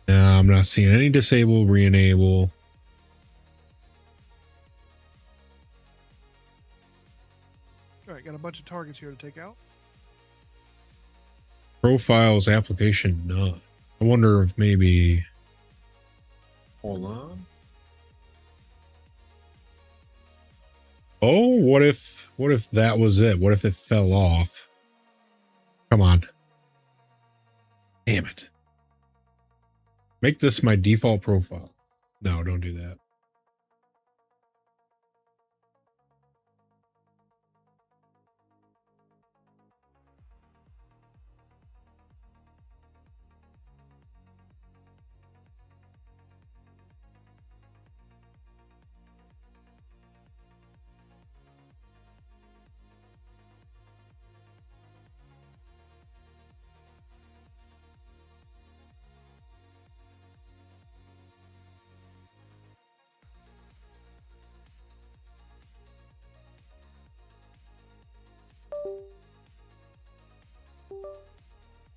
Speaker 3: No, I'm not seeing any disable, re-enable.
Speaker 7: All right, got a bunch of targets here to take out.
Speaker 3: Profiles, application, none. I wonder if maybe... Hold on. Oh, what if that was it? What if it fell off? Come on. Damn it. Make this my default profile. No, don't do that.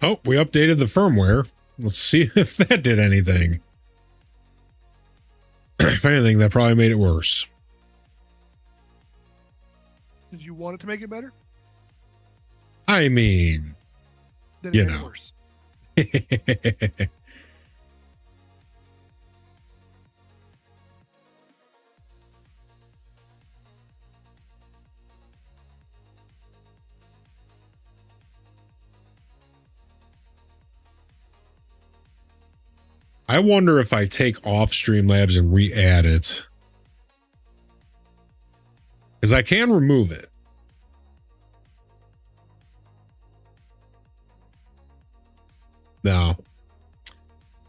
Speaker 3: Oh, we updated the firmware. Let's see if that did anything. If anything, that probably made it worse.
Speaker 7: Did you want it to make it better?
Speaker 3: I mean,
Speaker 7: Then
Speaker 3: you
Speaker 7: it made it
Speaker 3: know.
Speaker 7: worse.
Speaker 3: I wonder if I take off Streamlabs and re-add it. Because I can remove it. No.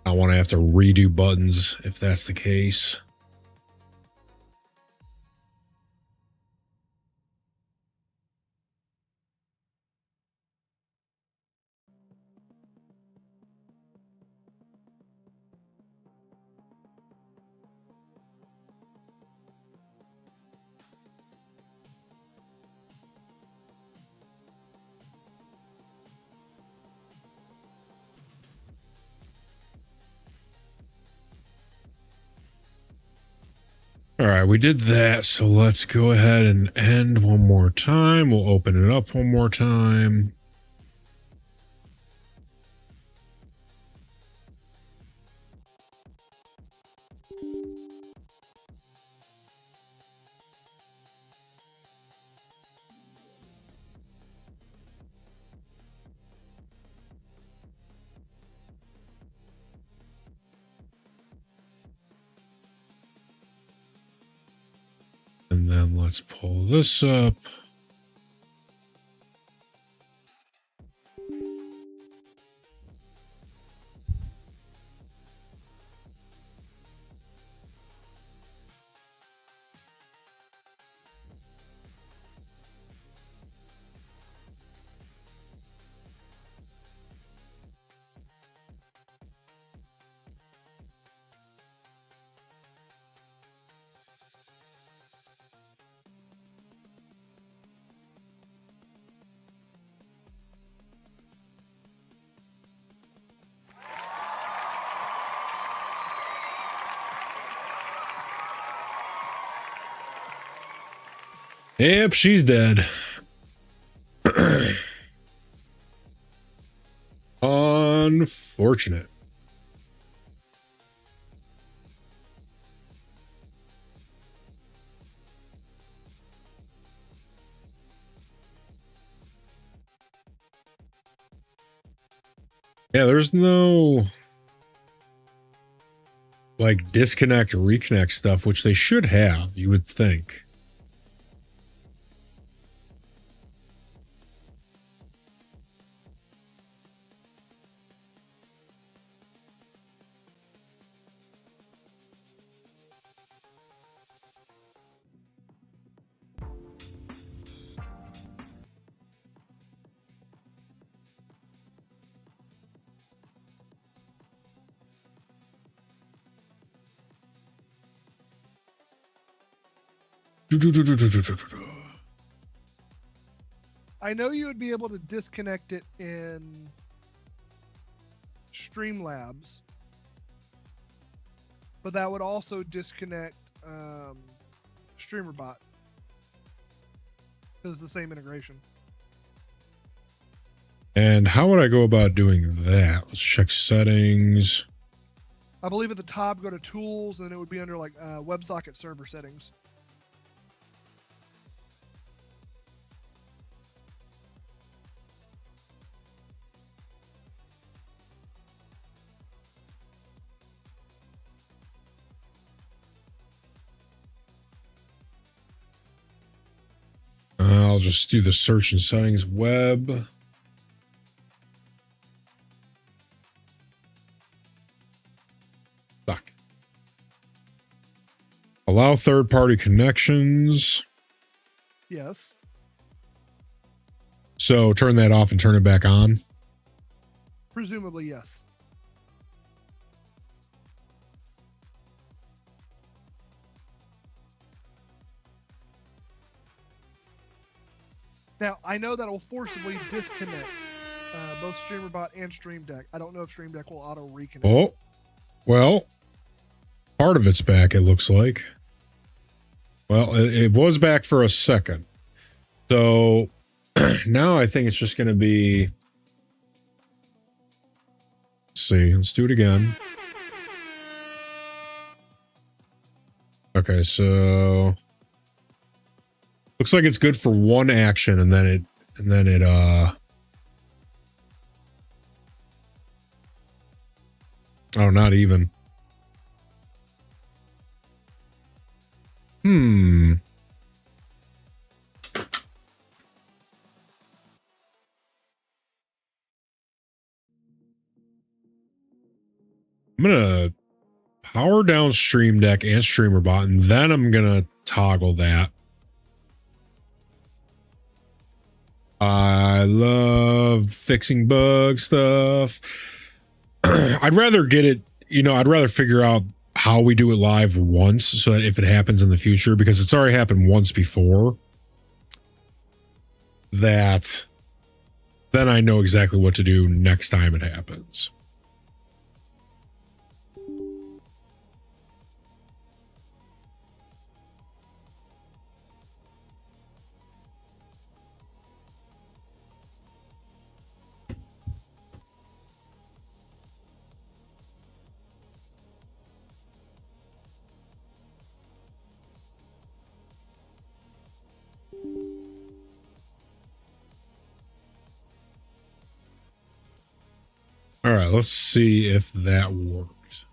Speaker 3: I want to have to redo buttons if that's the case. All right, we did that. So let's go ahead and end one more time. We'll open it up one more time. And then let's pull this up. Yep, she's dead. Unfortunate. Yeah, there's no like disconnect or reconnect stuff, which they should have, you would think.
Speaker 7: I know you would be able to disconnect it in Streamlabs, but that would also disconnect StreamerBot because it's the same integration.
Speaker 3: And how would I go about doing that? Let's check settings.
Speaker 7: I believe at the top, go to Tools, and it would be under like WebSocket Server Settings.
Speaker 3: I'll just do the search and settings web. Stuck. Allow third-party connections.
Speaker 7: Yes.
Speaker 3: So turn that off and turn it back on.
Speaker 7: Presumably, yes. Now, I know that will forcibly disconnect both StreamerBot and Stream Deck. I don't know if Stream Deck will auto reconnect.
Speaker 3: Oh, well, part of it's back, it looks like. Well, it was back for a second. So now I think it's just going to be... Let's see. Let's do it again. Okay, so... Looks like it's good for one action, and then it oh, not even. I'm gonna power down Stream Deck and StreamerBot, and then I'm gonna toggle that. I love fixing bug stuff. I'd rather get it, I'd rather figure out how we do it live once so that if it happens in the future, because it's already happened once before, that then I know exactly what to do next time it happens. All right, let's see if that works.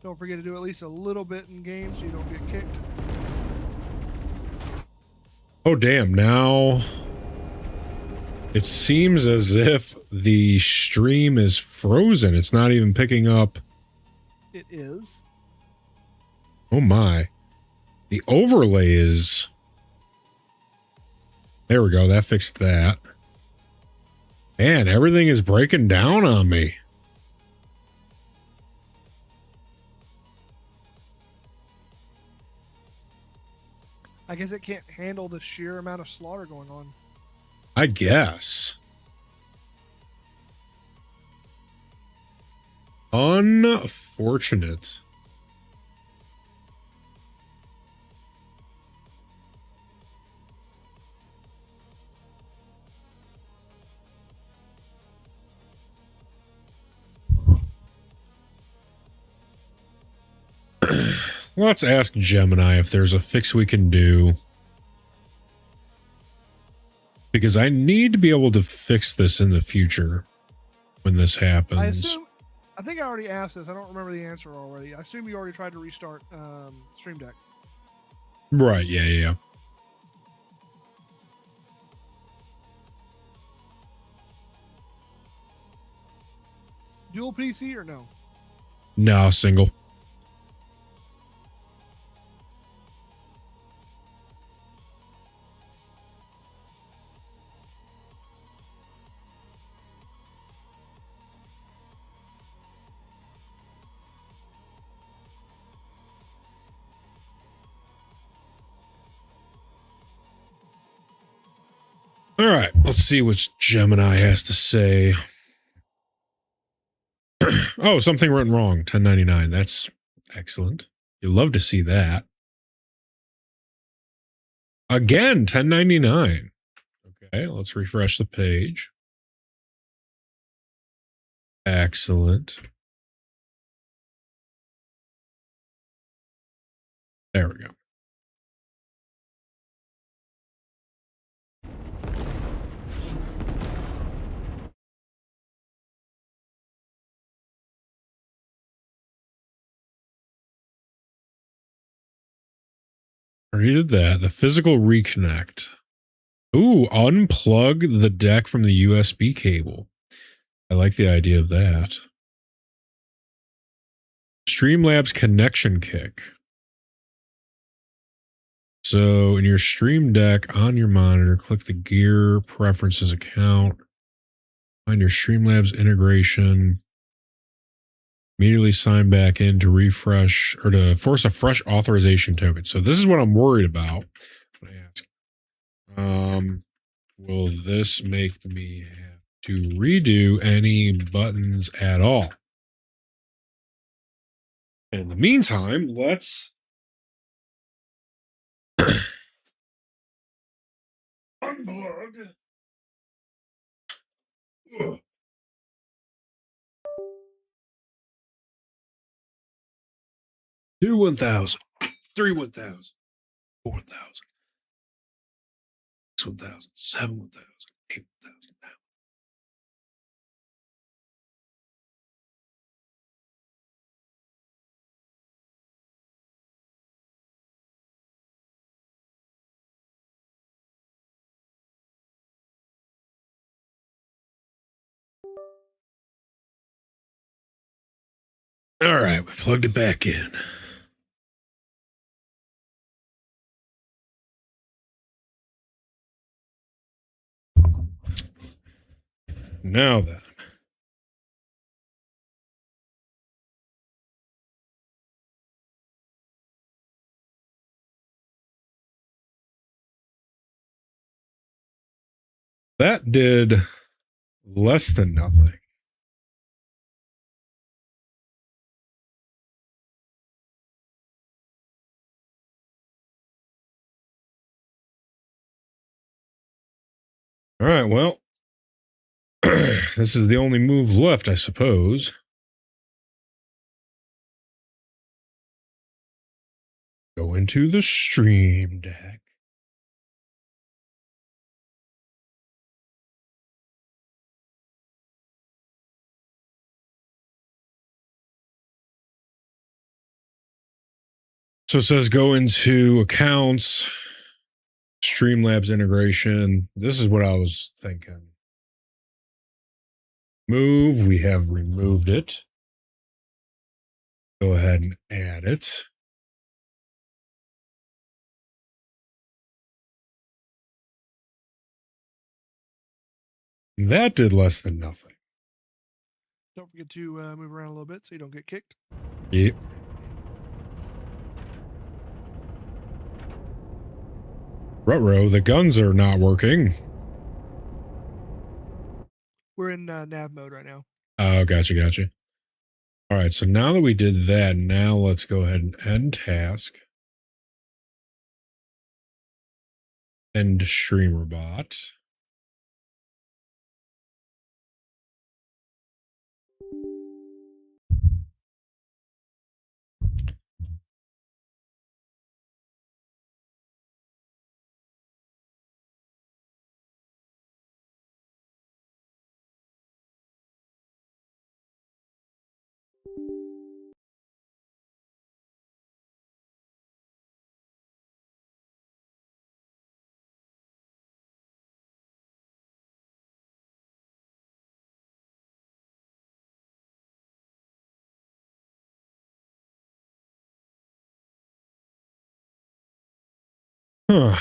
Speaker 7: Don't forget to do at least a little bit in game so you don't get kicked.
Speaker 3: Oh, damn. Now it seems as if the stream is frozen. It's not even picking up.
Speaker 7: It is.
Speaker 3: Oh, my. The overlay is... There we go. That fixed that. Man, everything is breaking down on me.
Speaker 7: I guess it can't handle the sheer amount of slaughter going on.
Speaker 3: I guess. Unfortunate. Let's ask Gemini if there's a fix we can do. Because I need to be able to fix this in the future when this happens.
Speaker 7: I think I already asked this. I don't remember the answer already. I assume you already tried to restart Stream Deck.
Speaker 3: Right, yeah.
Speaker 7: Dual PC or no?
Speaker 3: No, single. All right, let's see what Gemini has to say. Oh, something went wrong. 1099. That's excellent. You love to see that. Again, 1099. Okay, let's refresh the page. Excellent. There we go. Already did that. The physical reconnect. Ooh, unplug the deck from the USB cable. I like the idea of that. Streamlabs connection kick. So in your Stream Deck on your monitor, click the gear preferences account. Find your Streamlabs integration. Immediately sign back in to refresh or to force a fresh authorization token. So this is what I'm worried about. When I ask, will this make me have to redo any buttons at all? And in the meantime, let's unplug. Two 1,000, three 1,000, four 1,000, six 1,000, seven 1,000, eight 1,000. All right, we plugged it back in. Now then. That did less than nothing. All right, well, this is the only move left, I suppose. Go into the Stream Deck. So it says go into accounts, Streamlabs integration. This is what I was thinking. Move, we have removed it. Go ahead and add it. That did less than nothing.
Speaker 7: Don't forget to move around a little bit so you don't get kicked.
Speaker 3: Yep. Ruh-roh, the guns are not working.
Speaker 7: We're in nav mode right now.
Speaker 3: Oh, gotcha. All right, so now that we did that, now let's go ahead and end task. End streamer bot. Huh.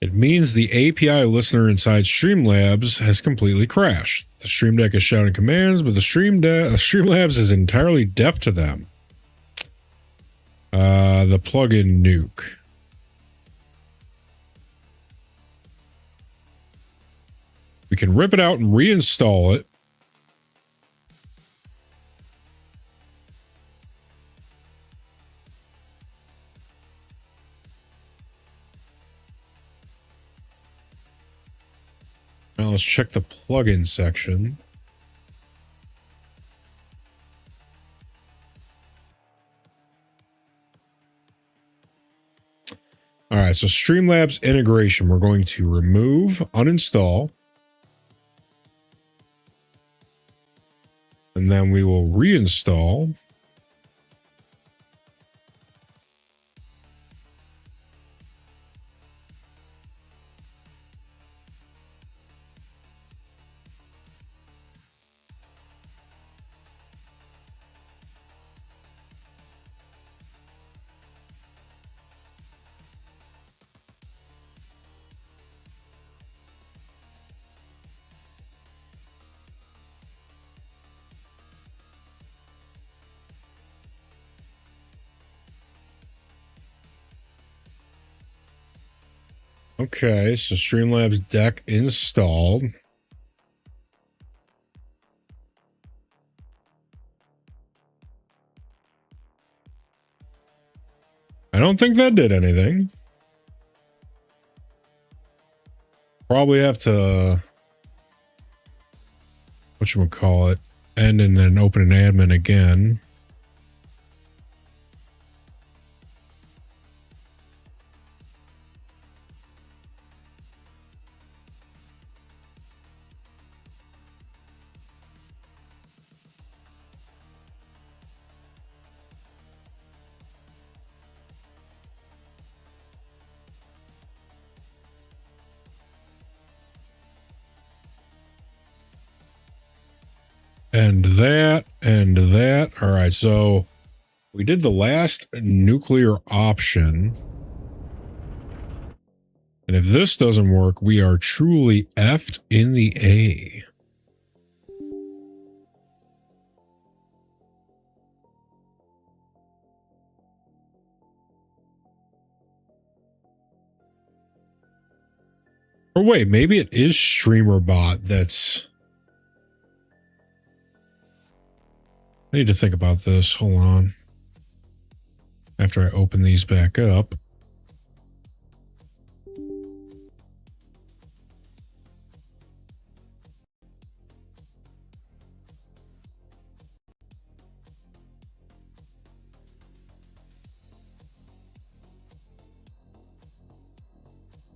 Speaker 3: It means the API listener inside Streamlabs has completely crashed. The Stream Deck is shouting commands, but the Streamlabs is entirely deaf to them. The plugin nuke. We can rip it out and reinstall it. Now let's check the plugin section. All right, so Streamlabs integration, we're going to remove, uninstall, and then we will reinstall. Okay, so Streamlabs deck installed. I don't think that did anything. Probably have to, whatchamacallit, end and then open an admin again. And that, and that. All right, so we did the last nuclear option. And if this doesn't work, we are truly effed in the A. Or wait, maybe it is StreamerBot that's... I need to think about this. Hold on. After I open these back up.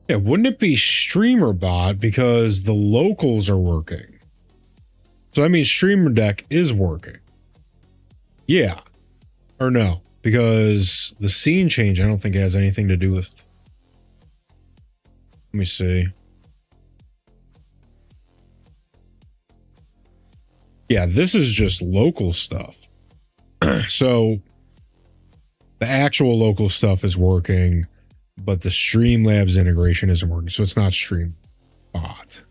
Speaker 3: Yeah, wouldn't it be StreamerBot because the locals are working? So that means Streamer Deck is working. Yeah. Or no. Because the scene change I don't think has anything to do with... Let me see. Yeah, this is just local stuff. So the actual local stuff is working, but the Streamlabs integration isn't working. So it's not StreamBot.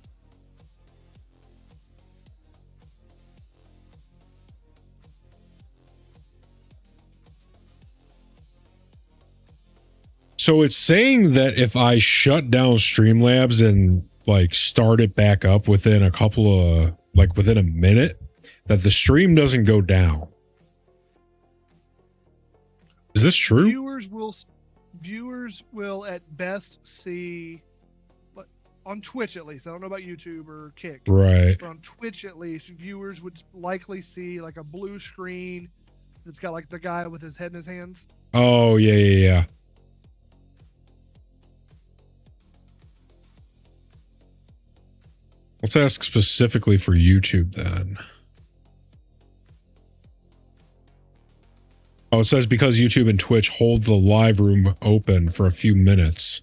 Speaker 3: So it's saying that if I shut down Streamlabs and like start it back up within a couple of, like within a minute, that the stream doesn't go down. Is this true?
Speaker 7: Viewers will at best see, on Twitch at least, I don't know about YouTube or Kick.
Speaker 3: Right.
Speaker 7: But on Twitch at least, viewers would likely see like a blue screen that's got like the guy with his head in his hands.
Speaker 3: Oh, yeah. Let's ask specifically for YouTube then. Oh, it says because YouTube and Twitch hold the live room open for a few minutes.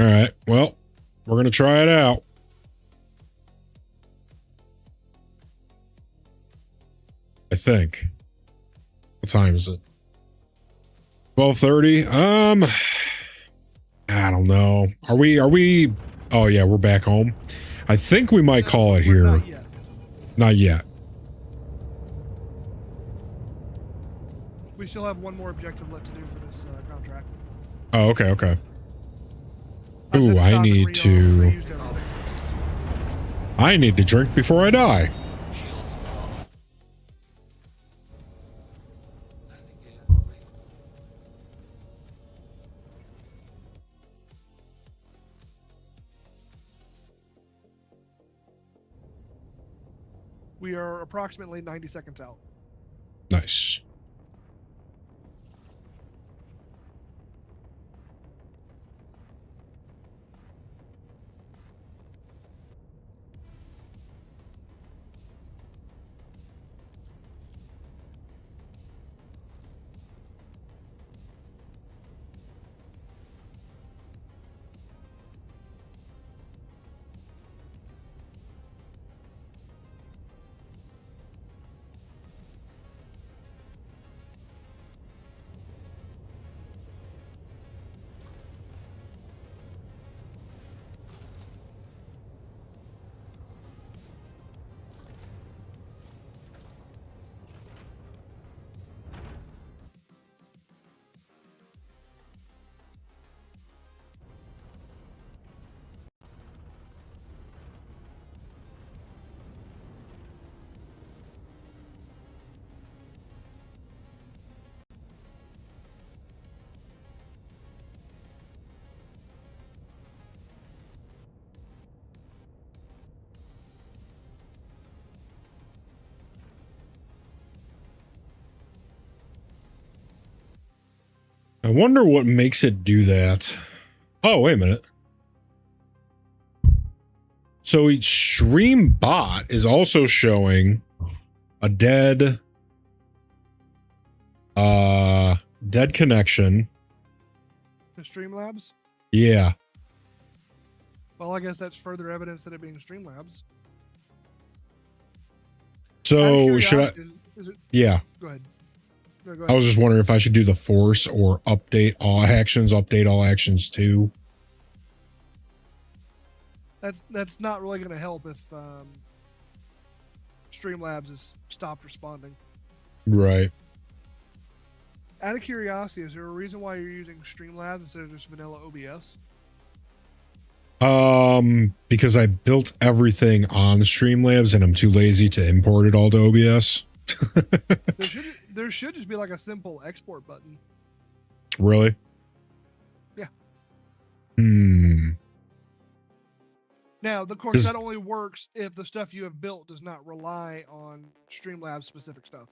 Speaker 3: All right, well, we're going to try it out. I think. What time is it? 12:30. I don't know. Are we? Oh yeah, we're back home. I think we might call it here.
Speaker 7: Not yet.
Speaker 3: Not yet.
Speaker 7: We still have one more objective left to do for this contract.
Speaker 3: Oh, okay, okay.
Speaker 7: I've
Speaker 3: Ooh,
Speaker 7: had
Speaker 3: I
Speaker 7: stopped and
Speaker 3: need to.
Speaker 7: reused everything.
Speaker 3: I need to drink before I die.
Speaker 7: We are approximately 90 seconds out.
Speaker 3: Nice. I wonder what makes it do that. Oh, wait a minute. So each stream bot is also showing a dead connection.
Speaker 7: To Streamlabs?
Speaker 3: Yeah.
Speaker 7: Well, I guess that's further evidence that it being Streamlabs.
Speaker 3: So should I?
Speaker 7: Is it,
Speaker 3: Yeah.
Speaker 7: go ahead. No, go
Speaker 3: I
Speaker 7: ahead.
Speaker 3: was just wondering if I should do the force or update all actions too.
Speaker 7: That's not really going to help if Streamlabs has stopped responding.
Speaker 3: Right.
Speaker 7: Out of curiosity, is there a reason why you're using Streamlabs instead of just vanilla OBS?
Speaker 3: Because I built everything on Streamlabs and I'm too lazy to import it all to OBS.
Speaker 7: There should just be like a simple export button.
Speaker 3: Really?
Speaker 7: Yeah. Now, of course, that only works if the stuff you have built does not rely on Streamlabs specific stuff.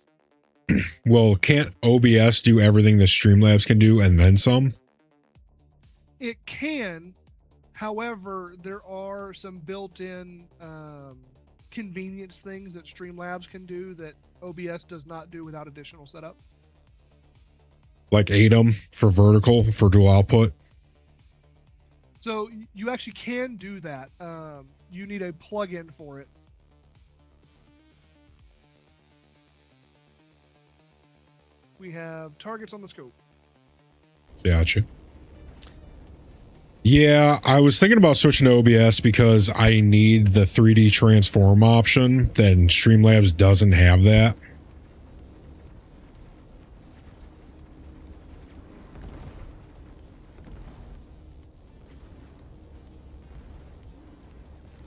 Speaker 3: Well, can't OBS do everything that Streamlabs can do and then some?
Speaker 7: It can. However, there are some built-in convenience things that Streamlabs can do that OBS does not do without additional setup.
Speaker 3: Like ATOM for vertical for dual output?
Speaker 7: So you actually can do that. You need a plugin for it. We have targets on the scope.
Speaker 3: Gotcha. Yeah, I was thinking about switching to OBS because I need the 3D transform option. Then Streamlabs doesn't have that.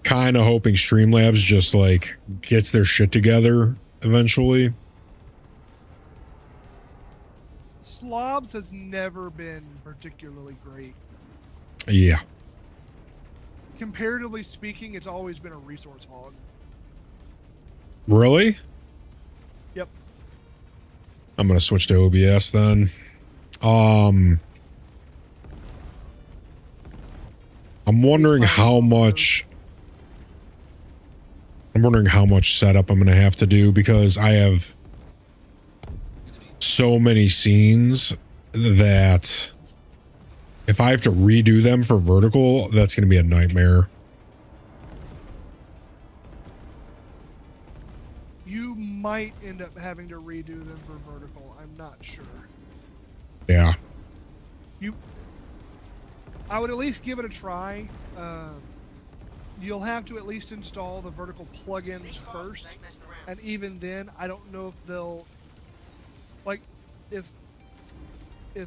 Speaker 3: Kind of hoping Streamlabs just like gets their shit together eventually.
Speaker 7: Slobs has never been particularly great.
Speaker 3: Yeah.
Speaker 7: Comparatively speaking, it's always been a resource hog.
Speaker 3: Really?
Speaker 7: Yep.
Speaker 3: I'm going to switch to OBS then. I'm wondering how much setup I'm going to have to do because I have so many scenes that if I have to redo them for vertical, that's going to be a nightmare.
Speaker 7: You might end up having to redo them for vertical. I'm not sure.
Speaker 3: Yeah.
Speaker 7: I would at least give it a try. You'll have to at least install the vertical plugins first, and even then, I don't know if they'll like if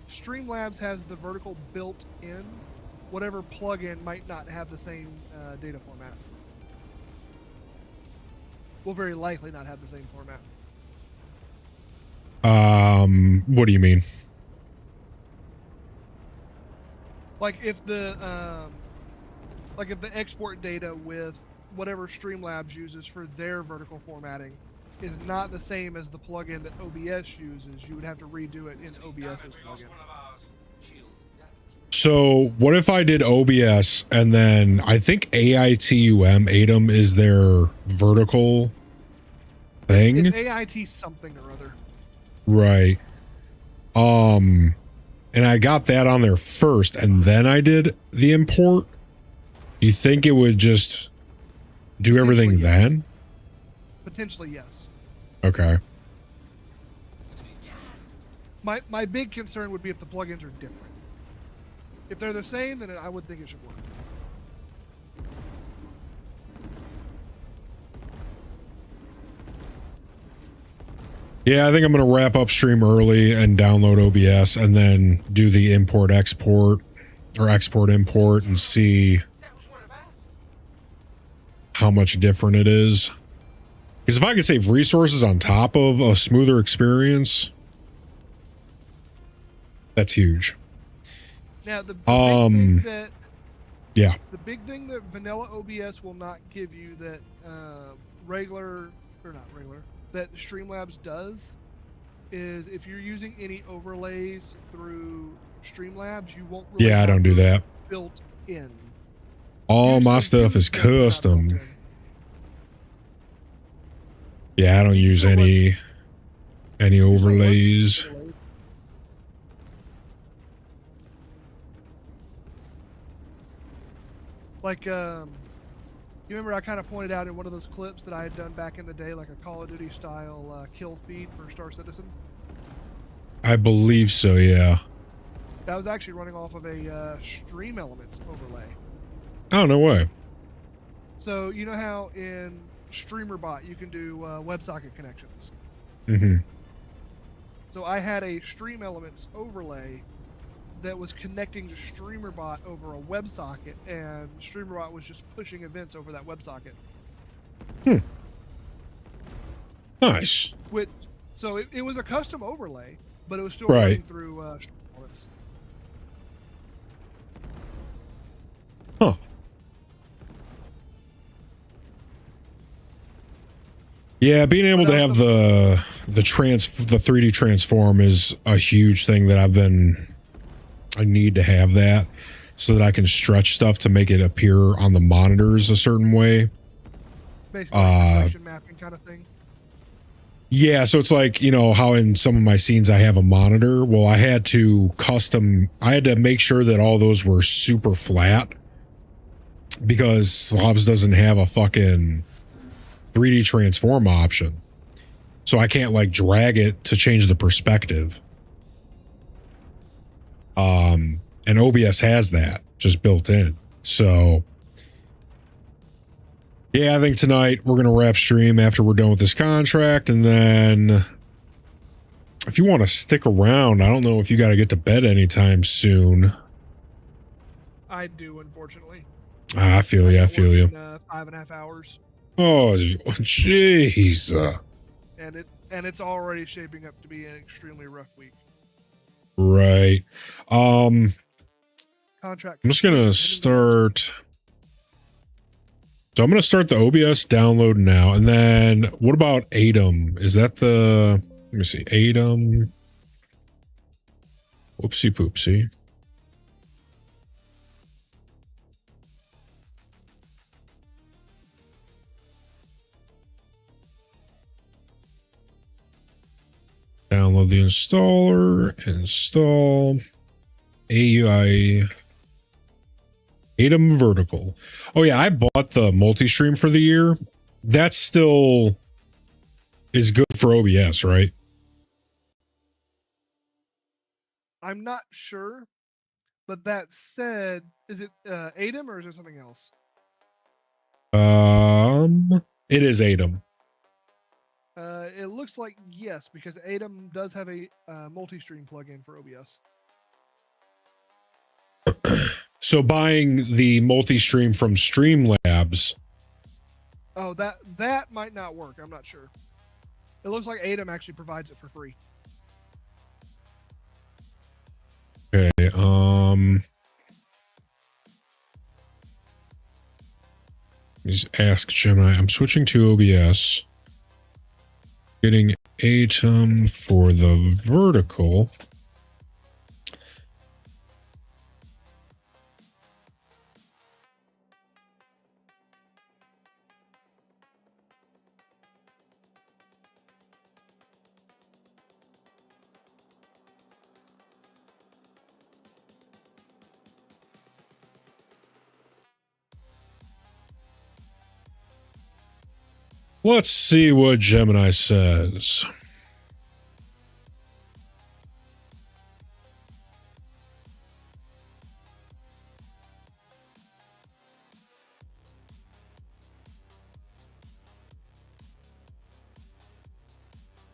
Speaker 7: Streamlabs has the vertical built in, whatever plugin might not have the same data format. Will very likely not have the same format.
Speaker 3: What do you mean?
Speaker 7: Like if the export data with whatever Streamlabs uses for their vertical formatting is not the same as the plugin that OBS uses, you would have to redo it in OBS's plugin.
Speaker 3: So what if I did OBS and then I think AITUM is their vertical thing?
Speaker 7: It's AIT something or other.
Speaker 3: Right. And I got that on there first and then I did the import. Do you think it would just do everything
Speaker 7: Yes.
Speaker 3: then?
Speaker 7: Potentially, yes.
Speaker 3: Okay.
Speaker 7: My big concern would be if the plugins are different. If they're the same, then I would think it should work.
Speaker 3: Yeah, I think I'm going to wrap up stream early and download OBS and then do the import export or export import and see how much different it is. Because if I could save resources on top of a smoother experience, that's huge.
Speaker 7: Now the big thing that
Speaker 3: Yeah.
Speaker 7: the big thing that vanilla OBS will not give you that that Streamlabs does is if you're using any overlays through Streamlabs, you won't really
Speaker 3: Yeah, I don't
Speaker 7: have
Speaker 3: do
Speaker 7: those
Speaker 3: that.
Speaker 7: built in.
Speaker 3: All my
Speaker 7: Usually
Speaker 3: stuff is
Speaker 7: use them, but not built
Speaker 3: custom.
Speaker 7: in.
Speaker 3: Yeah, I don't use any overlays.
Speaker 7: Like, you remember I kind of pointed out in one of those clips that I had done back in the day, like a Call of Duty style kill feed for Star Citizen?
Speaker 3: I believe so, yeah.
Speaker 7: That was actually running off of a Stream Elements overlay.
Speaker 3: Oh, no way.
Speaker 7: So, you know how in StreamerBot you can do WebSocket connections?
Speaker 3: Mm-hmm.
Speaker 7: So I had a Stream Elements overlay that was connecting to StreamerBot over a WebSocket, and StreamerBot was just pushing events over that WebSocket.
Speaker 3: Nice.
Speaker 7: So it was a custom overlay, but it was still
Speaker 3: Right.
Speaker 7: running through Stream Elements.
Speaker 3: Huh. Yeah, being able to have the 3D transform is a huge thing that I need to have that so that I can stretch stuff to make it appear on the monitors a certain way.
Speaker 7: Basically, intersection mapping kind of thing.
Speaker 3: Yeah, so it's like, you know, how in some of my scenes I have a monitor. Well, I had to make sure that all those were super flat because Slobs doesn't have a fucking 3D transform option. So I can't like drag it to change the perspective. And OBS has that just built in. So yeah, I think tonight we're going to wrap stream after we're done with this contract. And then if you want to stick around, I don't know if you got to get to bed anytime soon.
Speaker 7: I do, unfortunately.
Speaker 3: I feel you. I feel you.
Speaker 7: 5.5 hours.
Speaker 3: Oh, jeez.
Speaker 7: And it's already shaping up to be an extremely rough week.
Speaker 3: Right.
Speaker 7: Contract.
Speaker 3: I'm just going to start. So I'm going to start the OBS download now. And then what about Atom? Is that the, let me see, Atom. Whoopsie poopsie. Download the installer, install AUI Atom Vertical. Oh yeah, I bought the multi-stream for the year. That still is good for OBS, right?
Speaker 7: I'm not sure, But that said, is it ADEM or is it something else?
Speaker 3: It is ADEM.
Speaker 7: It looks like yes, because ADEM does have a multi-stream plugin for OBS.
Speaker 3: So buying the multi-stream from Streamlabs.
Speaker 7: Oh, that might not work. I'm not sure. It looks like ADEM actually provides it for free.
Speaker 3: Okay. Just ask Gemini. I'm switching to OBS. Getting ATEM for the vertical. Let's see what Gemini says.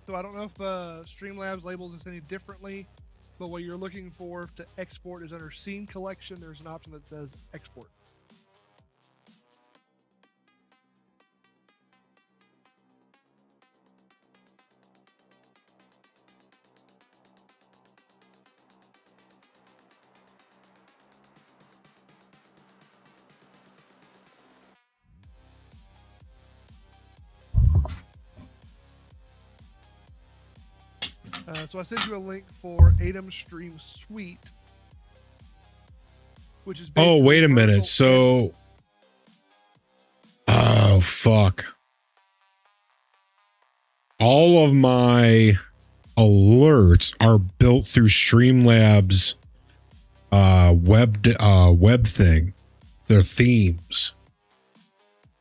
Speaker 7: So I don't know if Streamlabs labels this any differently, but what you're looking for to export is under Scene Collection. There's an option that says Export. So I sent you a link for ATEM Stream Suite, which is
Speaker 3: Oh, wait a minute.
Speaker 7: vertical
Speaker 3: So, oh, fuck. All of my alerts are built through Streamlabs web thing. Their themes.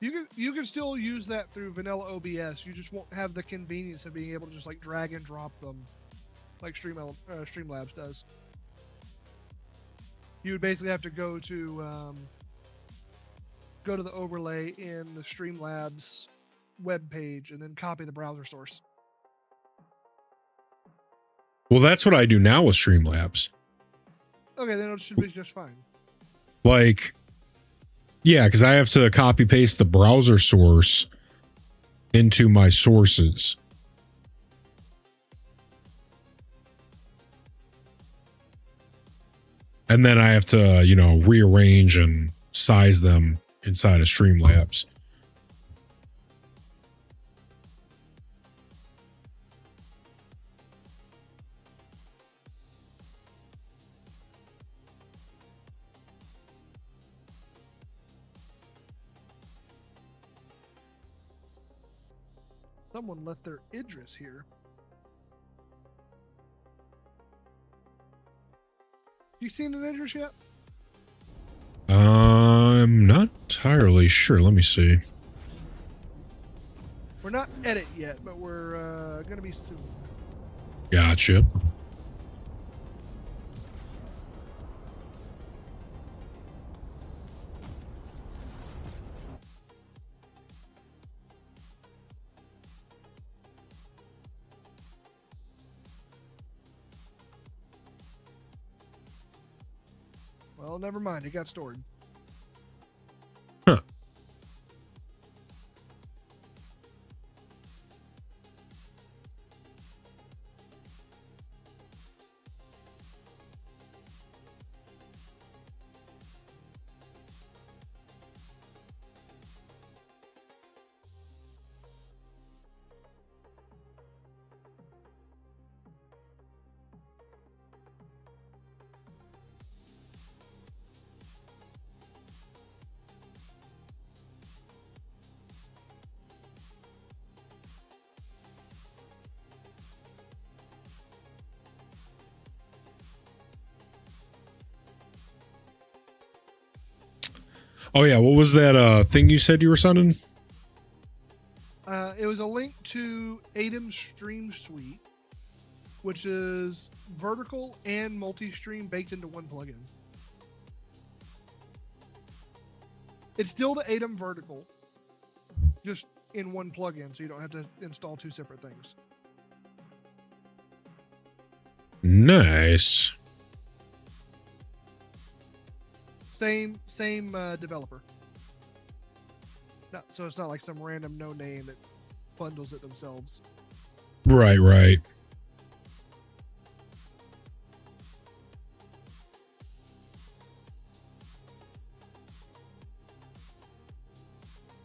Speaker 7: You can still use that through vanilla OBS. You just won't have the convenience of being able to just like drag and drop them like Streamlabs does. You would basically have to go to the overlay in the Streamlabs web page and then copy the browser source.
Speaker 3: Well, that's what I do now with Streamlabs.
Speaker 7: Okay, then it should be just fine.
Speaker 3: Like, yeah, because I have to copy paste the browser source into my sources. And then I have to, rearrange and size them inside of Streamlabs.
Speaker 7: Someone left their Idris here. You seen an Idris yet?
Speaker 3: I'm not entirely sure. Let me see.
Speaker 7: We're not at it yet, but we're gonna be soon.
Speaker 3: Gotcha.
Speaker 7: Well, never mind. It got stored.
Speaker 3: Huh. Oh yeah, what was that thing you said you were sending?
Speaker 7: It was a link to ATEM Stream Suite, which is vertical and multi-stream baked into one plugin. It's still the ATEM vertical, just in one plugin, so you don't have to install two separate things.
Speaker 3: Nice.
Speaker 7: Same developer. No, so it's not like some random no name that bundles it themselves.
Speaker 3: Right, right.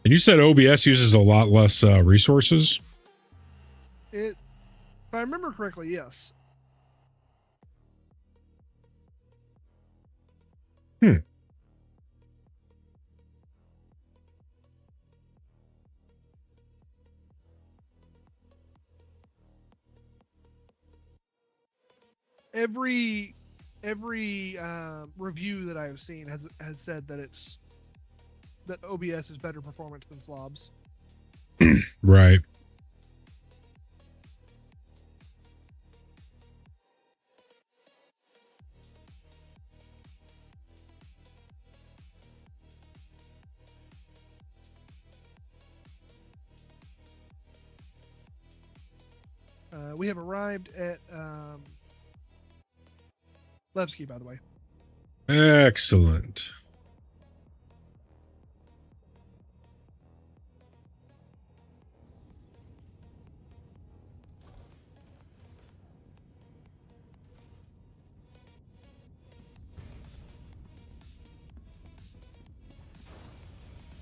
Speaker 3: And you said OBS uses a lot less resources?
Speaker 7: If I remember correctly, yes.
Speaker 3: Hmm.
Speaker 7: Every review that I have seen has said that that OBS is better performance than slobs.
Speaker 3: Right.
Speaker 7: We have arrived at Levski, by the way.
Speaker 3: Excellent.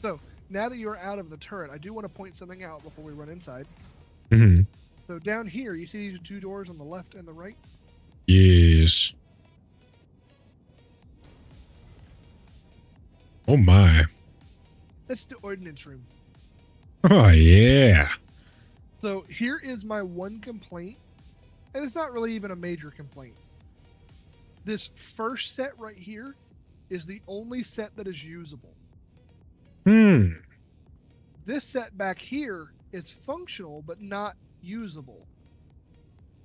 Speaker 7: So now that you are out of the turret, I do want to point something out before we run inside.
Speaker 3: Mm-hmm.
Speaker 7: So down here, you see these two doors on the left and the right?
Speaker 3: Yes. Oh my.
Speaker 7: That's the ordnance room.
Speaker 3: Oh yeah.
Speaker 7: So here is my one complaint, and it's not really even a major complaint. This first set right here is the only set that is usable.
Speaker 3: Hmm.
Speaker 7: This set back here is functional, but not usable.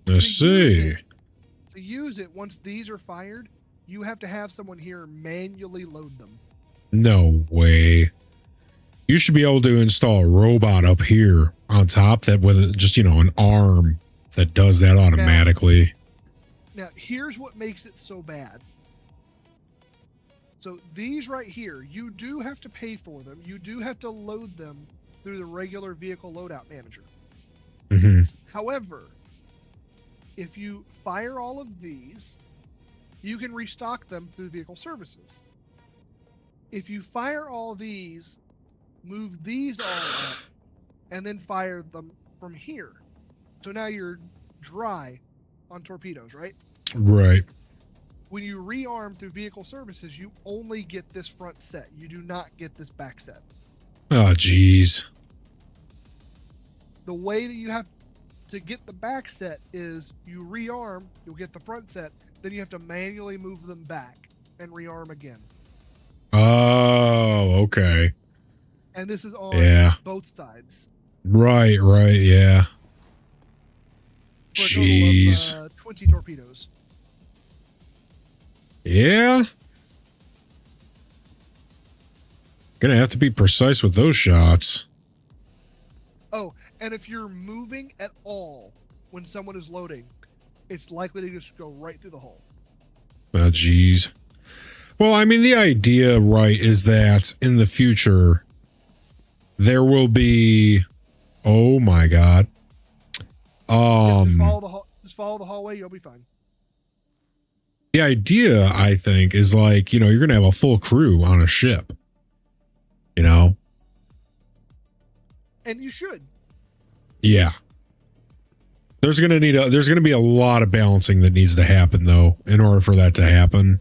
Speaker 3: Let's see.
Speaker 7: To use it, once these are fired, you have to have someone here manually load them.
Speaker 3: No way. You should be able to install a robot up here on top that with just, an arm that does that automatically.
Speaker 7: Now, here's what makes it so bad. So these right here, you do have to pay for them. You do have to load them through the regular vehicle loadout manager.
Speaker 3: Mm-hmm.
Speaker 7: However, if you fire all of these, you can restock them through vehicle services. If you fire all these, move these all up, and then fire them from here. So now you're dry on torpedoes, right?
Speaker 3: Right.
Speaker 7: When you rearm through vehicle services, you only get this front set. You do not get this back set.
Speaker 3: Oh, geez.
Speaker 7: The way that you have to get the back set is you rearm, you'll get the front set, then you have to manually move them back and rearm again.
Speaker 3: Oh, okay.
Speaker 7: And this is on both sides.
Speaker 3: Right, yeah.
Speaker 7: For a
Speaker 3: Jeez.
Speaker 7: total of 20 torpedoes.
Speaker 3: Yeah. Gonna have to be precise with those shots.
Speaker 7: Oh, and if you're moving at all when someone is loading, it's likely to just go right through the hull.
Speaker 3: Oh, geez. Well, I mean, the idea, right, is that in the future, there will be... Oh, my God.
Speaker 7: Just follow the hallway, you'll be fine.
Speaker 3: The idea, I think, is like, you're going to have a full crew on a ship.
Speaker 7: And you should.
Speaker 3: Yeah. There's going to be a lot of balancing that needs to happen, though, in order for that to happen.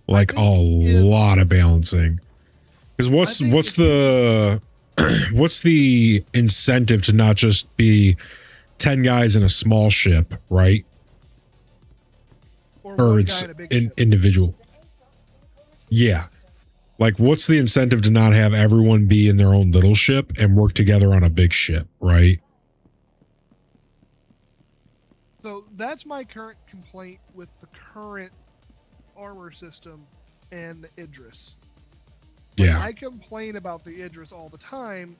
Speaker 3: Like a lot of balancing. Because what's the what's the incentive to not just be 10 guys in a small ship, right? Or it's individual. Yeah. Like, what's the incentive to not have everyone be in their own little ship and work together on a big ship, right?
Speaker 7: So that's my current complaint with the current armor system and the Idris. Like,
Speaker 3: Yeah.
Speaker 7: I complain about the Idris all the time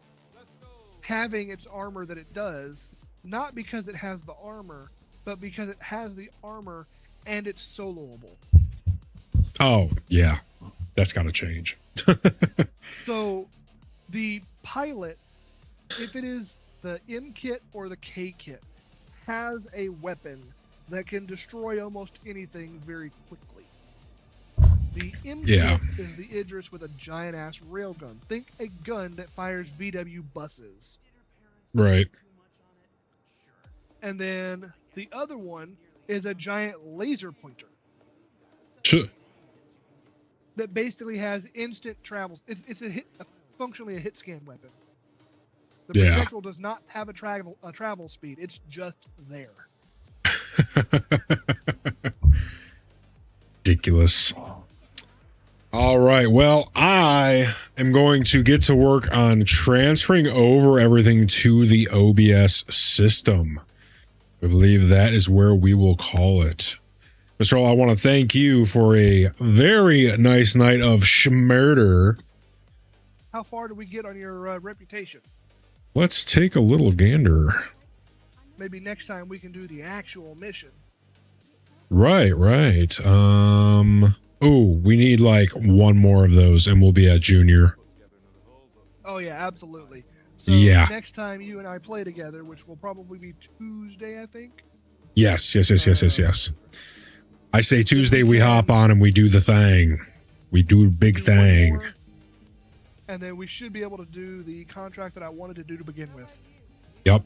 Speaker 7: having its armor that it does, not because it has the armor, but because it has the armor and it's soloable.
Speaker 3: Oh, yeah. That's got to change.
Speaker 7: So the pilot, if it is the M kit or the K kit, has a weapon that can destroy almost anything very quickly. The M
Speaker 3: Yeah.
Speaker 7: kit is the Idris with a giant ass railgun. Think a gun that fires VW buses.
Speaker 3: Right.
Speaker 7: And then the other one is a giant laser pointer
Speaker 3: Sh-
Speaker 7: that basically has instant travels. It's functionally a hit scan weapon. The
Speaker 3: Yeah.
Speaker 7: projectile does not have a travel speed. It's just there.
Speaker 3: Ridiculous. All right. Well, I am going to get to work on transferring over everything to the OBS system. I believe that is where we will call it. Mr. Hall, I want to thank you for a very nice night of schmurder.
Speaker 7: How far do we get on your reputation?
Speaker 3: Let's take a little gander.
Speaker 7: Maybe next time we can do the actual mission.
Speaker 3: Right. Oh, we need like one more of those and we'll be at junior.
Speaker 7: Oh yeah, absolutely. So
Speaker 3: Yeah.
Speaker 7: next time you and I play together, which will probably be Tuesday, I think.
Speaker 3: Yes. I say Tuesday we hop on and we do the thing. We do a big
Speaker 7: do one
Speaker 3: thing.
Speaker 7: more, and then we should be able to do the contract that I wanted to do to begin with.
Speaker 3: Yep.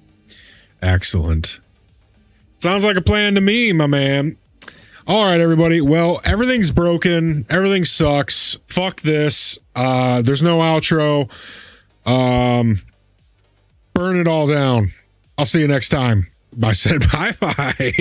Speaker 3: Excellent. Sounds like a plan to me, my man. All right, everybody. Well, everything's broken. Everything sucks. Fuck this. There's no outro. Burn it all down. I'll see you next time. I said bye-bye.